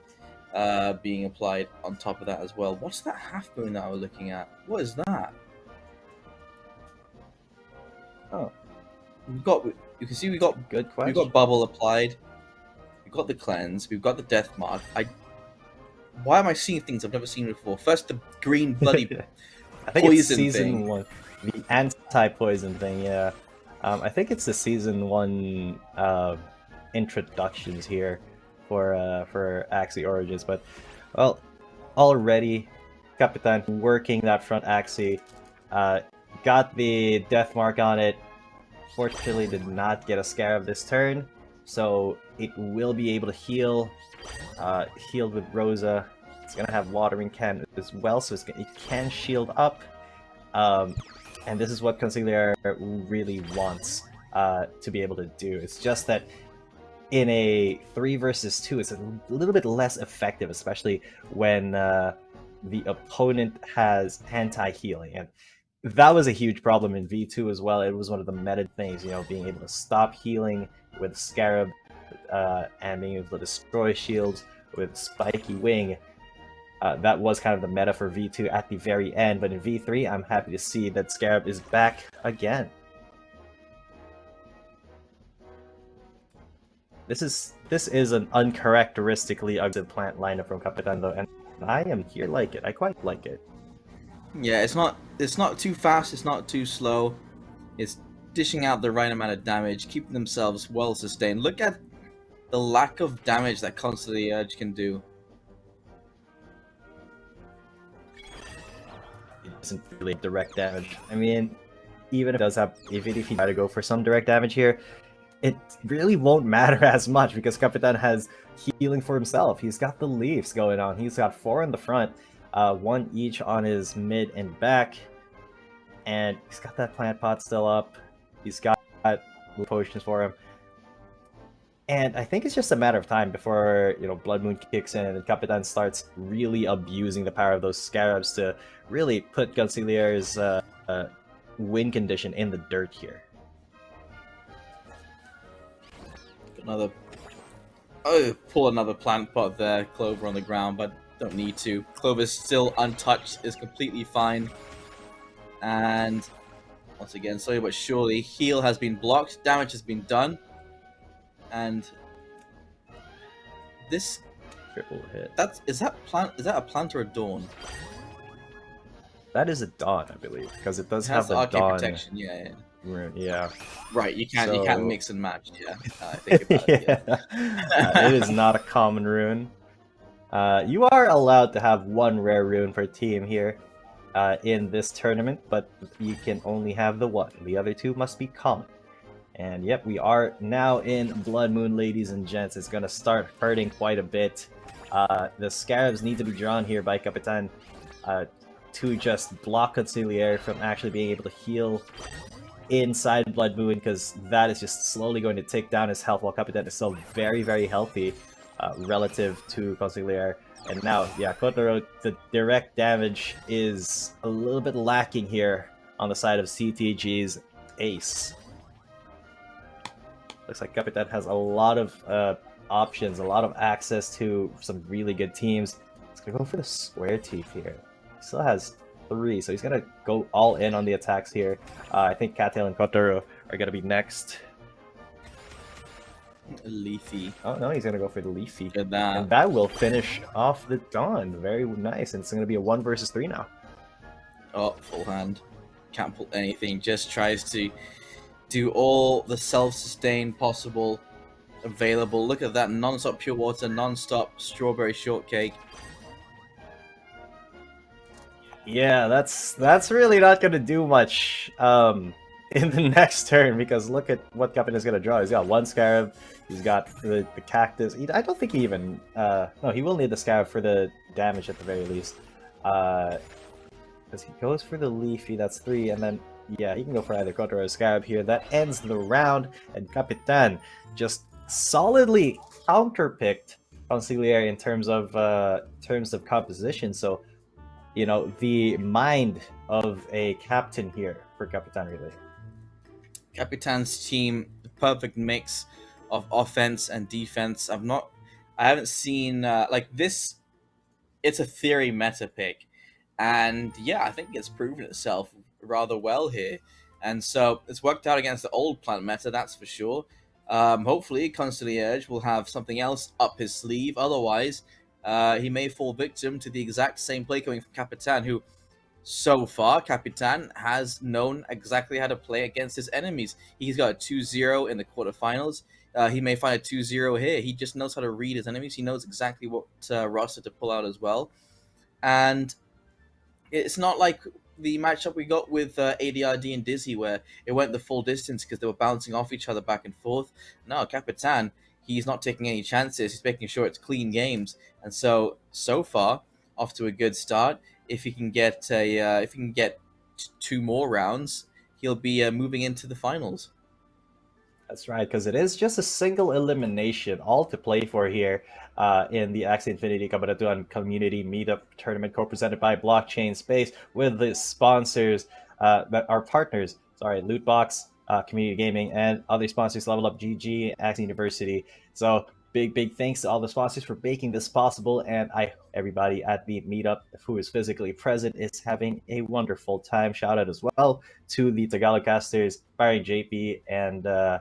being applied on top of that as well. What's that half moon that I was looking at? What is that? Oh, you can see we got bubble applied. We've got the cleanse. We've got the death mark. Why am I seeing things I've never seen before? First the green bloody
I think
poison
it's season
thing.
1, the anti-poison thing. Yeah, I think it's the season 1 introductions here for Axie Origins. But well, already Capitan working that front Axie. Got the death mark on it. Fortunately, did not get a Scarab this turn, so it will be able to heal. Healed with Rosa. It's gonna have Watering Can as well, so it can shield up. And this is what Consigliere really wants to be able to do. It's just that in a 3 versus 2, it's a little bit less effective, especially when the opponent has anti-healing. And that was a huge problem in V2 as well. It was one of the meta things, you know, being able to stop healing with Scarab and being able to destroy shields with Spiky Wing. That was kind of the meta for V2 at the very end, but in V3, I'm happy to see that Scarab is back again. This is an uncharacteristically ugly plant lineup from Capitan though, and I am here like it. I quite like it.
Yeah, it's not too fast, it's not too slow. It's dishing out the right amount of damage, keeping themselves well sustained. Look at the lack of damage that Constantly Urge can do.
It doesn't really direct damage. I mean, even if it does have, if you try to go for some direct damage here, it really won't matter as much because Capitan has healing for himself. He's got the leaves going on. He's got 4 in the front, 1 each on his mid and back, and he's got that plant pot still up. He's got potions for him. And I think it's just a matter of time before, you know, Blood Moon kicks in and Capitan starts really abusing the power of those Scarabs to really put Consigliere's win condition in the dirt here.
Pull another plant pot there, Clover on the ground, but don't need to. Clover's still untouched, is completely fine. And once again, slowly but surely, heal has been blocked, damage has been done. And this
triple hit.
Is that a plant or a dawn?
That is a dawn, I believe, because it does
It
have
has
the
arcane
dawn
protection, yeah.
rune. Yeah.
Right, you can't mix and match, yeah. I think about it,
It is not a common rune. You are allowed to have 1 rare rune per team here in this tournament, but you can only have the 1. The other 2 must be common. And yep, we are now in Blood Moon, ladies and gents. It's gonna start hurting quite a bit. The Scarabs need to be drawn here by Capitan to just block Consigliere from actually being able to heal inside Blood Moon, because that is just slowly going to take down his health while Capitan is still very, very healthy relative to Consigliere. And now, yeah, Kotaro, the direct damage is a little bit lacking here on the side of CTG's ace. Looks like Capitan has a lot of options, a lot of access to some really good teams. He's gonna go for the square teeth here. He still has 3, so he's gonna go all in on the attacks here. I think Cattail and Kotaro are gonna be next.
Leafy.
Oh no, he's gonna go for the Leafy.
Look at that.
And that will finish off the Dawn. Very nice. And it's gonna be a 1 versus 3 now.
Oh, full hand. Can't pull anything. Just tries to do all the self-sustain possible available. Look at that. Non-stop pure water, non-stop strawberry shortcake.
Yeah, that's really not gonna do much in the next turn, because look at what Captain is gonna draw. He's got 1 Scarab, he's got the Cactus. I don't think he even no, he will need the Scarab for the damage at the very least. Because he goes for the Leafy, that's 3, and then yeah, he can go for either Kotor or Scarab here. That ends the round, and Capitan just solidly counterpicked Consigliere in terms of composition. So, you know, the mind of a captain here for Capitan, really.
Capitan's team, the perfect mix of offense and defense. I haven't seen like this. It's a theory meta pick, and yeah, I think it's proven itself rather well here. And so it's worked out against the old plant meta, that's for sure. Hopefully, Consigliere will have something else up his sleeve. Otherwise, he may fall victim to the exact same play coming from Capitan, who, so far, Capitan has known exactly how to play against his enemies. He's got a 2-0 in the quarterfinals. He may find a 2-0 here. He just knows how to read his enemies. He knows exactly what roster to pull out as well. And it's not like the matchup we got with ADRD and Dizzy, where it went the full distance because they were bouncing off each other back and forth. No, Capitan, he's not taking any chances. He's making sure it's clean games. And so far, off to a good start. If he can get 2 more rounds, he'll be moving into the finals.
That's right, because it is just a single elimination, all to play for here in the Axie Infinity Cabanatuan Community Meetup Tournament, co-presented by Blockchain Space, with the sponsors that are partners. Sorry, Lootbox, Community Gaming, and other sponsors, Level Up GG, Axie University. So big thanks to all the sponsors for making this possible, and everybody at the meetup who is physically present is having a wonderful time. Shout out as well to the Tagalog casters, Panooring JP and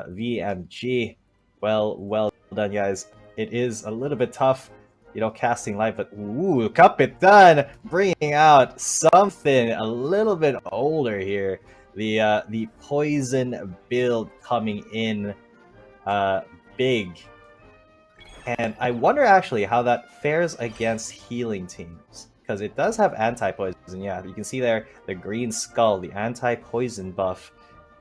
V and G. Well done, guys. It is a little bit tough, you know, casting live, but ooh, Capitan bringing out something a little bit older here. The poison build coming in big. And I wonder actually how that fares against healing teams, because it does have anti-poison. Yeah, you can see there the green skull, the anti-poison buff.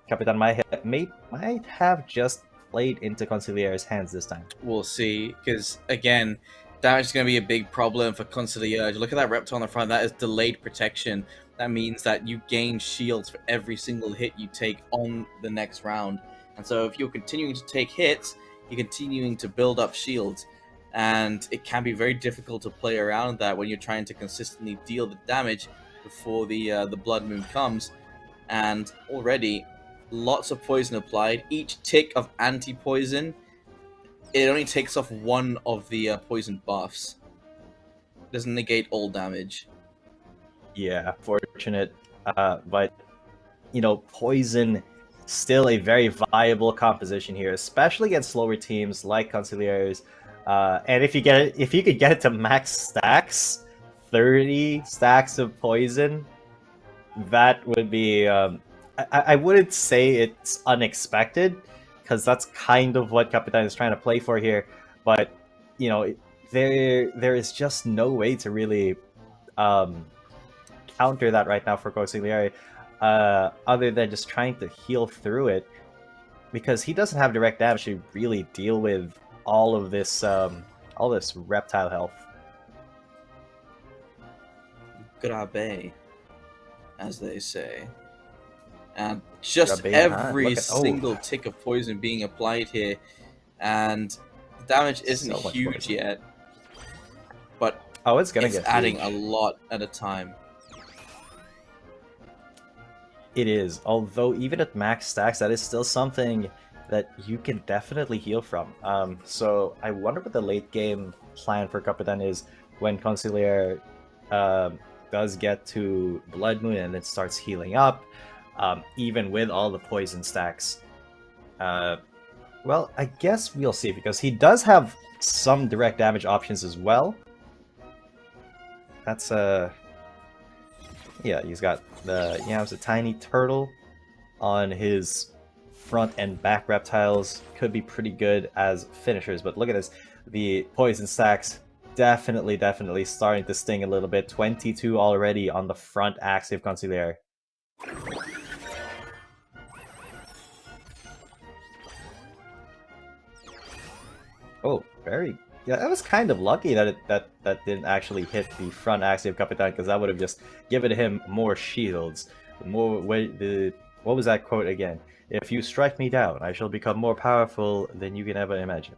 Capitan might have just played into Consigliere's hands this time.
We'll see, because again, damage is going to be a big problem for Consigliere. Look at that Reptile on the front. That is delayed protection. That means that you gain shields for every single hit you take on the next round. And so if you're continuing to take hits, you're continuing to build up shields, and it can be very difficult to play around that when you're trying to consistently deal the damage before the blood moon comes. And already, lots of poison applied. Each tick of anti-poison, it only takes off 1 of the poison buffs. It doesn't negate all damage.
Yeah, fortunate, but you know, poison. Still a very viable composition here, especially against slower teams like Consigliere's. And if you could get it to max stacks, 30 stacks of poison, that would be. I wouldn't say it's unexpected, because that's kind of what Capitan is trying to play for here. But you know, there is just no way to really counter that right now for Consigliere. Other than just trying to heal through it, because he doesn't have direct damage to really deal with all this reptile health.
Grabe, as they say. And just every single tick of poison being applied here, and the damage isn't huge yet, but
it's
adding a lot at a time.
It is, although even at max stacks, that is still something that you can definitely heal from. So I wonder what the late game plan for Capitan is when Consigliere does get to Blood Moon and it starts healing up, even with all the poison stacks. Well, I guess we'll see, because he does have some direct damage options as well. That's yeah, he's got the Yams, a tiny turtle on his front and back reptiles. Could be pretty good as finishers, but look at this. The poison stacks definitely starting to sting a little bit. 22 already on the front Axie of Consigliere. Oh, very. Yeah, that was kind of lucky that that didn't actually hit the front Axie of Capitan, because that would have just given him more shields. More. What was that quote again? If you strike me down, I shall become more powerful than you can ever imagine.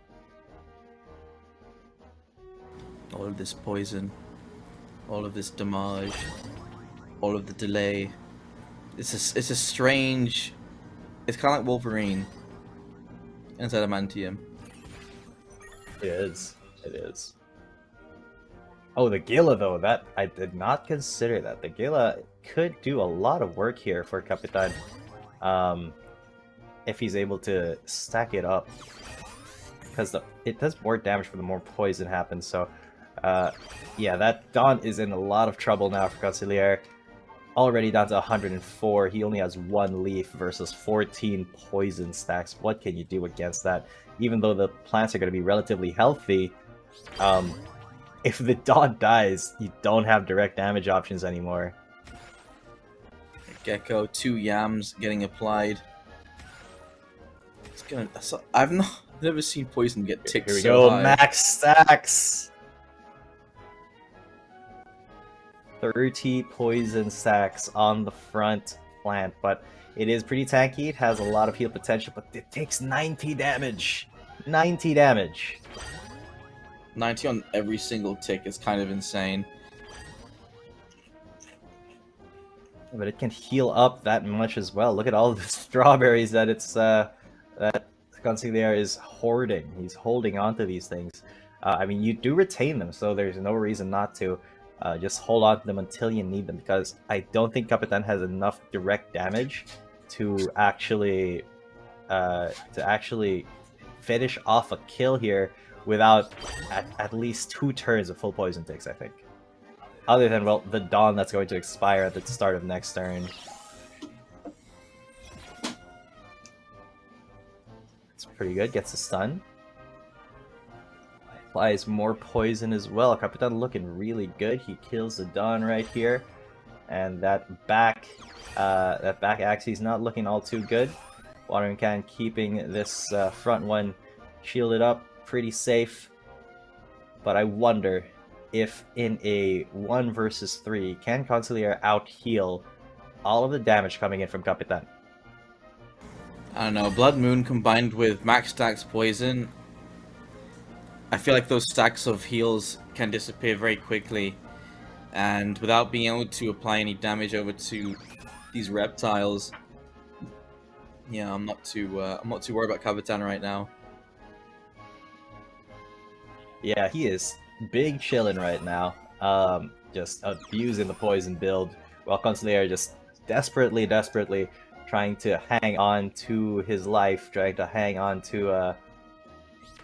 All of this poison, all of this damage, all of the delay. It's a strange. It's kind of like Wolverine inside Adamantium.
It is. It is. Oh, the Gila though, that I did not consider that. The Gila could do a lot of work here for Capitan. If he's able to stack it up, because it does more damage for the more poison happens. So, yeah, that Don is in a lot of trouble now for Consigliere. Already down to 104. He only has 1 leaf versus 14 poison stacks. What can you do against that? Even though the plants are going to be relatively healthy, if the Don dies, you don't have direct damage options anymore.
Gecko, 2 yams getting applied. It's gonna. I've never seen poison get ticked
Here we
so
go,
high.
max stacks. 30 poison stacks on the front plant, but it is pretty tanky. It has a lot of heal potential, but it takes 90 damage. 90 damage.
90 on every single tick is kind of insane.
But it can heal up that much as well. Look at all the strawberries that that Consigliere is hoarding. He's holding on to these things. I mean, you do retain them, so there's no reason not to. Just hold on to them until you need them, because I don't think Capitan has enough direct damage to actually finish off a kill here without at least 2 turns of full poison ticks, I think. Other than, well, the Dawn that's going to expire at the start of next turn. It's pretty good, gets a stun. Applies more poison as well. Capitan looking really good. He kills the Dawn right here. And that back Axie's not looking all too good. Watering Can keeping this front one shielded up, pretty safe. But I wonder if in a 1 versus 3, can Consigliere out-heal all of the damage coming in from Capitan?
I don't know, Blood Moon combined with max stacks poison, I feel like those stacks of heals can disappear very quickly, and without being able to apply any damage over to these reptiles, yeah, I'm not too worried about Capitan right now.
Yeah, he is big chillin' right now. Just abusing the poison build, while Consigliere just desperately trying to hang on to his life, trying to hang on to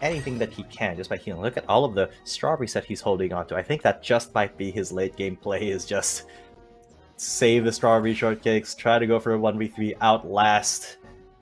anything that he can just by healing. Look at all of the strawberries that he's holding on to. I think that just might be his late game play, is just save the strawberry shortcakes, try to go for a 1v3, outlast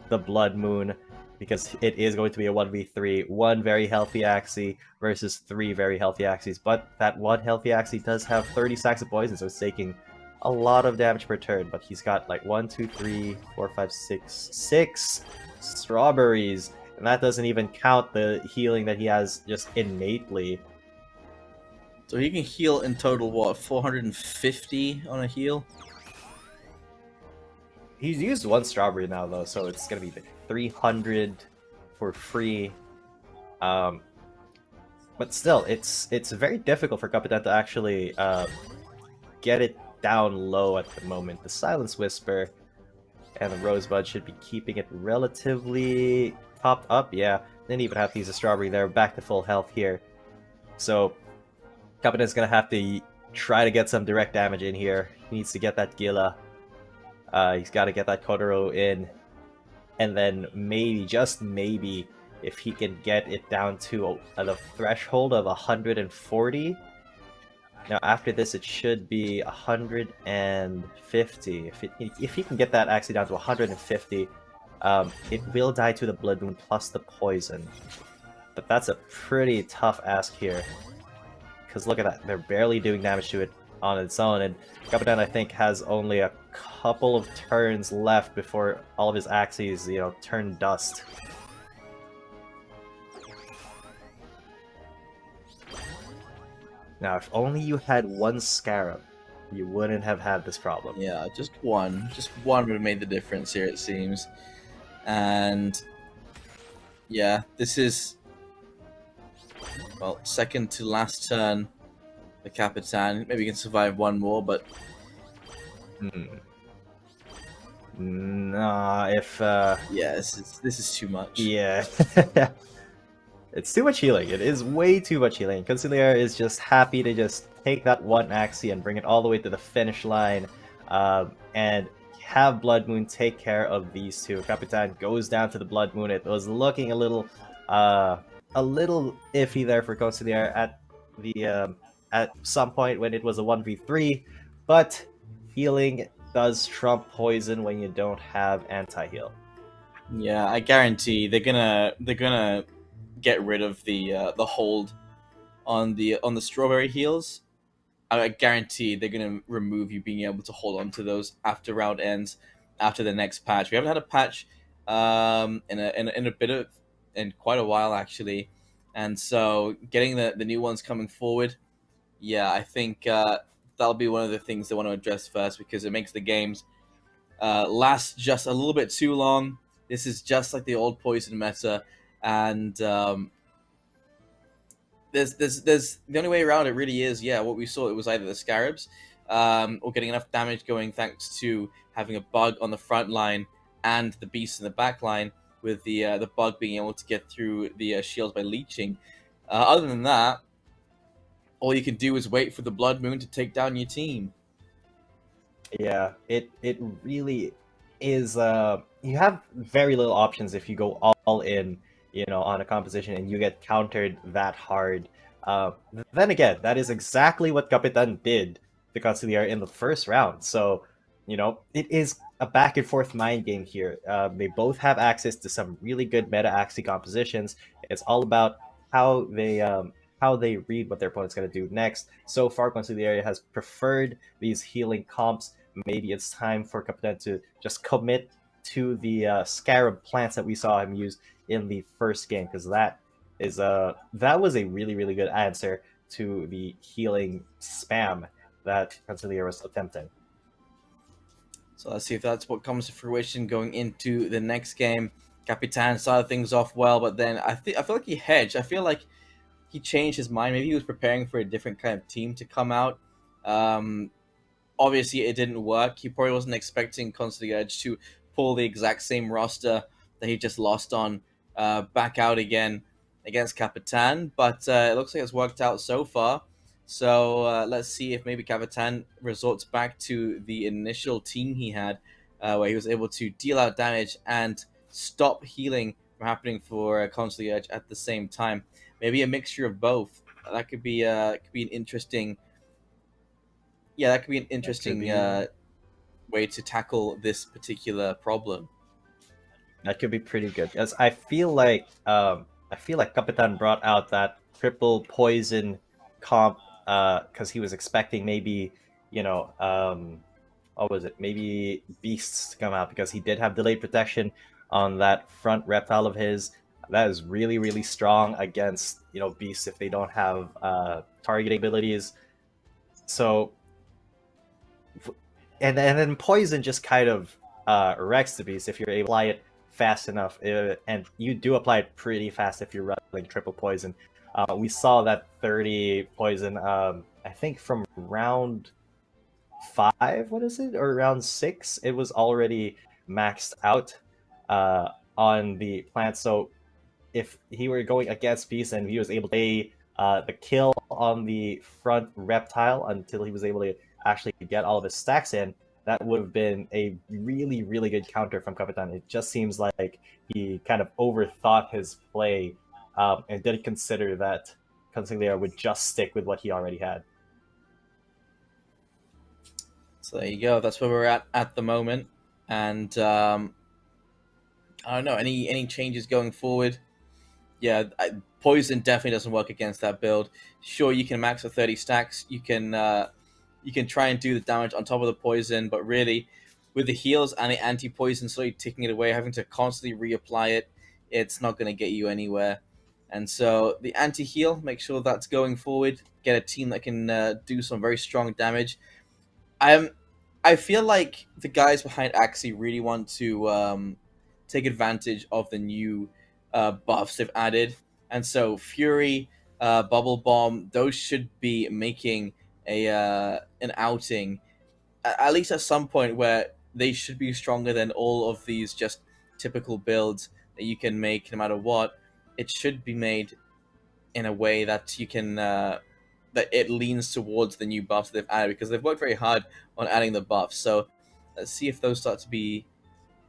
the Blood Moon, because it is going to be a 1v3. 1 very healthy Axie versus 3 very healthy Axies, but that 1 healthy Axie does have 30 stacks of poison, so it's taking a lot of damage per turn, but he's got like 1, 2, 3, 4, 5, 6 strawberries, and that doesn't even count the healing that he has just innately.
So he can heal in total, what, 450 on a heal?
He's used 1 strawberry now though, so it's gonna be 300 for free. But still, it's very difficult for Capitan to actually get it down low at the moment. The Silence Whisper and the Rosebud should be keeping it relatively topped up. Yeah, didn't even have to use a strawberry there. Back to full health here. So Capitan's gonna have to try to get some direct damage in here. He needs to get that Gila. He's got to get that Kotaro in. And then maybe, just maybe, if he can get it down to the threshold of 140. Now after this, it should be 150. If he can get that Axie down to 150, it will die to the Blood Moon plus the poison. But that's a pretty tough ask here. Because look at that, they're barely doing damage to it on its own, and Cabanatuan, I think, has only a couple of turns left before all of his Axies, you know, turn dust. Now, if only you had one Scarab, you wouldn't have had this problem.
Yeah, just one. Just one would have made the difference here, it seems. And yeah, this is, well, second to last turn. The Capitan. Maybe he can survive one more, but
Nah, if
yeah, this is too much.
Yeah. It's too much healing. It is way too much healing. Conciliar is just happy to just take that one Axie and bring it all the way to the finish line, and have Blood Moon take care of these two. Capitan goes down to the Blood Moon. It was looking a little iffy there for Conciliar at some point when it was a 1v3, but healing does trump poison when you don't have anti-heal.
Yeah, I guarantee they're gonna get rid of the hold on the strawberry heals. I guarantee they're gonna remove you being able to hold on to those after round ends, after the next patch. We haven't had a patch in quite a while actually, and so getting the new ones coming forward, yeah, I think that'll be one of the things they want to address first, because it makes the games last just a little bit too long. This is just like the old poison meta, and there's the only way around it really is, yeah, what we saw. It was either the Scarabs or getting enough damage going thanks to having a bug on the front line and the beast in the back line, with the bug being able to get through the shields by leeching. Other than that, all you can do is wait for the Blood Moon to take down your team.
Yeah, it really is. You have very little options if you go all in, you know, on a composition and you get countered that hard. Then again, that is exactly what Capitan did to Conciliar in the first round. So, you know, it is a back and forth mind game here. They both have access to some really good meta Axie compositions. It's all about how they read what their opponent's going to do next. So far, Conciliar has preferred these healing comps. Maybe it's time for Capitan to just commit to the Scarab plants that we saw him use in the first game, because that was a really good answer to the healing spam that Conciliar was attempting.
So let's see if that's what comes to fruition going into the next game. Capitan started things off well, but then I feel like he hedged. I feel like he changed his mind. Maybe he was preparing for a different kind of team to come out. Obviously, it didn't work. He probably wasn't expecting Conciliar to pull the exact same roster that he just lost on back out again against Capitan. But it looks like it's worked out so far. So let's see if maybe Capitan resorts back to the initial team he had, where he was able to deal out damage and stop healing from happening for Conciliar at the same time. Maybe a mixture of both. That could be an interesting. Yeah, that could be an interesting way to tackle this particular problem.
That could be pretty good. As I feel like Capitan brought out that triple poison comp because he was expecting maybe, you know, what was it? Maybe beasts to come out, because he did have delayed protection on that front reptile of his. That is really strong against, you know, beasts if they don't have targeting abilities. So, and then poison just kind of wrecks the beast if you're able to apply it fast enough, and you do apply it pretty fast if you're running triple poison. We saw that 30 poison, I think from round 5, what is it, or round 6, it was already maxed out on the plant. So if he were going against beast and he was able to lay the kill on the front reptile until he was able to actually get all of his stacks in, that would have been a really, really good counter from Capitan. It just seems like he kind of overthought his play and didn't consider that Consigliere would just stick with what he already had.
So there you go. That's where we're at the moment. And I don't know, any changes going forward? Yeah, poison definitely doesn't work against that build. Sure, you can max for 30 stacks. You can try and do the damage on top of the poison, but really, with the heals and the anti-poison slowly ticking it away, having to constantly reapply it, it's not going to get you anywhere. And so the anti-heal, make sure that's going forward. Get a team that can do some very strong damage. I feel like the guys behind Axie really want to take advantage of the new buffs they've added, and so Fury, Bubble Bomb, those should be making an outing at least at some point where they should be stronger than all of these just typical builds that you can make no matter what. It should be made in a way that you can that it leans towards the new buffs they've added, because they've worked very hard on adding the buffs. So let's see if those start to be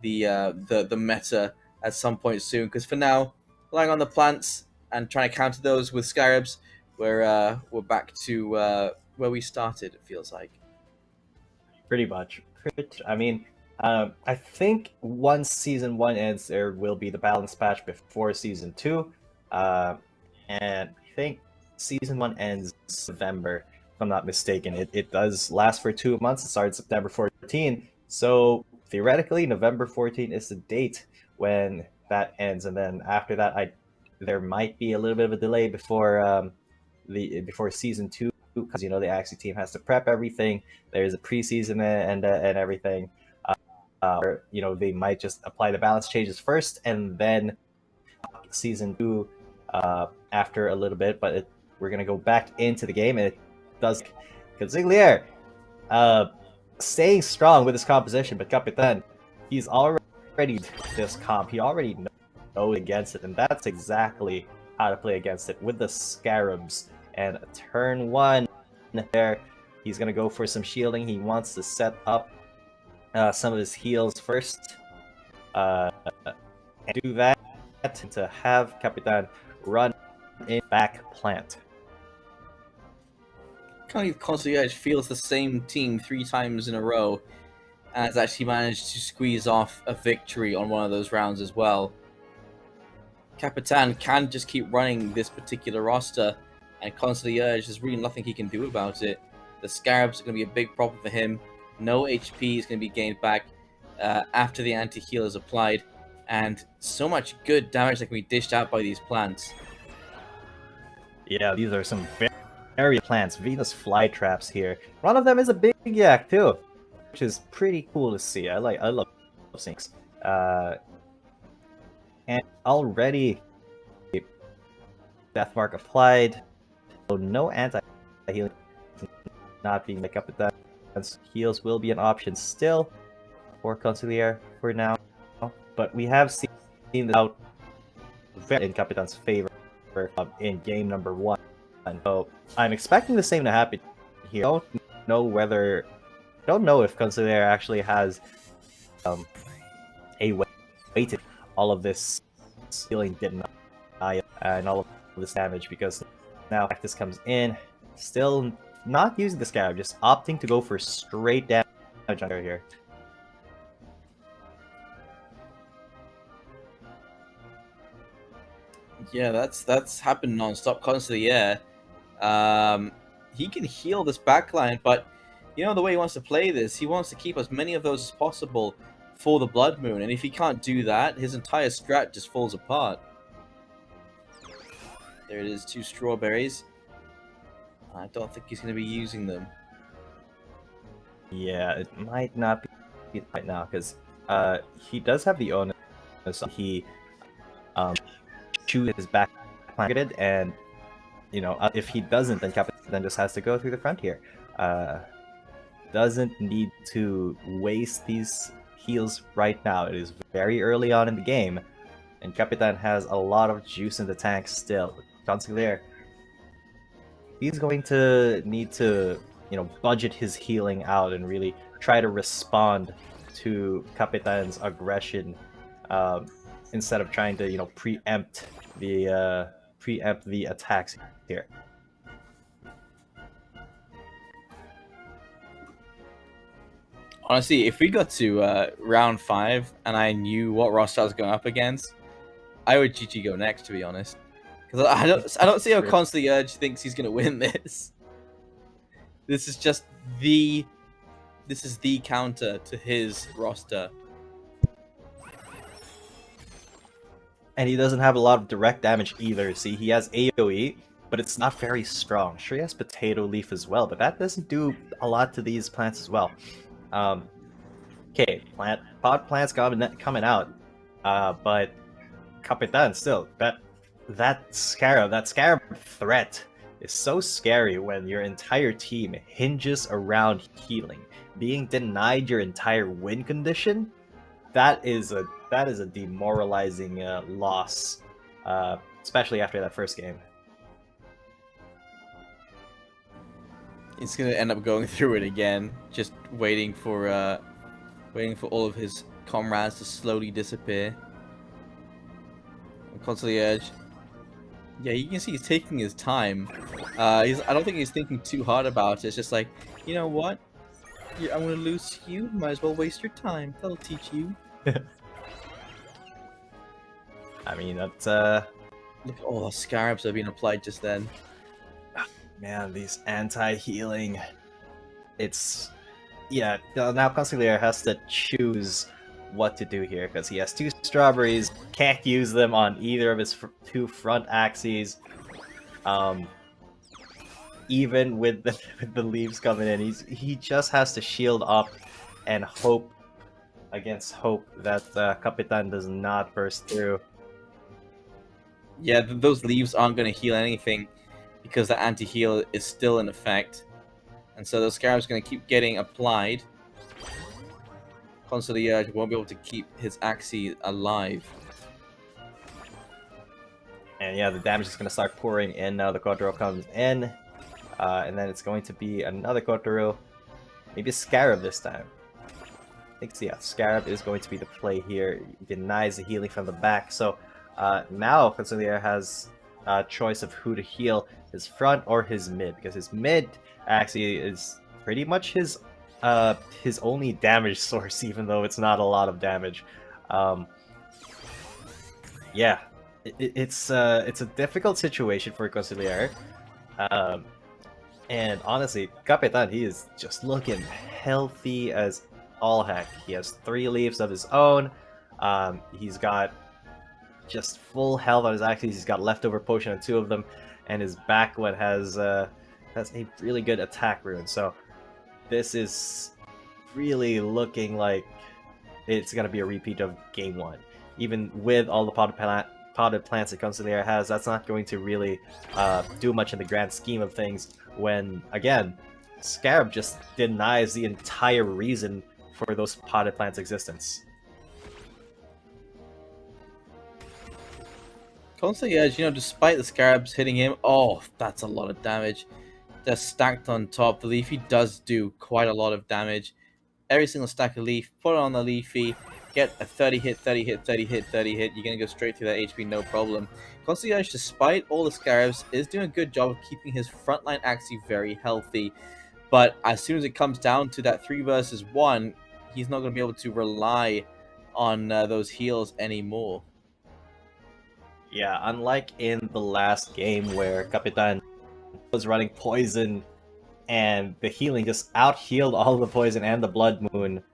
the meta at some point soon, because for now, relying on the plants and trying to counter those with scarabs, we're back to where we started, it feels like.
Pretty much. I mean, I think once Season 1 ends, there will be the balance patch before Season 2. And I think Season 1 ends November, if I'm not mistaken. It does last for 2 months. It started September 14. So theoretically, November 14 is the date when that ends. And then after that, there might be a little bit of a delay before before Season 2, because the Axie team has to prep everything. There's a preseason and everything. Or, they might just apply the balance changes first and then Season 2 after a little bit. But we're gonna go back into the game, and it does. Consigliere staying strong with his composition, but Capitan, he's already this comp. He already knows against it, and that's exactly how to play against it with the scarabs. And turn 1 there, he's gonna go for some shielding. He wants to set up some of his heals first, and do that to have Capitan run in back plant.
Can't believe Concierge feels the same team 3 times in a row, and has actually managed to squeeze off a victory on one of those rounds as well. Capitan can just keep running this particular roster, and Concierge, there's really nothing he can do about it. The Scarabs are going to be a big problem for him. No HP is going to be gained back after the anti-heal is applied, and so much good damage that can be dished out by these plants.
Yeah, these are some very plants. Venus flytraps here. One of them is a big yak too, which is pretty cool to see. I love those things. And already death mark applied. So no anti-healing not being make up with that. Heals will be an option still for Consigliere for now, but we have seen this out very in Capitan's favor in game number 1. So I'm expecting the same to happen here. I don't know if Consigliere actually has a way to all of this healing deny and all of this damage, because now practice comes in, still not using the scarab, just opting to go for straight damage on here.
Yeah, that's happened non-stop. Consigliere, he can heal this backline, but the way he wants to play this, he wants to keep as many of those as possible for the Blood Moon, and if he can't do that, his entire strat just falls apart. There it is, 2 strawberries. I don't think he's going to be using them.
Yeah, it might not be right now, because he does have the onus. He chooses his back targeted, and if he doesn't, then Capitan just has to go through the front here. Doesn't need to waste these heals right now. It is very early on in the game, and Capitan has a lot of juice in the tank still. Consigliere, he's going to need to budget his healing out and really try to respond to Kapitan's aggression instead of trying to, preempt the attacks here.
Honestly, if we got to round 5 and I knew what roster I was going up against, I would GG go next, to be honest. Because I don't see how Constantly Urge thinks he's going to win this. This is just the counter to his roster.
And he doesn't have a lot of direct damage either. See, he has AoE, but it's not very strong. Sure, he has Potato Leaf as well, but that doesn't do a lot to these plants as well. Okay, pod plants coming out, but Kapitan still, that Scarab threat is so scary when your entire team hinges around healing. Being denied your entire win condition, that is a demoralizing loss, especially after that first game.
He's gonna end up going through it again, just waiting for all of his comrades to slowly disappear. Constantly Urge. Yeah, you can see he's taking his time. I don't think he's thinking too hard about it. It's just like, you know what? I'm gonna lose you. Might as well waste your time. That'll teach you.
I mean, that's
Look at all the scarabs that have been applied just then.
Man, these anti-healing. Yeah, now Consigliere has to choose what to do here, because he has 2 strawberries, can't use them on either of his 2 front axes. Even with the leaves coming in, he just has to shield up and hope against hope that Kapitan does not burst through.
Yeah, those leaves aren't going to heal anything because the anti-heal is still in effect. And so those scarabs are going to keep getting applied. Constantly Urge won't be able to keep his Axie alive.
And yeah, the damage is going to start pouring in now. The Kotaro comes in. And then it's going to be another Kotaro. Maybe a Scarab this time. I think, yeah, Scarab is going to be the play here. He denies the healing from the back. So now Consigliere has a choice of who to heal, his front or his mid. Because his mid actually is pretty much his only damage source, even though it's not a lot of damage. Yeah, it's a difficult situation for Consigliere. And honestly, Kapitan, he is just looking healthy as all heck. He has 3 leaves of his own. He's got just full health on his axes. He's got leftover potion on 2 of them, and his back one has a really good attack rune. So this is really looking like it's gonna be a repeat of game 1. Even with all the potted plants that Consigliere has, that's not going to really do much in the grand scheme of things. When, again, Scarab just denies the entire reason for those potted plants' existence.
Constantly Urge, despite the scarabs hitting him, oh, that's a lot of damage. They're stacked on top. The Leafy does do quite a lot of damage. Every single stack of Leaf, put it on the Leafy, get a 30 hit, 30 hit, 30 hit, 30 hit. You're going to go straight through that HP, no problem. Constantly Urge, despite all the scarabs, is doing a good job of keeping his frontline Axie very healthy. But as soon as it comes down to that 3 versus 1, he's not going to be able to rely on those heals anymore.
Yeah, unlike in the last game where Kapitan was running poison and the healing just out-healed all the poison and the Blood Moon,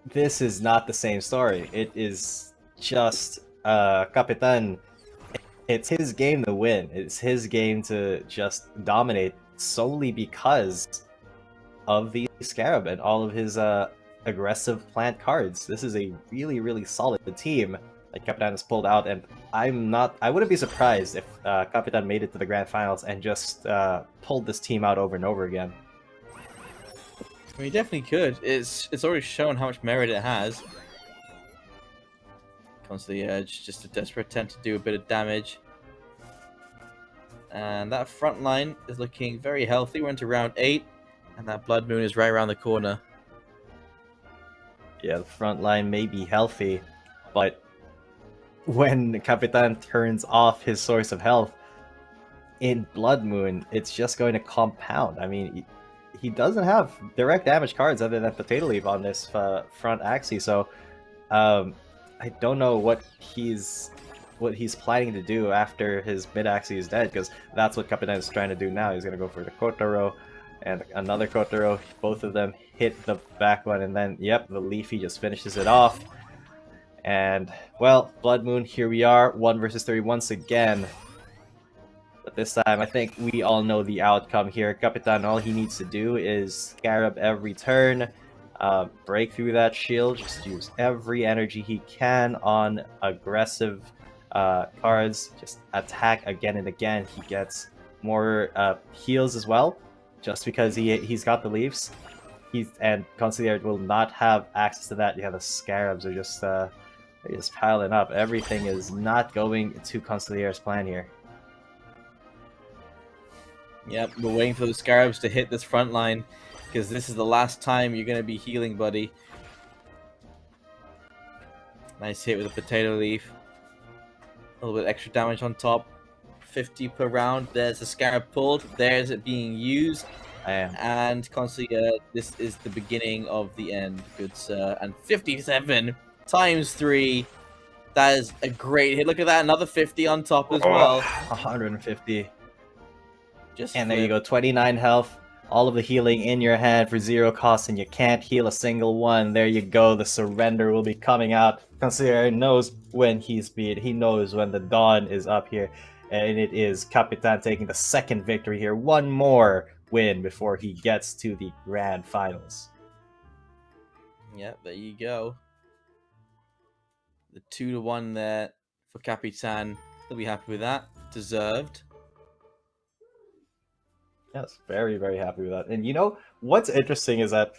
this is not the same story. It is just Kapitan. It's his game to win. It's his game to just dominate solely because of the Scarab and all of his aggressive plant cards. This is a really, really solid team that Kapitan has pulled out, and I wouldn't be surprised if Kapitan made it to the grand finals and just pulled this team out over and over again.
I mean, he definitely could. It's already shown how much merit it has. Constantly Urge, just a desperate attempt to do a bit of damage. And that front line is looking very healthy. We're into round 8, and that Blood Moon is right around the corner.
Yeah, the front line may be healthy, but when Capitan turns off his source of health in Blood Moon, it's just going to compound. I mean, he doesn't have direct damage cards other than Potato Leaf on this front Axie, so I don't know what he's planning to do after his mid Axie is dead, because that's what Capitan is trying to do now. He's going to go for the Kotaro and another Kotaro. Both of them hit the back one, and then, yep, the Leafy just finishes it off. And, well, Blood Moon, here we are, 1 versus 3 once again. But this time, I think we all know the outcome here. Capitan, all he needs to do is Scarab every turn, break through that shield, just use every energy he can on aggressive cards, just attack again and again. He gets more heals as well, just because he's got the leaves. And Consigliere will not have access to that. Yeah, the Scarabs are just piling up. Everything is not going to Consigliere's plan here.
Yep, we're waiting for the Scarabs to hit this front line, because this is the last time you're going to be healing, buddy. Nice hit with a Potato Leaf. A little bit extra damage on top. 50 per round. There's the Scarab pulled. There's it being used. And Consigliere, this is the beginning of the end, good sir. And 57 times 3. That is a great hit. Look at that, another 50 on top as well.
150. And there you go, 29 health, all of the healing in your hand for 0 cost, and you can't heal a single one. There you go, the surrender will be coming out. Consigliere knows when he's beat. He knows when the dawn is up here, and it is Capitan taking the second victory here. One more win before he gets to the grand finals.
Yep, there you go. The 2-1 there for Capitan. He'll be happy with that. Deserved.
Yes, very, very happy with that. And you know, what's interesting is that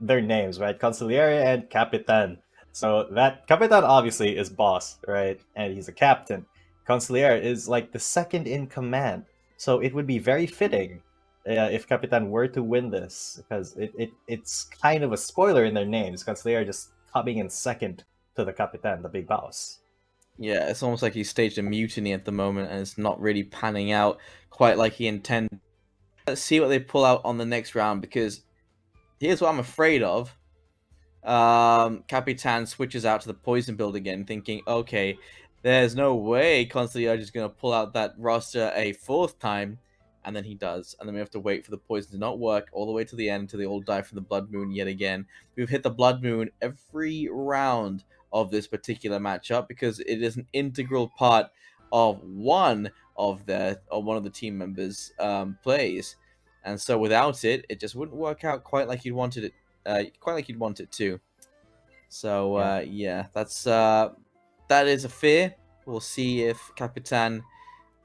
their names, right? Consigliere and Capitan. So that Capitan obviously is boss, right? And he's a captain. Consigliere is like the second in command. So it would be very fitting if Capitan were to win this, because it's kind of a spoiler in their names. Consigliere just coming in second to the Capitan, the big boss.
Yeah, it's almost like he staged a mutiny at the moment, and it's not really panning out quite like he intended. Let's see what they pull out on the next round, because here's what I'm afraid of. Capitan switches out to the poison build again, thinking, okay, there's no way Consigliere is going to pull out that roster a 4th time, and then he does, and then we have to wait for the poison to not work all the way to the end until they all die from the Blood Moon yet again. We've hit the Blood Moon every round of this particular matchup, because it is an integral part of one of the team members' plays, and so without it, it just wouldn't work out quite like you'd wanted it, quite like you'd want it to. So yeah, that is a fear. We'll see if Capitan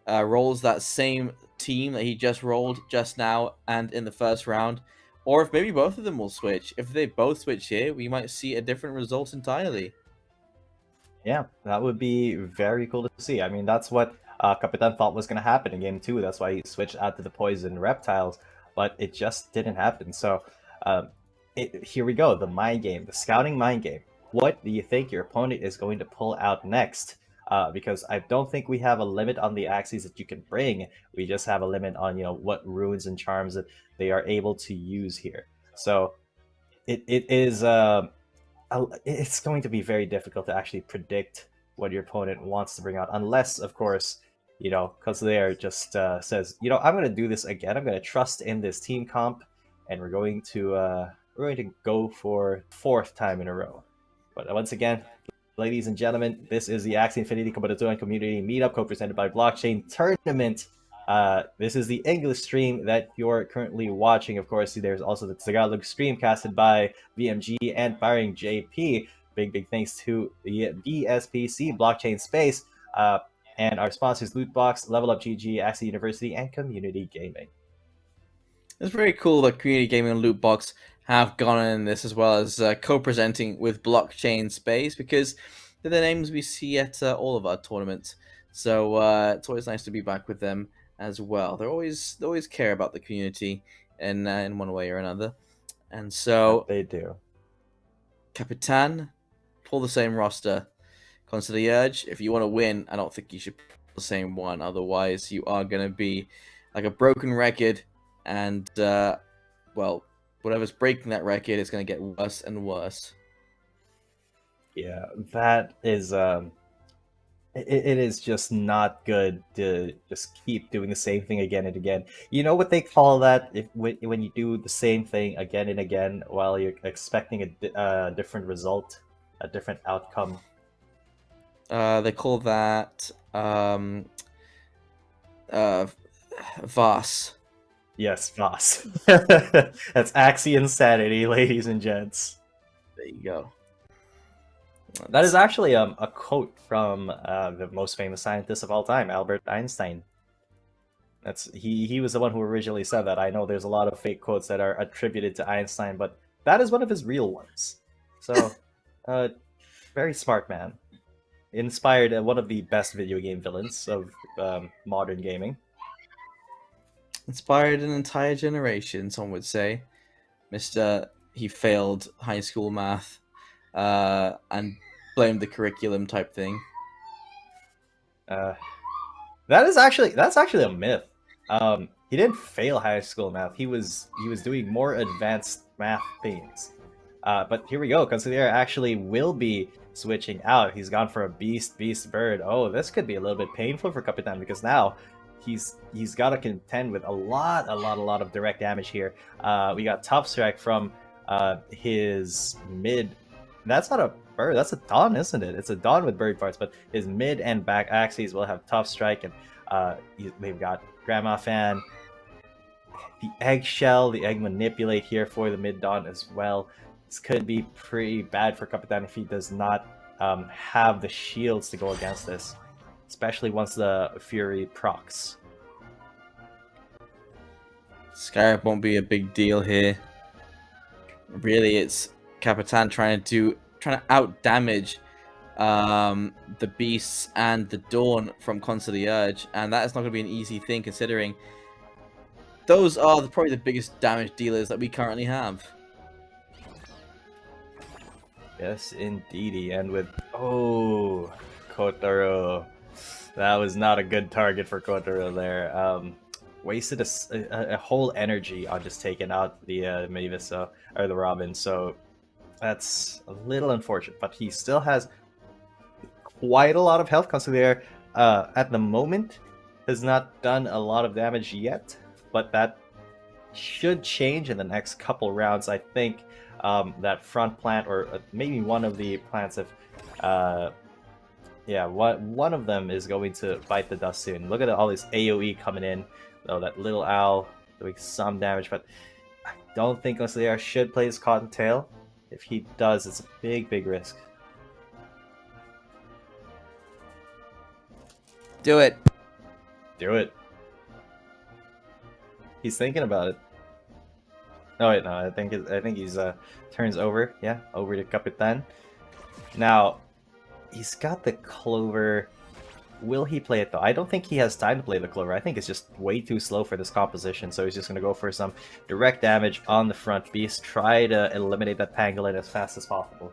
rolls that same team that he just rolled just now and in the first round, or if maybe both of them will switch. If they both switch here, we might see a different result entirely.
Yeah, that would be very cool to see. I mean, that's what Capitan thought was going to happen in Game 2. That's why he switched out to the Poison Reptiles, but it just didn't happen. So here we go, the mind game, the scouting mind game. What do you think your opponent is going to pull out next? Because I don't think we have a limit on the Axies that you can bring. We just have a limit on, you know, what runes and charms that they are able to use here. So it's going to be very difficult to actually predict what your opponent wants to bring out, unless, of course, you know, Consigliere just says, you know, I'm going to do this again. I'm going to trust in this team comp, and we're going to go for 4th time in a row. But once again, ladies and gentlemen, this is the Axie Infinity Cabanatuan Community Meetup, co-presented by Blockchain Tournament. This is the English stream that you're currently watching. Of course, there's also the Tagalog stream casted by VMG and Panooring JP. Big thanks to the BSPC Blockchain Space and our sponsors Lootbox, Level Up GG, Axie University, and Community Gaming.
It's very cool that Community Gaming and Lootbox have gone in this, as well as co-presenting with Blockchain Space, because they're the names we see at all of our tournaments. So it's always nice to be back with them as well. They always care about the community in one way or another, and so
they do.
Capitan, pull the same roster. Concierge, if you want to win, I don't think you should pull the same one. Otherwise, you are going to be like a broken record. And, well, whatever's breaking that record is going to get worse and worse.
Yeah, that is it is just not good to just keep doing the same thing again and again. You know what they call that when you do the same thing again and again while you're expecting a different result, a different outcome?
They call that VOS.
Yes, VOS. That's Axie Insanity, ladies and gents.
There you go.
That is actually a quote from the most famous scientist of all time, Albert Einstein. He was the one who originally said that. I know there's a lot of fake quotes that are attributed to Einstein, but that is one of his real ones. So, very smart man. Inspired one of the best video game villains of modern gaming.
Inspired an entire generation, some would say. He failed high school math. And blame the curriculum type thing.
That's actually a myth. He didn't fail high school math. He was doing more advanced math things. But here we go. Consigliere actually will be switching out. He's gone for a beast bird. Oh, this could be a little bit painful for Capitan because now he's got to contend with a lot of direct damage here. We got top strike from his mid. That's not a bird, that's a Dawn, isn't it? It's a Dawn with bird parts, but his mid and back Axies will have tough strike, and they've got Grandma Fan, the eggshell, the egg manipulate here for the mid Dawn as well. This could be pretty bad for Capitan if he does not have the shields to go against this, especially once the Fury procs.
Scarab won't be a big deal here. Really, it's Capitan trying to out damage the beasts and the Dawn from Concierge, and that is not going to be an easy thing considering those are probably the biggest damage dealers that we currently have.
Yes, indeedy, and with Kotaro, that was not a good target for Kotaro there. Wasted a whole energy on just taking out the Mavis or the Robin, so that's a little unfortunate, but he still has quite a lot of health. Consigliere, at the moment, has not done a lot of damage yet, but that should change in the next couple rounds. I think that front plant, or maybe one of the plants, one of them is going to bite the dust soon. Look at all this AoE coming in. though that little owl doing some damage, but I don't think Consigliere should play his Cottontail. If he does, it's a big risk.
Do it.
Do it. He's thinking about it. Oh wait, no, I think he's turns over. Yeah, over to Capitan. Now, he's got the Clover. Will he play it though? I don't think he has time to play the Clover. I think it's just way too slow for this composition, so he's just going to go for some direct damage on the front beast. Try to eliminate that Pangolin as fast as possible.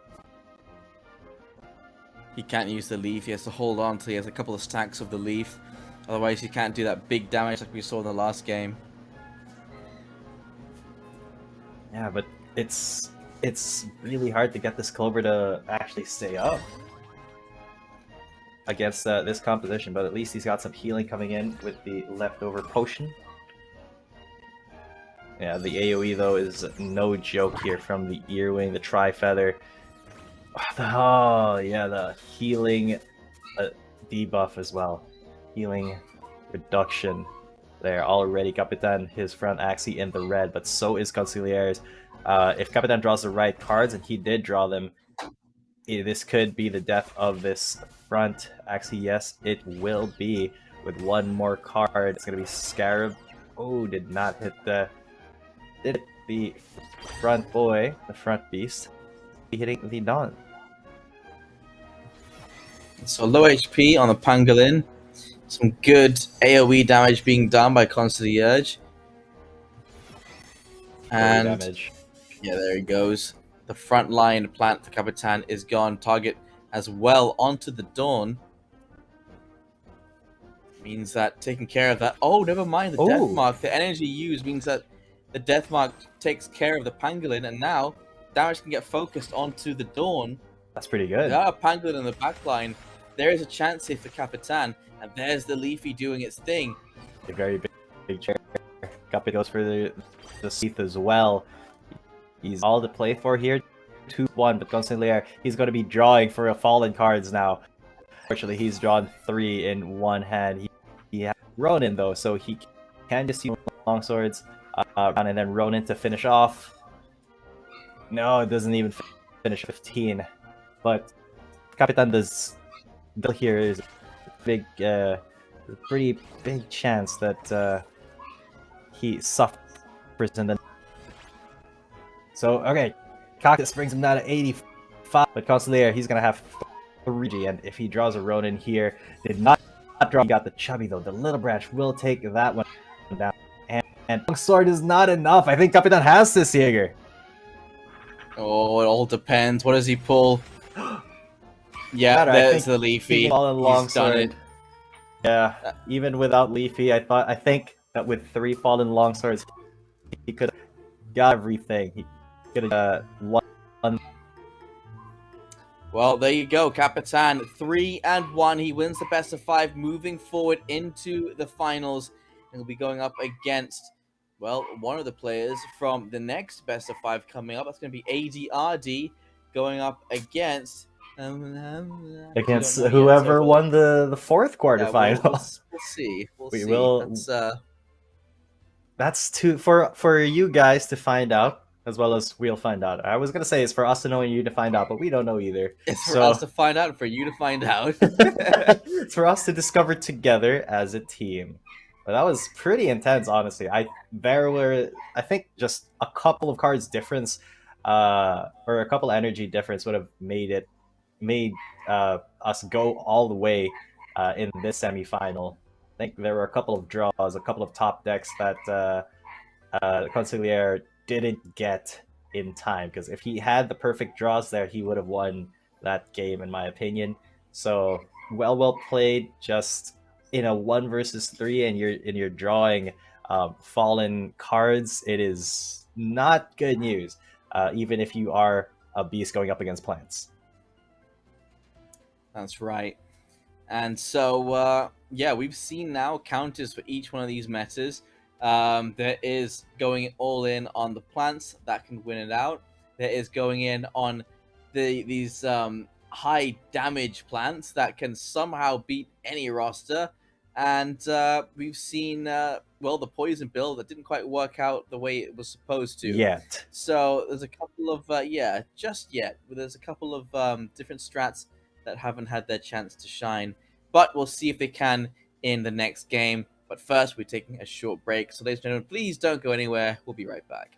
He can't use the leaf. He has to hold on till he has a couple of stacks of the leaf. Otherwise, he can't do that big damage like we saw in the last game.
Yeah, but it's really hard to get this Clover to actually stay up against this composition, but at least he's got some healing coming in with the leftover potion. Yeah, the AoE though is no joke here from the Earwing, the Tri-Feather. Oh yeah, the healing debuff as well. Healing reduction there already. Capitan, his front Axie in the red, but so is Consigliere's. If Capitan draws the right cards, and he did draw them, this could be the death of this front Axie. Yes, it will be with one more card. It's going to be Scarab. Oh, did not hit the front boy, the front beast. Hitting the Dawn.
So low HP on the Pangolin. Some good AoE damage being done by Concierge. And
damage.
Yeah, there he goes. The front line plant for Capitan is gone. Target as well onto the Dawn. Means that taking care of that. Oh, never mind. The death mark. The energy used means that the death mark takes care of the Pangolin, and now damage can get focused onto the Dawn.
That's pretty good.
There are Pangolin in the backline. There is a chance here for Capitan, and there's the Leafy doing its thing.
A very big chair. Capi goes for the Seath as well. He's all to play for here. 2-1, but Consigliere, he's going to be drawing for a fallen cards now. Fortunately, he's drawn 3 in one hand. He has Ronin though, so he can just use longswords and then Ronin to finish off. No, it doesn't even finish 15. But Capitan does here is a big, pretty big chance that he suffers and then. So okay, Cactus brings him down to 85, but Consigliere, he's gonna have 3G, and if he draws a Ronin here, did not draw. He got the Chubby though. The Little Branch will take that one down, and Sword is not enough. I think Capitan has this Jaeger.
Oh, it all depends. What does he pull? Yeah, there's the Leafy. He's done it.
Yeah, even without Leafy, I think that with 3 fallen longswords, he could have got everything. He could have won.
Well, there you go. Capitan 3-1. He wins the best of 5, moving forward into the finals, and he'll be going up against, well, one of the players from the next best of 5 coming up. That's going to be ADRD going up against
whoever won the 4th quarterfinal.
We'll see.
We will. That's for you guys to find out, as well as we'll find out. I was gonna say it's for us to know and you to find out, but we don't know either.
It's for us to find out and for you to find out.
It's for us to discover together as a team. But that was pretty intense, honestly. There were, I think, just a couple of cards difference, or a couple energy difference would have made us go all the way in this semifinal. I think there were a couple of draws, a couple of top decks that Consigliere didn't get in time, because if he had the perfect draws there, he would have won that game, in my opinion. So well played. Just in a 1 versus 3, and you're drawing fallen cards, it is not good news, even if you are a beast going up against plants.
That's right. And so, yeah, we've seen now counters for each one of these metas. There is going all in on the plants that can win it out. There is going in on these high damage plants that can somehow beat any roster. And we've seen, well, the poison build that didn't quite work out the way it was supposed to.
Yet.
So there's a couple of, just yet. There's a couple of different strats that haven't had their chance to shine. But we'll see if they can in the next game. But first, we're taking a short break. So ladies and gentlemen, please don't go anywhere. We'll be right back.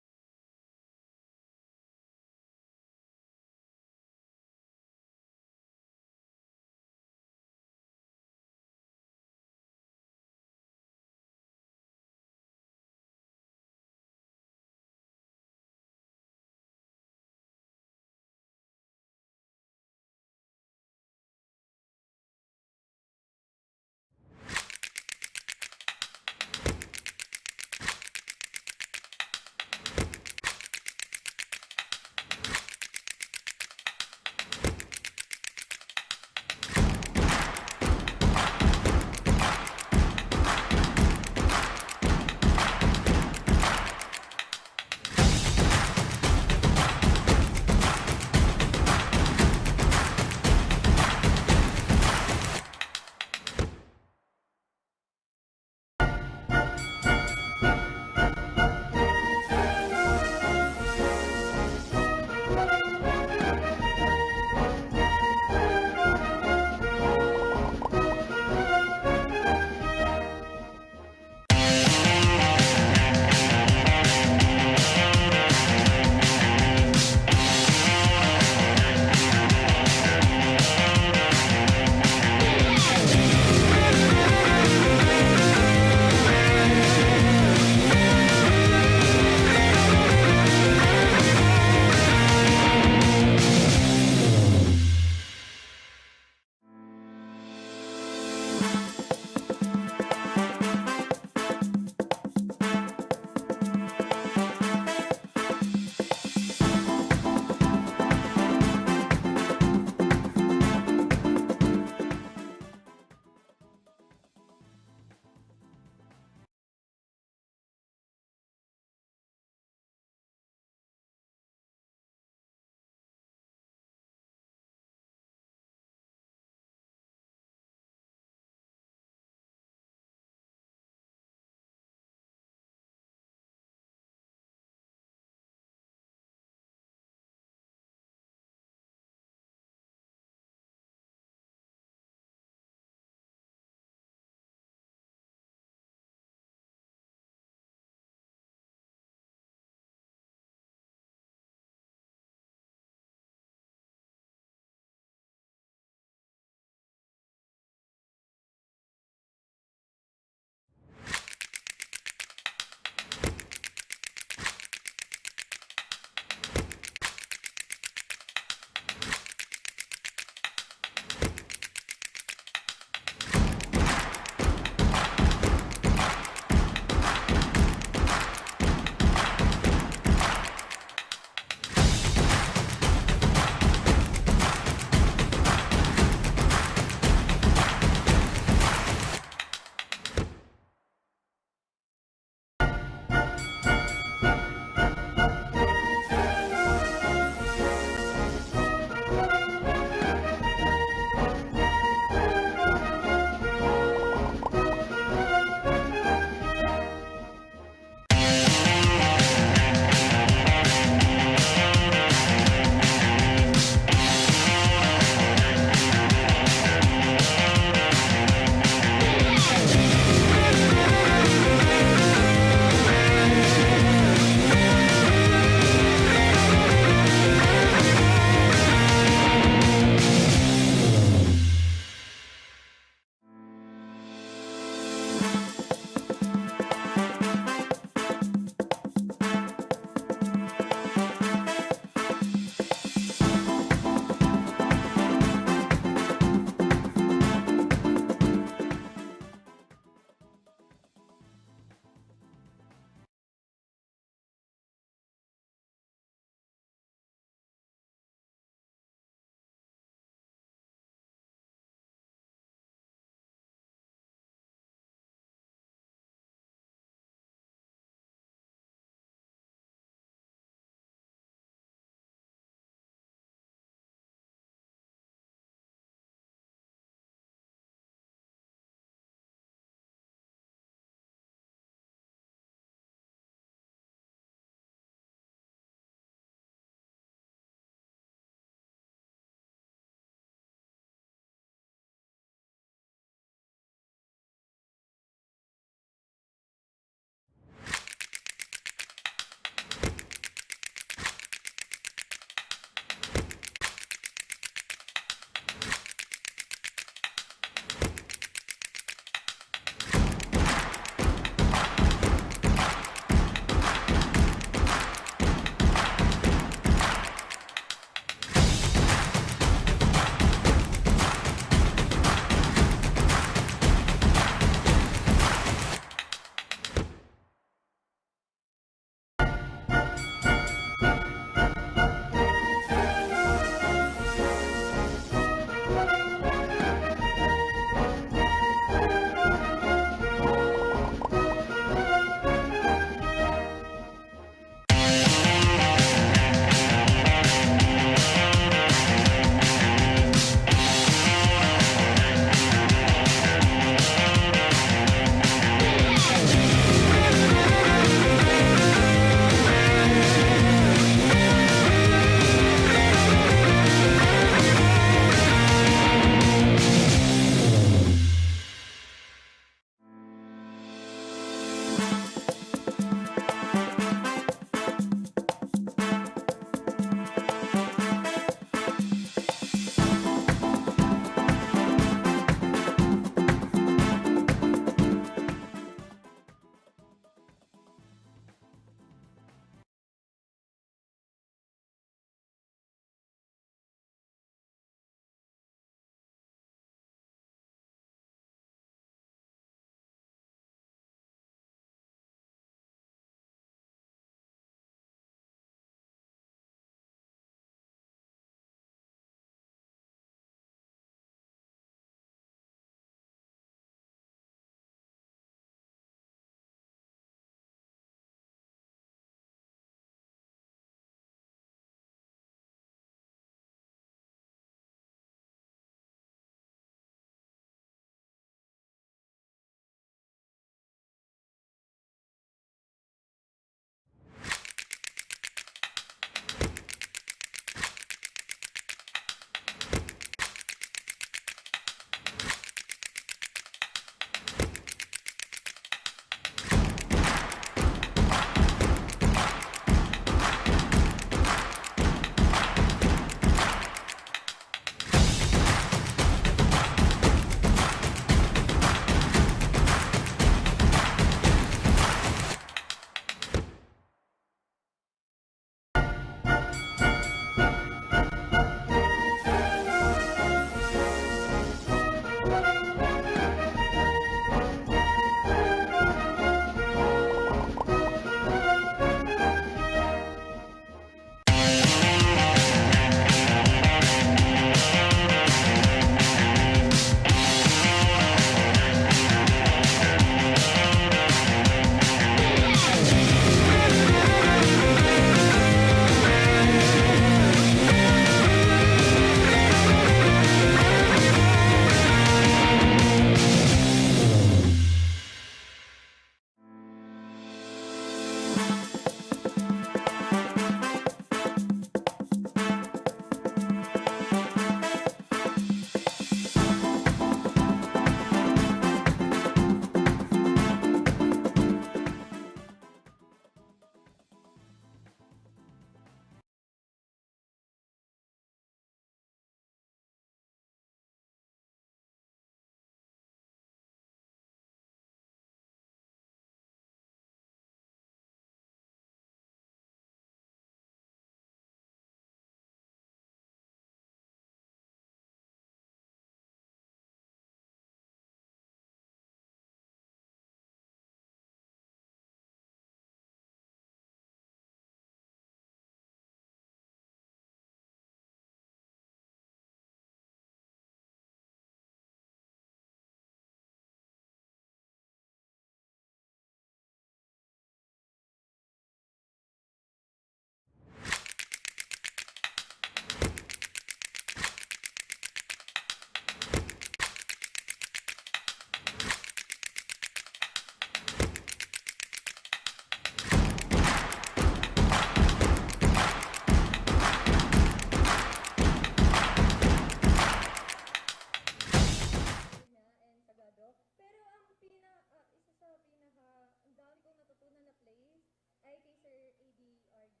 ay kay Sir ADRD.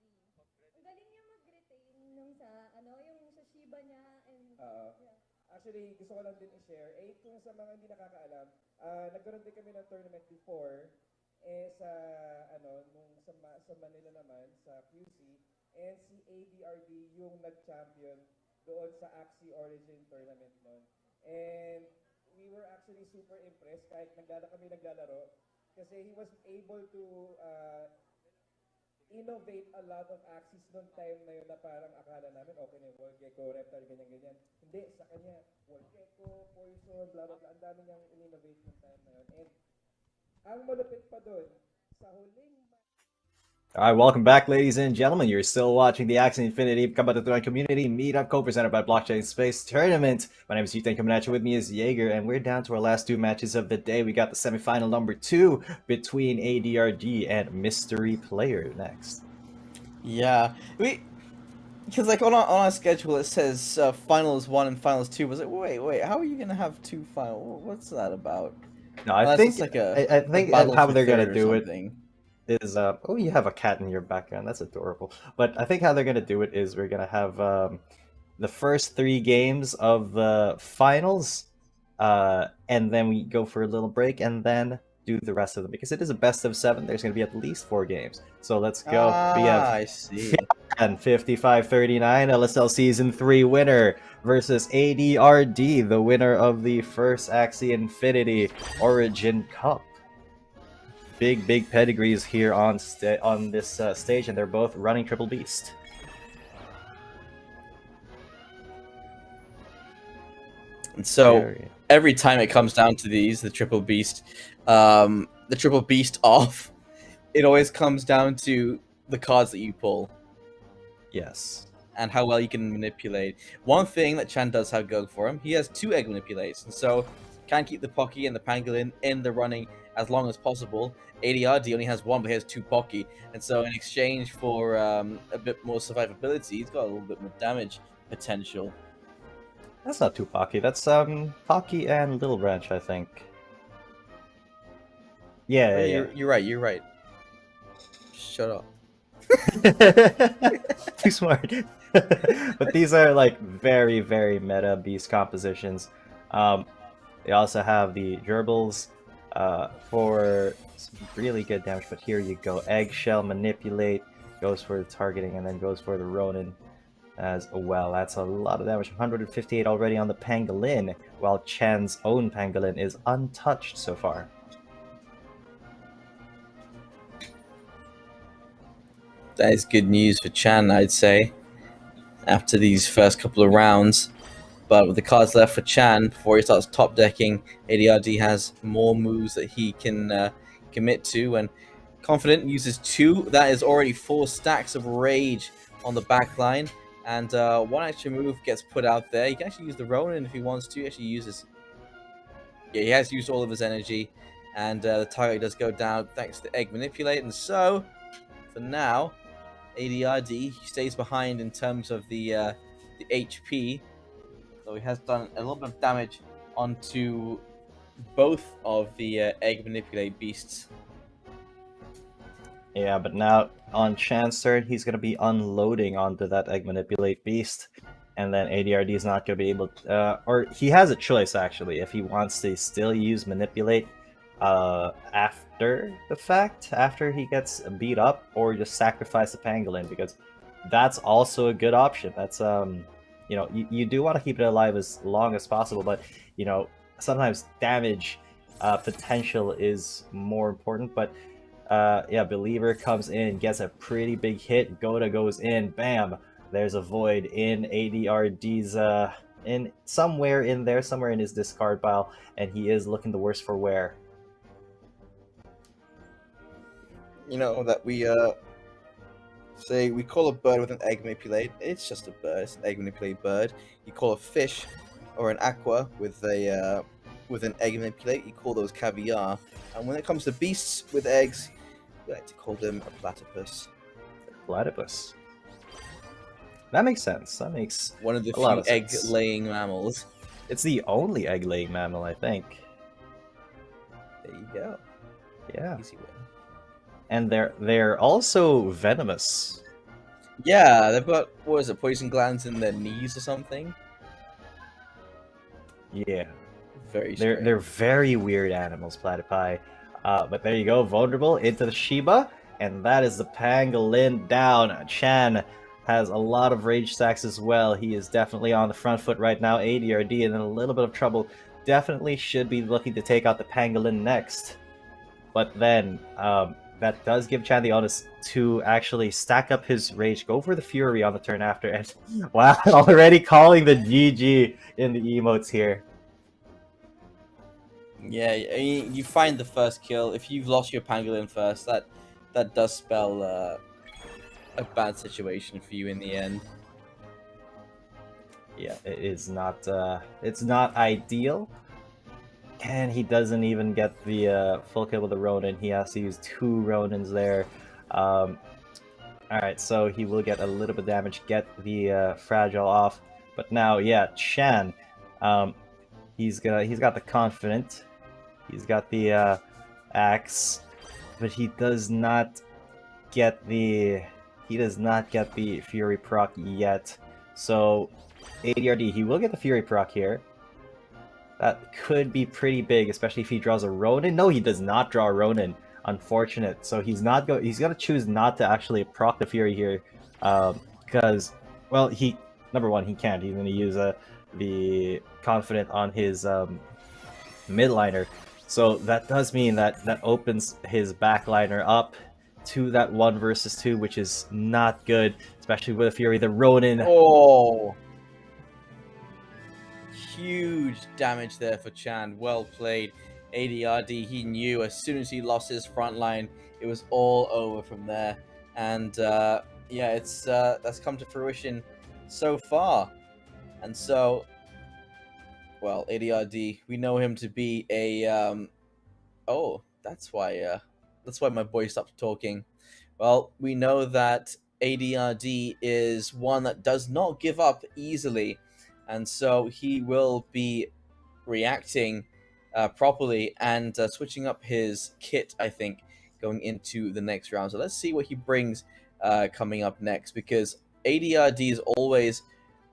Ang galing niya mag-retain nung sa, yung sa Shiba niya and yeah.
Actually, gusto ko lang din i-share. Kung sa mga hindi nakakaalam, nagkaroon din kami ng tournament before, sa Manila naman, sa QC, and si ADRD yung nag-champion doon sa Axie Origin Tournament noon. And we were actually super impressed kahit kami naglalaro kasi he was able to innovate a lot of Axies noong time na yun na parang akala namin okay na yung Wall Gecko, Reptile, ganyan-ganyan. Hindi, sa kanya, Wall Gecko, Poison, blah blah blah, ang dami niyang in-innovate noong time na yun. And ang malupit pa doon, sa huling
Alright, welcome back, ladies and gentlemen. You're still watching the Axie Infinity Cabanatuan Community Meetup co-presented by Blockchain Space Tournament. My name is Ethan Cabanatuan, with me is Jaeger, and we're down to our last two matches of the day. We got the semifinal number 2 between ADRD and Mystery Player next.
Yeah, because like on our schedule it says finals 1 and finals 2. Was it wait? How are you gonna have 2 finals? What's that about?
No, I think
like
I think
Battle
how
for
they're gonna
Fair or
do it
something.
is oh, you have a cat in your background. That's adorable. But I think how they're gonna do it is we're gonna have the first 3 games of the finals, and then we go for a little break, and then do the rest of them because it is a best of 7. There's gonna be at least 4 games. So let's go. We have
I see.
and 55-39 LSL Season 3 winner versus ADRD, the winner of the first Axie Infinity Origin Cup. Big pedigrees here on this stage, and they're both running Triple Beast.
And so every time it comes down to these, the Triple Beast off, it always comes down to the cards that you pull.
Yes.
And how well you can manipulate. One thing that Chan does have going for him, he has 2 egg manipulates, and so can keep the Pocky and the Pangolin in the running as long as possible. ADRD only has 1, but he has 2 Pocky, and so in exchange for a bit more survivability, he's got a little bit more damage potential.
That's not 2 Pocky. That's Pocky and Little Branch, I think. Yeah, yeah.
You're right. Shut up.
Too smart. But these are like very meta beast compositions. They also have the gerbils for some really good damage, but here you go. Eggshell, Manipulate, goes for the targeting, and then goes for the Ronin as well. That's a lot of damage. 158 already on the Pangolin, while Chan's own Pangolin is untouched so far.
That is good news for Chan, I'd say, after these first couple of rounds. But with the cards left for Chan, before he starts top decking, ADRD has more moves that he can commit to, and Confident uses 2. That is already 4 stacks of Rage on the back line, and 1 extra move gets put out there. He can actually use the Ronin if he wants to. He actually uses... Yeah, he has used all of his energy, and the target does go down thanks to Egg Manipulate, and so, for now, ADRD stays behind in terms of the HP, so he has done a little bit of damage onto both of the Egg Manipulate beasts.
Yeah, but now on Chan's turn, he's going to be unloading onto that Egg Manipulate beast, and then ADRD is not going to be able to, or he has a choice actually, if he wants to still use Manipulate after the fact, after he gets beat up, or just sacrifice the Pangolin, because that's also a good option. That's you know, you do want to keep it alive as long as possible, but you know, sometimes damage potential is more important. But yeah, Believer comes in, gets a pretty big hit. Goda goes in, bam, there's a void in ADRD's in somewhere in there, somewhere in his discard pile, and he is looking the worse for wear.
You know that we say we call a bird with an egg manipulate. It's just a bird. It's an egg manipulate bird. You call a fish or an aqua with an egg manipulate. You call those caviar. And when it comes to beasts with eggs, we like to call them a platypus.
Platypus. That makes sense. That makes
one of the
a lot
few
of sense.
egg-laying mammals.
It's the only egg-laying mammal, I think.
There you go.
Yeah.
Easy win.
and they're also venomous.
Yeah, they've got, what is it, poison glands in their knees or something?
Yeah.
Very
They're very weird animals, Platypi. But there you go, vulnerable into the Shiba, and that is the pangolin down. Chan has a lot of rage stacks as well. He is definitely on the front foot right now. ADRD in a little bit of trouble. Definitely should be looking to take out the pangolin next. But then, that does give Chan the onus to actually stack up his rage, go for the fury on the turn after, and wow, already calling the GG in the emotes here.
Yeah, I mean, you find the first kill. If you've lost your pangolin first, that does spell a bad situation for you in the end.
Yeah, it is not. It's not ideal. And he doesn't even get the full kill with the Ronin. He has to use 2 Ronins there. Alright, so he will get a little bit of damage, get the Fragile off. But now, yeah, Chan, he's got the Confident. He's got the Axe, but he does not get the Fury proc yet. So ADRD, he will get the Fury proc here. That could be pretty big, especially if he draws a Ronin. No, he does not draw a Ronin. Unfortunate. So he's gonna choose not to actually proc the Fury here, because, well, number one, he can't. He's gonna use the Confident on his midliner. So that does mean that opens his backliner up to that 1 versus 2, which is not good, especially with a Fury. The Ronin.
Oh! Huge damage there for Chan. Well played. ADRD, he knew as soon as he lost his front line, it was all over from there. And yeah, that's come to fruition so far. And so, well, ADRD, we know him to be a oh, that's why my boy stopped talking. Well, we know that ADRD is one that does not give up easily, and so he will be reacting properly and switching up his kit, I think, going into the next round. So let's see what he brings coming up next, because ADRD is always,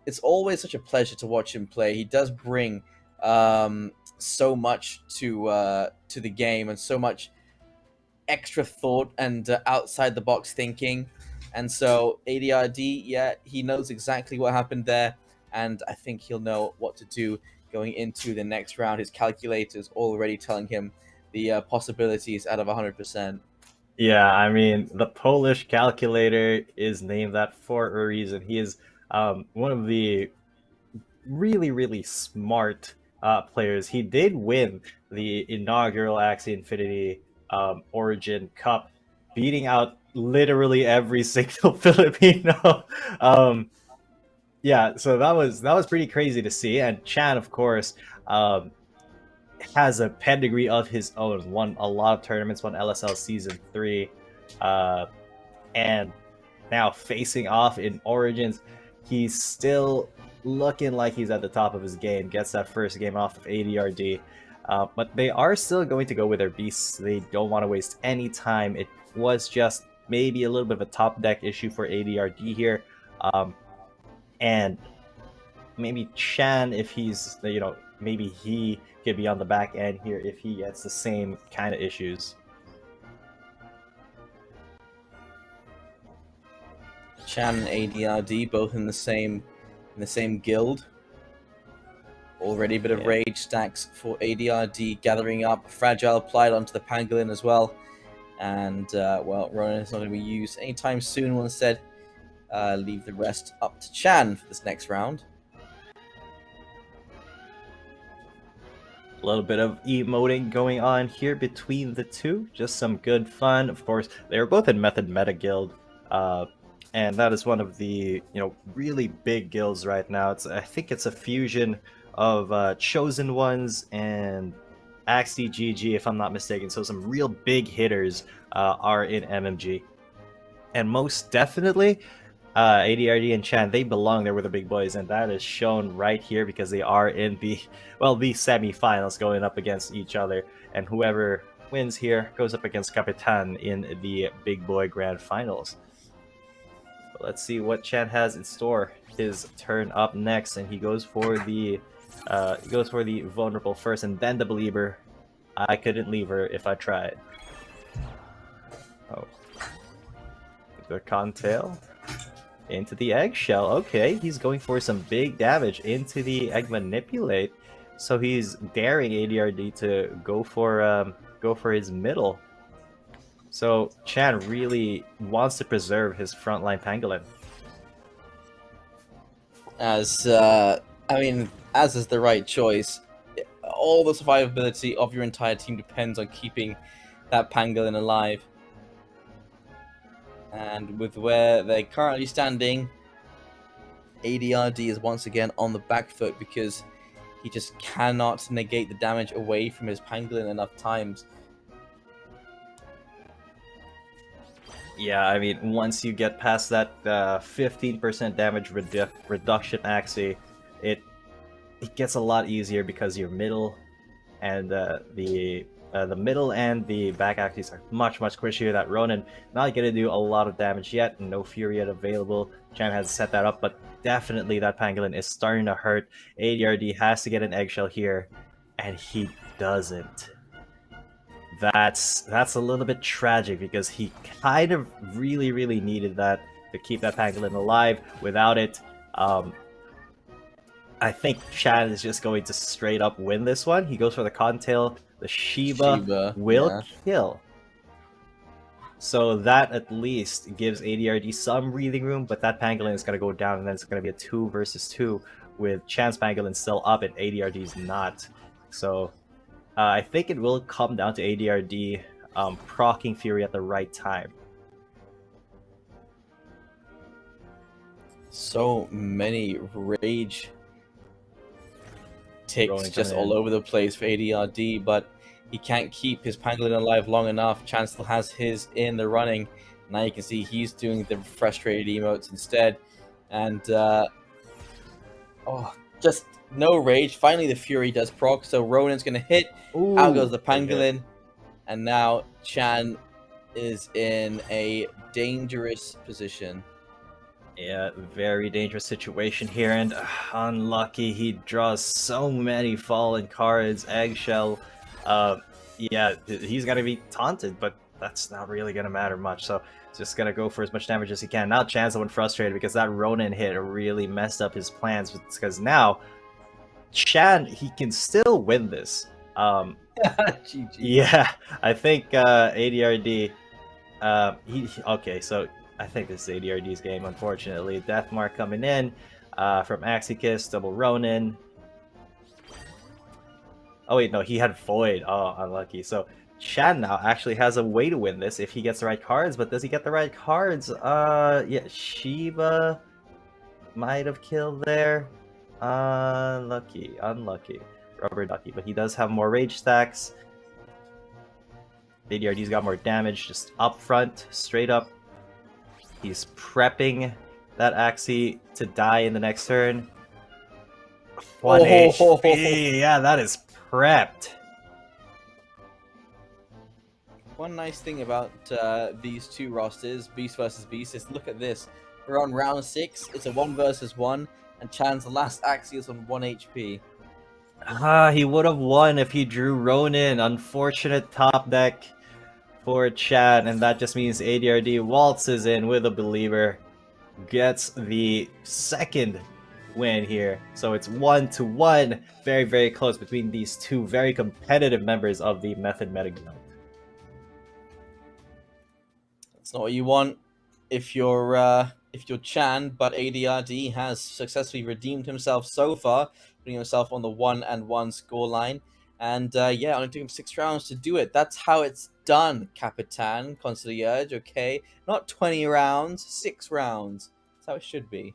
it's always such a pleasure to watch him play. He does bring so much to the game, and so much extra thought and outside the box thinking. And so ADRD, yeah, he knows exactly what happened there, and I think he'll know what to do going into the next round. His calculator's already telling him the possibilities out of 100%.
Yeah, I mean, the Polish calculator is named that for a reason. He is one of the really, really smart players. He did win the inaugural Axie Infinity Origin Cup, beating out literally every single Filipino. Yeah, so that was pretty crazy to see. And Chan, of course, has a pedigree of his own. Won a lot of tournaments, won LSL Season 3, and now facing off in Origins, he's still looking like he's at the top of his game. Gets that first game off of ADRD, but they are still going to go with their beasts. They don't want to waste any time. It was just maybe a little bit of a top deck issue for ADRD here, and maybe Chan, if he's, you know, maybe he could be on the back end here if he gets the same kind of issues.
Chan and ADRD both in the same guild. Already a bit of rage stacks for ADRD, gathering up. Fragile applied onto the pangolin as well. And well, Ronin is not going to be used anytime soon. We'll instead leave the rest up to Chan for this next round.
A little bit of emoting going on here between the two. Just some good fun. Of course, they were both in Method Meta Guild. And that is one of the, you know, really big guilds right now. I think it's a fusion of Chosen Ones and Axie GG, if I'm not mistaken. So some real big hitters are in MMG. And most definitely, ADRD and Chan, they belong there with the big boys, and that is shown right here because they are in the semi-finals going up against each other. And whoever wins here, goes up against Capitan in the Big Boy Grand Finals. But let's see what Chan has in store. His turn up next, and he goes for the vulnerable first, and then the believer. I couldn't leave her if I tried. Oh, the contail into the eggshell. Okay, he's going for some big damage into the egg manipulate. So he's daring ADRD to go for his middle. So Chan really wants to preserve his frontline pangolin.
As is the right choice. All the survivability of your entire team depends on keeping that pangolin alive. And with where they're currently standing, ADRD is once again on the back foot because he just cannot negate the damage away from his pangolin enough times.
Yeah, I mean, once you get past that 15% damage reduction Axie, it gets a lot easier because your middle and the middle and the back Axies are much squishier. That Ronin not gonna do a lot of damage yet. No Fury yet available. Chan has set that up, but definitely that pangolin is starting to hurt. ADRD has to get an eggshell here, and he doesn't. That's a little bit tragic because he kind of really needed that to keep that pangolin alive. Without it, I think Chan is just going to straight up win this one. He goes for the Contail. The Shiba will kill. So that at least gives ADRD some breathing room, but that pangolin is going to go down, and then it's going to be a 2 versus 2 with Chan's pangolin still up and ADRD's not. So I think it will come down to ADRD proccing Fury at the right time.
So many rage ticks
Rolling
just
coming
all
in.
over the place for ADRD, but he can't keep his pangolin alive long enough. Chan still has his in the running. Now you can see he's doing the frustrated emotes instead. And just no rage. Finally the Fury does proc, so Ronin's gonna hit. Out goes the pangolin. And now Chan is in a dangerous position.
Yeah, very dangerous situation here, and unlucky. He draws so many fallen cards. Eggshell, yeah, he's gonna be taunted, but that's not really gonna matter much. So just gonna go for as much damage as he can. Now Chan's the one frustrated because that Ronin hit really messed up his plans. Because now Chan, he can still win this.
GG.
Yeah, I think ADRD. Okay, so I think this is ADRD's game, unfortunately. Deathmark coming in from Axie Kiss, double Ronin. Oh wait, no, he had Void. Oh, unlucky. So Chan now actually has a way to win this if he gets the right cards, but does he get the right cards? Yeah, Shiba might have killed there. Unlucky. Rubber ducky, but he does have more rage stacks. ADRD's got more damage, just up front, straight up. He's prepping that Axie to die in the next turn. 1 HP, yeah, that is prepped.
One nice thing about these two rosters, Beast versus Beast, is look at this. We're on round 6, it's a 1 versus 1, and Chan's last Axie is on 1 HP.
He would have won if he drew Ronin. Unfortunate top deck for Chan, and that just means ADRD waltzes in with a believer, gets the second win here. So it's 1-1, very close between these two very competitive members of the Method Meta Guild.
That's not what you want if you're Chan, but ADRD has successfully redeemed himself so far, putting himself on the 1-1 scoreline. And yeah, only took him 6 rounds to do it. That's how it's done, Capitan, Concierge, okay? Not 20 rounds, 6 rounds. That's how it should be.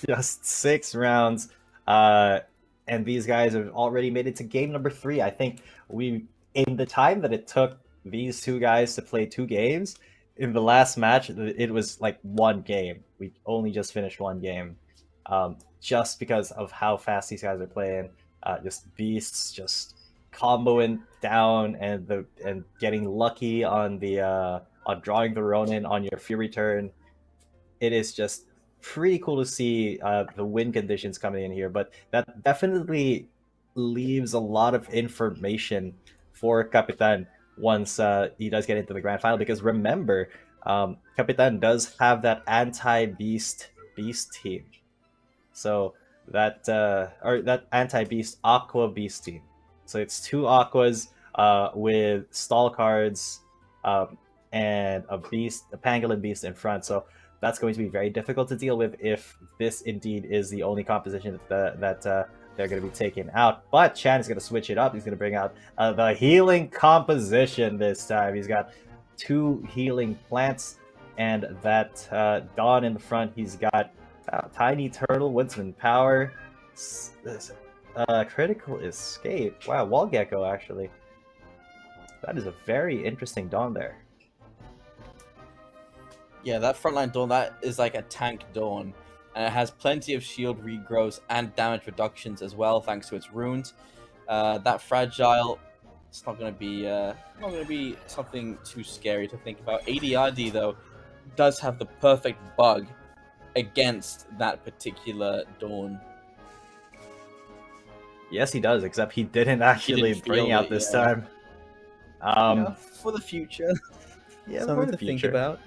Just 6 rounds. And these guys have already made it to game number 3. I think in the time that it took these two guys to play 2 games, in the last match, it was like 1 game. We only just finished 1 game. Just because of how fast these guys are playing. Just beasts, just comboing down and getting lucky on the on drawing the Ronin on your Fury turn. It is just pretty cool to see the win conditions coming in here, but that definitely leaves a lot of information for Capitan once he does get into the grand final, because remember, Capitan does have that anti-beast team. So that or that anti-beast aqua beast team. So it's 2 aquas with stall cards and a pangolin beast in front. So that's going to be very difficult to deal with if this indeed is the only composition that they're going to be taking out. But Chan is going to switch it up. He's going to bring out the healing composition this time. He's got 2 healing plants and that Dawn in the front. He's got Tiny Turtle, Woodsman Power, Critical Escape. Wow, Wall Gecko actually. That is a very interesting Dawn there.
Yeah, that frontline Dawn, that is like a tank Dawn. And it has plenty of shield regrowths and damage reductions as well, thanks to its runes. That Fragile, it's not going to be something too scary to think about. ADRD, though, does have the perfect bug against that particular Dawn.
Yes, he does, except he didn't actually bring out this time.
For the future.
Yeah,
something
for the
to think
future.
about.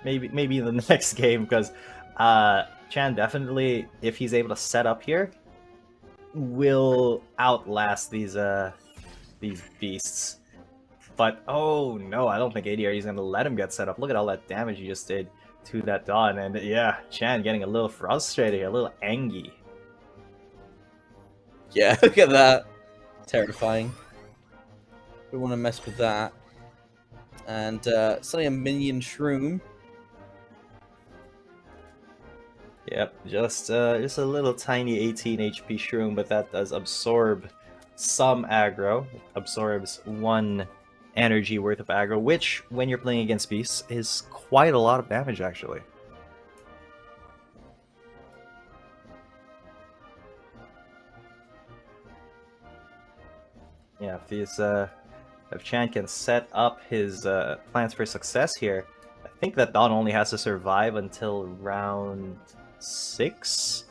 Maybe in the next game, because Chan definitely, if he's able to set up here, will outlast these beasts. But oh no, I don't think ADR is gonna let him get set up. Look at all that damage he just did to that Dawn, and yeah, Chan getting a little frustrated, a little angry.
Yeah, look at that. Terrifying. We want to mess with that. And suddenly a minion shroom.
Yep, just a little tiny 18 HP shroom, but that does absorb some aggro. Absorbs 1 energy worth of aggro, which, when you're playing against beasts, is quite a lot of damage, actually. Yeah, if Chan can set up his plans for success here, I think that Dawn only has to survive until round 6,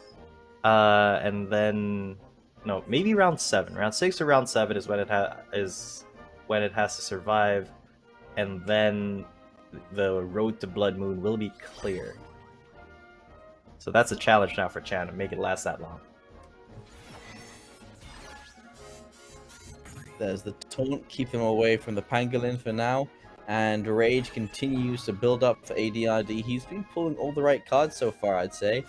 and then no, maybe round 7. Round 6 or round 7 is when it has to survive, and then the road to Blood Moon will be clear. So that's a challenge now for Chan to make it last that long.
There's the taunt, keep them away from the pangolin for now. And Rage continues to build up for ADRD. He's been pulling all the right cards so far, I'd say.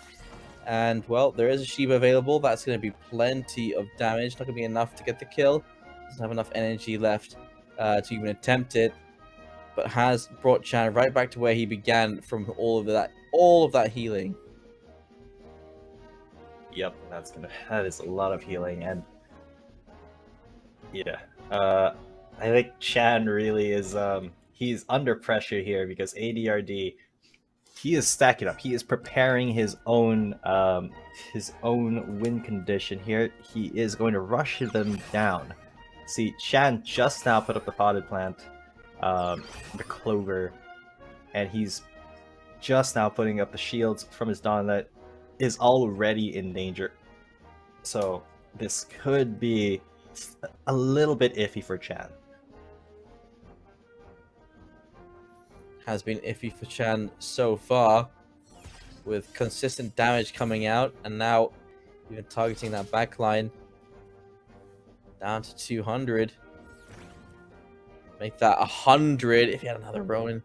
And, well, there is a Shiva available. That's going to be plenty of damage. Not going to be enough to get the kill. Doesn't have enough energy left to even attempt it. But has brought Chan right back to where he began from all of that healing.
Yep, that is a lot of healing, and yeah, I think Chan really is he's under pressure here because ADRD, he is stacking up. He is preparing his own win condition here. He is going to rush them down. See, Chan just now put up the potted plant, the clover, and he's just now putting up the shields from his Dawn that is already in danger. So this could be a little bit iffy for Chan.
Has been iffy for Chan so far, with consistent damage coming out, and now even targeting that backline down to 200. Make that 100 if he had another Ronin.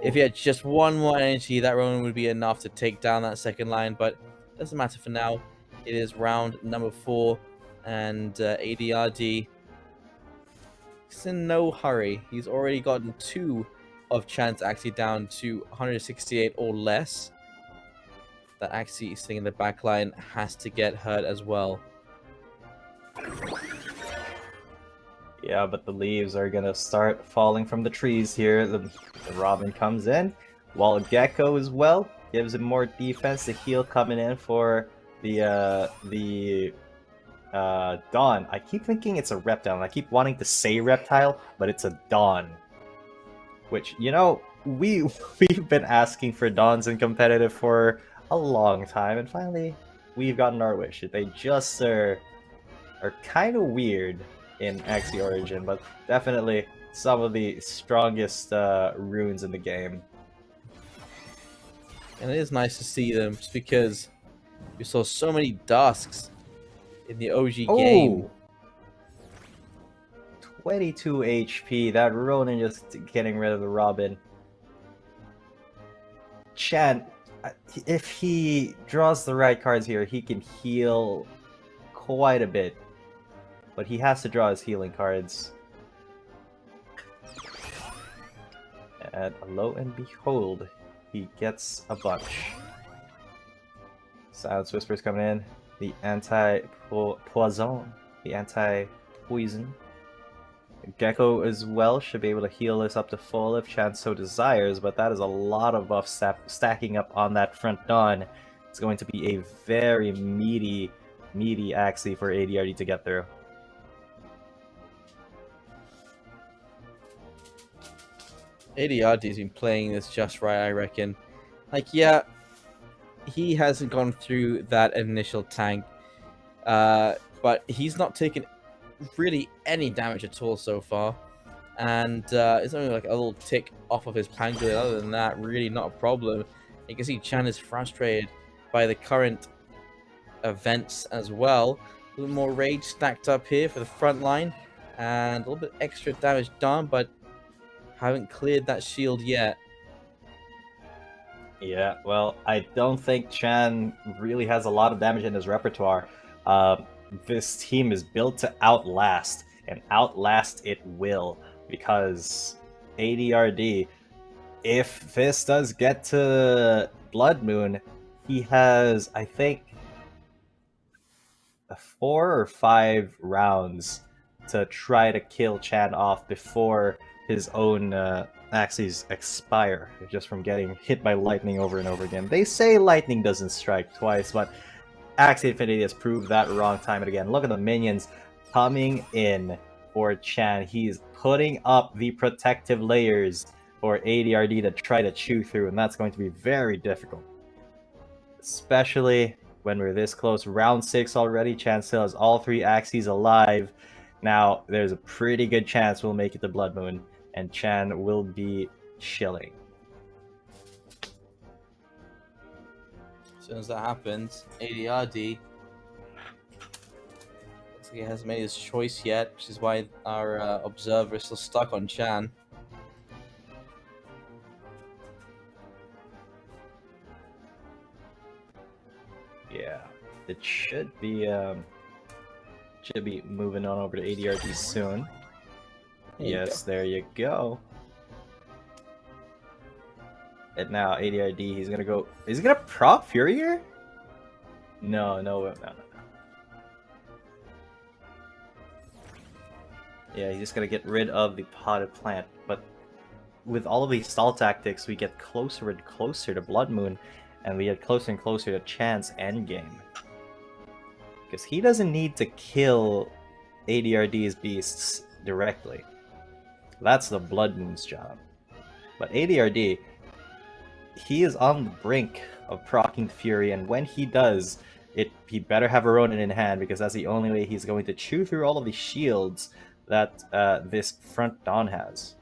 If he had just one more energy, that Ronin would be enough to take down that second line, but it doesn't matter for now. It is round number 4, and ADRD is in no hurry. He's already gotten 2 of Chan's Axie down to 168 or less. That Axie sitting in the backline has to get hurt as well.
Yeah, but the leaves are gonna start falling from the trees here. The Robin comes in, while Gecko as well gives him more defense. The heal coming in for the Dawn. I keep thinking it's a reptile, and I keep wanting to say reptile, but it's a Dawn. Which, you know, we've been asking for Dawns in competitive for a long time, and finally we've gotten our wish. They just are kind of weird in Axie Origin, but definitely some of the strongest runes in the game.
And it is nice to see them, just because we saw so many Dusks in the OG game.
22 HP, that Ronin just getting rid of the Robin. Chan, if he draws the right cards here, he can heal quite a bit. But he has to draw his healing cards. And lo and behold, he gets a bunch. Silence Whispers coming in. The anti-poison. The anti-poison. Gecko as well should be able to heal this up to full if Chan so desires, but that is a lot of buff stacking up on that front Dawn. It's going to be a very meaty Axie for ADRD to get through.
ADRD's been playing this just right, I reckon. Like, yeah, he hasn't gone through that initial tank, but he's not taken really any damage at all so far, and it's only like a little tick off of his pangolin. Other than that, really not a problem. You can see Chan is frustrated by the current events as well. A little more rage stacked up here for the front line, and a little bit extra damage done, but haven't cleared that shield yet.
Yeah, well, I don't think Chan really has a lot of damage in his repertoire. This team is built to outlast, and outlast it will, because ADRD, if this does get to Blood Moon, he has, I think, 4 or 5 rounds to try to kill Chan off before his own Axies expire, just from getting hit by lightning over and over again. They say lightning doesn't strike twice, but Axie Infinity has proved that wrong time and again. Look at the minions coming in for Chan. He's putting up the protective layers for ADRD to try to chew through, and that's going to be very difficult. Especially when we're this close. Round 6 already. Chan still has all 3 Axies alive. Now, there's a pretty good chance we'll make it to Blood Moon, and Chan will be chilling.
As soon as that happens, ADRD looks like he hasn't made his choice yet, which is why our observer is still stuck on Chan.
Yeah, it should be moving on over to ADRD soon. Yes, there you go. And now ADRD, he's gonna go. Is he gonna proc Fury here? No. Yeah, he's just gonna get rid of the potted plant. But with all of these stall tactics, we get closer and closer to Blood Moon, and we get closer and closer to Chan's endgame. Because he doesn't need to kill ADRD's beasts directly. That's the Blood Moon's job. But ADRD, he is on the brink of proccing Fury, and when he does, he better have a Ronin in hand, because that's the only way he's going to chew through all of the shields that this front Dawn has.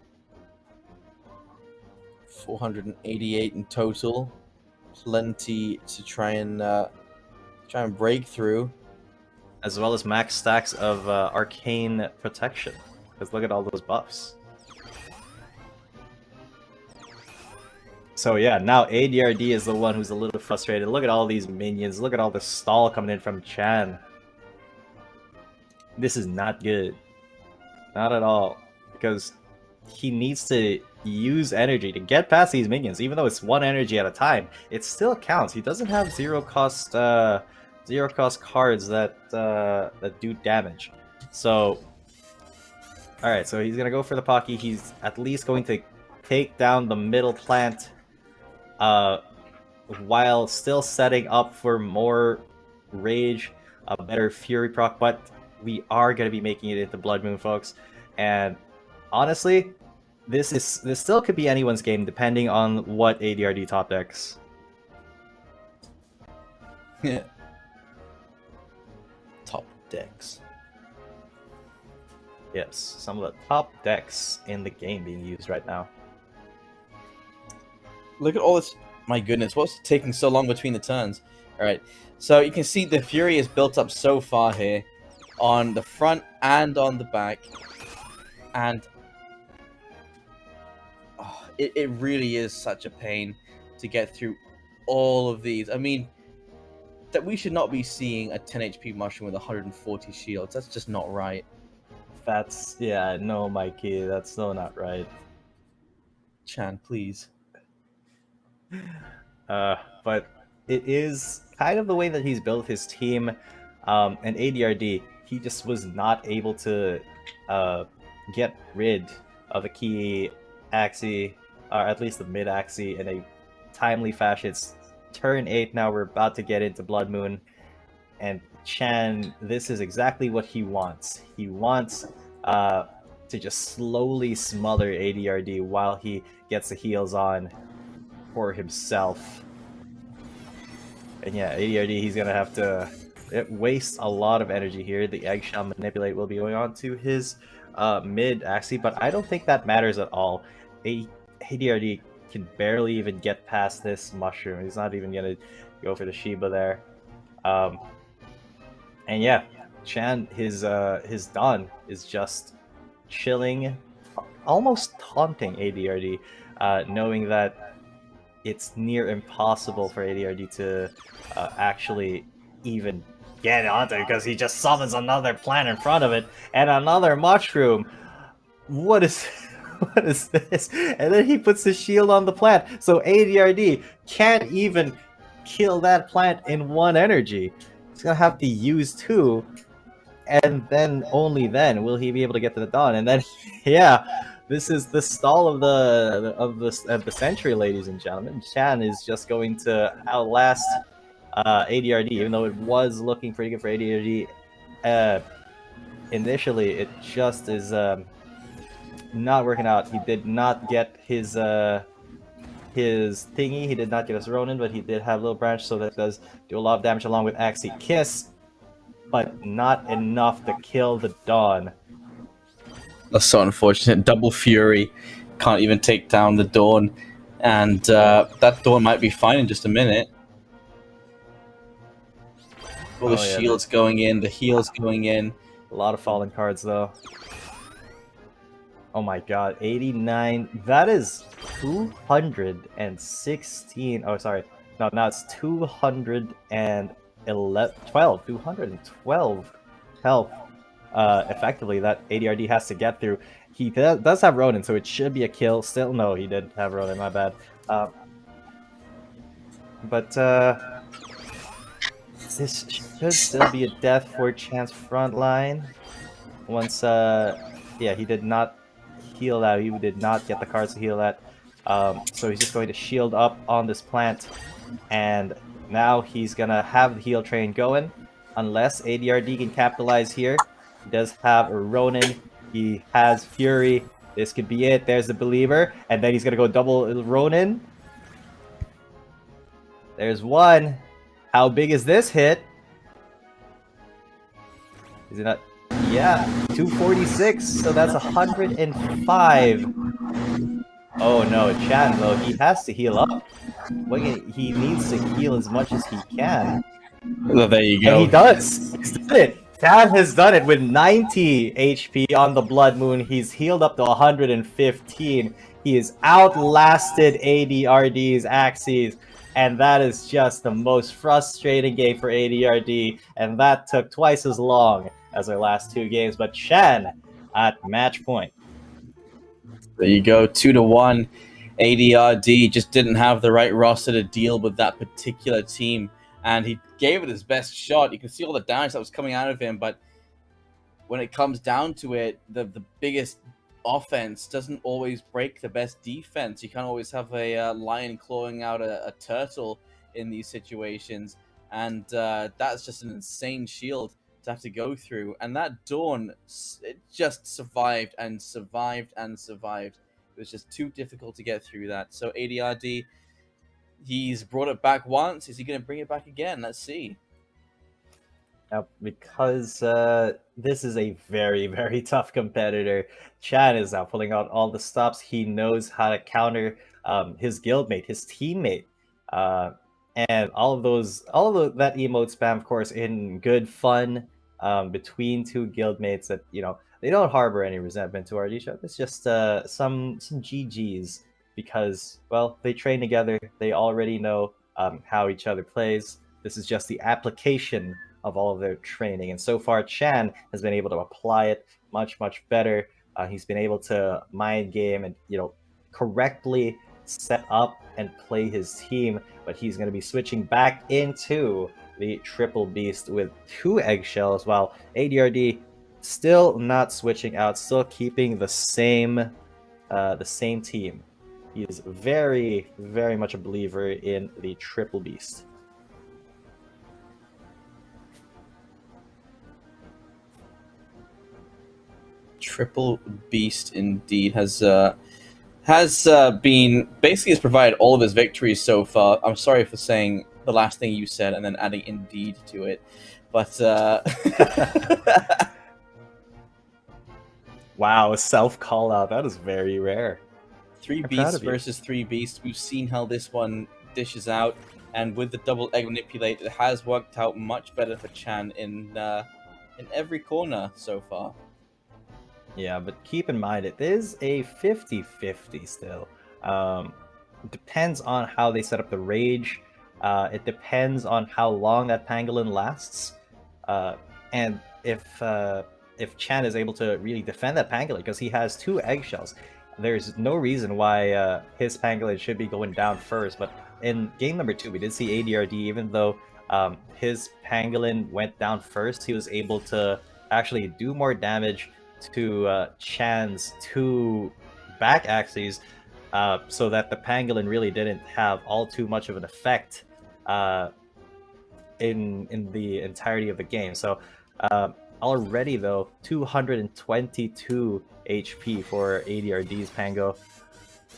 488 in total. Plenty to try and break through.
As well as max stacks of arcane protection. Because look at all those buffs. So yeah, now ADRD is the one who's a little frustrated. Look at all these minions. Look at all the stall coming in from Chan. This is not good. Not at all. Because he needs to use energy to get past these minions. Even though it's 1 energy at a time, it still counts. He doesn't have zero cost cards that do damage. So, alright, so he's gonna go for the Pocky. He's at least going to take down the middle plant while still setting up for more rage. a better Fury proc, but we are going to be making it into Blood Moon, folks. And honestly, this still could be anyone's game depending on what ADRD top decks.
Yeah. Top decks.
Yes, some of the top decks in the game being used right now.
Look at all this. My goodness, what's taking so long between the turns? All right, so you can see the Fury is built up so far here on the front and on the back. And it really is such a pain to get through all of these. I mean, that we should not be seeing a 10 HP mushroom with 140 shields. That's just not right.
That's, yeah, no, Mikey, that's so not right.
Chan, please.
But it is kind of the way that he's built his team, and ADRD, he just was not able to get rid of a key Axie, or at least the mid Axie, in a timely fashion. It's turn 8 now, we're about to get into Blood Moon, and Chan, this is exactly what he wants. He wants to just slowly smother ADRD while he gets the heals on for himself. And yeah, ADRD, he's gonna have to waste a lot of energy here. The Eggshell Manipulate will be going on to his mid Axie, but I don't think that matters at all. ADRD can barely even get past this mushroom. He's not even gonna go for the Shiba there. And yeah, Chan, his Dawn is just chilling, almost taunting ADRD, knowing that it's near impossible for ADRD to actually even get onto it, because he just summons another plant in front of it and another mushroom. What is what is this? And then he puts his shield on the plant, so ADRD can't even kill that plant in one energy. He's gonna have to use two, and then only then will he be able to get to the Dawn. And then, yeah, this is the stall of the century, ladies and gentlemen. Chan is just going to outlast ADRD, even though it was looking pretty good for ADRD. Initially, it just is not working out. He did not get his thingy. He did not get his Ronin, but he did have Little Branch, so that does do a lot of damage along with Axie Kiss, but not enough to kill the Dawn.
That's so unfortunate. Double Fury can't even take down the Dawn, and that Dawn might be fine in just a minute. All the shields going in, the heals going in.
A lot of fallen cards though. Oh my god, 89. That is 216. Oh, sorry. No, now it's 212 health. Effectively, that ADRD has to get through. He does have Ronin, so it should be a kill. Still, no, he did have Ronin, my bad. But this should still be a death for Chan's front line. Once, yeah, he did not heal that. He did not get the cards to heal that. So he's just going to shield up on this plant. And now he's gonna have the heal train going. Unless ADRD can capitalize here. He does have a Ronin. He has Fury. This could be it. There's the Believer. And then he's gonna go double Ronin. There's one. How big is this hit? Is it not? Yeah, 246. So that's 105. Oh no, Chan though, he has to heal up. He needs to heal as much as he can.
Well, there you go.
And he does. He's done it. Chan has done it with 90 HP on the Blood Moon. He's healed up to 115. He has outlasted ADRD's Axies. And that is just the most frustrating game for ADRD. And that took twice as long as our last two games. But Chan at match point.
There you go, 2-1. ADRD just didn't have the right roster to deal with that particular team, and he gave it his best shot. You can see all the damage that was coming out of him, but when it comes down to it, the biggest offense doesn't always break the best defense. You can't always have a lion clawing out a turtle in these situations. and that's just an insane shield to have to go through. And that Dawn, it just survived and survived and survived. It was just too difficult to get through that. So ADRD, he's brought it back once. Is he going to bring it back again? Let's see.
Now, because this is a very, very tough competitor, Chan is now pulling out all the stops. He knows how to counter his guildmate, his teammate, and all of that emote spam, of course, in good fun between two guildmates that, you know, they don't harbor any resentment toward each other. It's just some GGs because, well, they train together. They already know how each other plays. This is just the application of all of their training. And so far, Chan has been able to apply it much, much better. He's been able to mind game and, you know, correctly set up and play his team. But he's going to be switching back into the triple beast with 2 eggshells, while ADRD still not switching out, still keeping the same team. He is very, very much a believer in the triple beast.
Triple beast indeed has been basically has provided all of his victories so far. I'm sorry for saying the last thing you said and then adding indeed to it, but
wow, a self call out, that is very rare.
3 beasts versus 3 beasts. We've seen how this one dishes out, and with the double egg manipulate, it has worked out much better for Chan in every corner so far.
Yeah, but keep in mind, it is a 50-50 still. It depends on how they set up the rage. It depends on how long that pangolin lasts. And if Chan is able to really defend that pangolin, because he has 2 eggshells, there's no reason why his pangolin should be going down first. But in game number 2, we did see ADRD, even though his pangolin went down first, he was able to actually do more damage to Chan's 2 back axes, so that the pangolin really didn't have all too much of an effect in the entirety of the game. So already though, 222 HP for ADRD's Pango,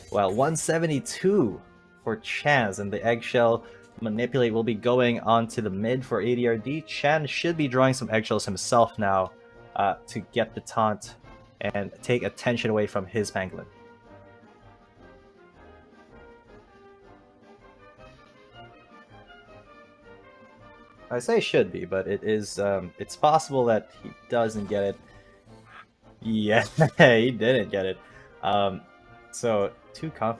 while 172 for Chan's, and the eggshell manipulate will be going onto the mid for ADRD. Chan should be drawing some eggshells himself now to get the taunt and take attention away from his pangolin. I say should be, but it is it's possible that he doesn't get it. Yeah, he didn't get it. So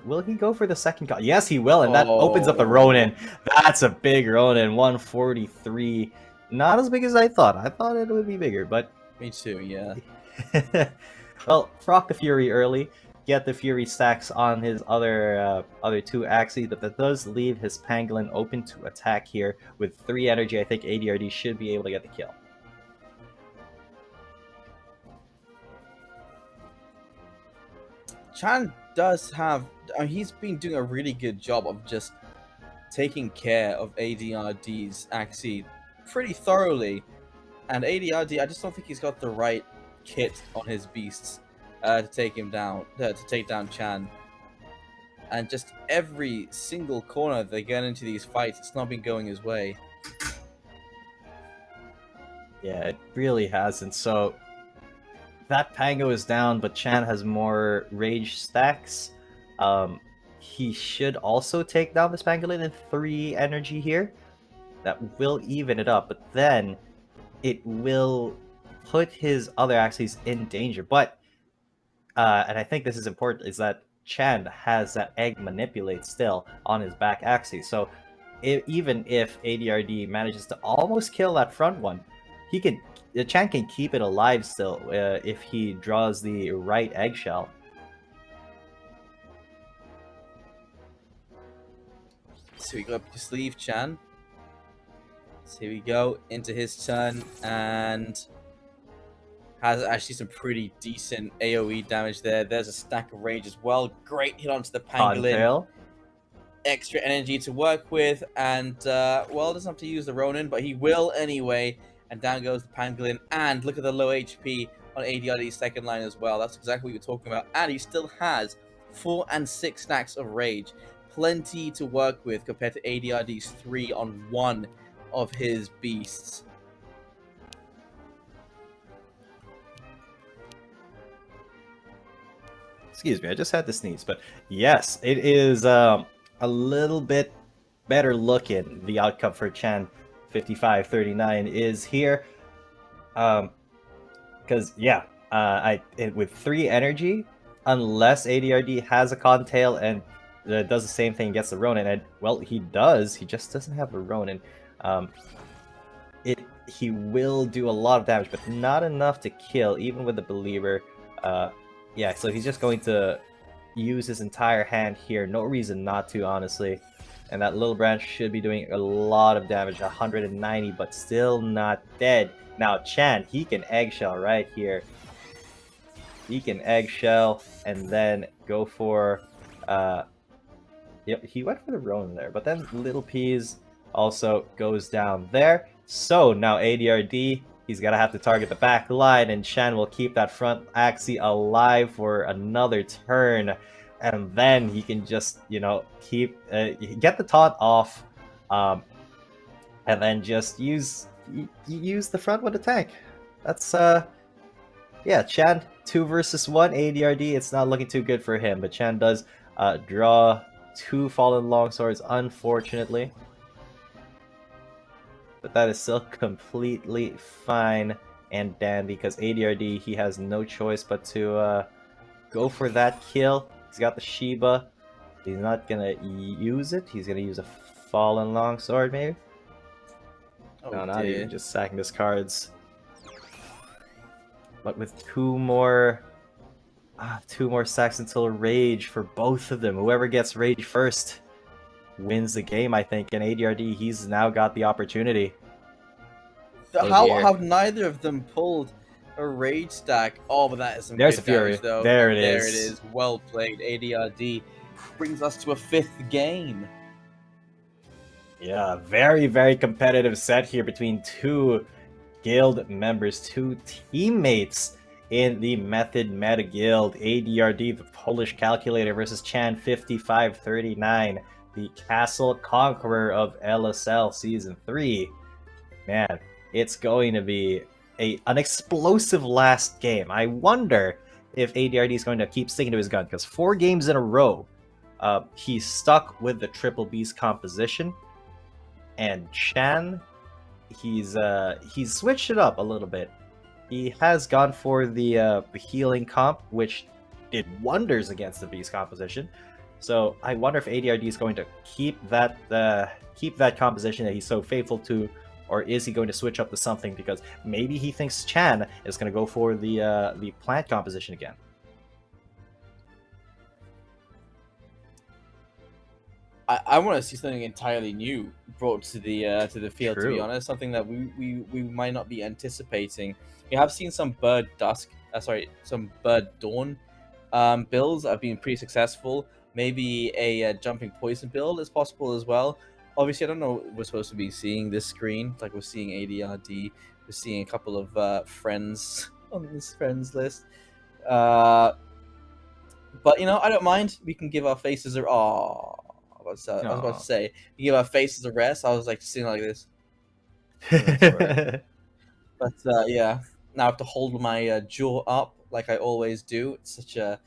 will he go for the second call? Yes, he will, and that opens up the Ronin. That's a big Ronin, 143. Not as big as I thought. I thought it would be bigger, but
me too, yeah.
Well, proc the Fury early, get the Fury stacks on his other 2 Axies, but that does leave his Pangolin open to attack here. With 3 energy, I think ADRD should be able to get the kill.
Chan does have, he's been doing a really good job of just taking care of ADRD's Axie pretty thoroughly. And ADRD, I just don't think he's got the right kit on his beasts to take him down, to take down Chan. And just every single corner they get into these fights, it's not been going his way.
Yeah, it really hasn't. So that Pango is down, but Chan has more rage stacks. He should also take down this Pangolin in 3 energy here. That will even it up, but then it will put his other Axies in danger. But, and I think this is important, is that Chan has that egg manipulate still on his back Axie. So even if ADRD manages to almost kill that front one, Chan can keep it alive still if he draws the right eggshell.
So we go up your sleeve, Chan. So here we go into his turn, and has actually some pretty decent AoE damage there. There's a stack of rage as well. Great hit onto the Pangolin. extra energy to work with, and well, doesn't have to use the Ronin, but he will anyway. And down goes the Pangolin, and look at the low HP on ADRD's second line as well. That's exactly what you're talking about. And he still has 4 and 6 stacks of Rage. Plenty to work with compared to ADRD's 3 on 1 of his beasts.
Excuse me, I just had to sneeze, but yes, it is a little bit better looking. The outcome for Chan 55-39 is here. Because yeah, with 3 energy, unless ADRD has a Cottontail and does the same thing, gets the Ronin, and well, he does. He just doesn't have the Ronin. He will do a lot of damage, but not enough to kill, even with the Believer. Yeah, so he's just going to use his entire hand here. No reason not to, honestly. And that little branch should be doing a lot of damage, 190, but still not dead. Now Chan, he can eggshell right here. He can eggshell and then go for yep, he went for the Ronin there, but then Little Peas also goes down there. So now ADRD, he's gonna have to target the back line, and Chan will keep that front Axie alive for another turn, and then he can just, you know, keep get the taunt off, and then just use the front with a tank. That's yeah, Chan 2 versus 1 ADRD. It's not looking too good for him, but Chan does draw 2 fallen longswords, unfortunately. But that is still completely fine and dandy, because ADRD, he has no choice but to go for that kill. He's got the Shiba. He's not gonna use it. He's gonna use a fallen longsword, maybe?
Oh,
no, not even, just sacking his cards. But with 2 more sacks until Rage for both of them. Whoever gets Rage first wins the game, I think, and ADRD, he's now got the opportunity.
How have neither of them pulled a Rage stack? Oh, but that is some
There's
good
a Fury.
damage, though.
There it
There
is.
it is. Well played. ADRD brings us to a 5th game.
Yeah, very, very competitive set here between 2 guild members, 2 teammates in the Method Meta Guild. ADRD, the Polish Calculator, versus Chan 55-39, the Castle Conqueror of LSL Season 3. Man, it's going to be an explosive last game. I wonder if ADRD is going to keep sticking to his gun, because 4 games in a row, he's stuck with the Triple Beast composition. And Chan, he's switched it up a little bit. He has gone for the healing comp, which did wonders against the Beast composition. So I wonder if ADRD is going to keep that composition that he's so faithful to, or is he going to switch up to something, because maybe he thinks Chan is going to go for the plant composition again.
I want to see something entirely new brought to the field.
True.
To be honest, something that we might not be anticipating. We have seen some Bird Dawn builds that have been pretty successful. Maybe a jumping poison build is possible as well. Obviously, I don't know what we're supposed to be seeing this screen. Like, we're seeing ADRD, we're seeing a couple of friends on this friends list. But you know, I don't mind. We can give our faces a I was about to say, we give our faces a rest. I was like sitting like this. But yeah, now I have to hold my jaw up like I always do. It's a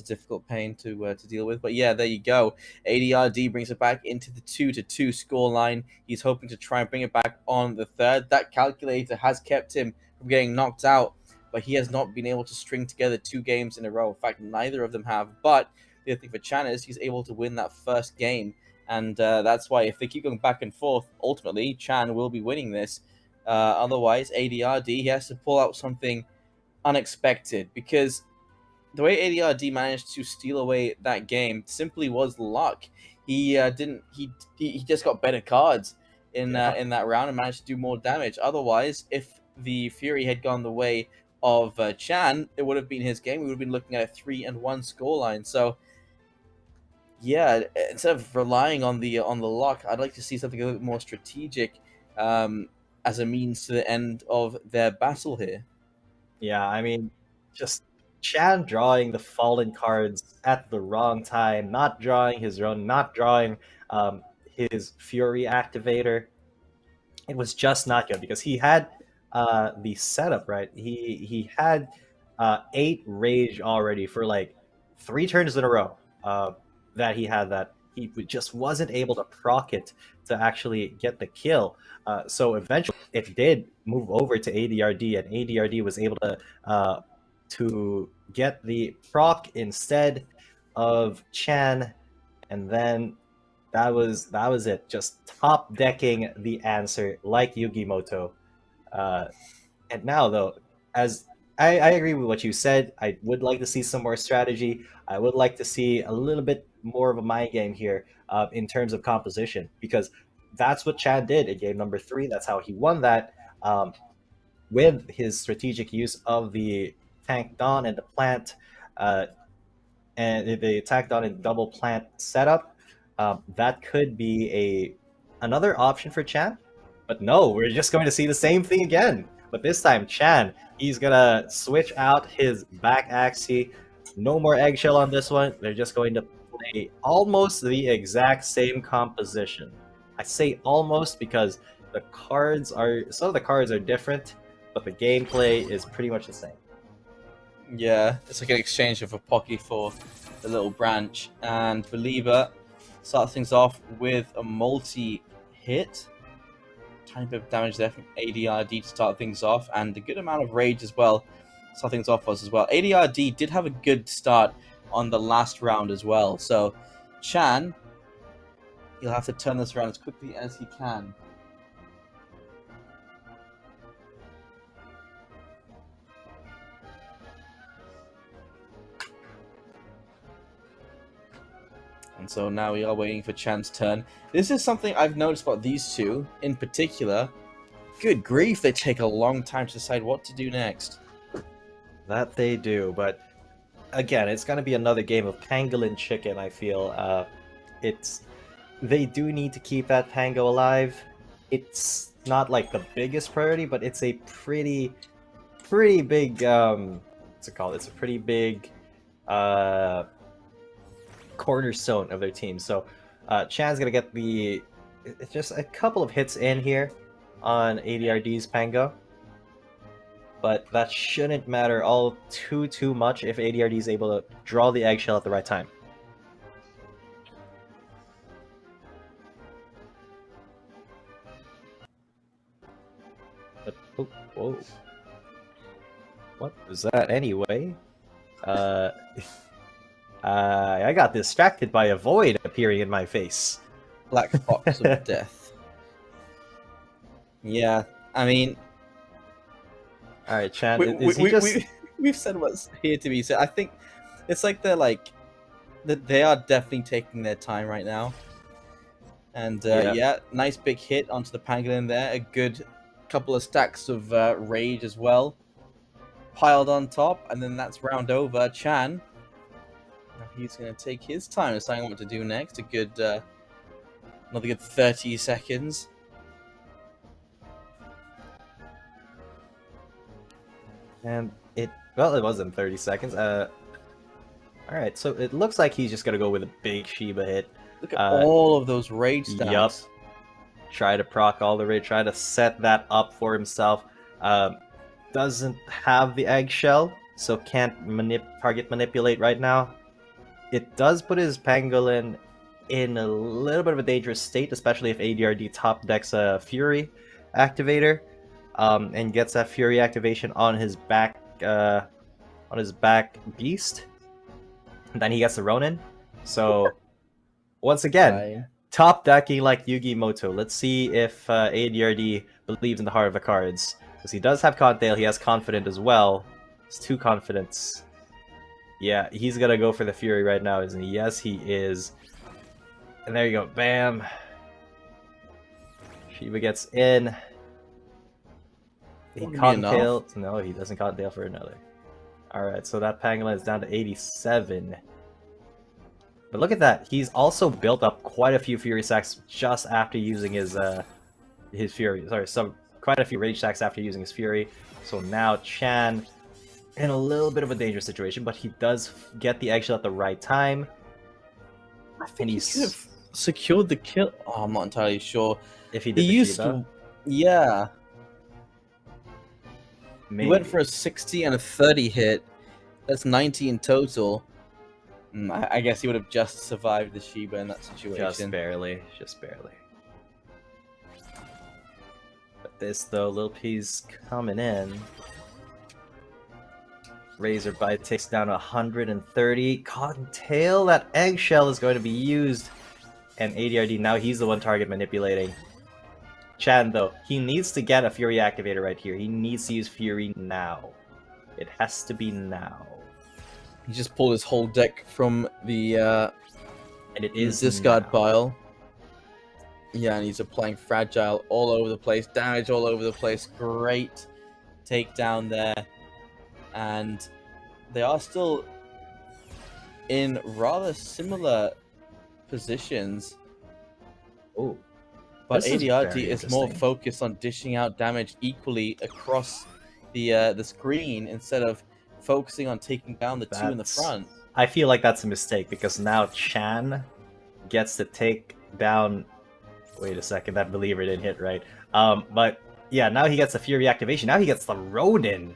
difficult pain to deal with. But yeah, there you go. ADRD brings it back into the 2-2 scoreline. He's hoping to try and bring it back on the 3rd. That calculator has kept him from getting knocked out, but he has not been able to string together 2 games in a row. In fact, neither of them have. But the other thing for Chan is he's able to win that first game, and that's why if they keep going back and forth, ultimately Chan will be winning this. Otherwise, ADRD, he has to pull out something unexpected, because the way ADRD managed to steal away that game simply was luck. He just got better cards in that round and managed to do more damage. Otherwise, if the Fury had gone the way of Chan, it would have been his game. We would have been looking at a 3-1 scoreline. So yeah, instead of relying on the luck, I'd like to see something a little bit more strategic as a means to the end of their battle here.
Yeah, I mean, just Chan drawing the fallen cards at the wrong time, not drawing his own, not drawing his Fury activator. It was just not good because he had the setup right. He had 8 rage already for like 3 turns in a row. That he had that he just wasn't able to proc it to actually get the kill. So eventually, it did move over to ADRD, and ADRD was able to get the proc instead of Chan, and then that was it. Just top decking the answer like Yugimoto. And now though, as I agree with what you said, I would like to see some more strategy. I would like to see a little bit more of a mind game here in terms of composition, because that's what Chan did in game number 3. That's how he won that with his strategic use of the tank Dawn and the plant, and the attack Dawn and double plant setup. That could be another option for Chan, but no, we're just going to see the same thing again. But this time, Chan, he's gonna switch out his back Axie. No more eggshell on this one. They're just going to play almost the exact same composition. I say almost because some of the cards are different, but the gameplay is pretty much the same.
Yeah, it's like an exchange of a Pocky for the little branch, and Believer starts things off with a multi-hit. Tiny bit of damage there from ADRD to start things off, and a good amount of rage as well to start things off for us as well. ADRD did have a good start on the last round as well, so Chan, he'll have to turn this around as quickly as he can. And so now we are waiting for Chan's turn. This is something I've noticed about these two in particular. Good grief, they take a long time to decide what to do next.
That they do, but again, it's going to be another game of pangolin chicken, I feel. They do need to keep that pango alive. It's not like the biggest priority, but it's a pretty big, what's it called? It's a pretty big cornerstone of their team. So Chan's gonna get just a couple of hits in here on ADRD's Pango, but that shouldn't matter all too much if ADRD is able to draw the eggshell at the right time. But, oh, whoa. What was that anyway? I got distracted by a void appearing in my face.
Black Fox of Death. Yeah, I mean...
Alright, Chan,
we've said what's here to be said. I think it's like they are definitely taking their time right now. And yeah, nice big hit onto the pangolin there. A good couple of stacks of rage as well. Piled on top, and then that's round over. Chan, now he's going to take his time deciding what to do next. Another good 30 seconds.
And it wasn't 30 seconds. Alright, so it looks like he's just gonna go with a big Shiba hit.
Look at all of those rage stacks.
Yup. Try to proc all the rage, try to set that up for himself. Doesn't have the eggshell, so can't target manipulate right now. It does put his pangolin in a little bit of a dangerous state, especially if ADRD top decks a Fury activator. And gets that Fury activation on his back beast. And then he gets the Ronin. So once again, top decking like Yugimoto. Let's see if ADRD believes in the heart of the cards. Because he does have Contail, he has Confident as well. It's 2 Confidence. Yeah, he's gonna go for the Fury right now, isn't he? Yes, he is. And there you go, bam. Shiba gets in. He Cottontail. No, he doesn't Cottontail for another. Alright, so that Pangolin is down to 87. But look at that. He's also built up quite a few Fury Stacks just after using his Fury. Sorry, quite a few Rage Stacks after using his Fury. So now Chan in a little bit of a dangerous situation, but he does get the eggshell at the right time. And
He could have secured the kill. Oh, I'm not entirely sure.
If he did the
used
Shiba?
to, yeah.
Maybe.
He went for a 60 and a 30 hit. That's 90 in total. I guess he would have just survived the Shiba in that situation.
Just barely. But this, though, Lil P's coming in. Razor Bite takes down 130. Cottontail, that eggshell is going to be used. And ADRD, now he's the one target manipulating. Chan, though, he needs to get a Fury activator right here. He needs to use Fury now. It has to be now.
He just pulled his whole deck from the
and it is
discard
now.
pile. Yeah, and he's applying Fragile all over the place, damage all over the place. Great takedown there. And they are still in rather similar positions.
Oh.
But
This is
ADRD
very
is more
interesting.
focused on dishing out damage equally across the screen instead of focusing on taking down the two in the front.
I feel like that's a mistake because now Chan gets to take down. Wait a second, that Believer didn't hit right. But yeah, now he gets the Fury activation. Now he gets the Ronin.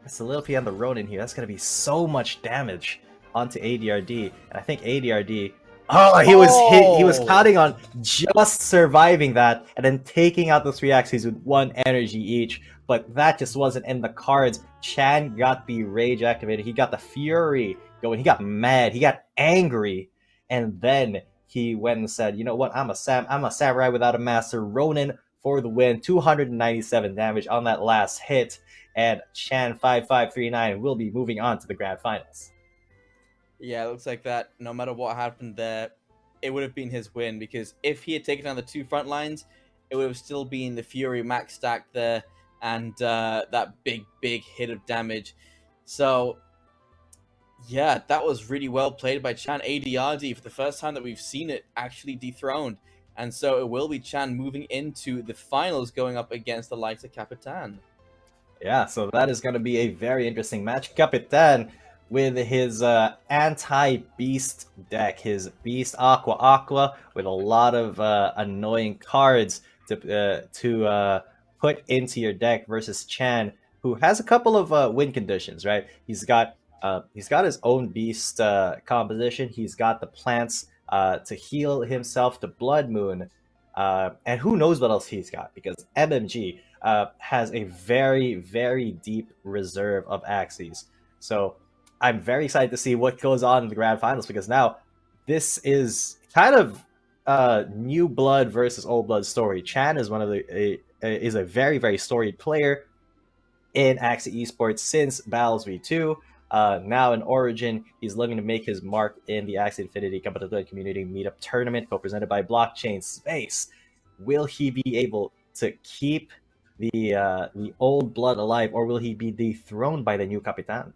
It's a little P on the Ronin here. That's gonna be so much damage onto ADRD, and I think ADRD. Oh, he was hit. He was counting on just surviving that and then taking out those 3 Axies with 1 energy each. But that just wasn't in the cards. Chan got the Rage activated. He got the Fury going. He got mad. He got angry. And then he went and said, you know what? I'm a samurai without a master. Ronin for the win. 297 damage on that last hit. And Chan 5539 will be moving on to the grand finals.
Yeah, it looks like that. No matter what happened there, it would have been his win, because if he had taken down the 2 front lines, it would have still been the Fury max stack there and that big hit of damage. So yeah, that was really well played by Chan. ADRD, for the first time that we've seen it, actually dethroned. And so it will be Chan moving into the finals, going up against the likes of Capitan.
Yeah, so that is going to be a very interesting match. Capitan with his anti-beast deck, his beast Aqua with a lot of annoying cards to put into your deck versus Chan, who has a couple of win conditions, right? He's got his own beast composition. He's got the plants to heal himself to Blood Moon, and who knows what else he's got, because MMG has a very, very deep reserve of Axies. So I'm very excited to see what goes on in the grand finals, because now this is kind of new blood versus old blood story. Chan is is a very, very storied player in Axie Esports since Battles V2. Now in Origin, he's looking to make his mark in the Axie Infinity Cabanatuan Community Meetup Tournament, co-presented by Blockchain Space. Will he be able to keep the old blood alive, or will he be dethroned by the new Capitan?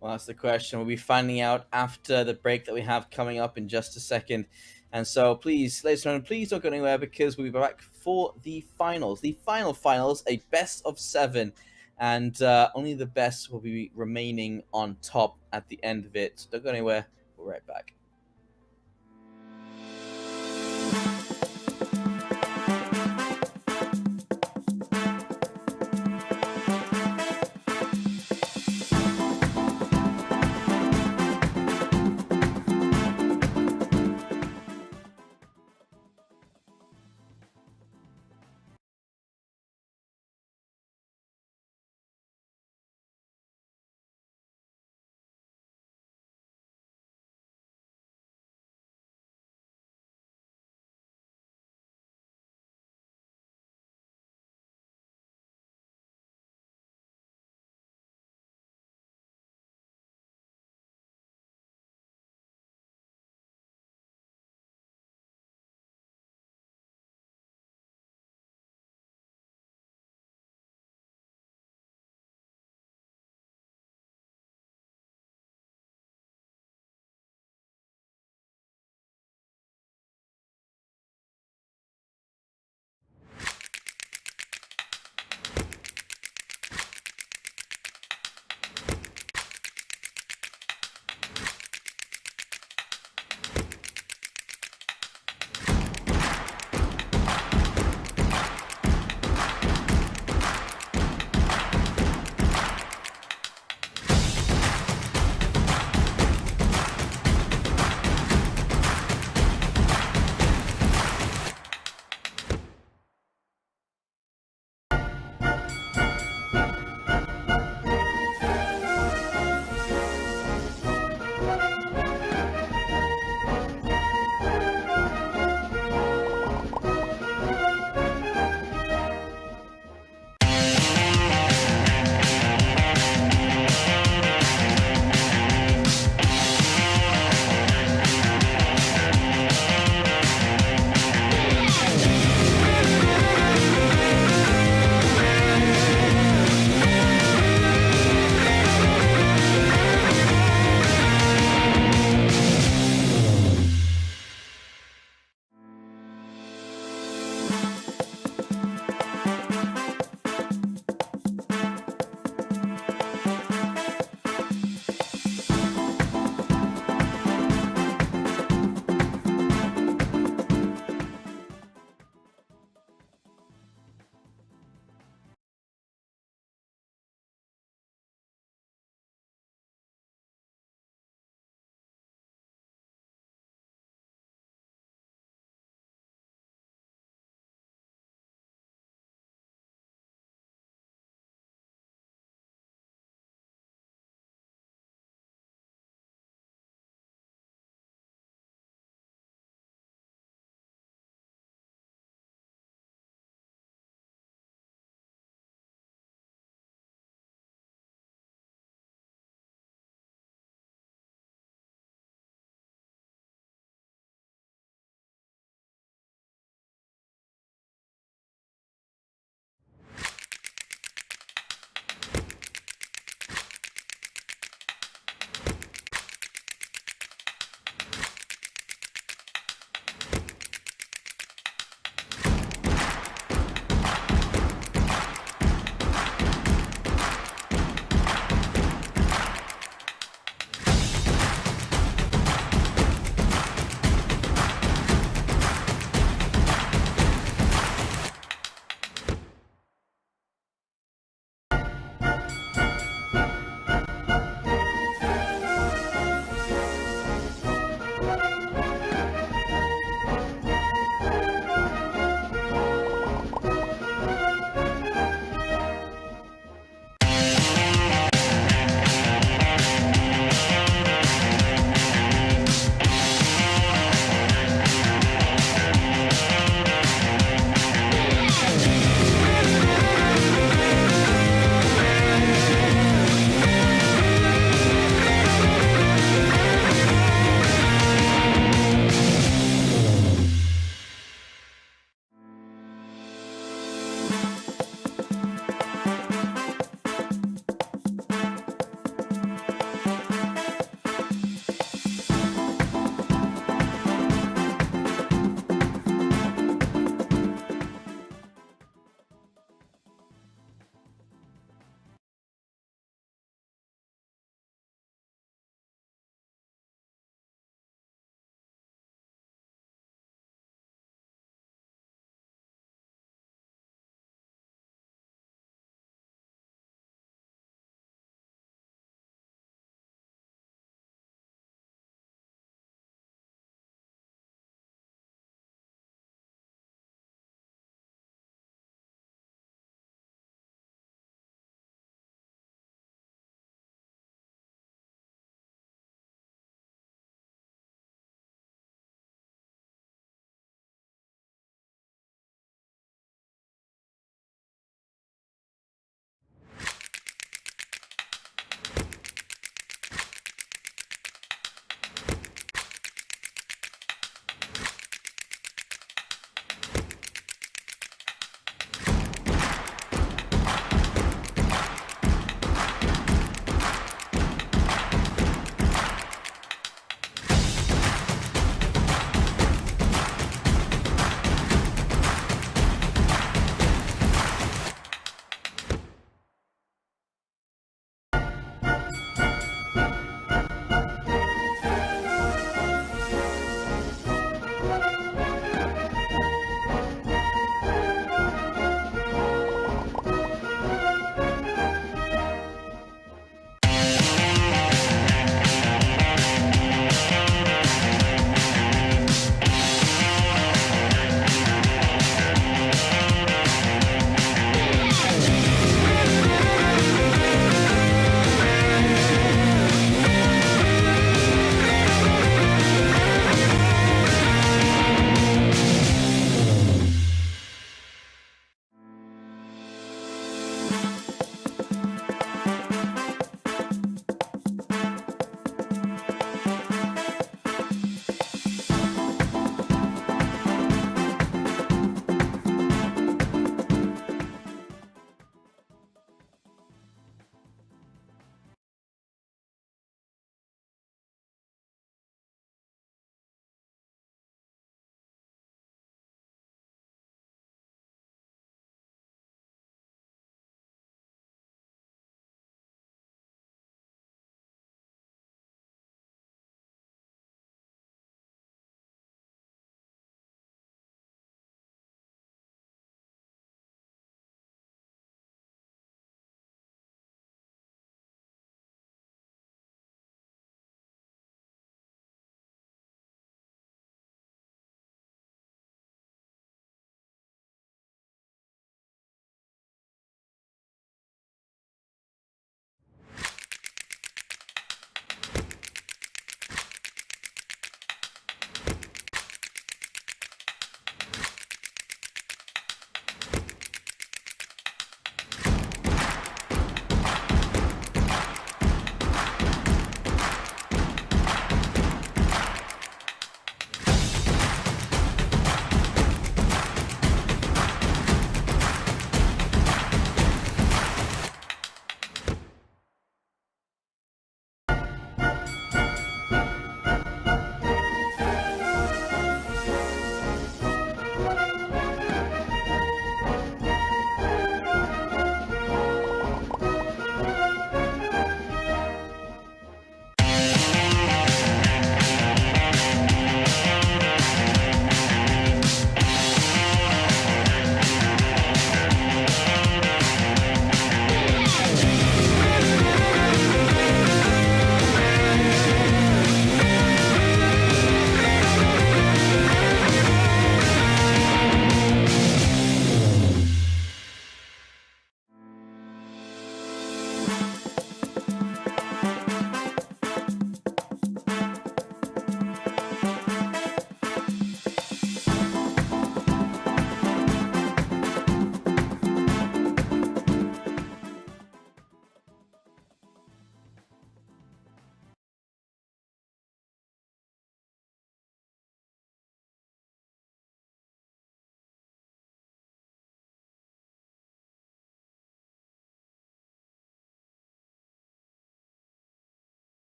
Well, that's the question. We'll be finding out after the break that we have coming up in just a second. And so please, ladies and gentlemen, please don't go anywhere, because we'll be back for the finals. The final finals, a best of 7. And only the best will be remaining on top at the end of it. So don't go anywhere. We'll be right back.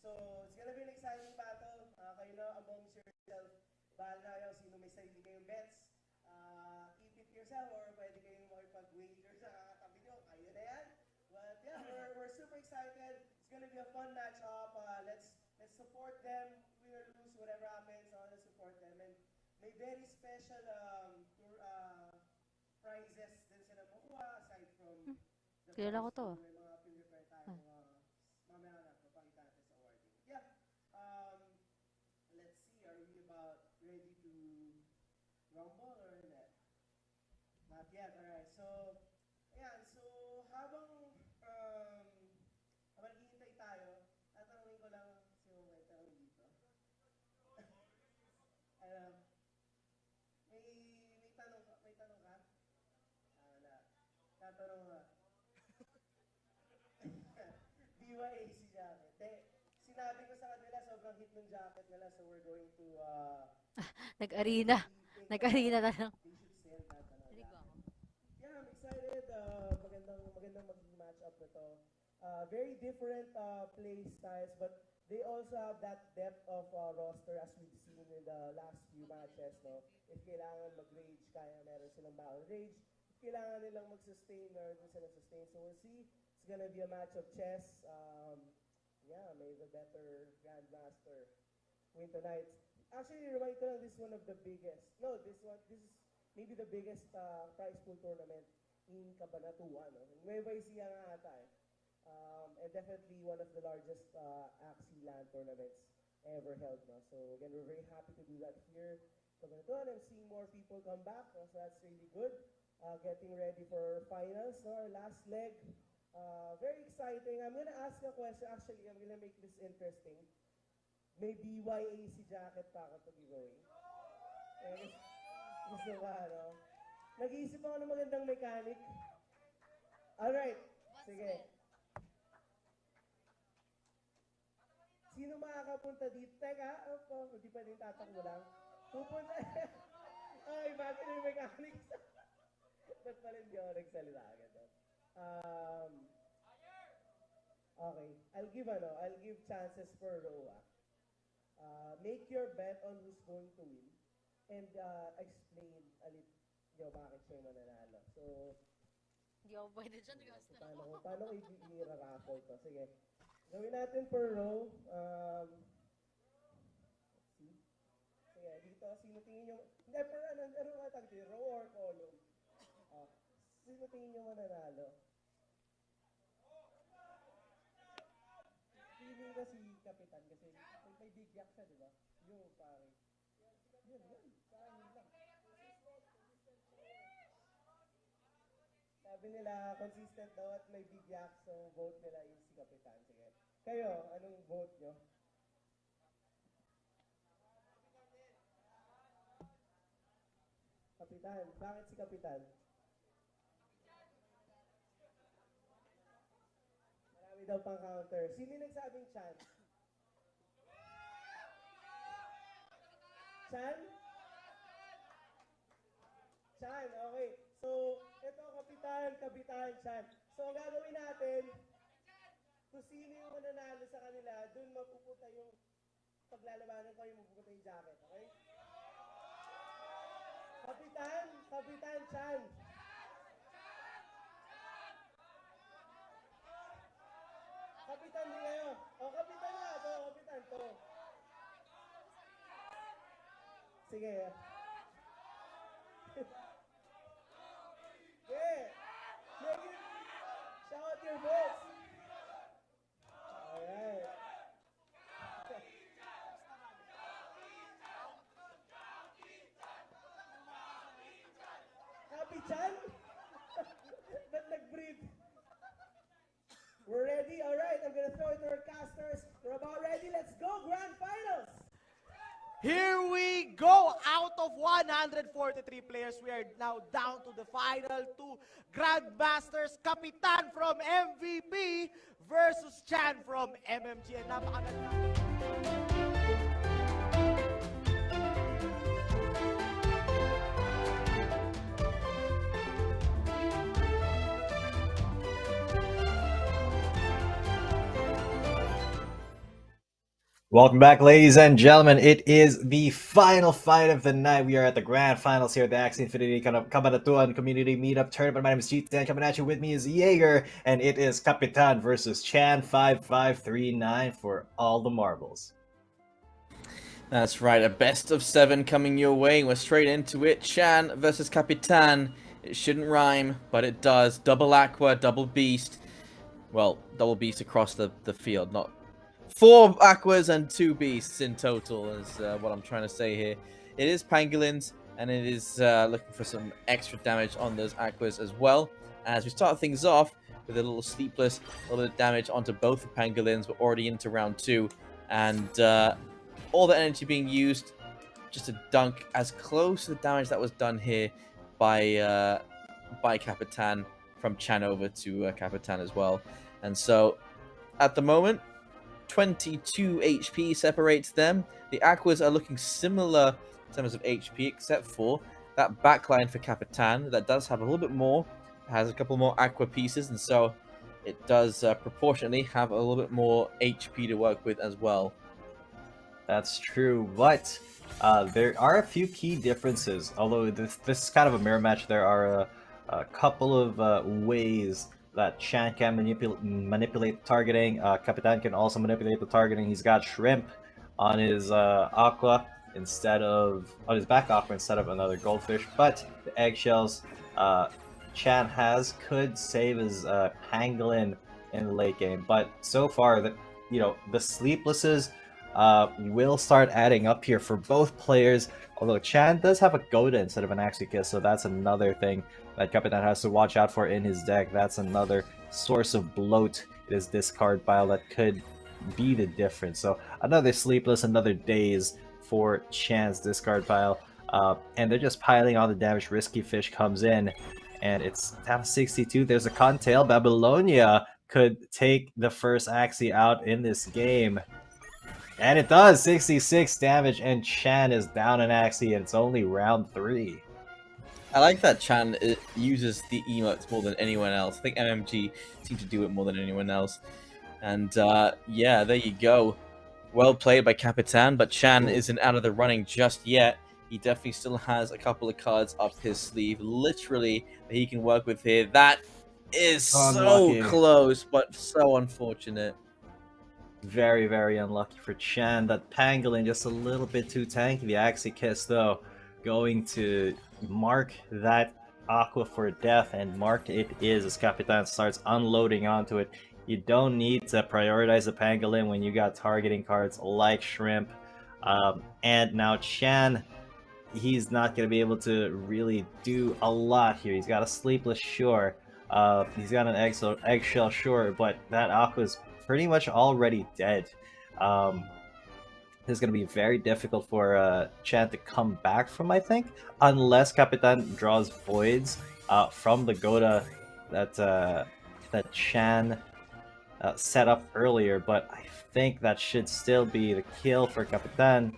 So, it's gonna be an exciting battle. Kayo na amongst yourself, bahala na kayo sino may sarili kayong bets. Keep it yourself or pwede kayong makipag-wager sa katabi nyo. Kayo na yan. But yeah, we're super excited. It's gonna be a fun match-up. Let's support them. Win or lose, whatever happens, let's support them. And may very special prizes din sila makuha aside from the
Kilala ko to.
May mga pinrepare tayo. Mamaya na, papakita natin sa awarding. Yeah. Let's see, are we about ready to rumble or not? Not yet, alright. So, ayan. So, habang naghihintay tayo, tatanungin ko lang sino may tanong dito. May tanong ka? Wala. Tatanong ka. DYAC jacket. Sinabi ko sa kanila, sobrang hit ng jacket nila, so we're going to
Nag-arena. Nag-arena na lang.
they should sell that. Yeah, I'm excited. Magandang maging match-up na to. Very different play styles, but they also have that depth of roster as we've seen in the last few matches. No? If kailangan mag-rage, kaya meron silang bawal rage. If kailangan nilang mag-sustain, meron din silang sustain. So we'll see. It's gonna be a match of chess. Yeah, may the better Grandmaster win tonight. Actually, remind ko lang, this is one of the biggest. No, this is maybe the biggest prize pool tournament in Cabanatuan. No? In Nueva Ecija nga ata eh. And definitely one of the largest Axie LAN tournaments ever held. No? So again, we're very happy to do that here. Cabanatuan, I'm seeing more people come back, so that's really good. Getting ready for finals, no? Our last leg. Very exciting. I'm gonna ask a question. Actually, I'm gonna make this interesting. May BYAC jacket pa ako to give away. Gusto ba, no? Nag-iisip ako ng magandang mechanic. Alright, sige. Sino makakapunta dito? Teka, hindi pa rin tatakbo lang. Pupunta. Ay, bakit yung mechanic? Ba't pa rin di ako nagsalita agad? Okay, I'll give chances per row. Make your bet on who's going to win and explain a little bakit siya mananalo. So,
Hindi ako pwede dyan.
paano ko i-raffle to? Sige. Gawin natin per row. Let's see. Sige, dito, sino tingin nyo? Hindi, per ano nga tag dito? Row or column? Sino tingin nyo mananalo? Feeling ko si Kapitan kasi may big yak siya, di ba? Yung pare. Yun. Parang yun lang. Sabi nila, consistent daw at may big yak, so vote nila yung si Kapitan. Sige. Kayo, anong vote nyo? Kapitan. Bakit si Kapitan? Marami daw pang counter. Sino yung nagsabing chance? Chan? Chan, okay. So, ito, Kapitan, Chan. So, ang gagawin natin, kung sino yung mananalo sa kanila, dun mapupunta yung paglalabanan ko, yung mapupunta yung jacket, okay? Kapitan, Chan. Kapitan din kayo. O, Kapitan nga. Kapitan to. Sige. Yeah. Shout your votes. Alright. Kapitan? Ba't nag-breathe? We're ready? Alright, I'm gonna throw it to our casters. We're about ready. Let's go, Grand Finals!
Here we go. Out of 143 players, we are now down to the final two Grandmasters. Kapitan from MVP versus Chan from MMG. And napakaganda.
Welcome back, ladies and gentlemen. It is the final fight of the night. We are at the grand finals here at the Axie Infinity Cabanatuan Community Meetup Tournament. My name is Cheetan. Coming at you, with me is Jaeger, and it is Capitan versus Chan 5539 for all the marbles.
That's right, a best of 7 coming your way. We're straight into it. Chan versus Capitan. It shouldn't rhyme, but it does. Double Aqua, double Beast. Well, double Beast across the field, not 4 Aquas and 2 Beasts in total is what I'm trying to say here. It is Pangolins, and it is looking for some extra damage on those Aquas as well. As we start things off with a little Sleepless, a little bit of damage onto both the Pangolins. We're already into round 2, and all the energy being used just to dunk as close to the damage that was done here by Capitan from Chan over to Capitan as well. And so, at the moment, 22 HP separates them. The Aquas are looking similar in terms of HP, except for that backline for Capitan that does have a little bit more, has a couple more Aqua pieces, and so it does proportionately have a little bit more HP to work with as well.
That's true, but there are a few key differences. Although this is kind of a mirror match, there are a couple of ways that Chan can manipulate targeting. Capitan can also manipulate the targeting. He's got Shrimp on his Aqua instead of on his back Aqua instead of another Goldfish. But the eggshells Chan could save his Pangolin in the late game. But so far, the Sleeplesses will start adding up here for both players. Although Chan does have a Goda instead of an Axie Kiss, so that's another thing that Capitan has to watch out for in his deck. That's another source of bloat in his discard pile that could be the difference. So another Sleepless, another Daze for Chan's discard pile. And they're just piling on the damage. Risky Fish comes in, and it's down to 62. There's a Contail. Babylonia could take the first Axie out in this game. And it does! 66 damage, and Chan is down an Axie, and it's only round 3.
I like that Chan uses the emotes more than anyone else. I think MMG seem to do it more than anyone else. And yeah, there you go. Well played by Capitan, but Chan isn't out of the running just yet. He definitely still has a couple of cards up his sleeve, literally, that he can work with here. That is so close, but so unfortunate.
Very, very unlucky for Chan. That Pangolin just a little bit too tanky. The Axie Kiss, though, going to mark that Aqua for death, and marked it is as Capitan starts unloading onto it. You don't need to prioritize the Pangolin when you got targeting cards like Shrimp. And now Chan, he's not going to be able to really do a lot here. He's got a Sleepless, sure. He's got an Eggshell, sure, but that Aqua is pretty much already dead. This is going to be very difficult for Chan to come back from, I think, unless Capitan draws Voids from the Goda that Chan set up earlier, but I think that should still be the kill for Capitan.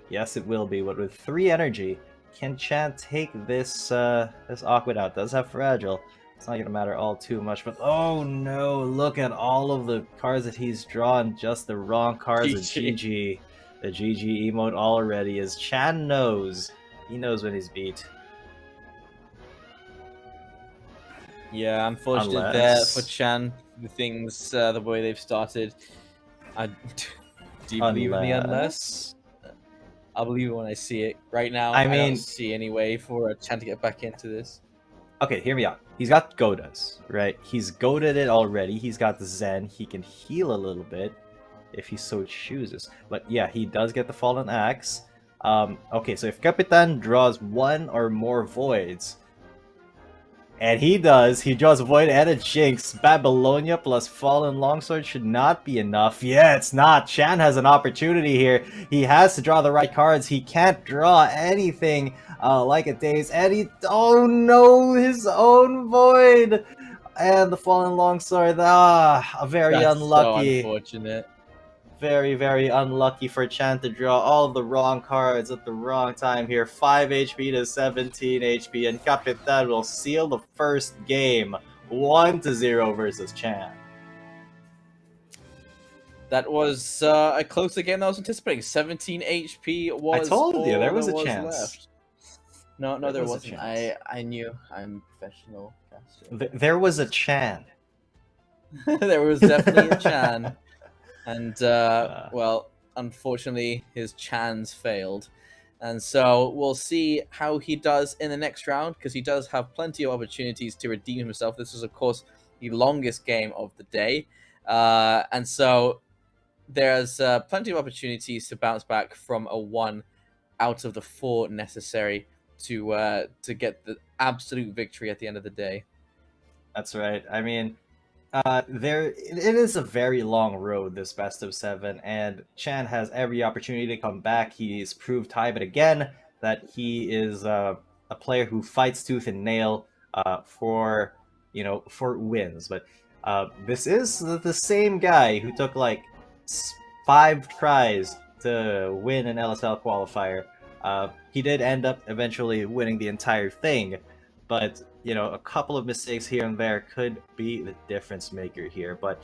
Yes, it will be, but with 3 energy, can Chan take this Aqua out? Does have Fragile. It's not going to matter all too much, but oh no, look at all of the cards that he's drawn, just the wrong cards. GG. The GG emote already, as Chan knows. He knows when he's beat.
Yeah, unfortunate there for Chan, the things, the way they've started. Do you believe in the unless? I'll believe it when I see it. Right now, I don't see any way for Chan to get back into this.
Okay, hear me out. He's got Godas, right? He's goaded it already. He's got the Zen. He can heal a little bit if he so chooses. But yeah, he does get the Fallen Axe. Okay, so if Capitan draws 1 or more Voids, and he draws a Void and a Jinx, Babylonia plus Fallen Longsword should not be enough. Yeah, it's not. Chan has an opportunity here. He has to draw the right cards. He can't draw anything like a Daze, and he, oh no, his own Void! And the Fallen Longsword, very unlucky.
So unfortunate.
Very, very unlucky for Chan to draw all the wrong cards at the wrong time here. 5 HP to 17 HP, and Capitan will seal the first game 1-0 versus Chan.
That was a closer game than I was anticipating. 17 HP was
I told you,
all
there was
that
a chance.
left. No,
There
there
was a
wasn't.
chance.
I knew. I'm a professional caster.
There was a Chan.
There was definitely a Chan. And, well, unfortunately, his Chans failed. And so we'll see how he does in the next round, because he does have plenty of opportunities to redeem himself. This is, of course, the longest game of the day. And so there's plenty of opportunities to bounce back from a 1 out of the 4 necessary to get the absolute victory at the end of the day.
That's right. I mean, it is a very long road, this best of 7, and Chan has every opportunity to come back. He's proved time and again that he is a player who fights tooth and nail for wins. But this is the same guy who took like 5 tries to win an LSL qualifier. He did end up eventually winning the entire thing, but a couple of mistakes here and there could be the difference maker here. But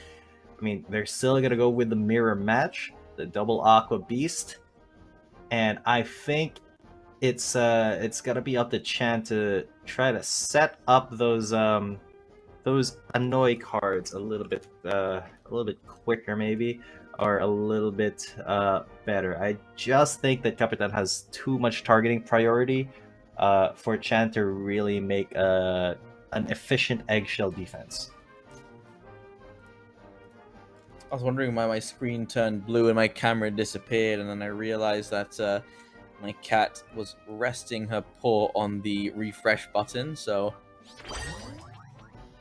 I mean, they're still gonna go with the mirror match, the double Aqua Beast, and I think it's gonna be up to Chan to try to set up those annoy cards a little bit quicker maybe, or a little bit better. I just think that Capitan has too much targeting priority for Chan to really make an efficient eggshell defense.
I was wondering why my screen turned blue and my camera disappeared, and then I realized that my cat was resting her paw on the refresh button. So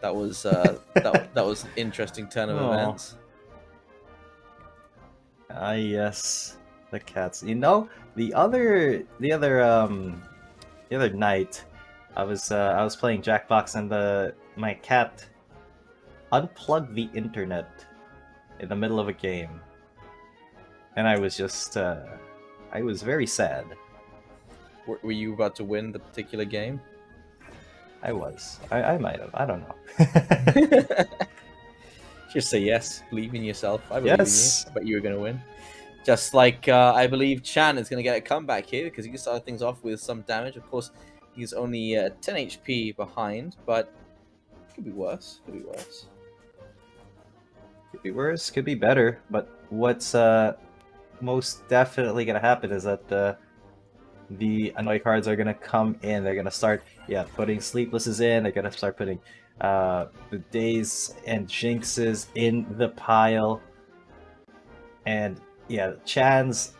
that was that was an interesting turn of events.
Ah, yes, the cats. The other night, I was playing Jackbox, and my cat unplugged the internet in the middle of a game, and I was just I was very sad.
Were you about to win the particular game?
I was. I might have. I don't know.
Just say yes. Believe in yourself. I believe
Yes.
in you. I bet you were going to win. Just like I believe Chan is going to get a comeback here, because he can start things off with some damage. Of course, he's only 10 HP behind, but could be worse. Could be worse.
Could be worse, could be better, but what's most definitely gonna happen is that the annoy cards are gonna come in. They're gonna start, putting Sleeplesses in. They're gonna start putting the Days and Jinxes in the pile. And Chan's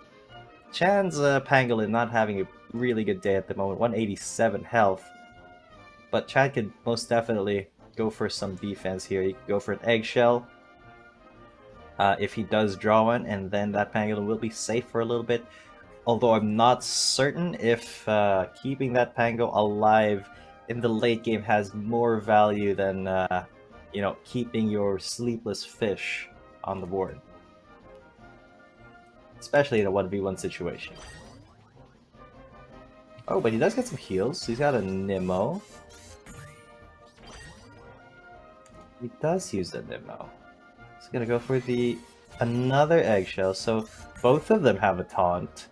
Pangolin not having a really good day at the moment. 187 health, but Chan could most definitely go for some defense here. He could go for an eggshell. If he does draw one, and then that Pangolin will be safe for a little bit. Although I'm not certain if keeping that Pango alive in the late game has more value than keeping your sleepless fish on the board, especially in a 1v1 situation. Oh, but he does get some heals. He's got a Nemo. He does use the Nemo. He's gonna go for another eggshell, so both of them have a taunt.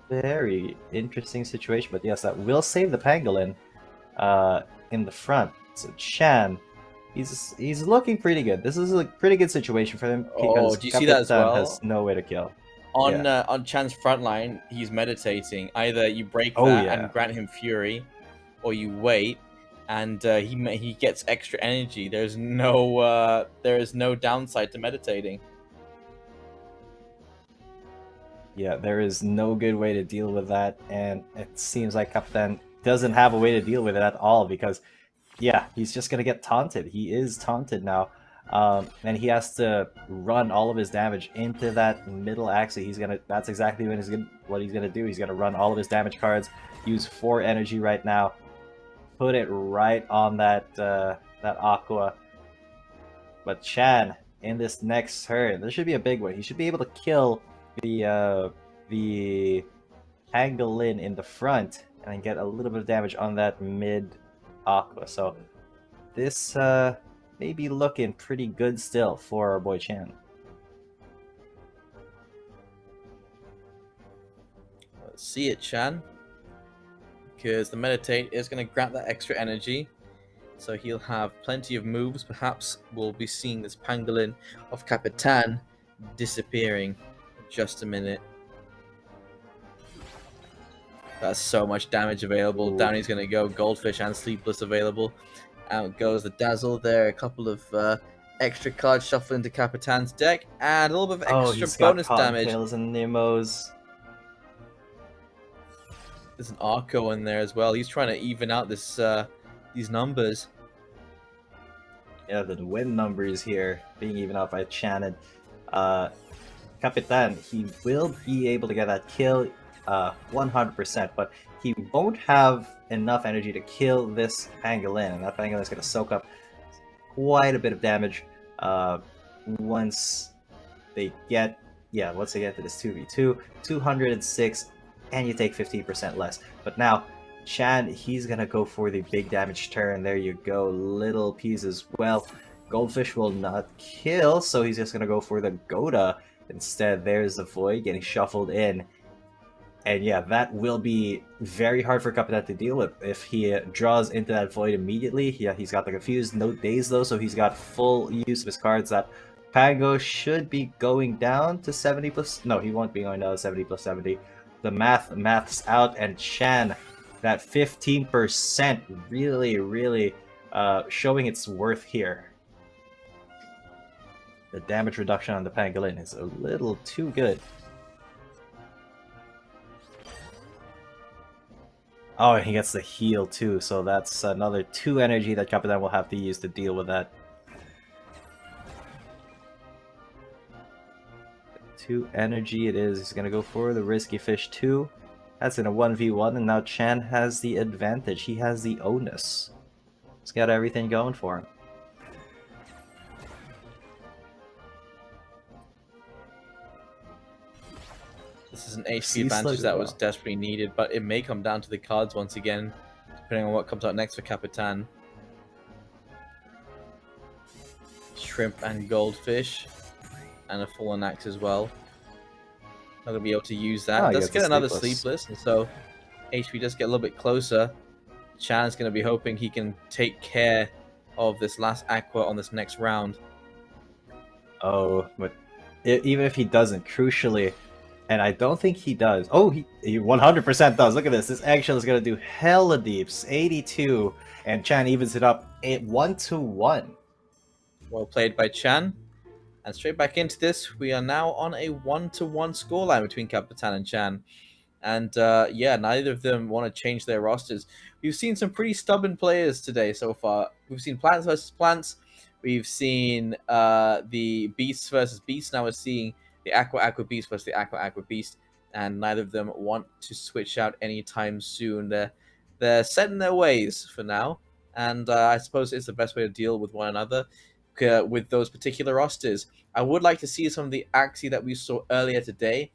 Very interesting situation, but yes, that will save the Pangolin in the front. So Chan, he's looking pretty good. This is a pretty good situation for him because
do you see that as well?
has no way to kill.
On Chan's front line, he's meditating. Either you break that and grant him fury, or you wait and he gets extra energy. There is no downside to meditating.
Yeah, there is no good way to deal with that, and it seems like Capitan doesn't have a way to deal with it at all, because he's just gonna get taunted. He is taunted now, and he has to run all of his damage into that middle Axie. That's exactly what he's gonna do. He's gonna run all of his damage cards, use 4 energy right now, put it right on that Aqua. But Chan, in this next turn, this should be a big one. He should be able to kill the Pangolin in the front and then get a little bit of damage on that mid Aqua. So this may be looking pretty good still for our boy Chan.
Let's see it, Chan. Because the Meditate is going to grant that extra energy. So he'll have plenty of moves. Perhaps we'll be seeing this pangolin of Capitan disappearing in just a minute. That's so much damage available.
Ooh.
Down he's going to go. Goldfish and Sleepless available. Out goes the Dazzle there. A couple of extra cards shuffled into Capitan's deck. And a little bit of extra
he's got
bonus damage.
Cottontails and Nemos.
There's an Arco in there as well. He's trying to even out this these numbers.
Yeah, the win numbers here being even out by Chan and Capitan. He will be able to get that kill 100%, but he won't have enough energy to kill this pangolin, and that pangolin is going to soak up quite a bit of damage once they get to this 2v2, 206, and you take 15% less. But now Chan, he's gonna go for the big damage turn. There you go, little piece as well. Goldfish will not kill, so he's just gonna go for the Goda instead. There's the Void getting shuffled in. And yeah, that will be very hard for Capitan to deal with if he draws into that Void immediately. Yeah, he's got the Confused, no Daze though, so he's got full use of his cards. That Pango should be going down to 70 plus... No, he won't be going down to 70 plus 70. The math's out, and Chan, that 15% really showing its worth here. The damage reduction on the pangolin is a little too good. Oh, and he gets the heal too, so that's another 2 energy that Capitan will have to use to deal with that. 2 energy it is. He's gonna go for the Risky Fish 2. That's in a 1v1, and now Chan has the advantage. He has the onus. He's got everything going for him.
This is an HP advantage that was desperately needed, but it may come down to the cards once again, depending on what comes out next for Capitan. Shrimp and Goldfish, and a Fallen Axe as well. Not gonna be able to use that. Does get another Sleepless, and so HP does get a little bit closer. Chan's gonna be hoping he can take care of this last Aqua on this next round.
Oh, but even if he doesn't, crucially, and I don't think he does. Oh, he 100% does. Look at this. This Eggshell is gonna do hella deeps, 82, and Chan evens it up 1-1.
Well played by Chan. And straight back into this, we are now on a 1-1 scoreline between Capitan and Chan. And yeah, neither of them want to change their rosters. We've seen some pretty stubborn players today so far. We've seen Plants versus Plants. We've seen the Beasts versus Beasts. Now we're seeing the Aqua Beast versus the Aqua Beast. And neither of them want to switch out anytime soon. They're set in their ways for now. And I suppose it's the best way to deal with one another. With those particular rosters, I would like to see some of the Axie that we saw earlier today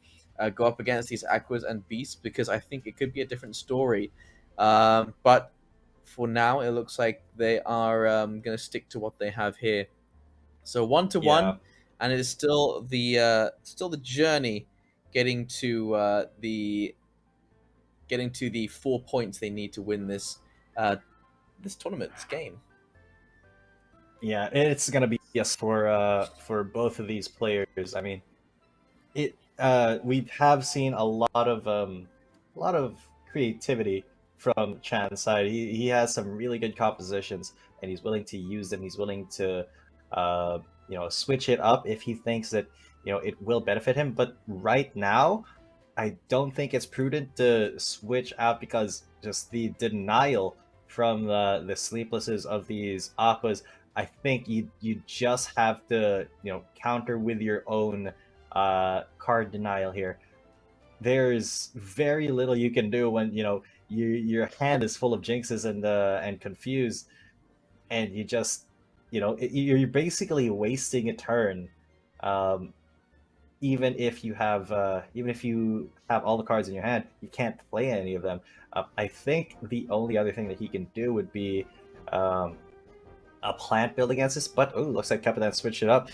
go up against these Aquas and Beasts, because I think it could be a different story. But for now, it looks like they are going to stick to what they have here. So 1-1, and it is still the journey getting to the 4 points they need to win this tournament, this game.
Yeah, it's gonna be yes for both of these players. I mean, we have seen a lot of creativity from Chan's side. He has some really good compositions, and he's willing to use them. He's willing to switch it up if he thinks that it will benefit him. But right now, I don't think it's prudent to switch out, because just the denial from the Sleeplesses of these Aquas. I think you just have to counter with your own card denial here. There's very little you can do when your hand is full of jinxes and confused, and you just you're basically wasting a turn. Even if you have all the cards in your hand, you can't play any of them. I think the only other thing that he can do would be a plant build against this, but looks like Capitan switched it up.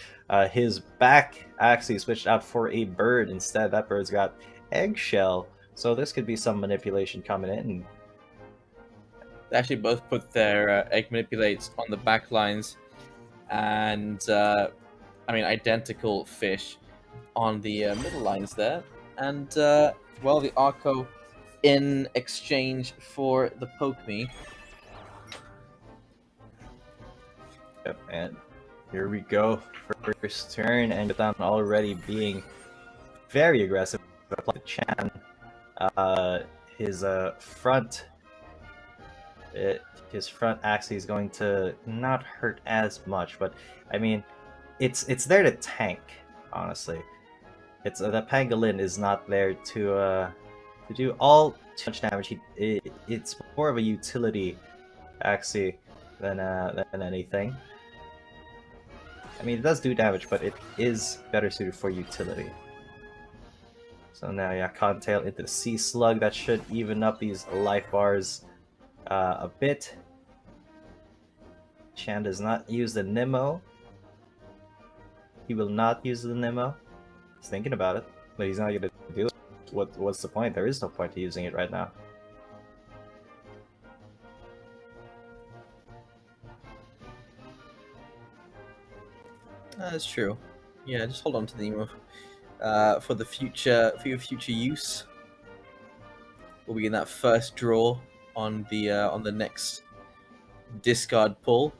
His back actually switched out for a bird instead. That bird's got eggshell, so this could be some manipulation coming in.
They actually both put their egg manipulates on the back lines, and I mean identical fish on the middle lines there. And well, the Arco in exchange for the Poke Me.
Yep, and here we go. First turn, and Capitan already being very aggressive. Chan, his front Axie is going to not hurt as much, but I mean, it's there to tank. Honestly, it's the Pangolin is not there to do all too much damage. It's more of a utility Axie than anything. I mean, it does do damage, but it is better suited for utility. So now, yeah, Cottontail into the Sea Slug. That should even up these life bars a bit. Chan does not use the Nemo. He will not use the Nemo. He's thinking about it, but he's not going to do it. What's the point? There is no point to using it right now.
That's true. Yeah, just hold on to the Nemo for your future use. We'll be in that first draw on the next discard pull.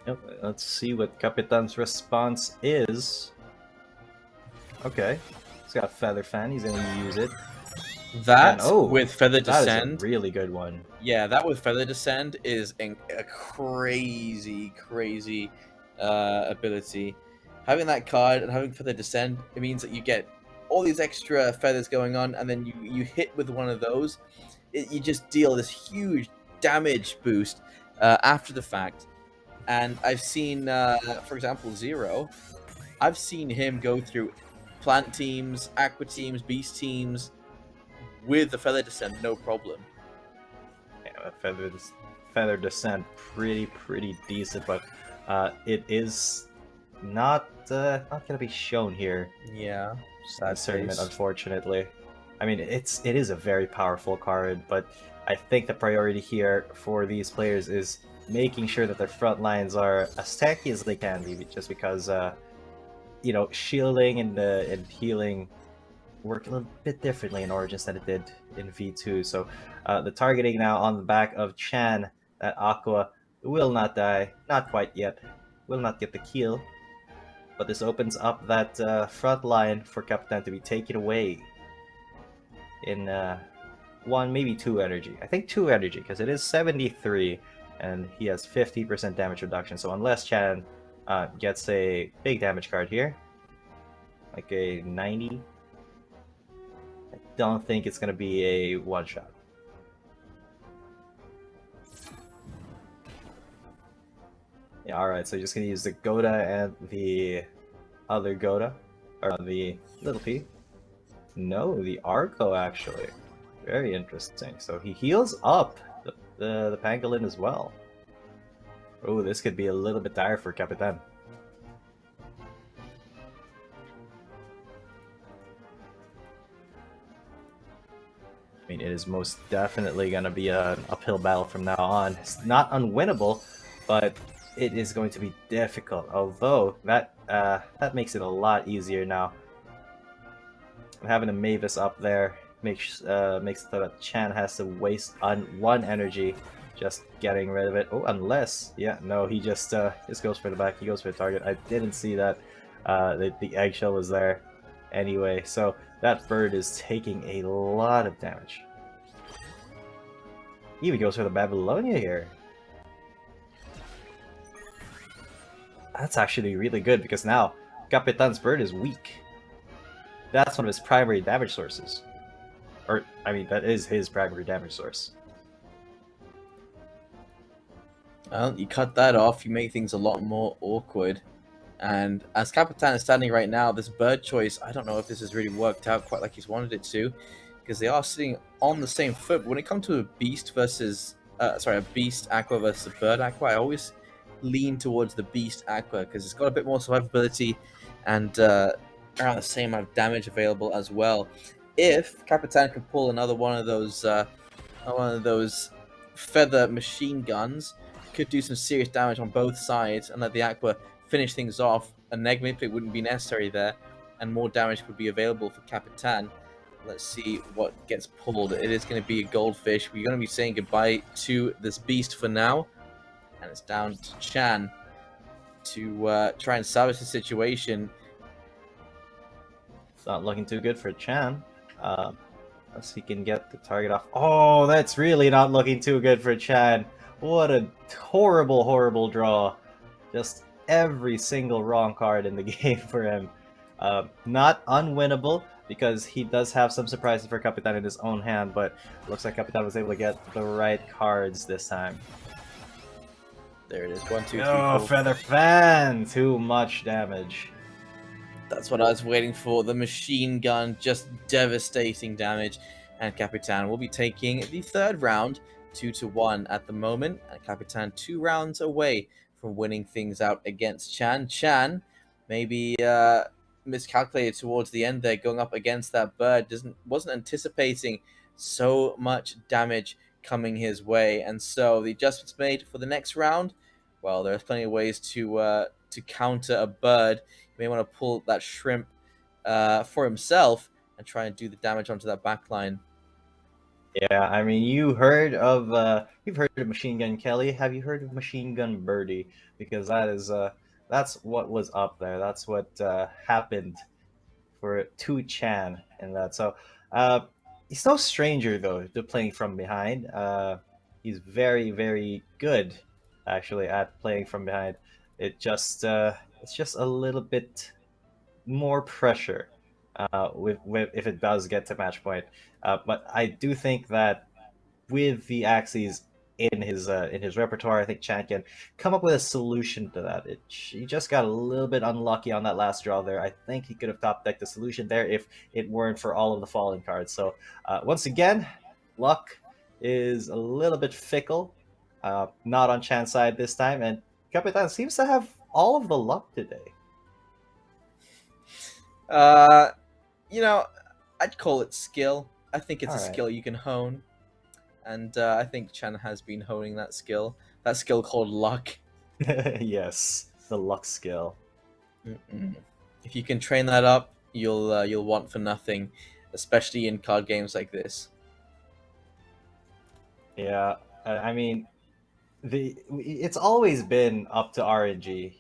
Yep, let's see what Capitan's response is. Okay, he's got Feather Fan. He's going to use it.
That with Feather Descend,
that is a really good one.
Yeah, that with Feather Descend is a crazy ability. Having that card and having Feather Descend, it means that you get all these extra feathers going on, and then you hit with one of those, you just deal this huge damage boost after the fact. And I've seen, for example, Zero. I've seen him go through plant teams, aqua teams, beast teams with the Feather Descent, no problem.
Yeah, Feather Descent, pretty decent, but it is not gonna be shown here.
Yeah,
sad tournament, unfortunately. I mean, it is a very powerful card, but I think the priority here for these players is making sure that their front lines are as tanky as they can be, just because you know, shielding and healing work a little bit differently in Origins than it did in V2. So the targeting now on the back of Chan, that Aqua will not die, not quite yet, will not get the kill, but this opens up that front line for Capitan to be taken away in 1, maybe 2 energy. I think 2 energy, because it is 73 and he has 50% damage reduction. So unless Chan gets a big damage card here, like a 90, I don't think it's going to be a one-shot. Yeah, alright, so just going to use the Goda and the other Goda, or the little P. No, the Arco, actually. Very interesting. So he heals up the Pangolin as well. Oh, this could be a little bit dire for Capitan. I mean, it is most definitely going to be an uphill battle from now on. It's not unwinnable, but it is going to be difficult. Although, that makes it a lot easier now. Having a Mavis up there makes it so that Chan has to waste on 1 energy just getting rid of it. Oh, unless, yeah, no, he just goes for the back. He goes for the target. I didn't see that the eggshell was there anyway. So that bird is taking a lot of damage. He even goes for the Babylonia here. That's actually really good, because now Capitan's bird is weak. That's one of his primary damage sources. Or, I mean, that is his primary damage source.
Well, you cut that off, you make things a lot more awkward. And as Capitan is standing right now, this bird choice, I don't know if this has really worked out quite like he's wanted it to. because they are sitting on the same foot. But when it comes to a beast versus, a beast aqua versus a bird aqua, I always lean towards the beast aqua because it's got a bit more survivability and around the same amount of damage available as well. If Capitan can pull another one of those feather machine guns, could do some serious damage on both sides and let the aqua finish things off. A neg manipulate wouldn't be necessary there, and more damage would be available for Capitan. Let's see what gets pulled. It is going to be a goldfish. We're going to be saying goodbye to this beast for now, and it's down to Chan to try and salvage the situation.
It's not looking too good for Chan. Unless he can get the target off. Oh, that's really not looking too good for Chan. What a horrible, horrible draw. Just every single wrong card in the game for him. Not unwinnable, because he does have some surprises for Capitan in his own hand, but looks like Capitan was able to get the right cards this time.
There it is. 1, 2, 3,
Oh,
4.
Feather Fan! Too much damage.
That's what I was waiting for. The machine gun, just devastating damage. And Capitan will be taking the third round, 2-1 at the moment. And Capitan 2 rounds away from winning things out against Chan. Chan maybe miscalculated towards the end there, going up against that bird. Wasn't anticipating so much damage coming his way. And so the adjustments made for the next round, well, there's plenty of ways to counter a bird. You may want to pull that shrimp for himself and try and do the damage onto that backline.
Yeah, I mean, you've heard of Machine Gun Kelly. Have you heard of Machine Gun Birdie? Because that's what was up there. That's what happened to Chan in that. So he's no stranger though to playing from behind. He's very, very good actually at playing from behind. It's just a little bit more pressure if it does get to match point. But I do think that with the Axies in his repertoire, I think Chan can come up with a solution to that. He just got a little bit unlucky on that last draw there. I think he could have top decked the solution there if it weren't for all of the falling cards. So once again, luck is a little bit fickle. Not on Chan's side this time, and Capitan seems to have all of the luck today.
I'd call it skill. I think it's
All
a
right.
skill you can hone. And I think Chan has been honing that skill. That skill called luck.
Yes, the luck skill.
If you can train that up, you'll want for nothing, especially in card games like this.
Yeah, I mean, it's always been up to RNG,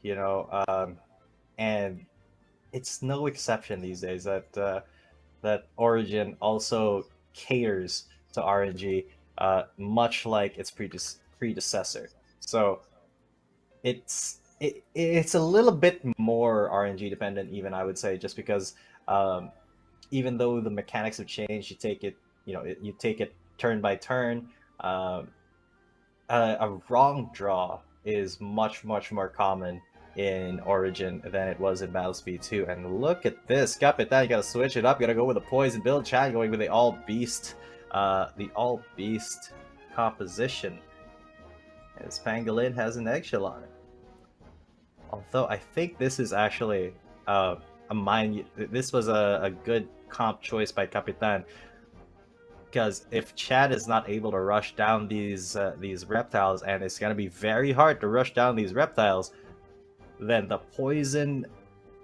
and it's no exception these days that Origin also caters to RNG, much like its predecessor. So it's a little bit more RNG dependent, even, I would say, just because even though the mechanics have changed, you take it turn by turn. A wrong draw is much more common in Origin than it was in Battlespeed 2. And look at this, Capitan, you gotta switch it up, you gotta go with a poison build. Chan going with the all beast composition. As Pangolin has an eggshell on it. Although I think this is actually this was a good comp choice by Capitan, because if Chad is not able to rush down these reptiles, and it's gonna be very hard to rush down these reptiles, then the poison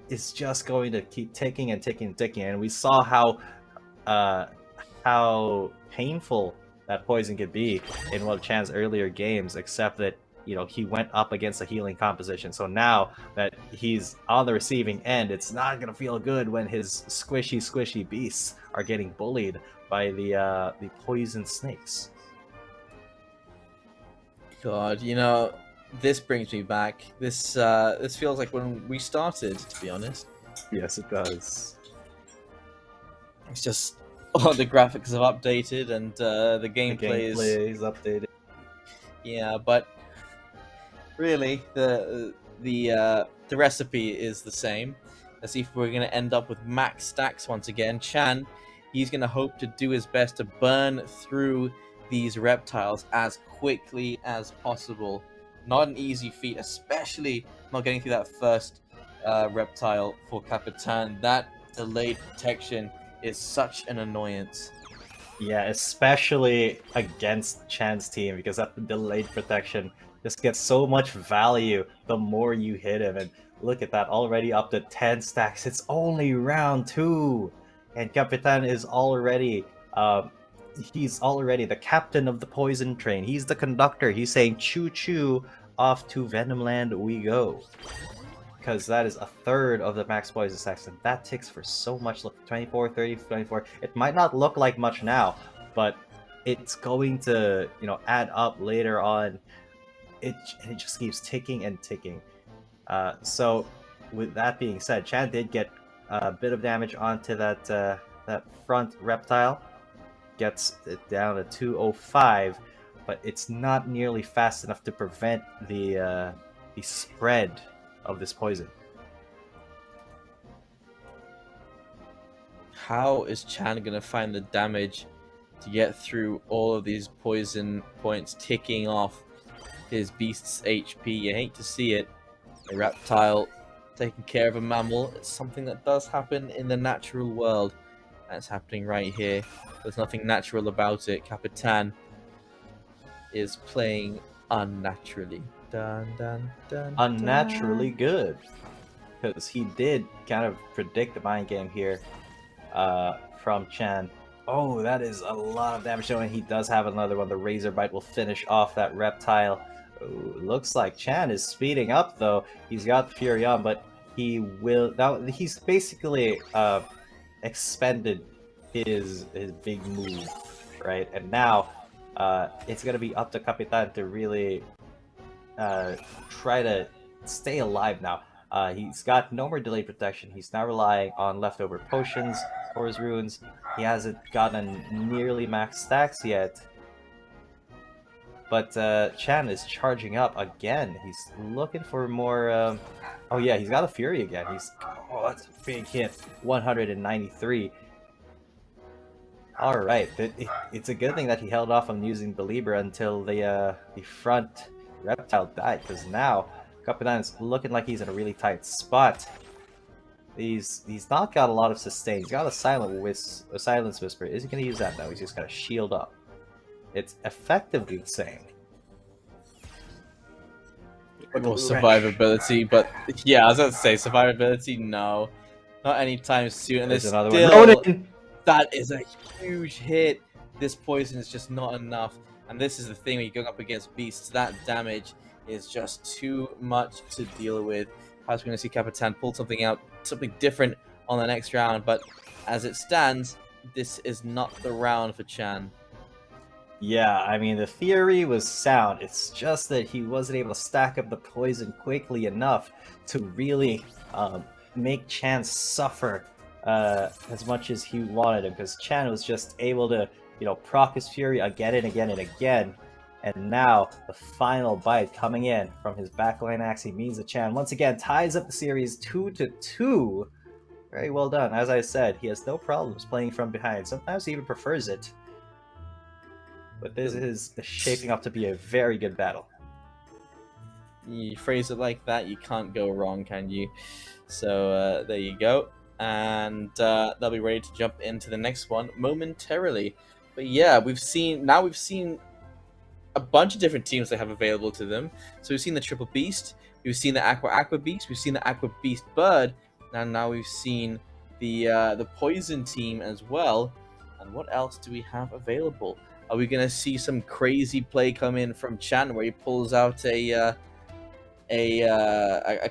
is just going to keep ticking and ticking and ticking. And we saw how painful that poison could be in one of Chan's earlier games, except that he went up against a healing composition. So now that he's on the receiving end, it's not gonna feel good when his squishy beasts are getting bullied by the poison snakes.
God, this brings me back. This feels like when we started, to be honest.
Yes, it does.
It's just the graphics have updated and the gameplay
is updated.
Yeah, but really the recipe is the same. Let's see if we're gonna end up with max stacks once again. Chan he's going to hope to do his best to burn through these reptiles as quickly as possible. Not an easy feat, especially not getting through that first reptile for Capitan. That delayed protection is such an annoyance.
Yeah, especially against Chan's team, because that delayed protection just gets so much value the more you hit him. And look at that, already up to 10 stacks. It's only round 2, and Capitan is already he's already the captain of the poison train. He's the conductor. He's saying choo choo, off to Venomland we go. Because that is a third of the max poison stacks, and that ticks for so much. Look, 24, 30, 24. It might not look like much now, but it's going to, you know, add up later on. It just keeps ticking and ticking. So with that being said, Chan did get a bit of damage onto that that front reptile. Gets it down to 205, but it's not nearly fast enough to prevent the spread of this poison.
How is Chan gonna find the damage to get through all of these poison points ticking off his beast's HP? You hate to see it. A reptile taking care of a mammal. It's something that does happen in the natural world. And it's happening right here. There's nothing natural about it. Capitan is playing unnaturally. Dun, dun, dun,
Unnaturally good, because he did kind of predict the mind game here from Chan. Oh, that is a lot of damage, and he does have another one. The Razor Bite will finish off that reptile. Ooh, looks like Chan is speeding up though. He's got the Fury on, but he will now. He's basically expended his big move, right? And now it's gonna be up to Capitan to really try to stay alive now. He's got no more delayed protection. He's now relying on leftover potions for his runes. He hasn't gotten nearly max stacks yet. But Chan is charging up again. He's looking for more... Oh yeah, he's got a Fury again. Oh, that's a big hit. 193. Alright, it's a good thing that he held off on using the Libra until the front reptile died, because now Capitan is looking like he's in a really tight spot. He's not got a lot of sustain. He's got a Silence Whisper. Is he going to use that? No, he's just got a shield up. It's effectively the same.
Or survivability, but yeah, I was about to say survivability. No, not anytime soon. And there's
another
still
one.
that is a huge hit. This poison is just not enough, and this is the thing when you're going up against beasts. That damage is just too much to deal with. I was going to see Capitan pull something out, something different on the next round, but as it stands, this is not the round for Chan.
Yeah, I mean, the theory was sound. It's just that he wasn't able to stack up the poison quickly enough to really make Chan suffer as much as he wanted him, because Chan was just able to, you know, proc his Fury again and again and again. And now, the final bite coming in from his backline Axie means that Chan once again ties up the series 2-2. Very well done. As I said, he has no problems playing from behind. Sometimes he even prefers it. But this is shaping up to be a very good battle.
You phrase it like that, you can't go wrong, can you? So there you go. And they'll be ready to jump into the next one momentarily. But yeah, we've seen a bunch of different teams they have available to them. So we've seen the Triple Beast, we've seen the Aqua Beast, we've seen the Aqua Beast Bird, and now we've seen the Poison team as well. And what else do we have available? Are we gonna see some crazy play come in from Chan where he pulls out a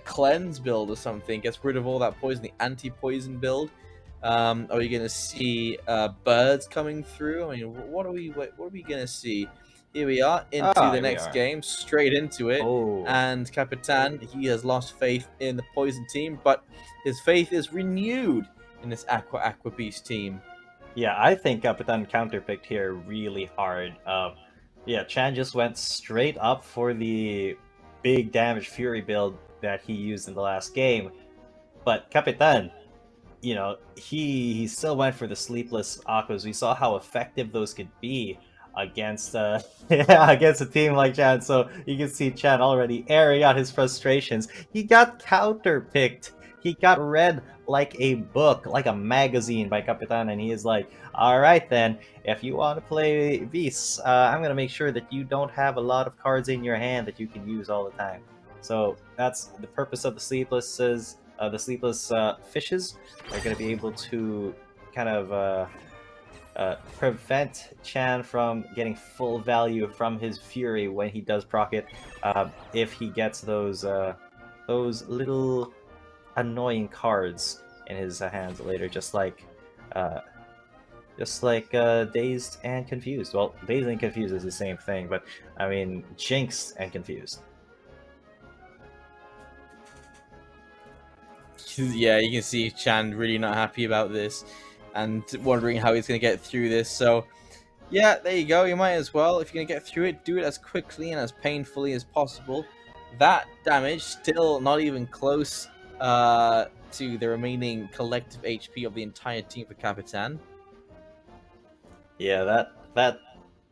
cleanse build or something, gets rid of all that poison, the anti-poison build? Are we gonna see birds coming through? I mean, what are we gonna see? Here we are into the next game, straight into it.
Oh.
And Capitan, he has lost faith in the Poison team, but his faith is renewed in this Aqua Beast team.
Yeah, I think Capitan counterpicked here really hard. Yeah, Chan just went straight up for the big damage Fury build that he used in the last game. But Capitan you know, he still went for the sleepless aquas. We saw how effective those could be against yeah, against a team like Chan. So you can see Chan already airing out his frustrations. He got counter picked. He got read like a book, like a magazine by Capitan, and he is like, all right then, if you want to play Beasts, I'm gonna make sure that you don't have a lot of cards in your hand that you can use all the time. So that's the purpose of the sleeplesses. The sleepless fishes are gonna be able to kind of prevent Chan from getting full value from his fury when he does proc it, if he gets those little annoying cards in his hands later, just like Dazed and Confused. Well, Dazed and Confused is the same thing, but I mean Jinx and Confused.
Yeah, you can see Chan really not happy about this and wondering how he's going to get through this. So, yeah, there you go. You might as well, if you're going to get through it, do it as quickly and as painfully as possible. That damage still not even close to the remaining collective HP of the entire team for Capitan.
Yeah, that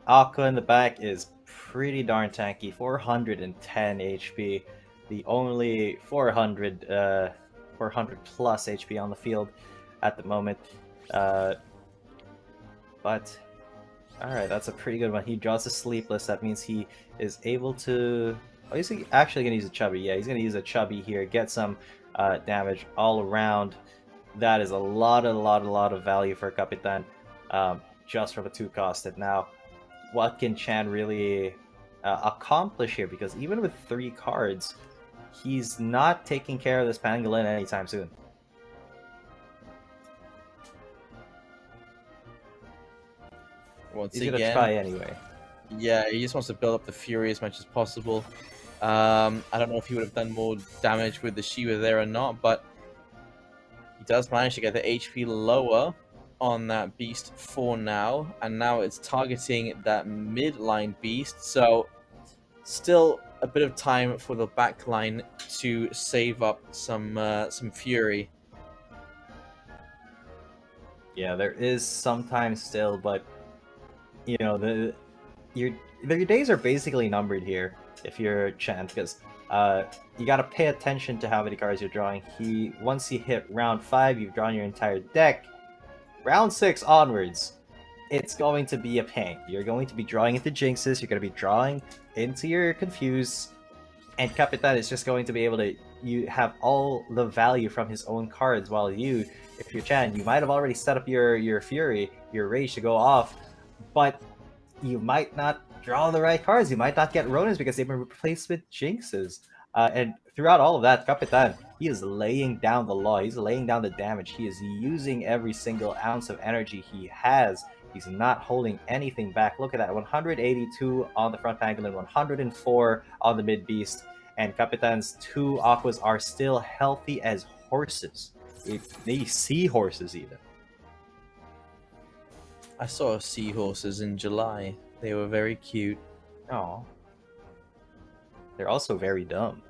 Aqua in the back is pretty darn tanky. 410 HP. The only 400 plus HP on the field at the moment. But alright, that's a pretty good one. He draws a Sleepless. That means he is able to... Oh, he's actually going to use a Chubby. Yeah, he's going to use a Chubby here. Get some damage all around. That is a lot of value for Capitan, just from a 2-costed. Now, what can Chan really accomplish here? Because even with 3 cards, he's not taking care of this pangolin anytime soon.
Once
He's
again,
gonna try anyway.
Yeah, he just wants to build up the Fury as much as possible. I don't know if he would have done more damage with the Shiva there or not, but he does manage to get the HP lower on that beast for now, and now it's targeting that mid-line beast, so still a bit of time for the back line to save up some Fury.
Yeah, there is some time still, but you know, your days are basically numbered here if you're Chan, because you gotta pay attention to how many cards you're drawing. Once you hit round 5, you've drawn your entire deck. Round 6 onwards, it's going to be a pain. You're going to be drawing into Jinxes, you're going to be drawing into your Confused, and Capitan is just going to be able to have all the value from his own cards, while you, if you're Chan, you might have already set up your Fury, your Rage to go off, but you might not draw the right cards. You might not get Ronins because they've been replaced with Jinxes. And throughout all of that, Capitan, he is laying down the law. He's laying down the damage. He is using every single ounce of energy he has. He's not holding anything back. Look at that, 182 on the front pangolin, 104 on the mid beast, and Capitan's 2 aquas are still healthy as horses. They seahorses even.
I saw seahorses in July. They were very cute.
Oh. They're also very dumb.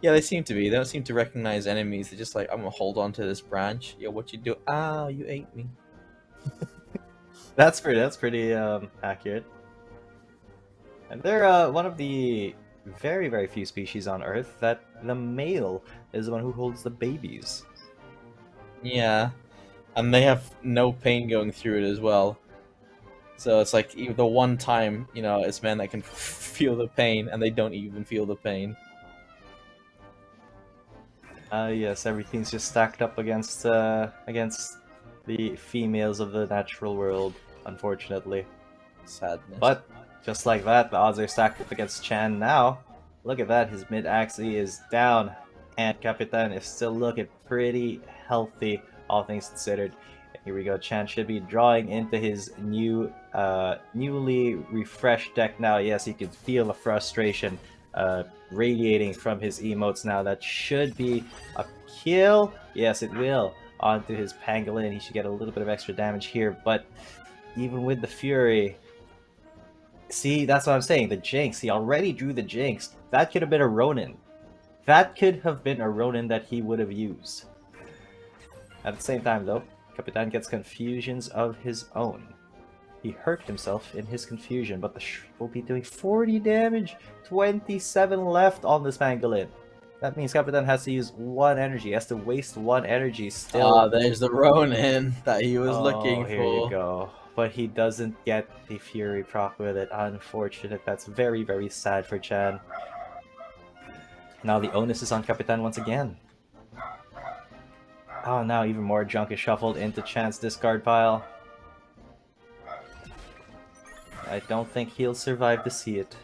Yeah, they seem to be. They don't seem to recognize enemies. They're just like, I'm gonna hold on to this branch. Yo, what you do? Ah, you ate me.
That's pretty accurate. And they're one of the very few species on Earth that the male is the one who holds the babies.
Yeah, and they have no pain going through it as well. So it's like even the one time, you know, it's men that can feel the pain, and they don't even feel the pain.
Yes, everything's just stacked up against the females of the natural world, unfortunately.
Sadness.
But just like that, the odds are stacked up against Chan now. Look at that, his mid Axie is down, and Capitan is still looking pretty healthy, all things considered. Here we go, Chan should be drawing into his newly refreshed deck now. Yes, you can feel the frustration radiating from his emotes now. That should be a kill. Yes, it will. Onto his pangolin. He should get a little bit of extra damage here, but even with the Fury... See, that's what I'm saying. The Jinx. He already drew the Jinx. That could have been a Ronin. That could have been a Ronin that he would have used. At the same time, though, Capitan gets confusions of his own. He hurt himself in his confusion, but the will be doing 40 damage, 27 left on this Pangolin. That means Capitan has to use 1 energy, has to waste 1 energy still.
There's the Ronin that he was looking for.
Here you go. But he doesn't get the Fury proc with it. Unfortunate. That's very, very sad for Chan. Now the onus is on Capitan once again. Oh, now even more junk is shuffled into Chan's discard pile. I don't think he'll survive to see it.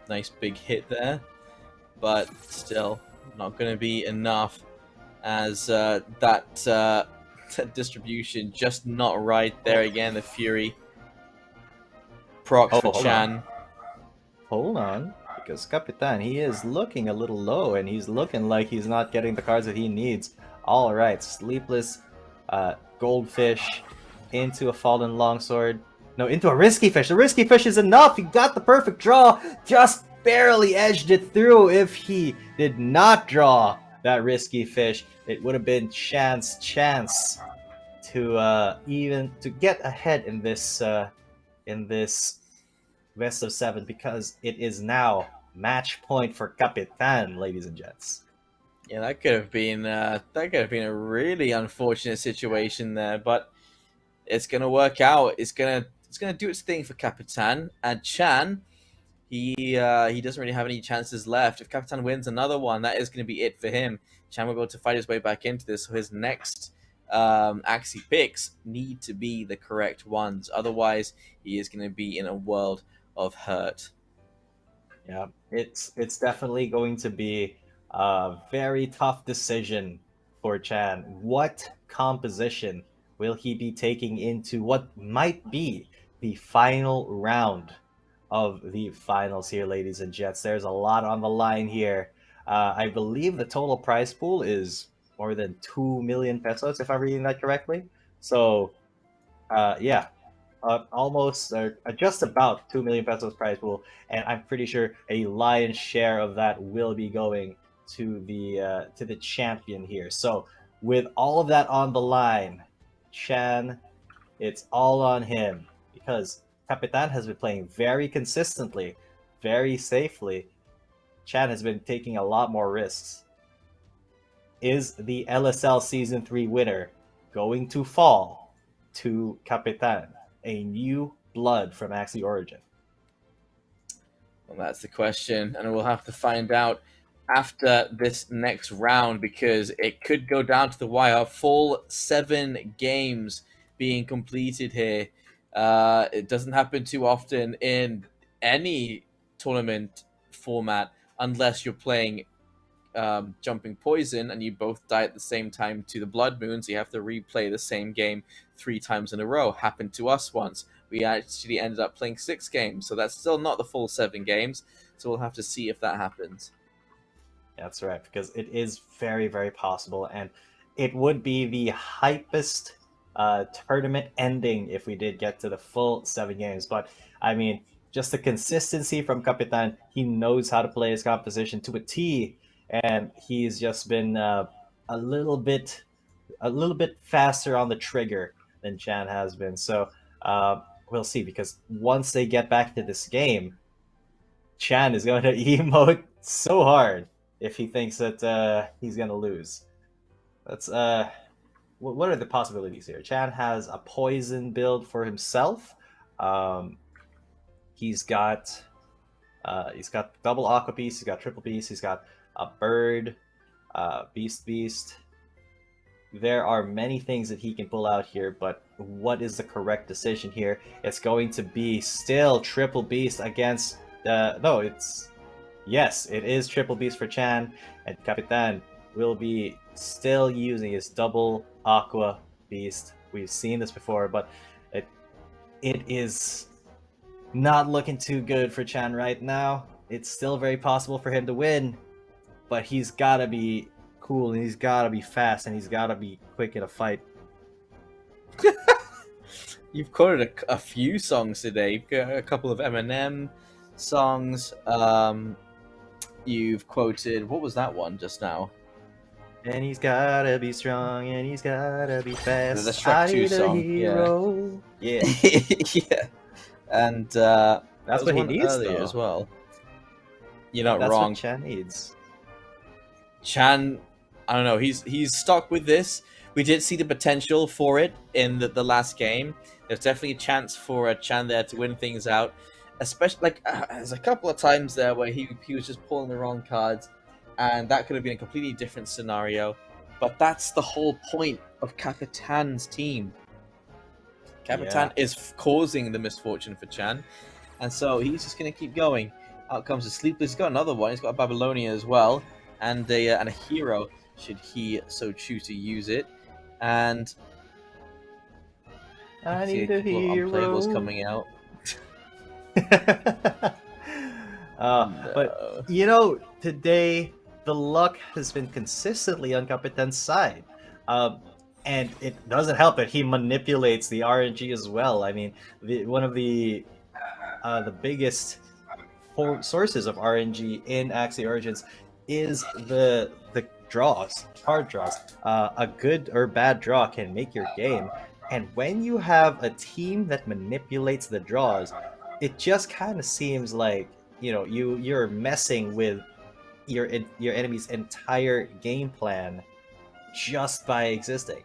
Nice big hit there, but still not going to be enough, as that distribution just not right there again. The Fury proc for Chan.
Hold on, because Capitan, he is looking a little low, and he's looking like he's not getting the cards that he needs. All right, Sleepless Goldfish into a Fallen Longsword. No, into a Risky Fish. The Risky Fish is enough. He got the perfect draw. Just barely edged it through. If he did not draw that Risky Fish, it would have been Chan's chance to even to get ahead in this best of 7, because it is now match point for Capitan, ladies and gents.
Yeah, that could have been a really unfortunate situation there, but it's gonna work out. It's gonna do its thing for Capitan, and Chan, he doesn't really have any chances left. If Capitan wins another one, that is going to be it for him. Chan will be able to fight his way back into this, so his next Axie picks need to be the correct ones. Otherwise, he is going to be in a world of hurt.
Yeah, it's definitely going to be a very tough decision for Chan. What composition will he be taking into what might be the final round of the finals here, ladies and gents? There's a lot on the line here. I believe the total prize pool is more than 2 million pesos, if I'm reading that correctly. So, yeah, almost, just about 2 million pesos prize pool, and I'm pretty sure a lion's share of that will be going to the champion here. So, with all of that on the line, Chan, it's all on him, because Capitan has been playing very consistently, very safely. Chan has been taking a lot more risks. Is the LSL Season 3 winner going to fall to Capitan, a new blood from Axie Origin?
Well, that's the question, and we'll have to find out after this next round, because it could go down to the wire. Full 7 games being completed here. It doesn't happen too often in any tournament format, unless you're playing Jumping Poison and you both die at the same time to the Blood Moons. You have to replay the same game 3 times in a row. Happened to us once. We actually ended up playing 6 games, so that's still not the full 7 games. So we'll have to see if that happens.
That's right, because it is very, very possible, and it would be the hypest tournament ending if we did get to the full 7 games. But I mean, just the consistency from Capitan, he knows how to play his composition to a T, and he's just been a little bit faster on the trigger than Chan has been. So we'll see, because once they get back to this game, Chan is going to emote so hard if he thinks that he's going to lose. That's what are the possibilities here? Chan has a poison build for himself. He's got double aqua beast. He's got triple beast. He's got a bird, beast. There are many things that he can pull out here, but what is the correct decision here? It's going to be still triple beast against. No, yes, it is triple beast for Chan, and Capitan will be still using his double aqua beast. We've seen this before, but it is not looking too good for Chan right now. It's still very possible for him to win, but he's got to be cool, and he's got to be fast, and he's got to be quick in a fight.
You've quoted a few songs today. You've got a couple of Eminem songs. You've quoted, what was that one just now?
And he's gotta be strong, and he's gotta be fast.
The Shrek 2 song.
Hero. Yeah.
Yeah. And
That's what he needs, though.
as well. You're not
That's
wrong.
what Chan needs.
Chan, I don't know. He's stuck with this. We did see the potential for it in the last game. There's definitely a chance for Chan there to win things out. Especially, like, there's a couple of times there where he was just pulling the wrong cards, and that could have been a completely different scenario. But that's the whole point of Capitan's team. Capitan is causing the misfortune for Chan, and so he's just going to keep going. Out comes the Sleepless. He's got another one. He's got a Babylonia as well, and a hero, should he so choose to use it. And
I need a hero.
Unplayables coming out.
But you know, today the luck has been consistently on Capitan's side, and it doesn't help that he manipulates the RNG as well. I mean, one of the biggest sources of RNG in Axie Origins is the draws, card draws. A good or bad draw can make your game, and when you have a team that manipulates the draws, it just kind of seems like, you know, you're messing with your enemy's entire game plan just by existing.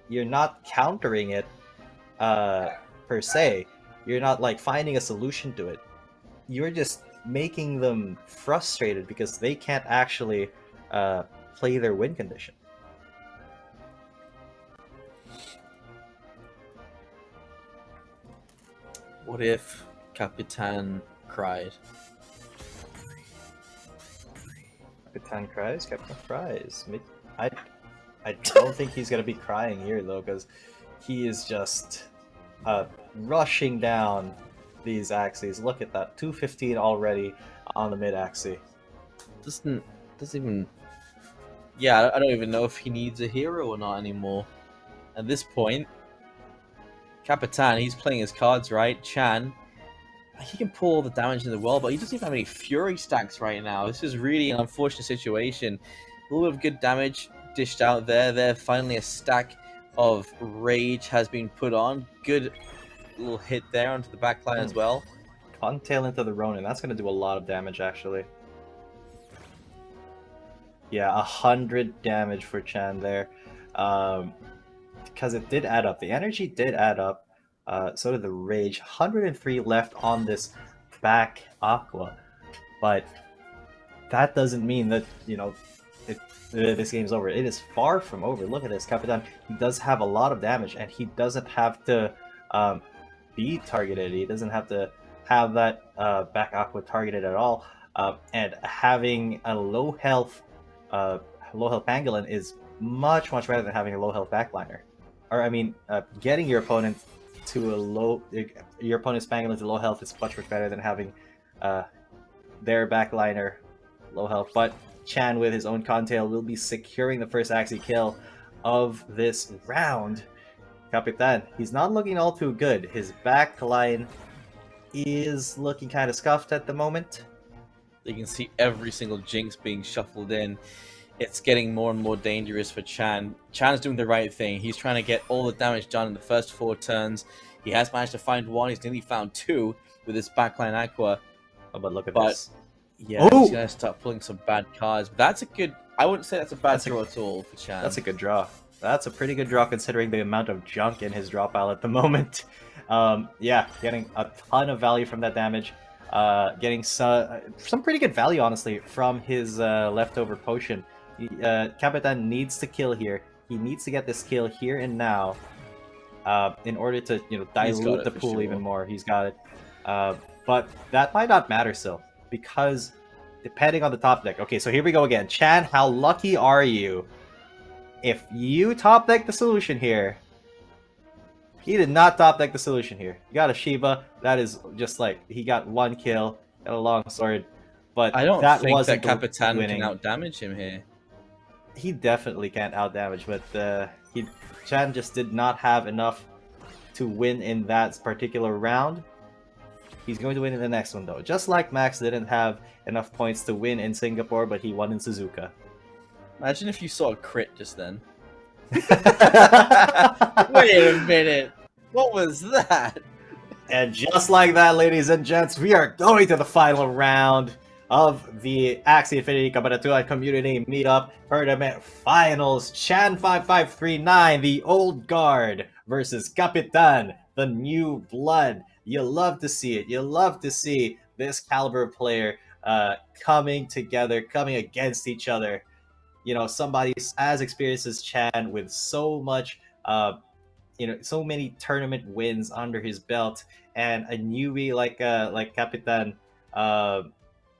You're not countering it per se. You're not like finding a solution to it. You're just making them frustrated because they can't actually play their win condition.
What if Capitan cried?
Capitan cries, Capitan cries. I don't think he's gonna be crying here though, because he is just rushing down these Axies. Look at that, 215 already on the mid Axie.
Doesn't even. Yeah, I don't even know if he needs a hero or not anymore. At this point, Capitan, he's playing his cards right. Chan, he can pull all the damage in the world, but he doesn't even have any Fury stacks right now. This is really an unfortunate situation. A little bit of good damage dished out there. Finally a stack of Rage has been put on. Good little hit there onto the backline as well.
Contail into the Ronin, that's going to do a lot of damage actually. Yeah, 100 damage for Chan there. Because it did add up. The energy did add up. So did the Rage. 103 left on this back Aqua. But that doesn't mean that, you know, this game's over. It is far from over. Look at this. Capitan, he does have a lot of damage, and he doesn't have to be targeted. He doesn't have to have that back Aqua targeted at all. And having a low health Pangolin is much better than having a low health backliner. Or I mean, getting your opponent to your opponent's Pangolin to low health is much better than having their backliner low health. But Chan with his own Contail will be securing the first Axie kill of this round. Capitan, he's not looking all too good. His backline is looking kind of scuffed at the moment.
You can see every single Jinx being shuffled in. It's getting more and more dangerous for Chan. Chan's doing the right thing. He's trying to get all the damage done in the first 4 turns. He has managed to find 1. He's nearly found 2 with his backline Aqua.
Oh, but look at this.
Yeah, he's going to start pulling some bad cards. But that's a good... I wouldn't say that's a bad draw at all for Chan.
That's a good draw. That's a pretty good draw considering the amount of junk in his draw pile at the moment. Yeah, getting a ton of value from that damage. Getting some pretty good value, honestly, from his leftover potion. Capitan needs to kill here. He needs to get this kill here and now in order to, you know, dilute the pool even more. He's got it. But that might not matter still, because depending on the top deck. Okay, so here we go again. Chan, how lucky are you? If you top deck the solution here, he did not top deck the solution here. You got a Shiba. That is just like, he got 1 kill, got a long sword. But
I don't
that
think
wasn't
that Capitan
winning.
can out-damage him here.
He definitely can't out-damage, but Chan just did not have enough to win in that particular round. He's going to win in the next one, though. Just like Max didn't have enough points to win in Singapore, but he won in Suzuka.
Imagine if you saw a crit just then. Wait a minute. What was that?
And just like that, ladies and gents, we are going to the final round of the Axie Infinity Cabanatuan Community Meetup Tournament Finals. Chan 5539, the old guard, versus Kapitan, the new blood. You love to see it. You love to see this caliber of player coming together, coming against each other. You know, somebody as experienced as Chan with so much, so many tournament wins under his belt, and a newbie like Kapitan,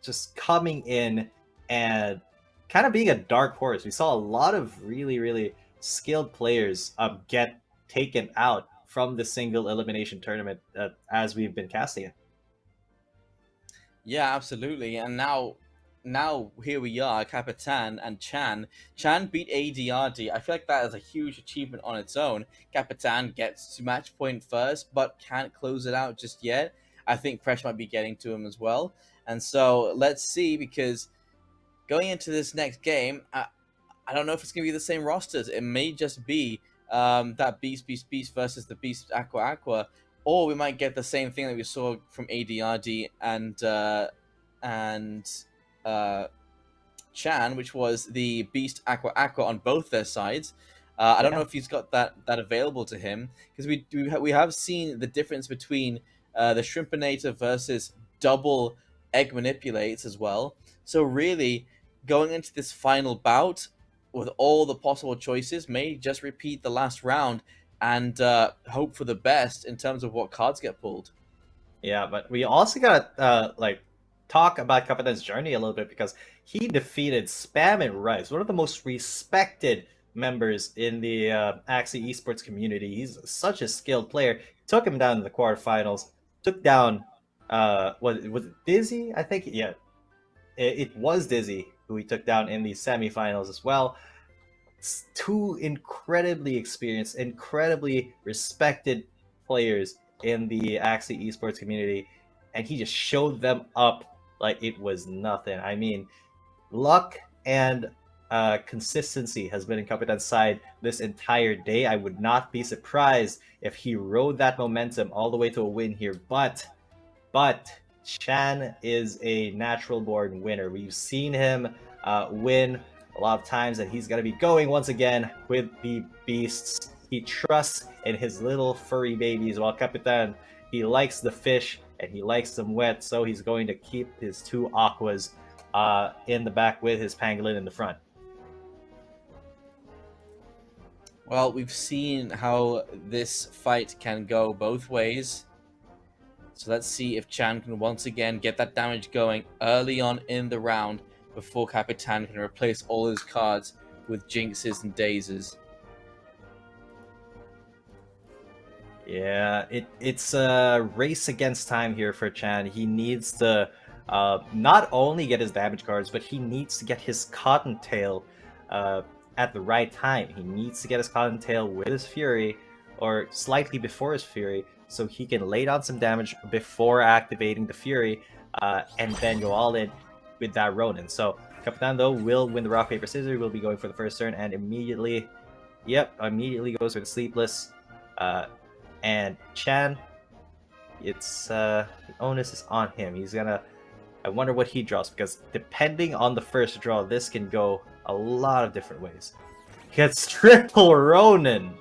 just coming in and kind of being a dark horse. We saw a lot of really, really skilled players get taken out from the single elimination tournament as we've been casting it.
Yeah, absolutely. And now here we are, Kapitan and Chan. Chan beat ADRD. I feel like that is a huge achievement on its own. Kapitan gets to match point first, but can't close it out just yet. I think pressure might be getting to him as well. And so let's see, because going into this next game, I don't know if it's going to be the same rosters. It may just be that Beast versus the Beast Aqua, or we might get the same thing that we saw from ADRD and Chan, which was the Beast Aqua on both their sides. I don't know if he's got that available to him, because we have seen the difference between the Shrimpinator versus double Egg Manipulates as well. So really, going into this final bout with all the possible choices, may just repeat the last round and hope for the best in terms of what cards get pulled.
Yeah, but we also gotta talk about Kapitan's journey a little bit, because he defeated Spam and Rice, one of the most respected members in the Axie Esports community. He's such a skilled player. Took him down in the quarterfinals. Took down, was it Dizzy? I think, yeah. It was Dizzy who he took down in the semifinals as well. Two incredibly experienced, incredibly respected players in the Axie Esports community, and he just showed them up like it was nothing. I mean, luck and consistency has been in Kapitan's side this entire day. I would not be surprised if he rode that momentum all the way to a win here, but Chan is a natural-born winner. We've seen him win a lot of times, and he's going to be going once again with the beasts. He trusts in his little furry babies, while Kapitan, he likes the fish and he likes them wet, so he's going to keep his two aquas in the back with his pangolin in the front.
Well, we've seen how this fight can go both ways. So let's see if Chan can once again get that damage going early on in the round before Kapitan can replace all his cards with Jinxes and Dazes.
Yeah, it's a race against time here for Chan. He needs to not only get his damage cards, but he needs to get his Cottontail at the right time. He needs to get his Cottontail with his Fury, or slightly before his Fury, so he can lay down some damage before activating the Fury, and then go all in with that Ronin. So Kapitan, though, will win the rock, paper, scissors, will be going for the first turn, and immediately goes for the Sleepless. And Chan, it's the onus is on him. He's gonna, I wonder what he draws, because depending on the first draw, this can go a lot of different ways. Gets triple Ronin.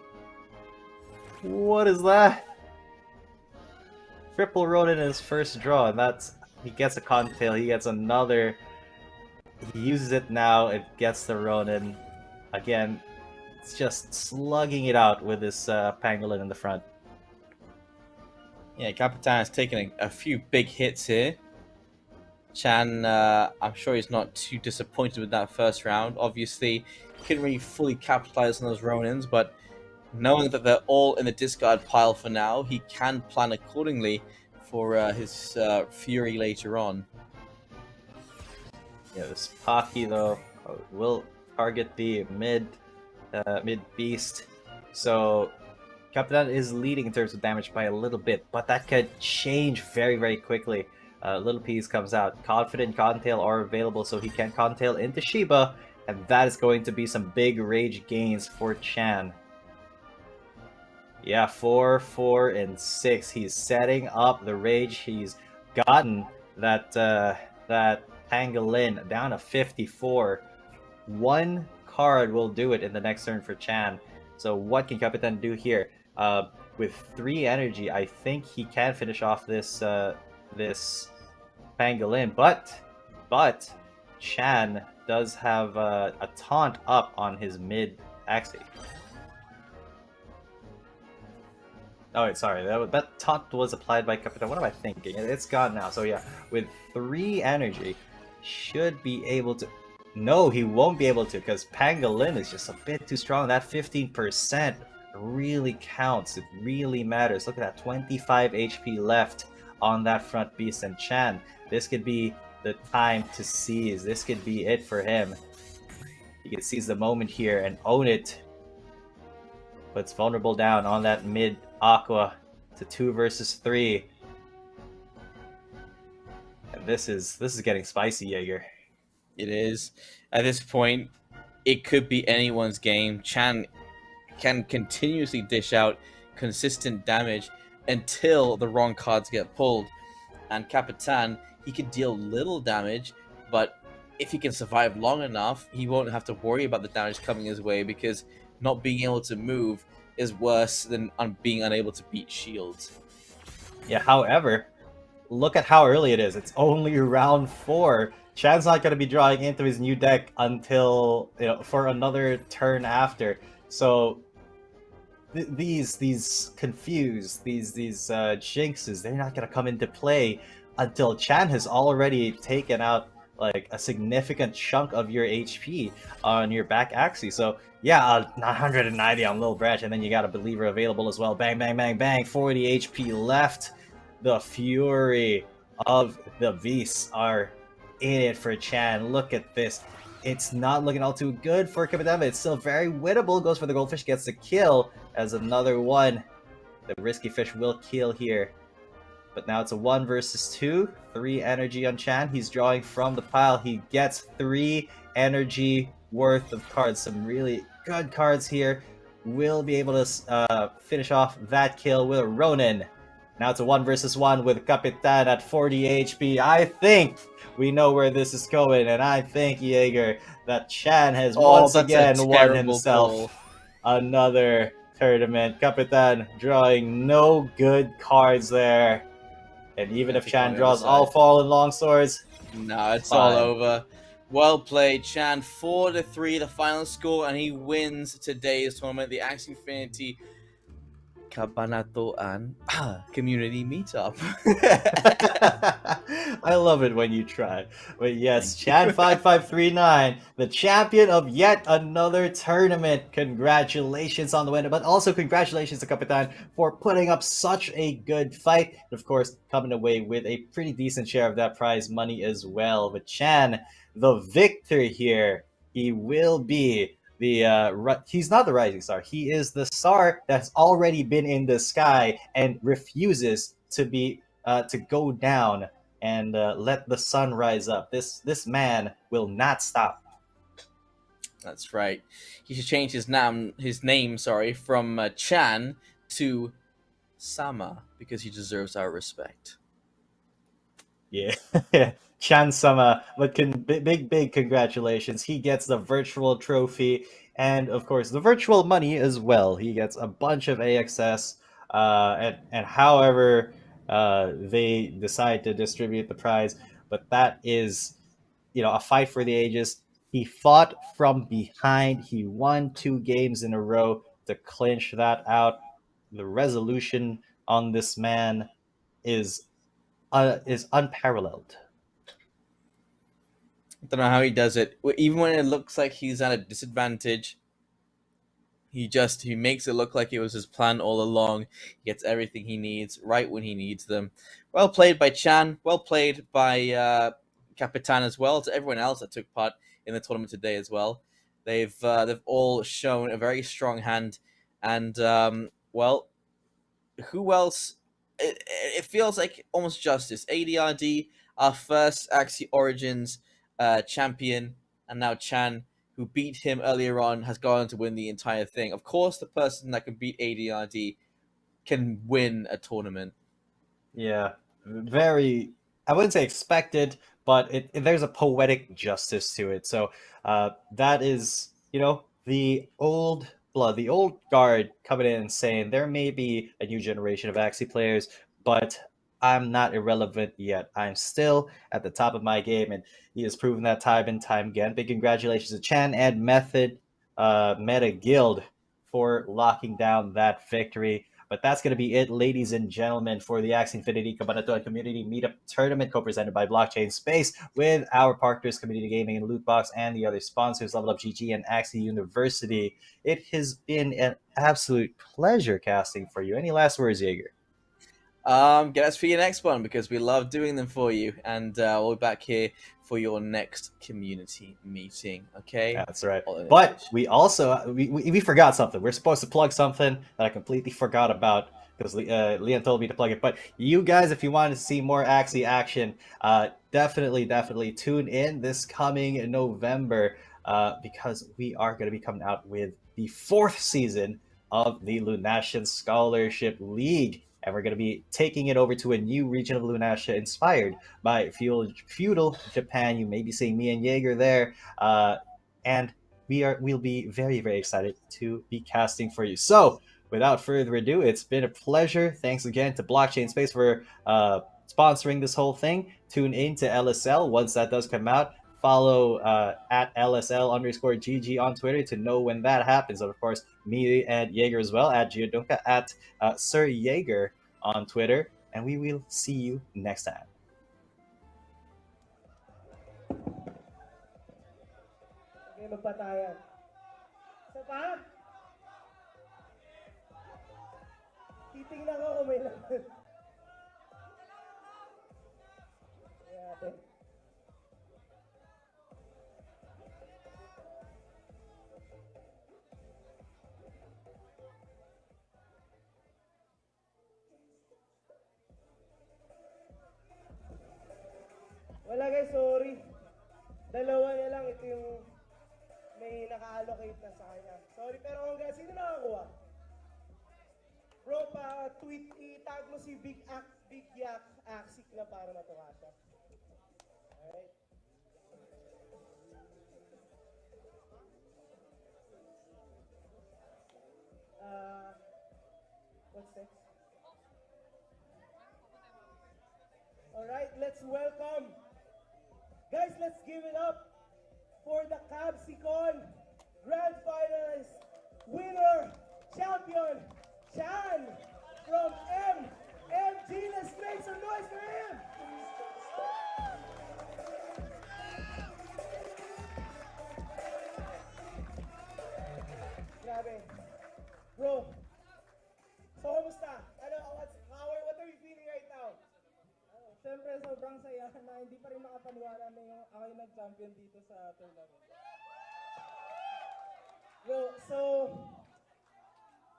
What is that? Triple Ronin in his first draw, and that's, he gets a Cottontail, he gets another, he uses it now, it gets the Ronin. Again, it's just slugging it out with this pangolin in the front.
Yeah, Kapitan has taken a few big hits here. Chan, I'm sure he's not too disappointed with that first round. Obviously, he couldn't really fully capitalize on those Ronins, but knowing that they're all in the discard pile for now, he can plan accordingly for his Fury later on.
Yeah, this Pocky, though, will target the mid beast. So Capitan is leading in terms of damage by a little bit, but that could change very, very quickly. Little Peas comes out. Confident Cottontail are available, so he can Cottontail into Shiba, and that is going to be some big rage gains for Chan. Yeah, 4, 4, and 6. He's setting up the rage. He's gotten that Pangolin down to 54. One card will do it in the next turn for Chan. So what can Capitan do here? With 3 energy, I think he can finish off this this Pangolin, but Chan does have a taunt up on his mid Axie. Oh wait, sorry, that taunt was applied by Capitan. What am I thinking? It's gone now. So yeah, with 3 energy, should be able to... No, he won't be able to, because Pangolin is just a bit too strong. That 15% really counts. It really matters. Look at that, 25 HP left on that front beast. And Chan, this could be the time to seize. This could be it for him. He can seize the moment here and own it. Puts Vulnerable down on that mid Aqua to 2 versus 3. And this is getting spicy, Jaeger.
It is. At this point, it could be anyone's game. Chan can continuously dish out consistent damage until the wrong cards get pulled. And Capitan, he can deal little damage, but if he can survive long enough, he won't have to worry about the damage coming his way, because not being able to move is worse than being unable to beat shields.
Yeah, however, look at how early it is. It's only round 4. Chan's not going to be drawing into his new deck until, for another turn after. So these confused, these jinxes, they're not going to come into play until Chan has already taken out like a significant chunk of your HP on your back Axie. So yeah, 190 on Lil Branch, and then you got a Believer available as well. Bang, bang, bang, bang. 40 HP left. The fury of the beasts are in it for Chan. Look at this. It's not looking all too good for Cabanatuan. It's still very winnable. Goes for the Goldfish, gets the kill as another one. The Risky Fish will kill here. But now it's a 1 versus 2. 3 energy on Chan. He's drawing from the pile. He gets 3 energy worth of cards. Some really good cards here. Will be able to finish off that kill with Ronin. Now it's a 1 versus 1 with Capitan at 40 HP. I think we know where this is going, and I think, Jaeger, that Chan has once again won himself another tournament. Capitan drawing no good cards there. And even if Chan draws all fallen longswords,
no, it's
fine.
all over. Well played, Chan. 4-3, the final score, and he wins today's tournament, the Axie Infinity Cabanatuan Community Meetup.
I love it when you try. But yes, Chan5539, the champion of yet another tournament. Congratulations on the win, but also congratulations to Capitan for putting up such a good fight. And of course, coming away with a pretty decent share of that prize money as well. But Chan, the victor here, he will be he's not the rising star. He is the star that's already been in the sky and refuses to be to go down and let the sun rise up. This man will not stop.
That's right. He should change his name, from Chan to Sama, because he deserves our respect.
Yeah. Chan-sama, but big congratulations. He gets the virtual trophy and of course the virtual money as well. He gets a bunch of AXS and however they decide to distribute the prize, but that is a fight for the ages. He fought from behind. He won 2 games in a row to clinch that out. The resolution on this man is unparalleled.
I don't know how he does it. Even when it looks like he's at a disadvantage, he makes it look like it was his plan all along. He gets everything he needs right when he needs them. Well played by Chan. Well played by Capitan as well. To everyone else that took part in the tournament today as well. They've all shown a very strong hand, and well, who else? It feels like almost justice. ADRD, our first Axie Origins champion, and now Chan, who beat him earlier on, has gone on to win the entire thing. Of course, the person that can beat ADRD can win a tournament.
Yeah, very. I wouldn't say expected, but there's a poetic justice to it. So that is, the old blood, the old guard coming in and saying there may be a new generation of Axie players, but I'm not irrelevant yet. I'm still at the top of my game, and he has proven that time and time again. Big congratulations to Chan and Meta Guild for locking down that victory. But that's going to be it, ladies and gentlemen, for the Axie Infinity Cabanatuan Community Meetup Tournament, co-presented by Blockchain Space, with our partners, Community Gaming and Lootbox, and the other sponsors, Level Up GG and Axie University. It has been an absolute pleasure casting for you. Any last words, Jaeger?
Get us for your next one, because we love doing them for you, and we'll be back here for your next community meeting. Okay,
that's right. But we also we forgot something. We're supposed to plug something that I completely forgot about, because Leon told me to plug it. But you guys, if you want to see more Axie action, definitely tune in this coming November, because we are going to be coming out with the 4th season of the Lunatian Scholarship League. And we're going to be taking it over to a new region of Lunatia inspired by feudal Japan. You may be seeing me and Jaeger there. And we'll be very, very excited to be casting for you. So without further ado, it's been a pleasure. Thanks again to Blockchain Space for sponsoring this whole thing. Tune in to LSL once that does come out. Follow at LSL_GG on Twitter to know when that happens. And of course, me and Jaeger as well, at Giodunka, at Sir Jaeger on Twitter. And we will see you next time.
Okay, magpatayan. Isa pa? Titingnan ko kung may laman. Ate. Wala guys, sorry. Dalawa na lang, ito yung may naka-allocate na sa kanya. Sorry, pero congrats, sino nakakuha? Bro, pa-tweet, i-tag mo si Big Yak Axie na para matuwa siya. Alright. What's next? Alright, let's welcome. Guys, let's give it up for the Cabsicon Grand Finalist winner, champion, Chan from MG. Let's make some noise for him. Grabe. Bro, so kumusta? What are you feeling right now?
Siyempre, sobrang saya na hindi pa rin makapaniwala na yung ako yung nag-champion dito sa tournament.
Bro, so,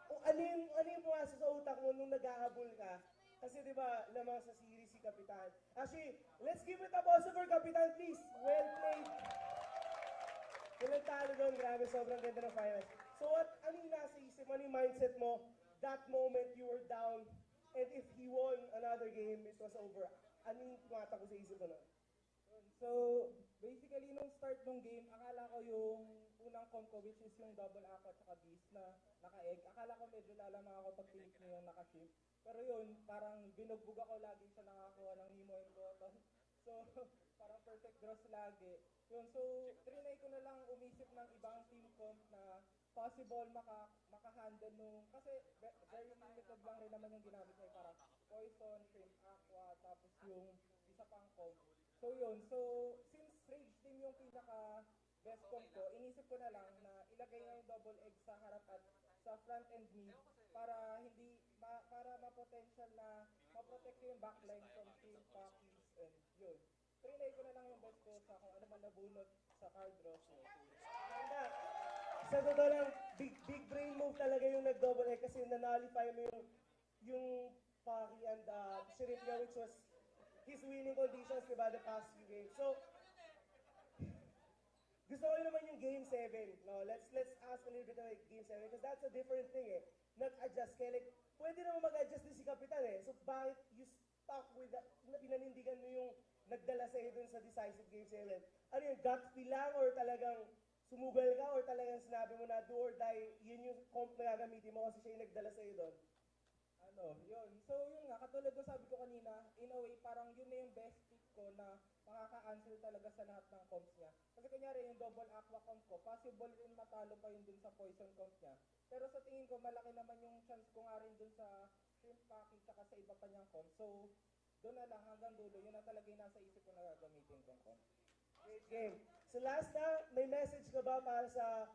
ano yung pumasok sa utak mo nung nag-ahabol ka? Kasi di ba, lamang sa series si Kapitan. Actually, let's give it up also for Kapitan, please. Well played. Walang talo doon, grabe, sobrang ganda ng finals. So ano yung nasa isip, ano yung mindset mo? That moment you were down, and if he won another game, it was over. Ano yung tumatak ko sa isip mo na?
So, basically, nung start ng game, akala ko yung unang comp ko, which is yung double ako at saka beast na naka-egg. Akala ko medyo lalamang ako pag pinik niya yung naka-ship. Pero yun, parang binugbog ako lagi sa nakakuha ng Himo and Button. So, parang perfect draws lagi. Yun, so, trinay ko na lang umisip ng ibang team comp na possible maka-handle nung, kasi very limited lang rin naman yung ginamit niya. Parang Poison, Shrimp, Aqua, tapos yung isa pang comp. So yun, so since Rage Team yung pinaka-best comp ko, inisip ko na lang na ilagay na yung double egg sa harap at sa front and mid para hindi, para ma-potential na ma-protect yung backline from Shrimp, Packies, and yun. Trinay ko na lang yung best ko sa kung ano man nabunot sa card draws.
Ganda! Sa totoo lang, big brain move talaga yung nag-double egg kasi na-nullify mo yung Paki and Shiripia, which was his winning conditions, diba, the past few games. So, gusto ko naman yung Game 7. No, let's ask a little bit about Game 7 because that's a different thing eh. Nag-adjust kaya like, pwede naman mag-adjust din si Kapitan eh. So bakit you stuck with that, pinanindigan mo yung nagdala sa'yo dun sa decisive Game 7? Ano yung gut feel lang or talagang sumugal ka or talagang sinabi mo na do or die, yun yung comp na gagamitin mo kasi siya yung nagdala sa'yo doon?
Yun. So, yun nga, katulad ng sabi ko kanina, in a way, parang yun na yung best pick ko na makaka-answer talaga sa lahat ng comps niya. Kasi kunyari, yung double aqua comp ko, possible rin matalo pa yun dun sa poison comp niya. Pero sa tingin ko, malaki naman yung chance ko nga rin dun sa shrimp paki tsaka sa iba pa niyang comp. So, doon na lang hanggang dulo, yun na talaga yung nasa isip ko na gagamitin kong comp.
Great game. So last na, may message ka ba para sa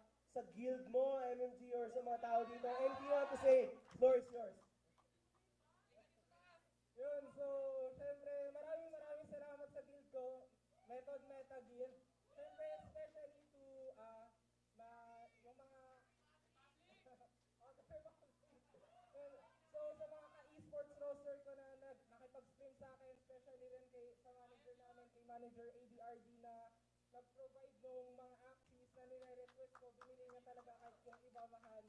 guild mo, MMG, or sa mga tao dito? Anything you want to say? Floor is yours.
Yun, so, syempre, maraming salamat sa guild ko, Method Meta Guild. Syempre, especially to, yung mga, so, sa mga ka-esports roster ko na nakipag-stream sa akin, especially rin sa manager namin, kay Manager ADRD na nag-provide nung mga Axies na nire-request ko, binili niya talaga kahit yung iba mahal.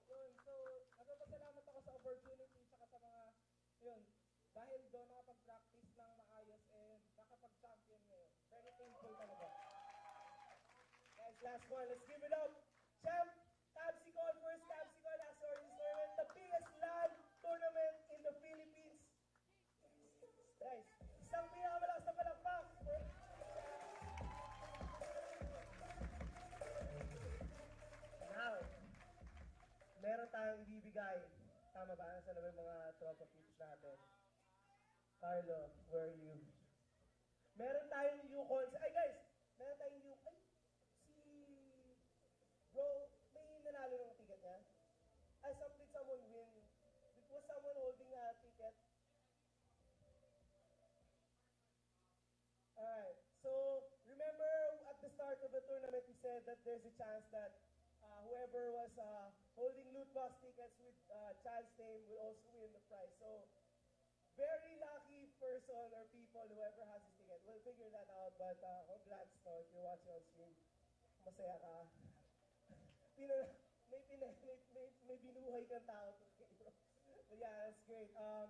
Yun, so, nagpapasalamat ako sa opportunity, tsaka sa mga, yun, dahil doon nakapag-practice ng maayos and nakapag-champion ngayon. Very thankful talaga.
Guys, last one. Let's give it up. Champ, Capsicon, first Capsicon Axie Origins Tournament, the biggest LAN tournament in the Philippines. Guys, isang pinakamalakas na palakpak. Now, meron tayong ibibigay. Tama ba? Nasa naman mga tropa peeps natin. Carlo, where are you? Meron tayong Yukon. Ay guys, meron tayong Yukon. Bro, may nanalo ng ticket niya? Did someone win? Was someone holding a ticket? Alright, so remember at the start of the tournament we said that there's a chance that whoever was holding loot box tickets with child's name will also win the prize. So, very lucky person or people, whoever has this ticket. We'll figure that out, but congrats to if you're watching on stream. Masaya ka. May binuhay kang tao to kayo. But yeah, that's great. Are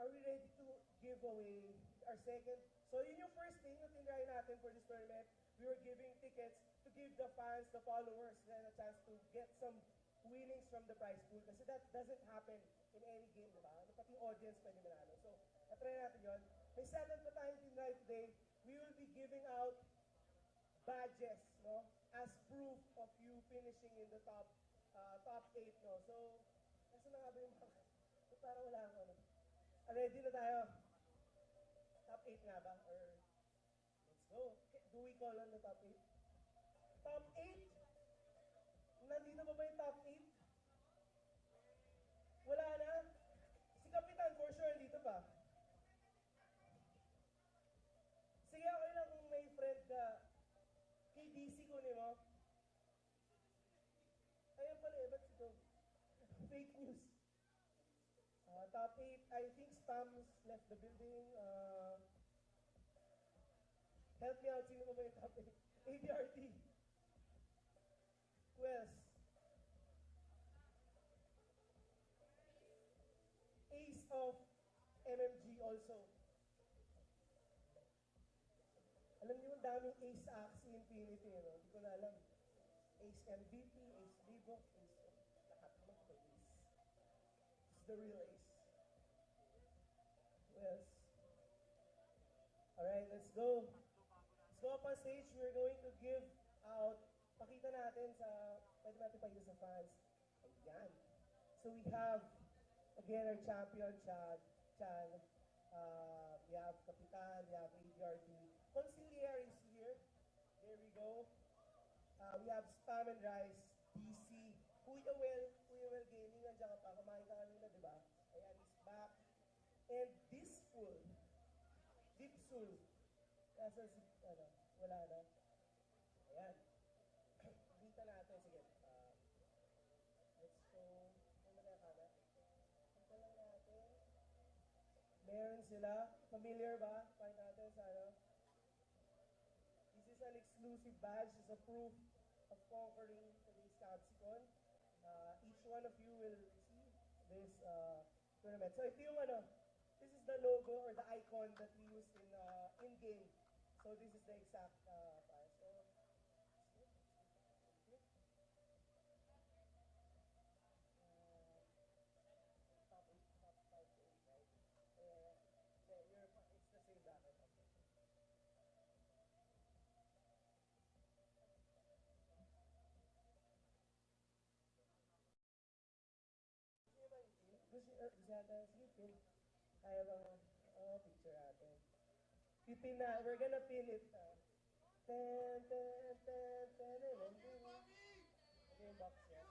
we ready to give away our second? So yun yung first thing na tinry natin for this tournament. We were giving tickets to give the fans, the followers, a chance to get some winnings from the prize pool. Kasi that doesn't happen in any game, di ba? Pati audience pwede manalo. So, natry natin yun. May second pa tayong tinry today. We will be giving out badges, no? As proof of you finishing in the top 8, no? So, nasa na nga ba yung mga... Parang wala akong ano. Ready na tayo? Top 8 nga ba? Or, let's go. Do we call on the top 8? Top 8? Nandito ba yung top 8? Wala na? Si Kapitan for sure dito pa. Sige, okay lang kung may friend ka. KDC kunin mo. Ayun pala eh, ba't ito? Fake news. Top 8, I think Spams left the building. Help me out, sino ba yung top 8? ADRT. Who else? Ace of MMG also. Alam niyo yung daming Ace Axie Infinity, no? Hindi ko na alam. Ace MVP, Ace Vivo, Ace lahat naman ko Ace. It's the real Ace. Who else? Alright, let's go. Let's go up on stage. We're going to give out, pakita natin sa, pwede natin pakita sa fans. Ayan. So we have, again, our champion, Chan. We have Kapitan, we have ADRT. Conciliar is here. There we go. We have Spam and Rice, DC. Kuya Well Gaming, nandiyan ka pa. Kumain ka kanina, di ba? Ayan, is back. And Dipsul. Nasa si, wala na. Ayan. Dito natin, sige. sila. Familiar ba? Find natin sa ano. This is an exclusive badge. It's a proof of conquering today's Capsicon. Each one of you will receive this tournament. So ito yung ano, this is the logo or the icon that we use in game. So this is the exact file. So top 8, top 5 to 8, right? It's the same bracket. Okay. Gusto natin, sige, pin. Kaya bang, picture natin. Pipin na, we're gonna pin it. Ten, ten, ten, ten, ten, ten. Ito yung box yan.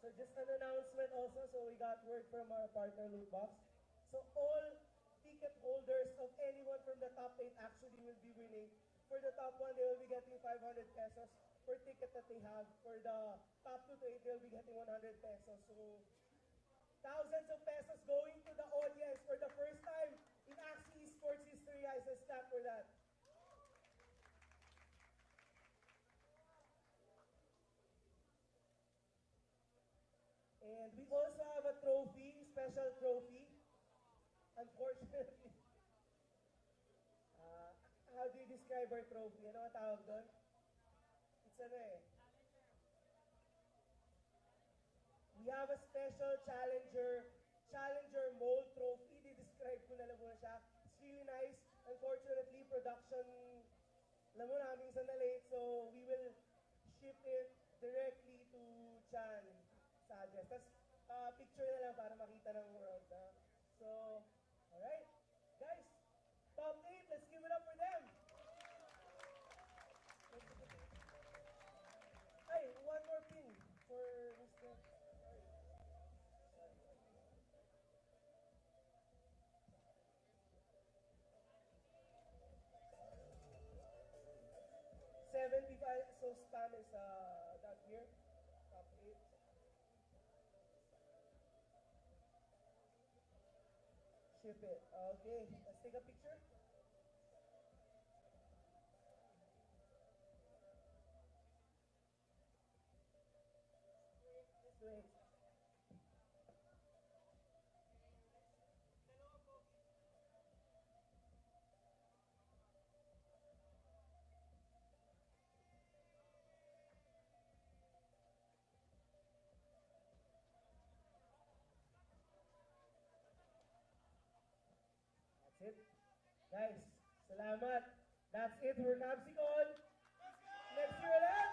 So just an announcement also, so we got word from our partner Lootbox. So all ticket holders of anyone from the top 8 actually will be winning. For the top 1, they will be getting 500 pesos per ticket that they have. For the top 2 to 8, they will be getting 100 pesos. So thousands of pesos going to the audience for the first time in Axie Esports history, guys. Let's clap for that. And we also have a trophy, special trophy. Unfortunately, how do you describe our trophy? Ano ang tawag doon? It's ano eh. We have a special challenger mold trophy. Di-describe ko na lang muna siya. It's really nice. Unfortunately, production, alam mo namin isa na late, so we will ship it directly to Chan sa address. Tapos, picture na lang para makita ng world. So, alright. Guys, top 8, let's give it up for them. Ay, one more pin for Mr. 75, so spam is that here, top 8. Ship it. Okay, let's take a picture. Let's do it. That's it. Guys, salamat. That's it for Capsicon. Next year ulit!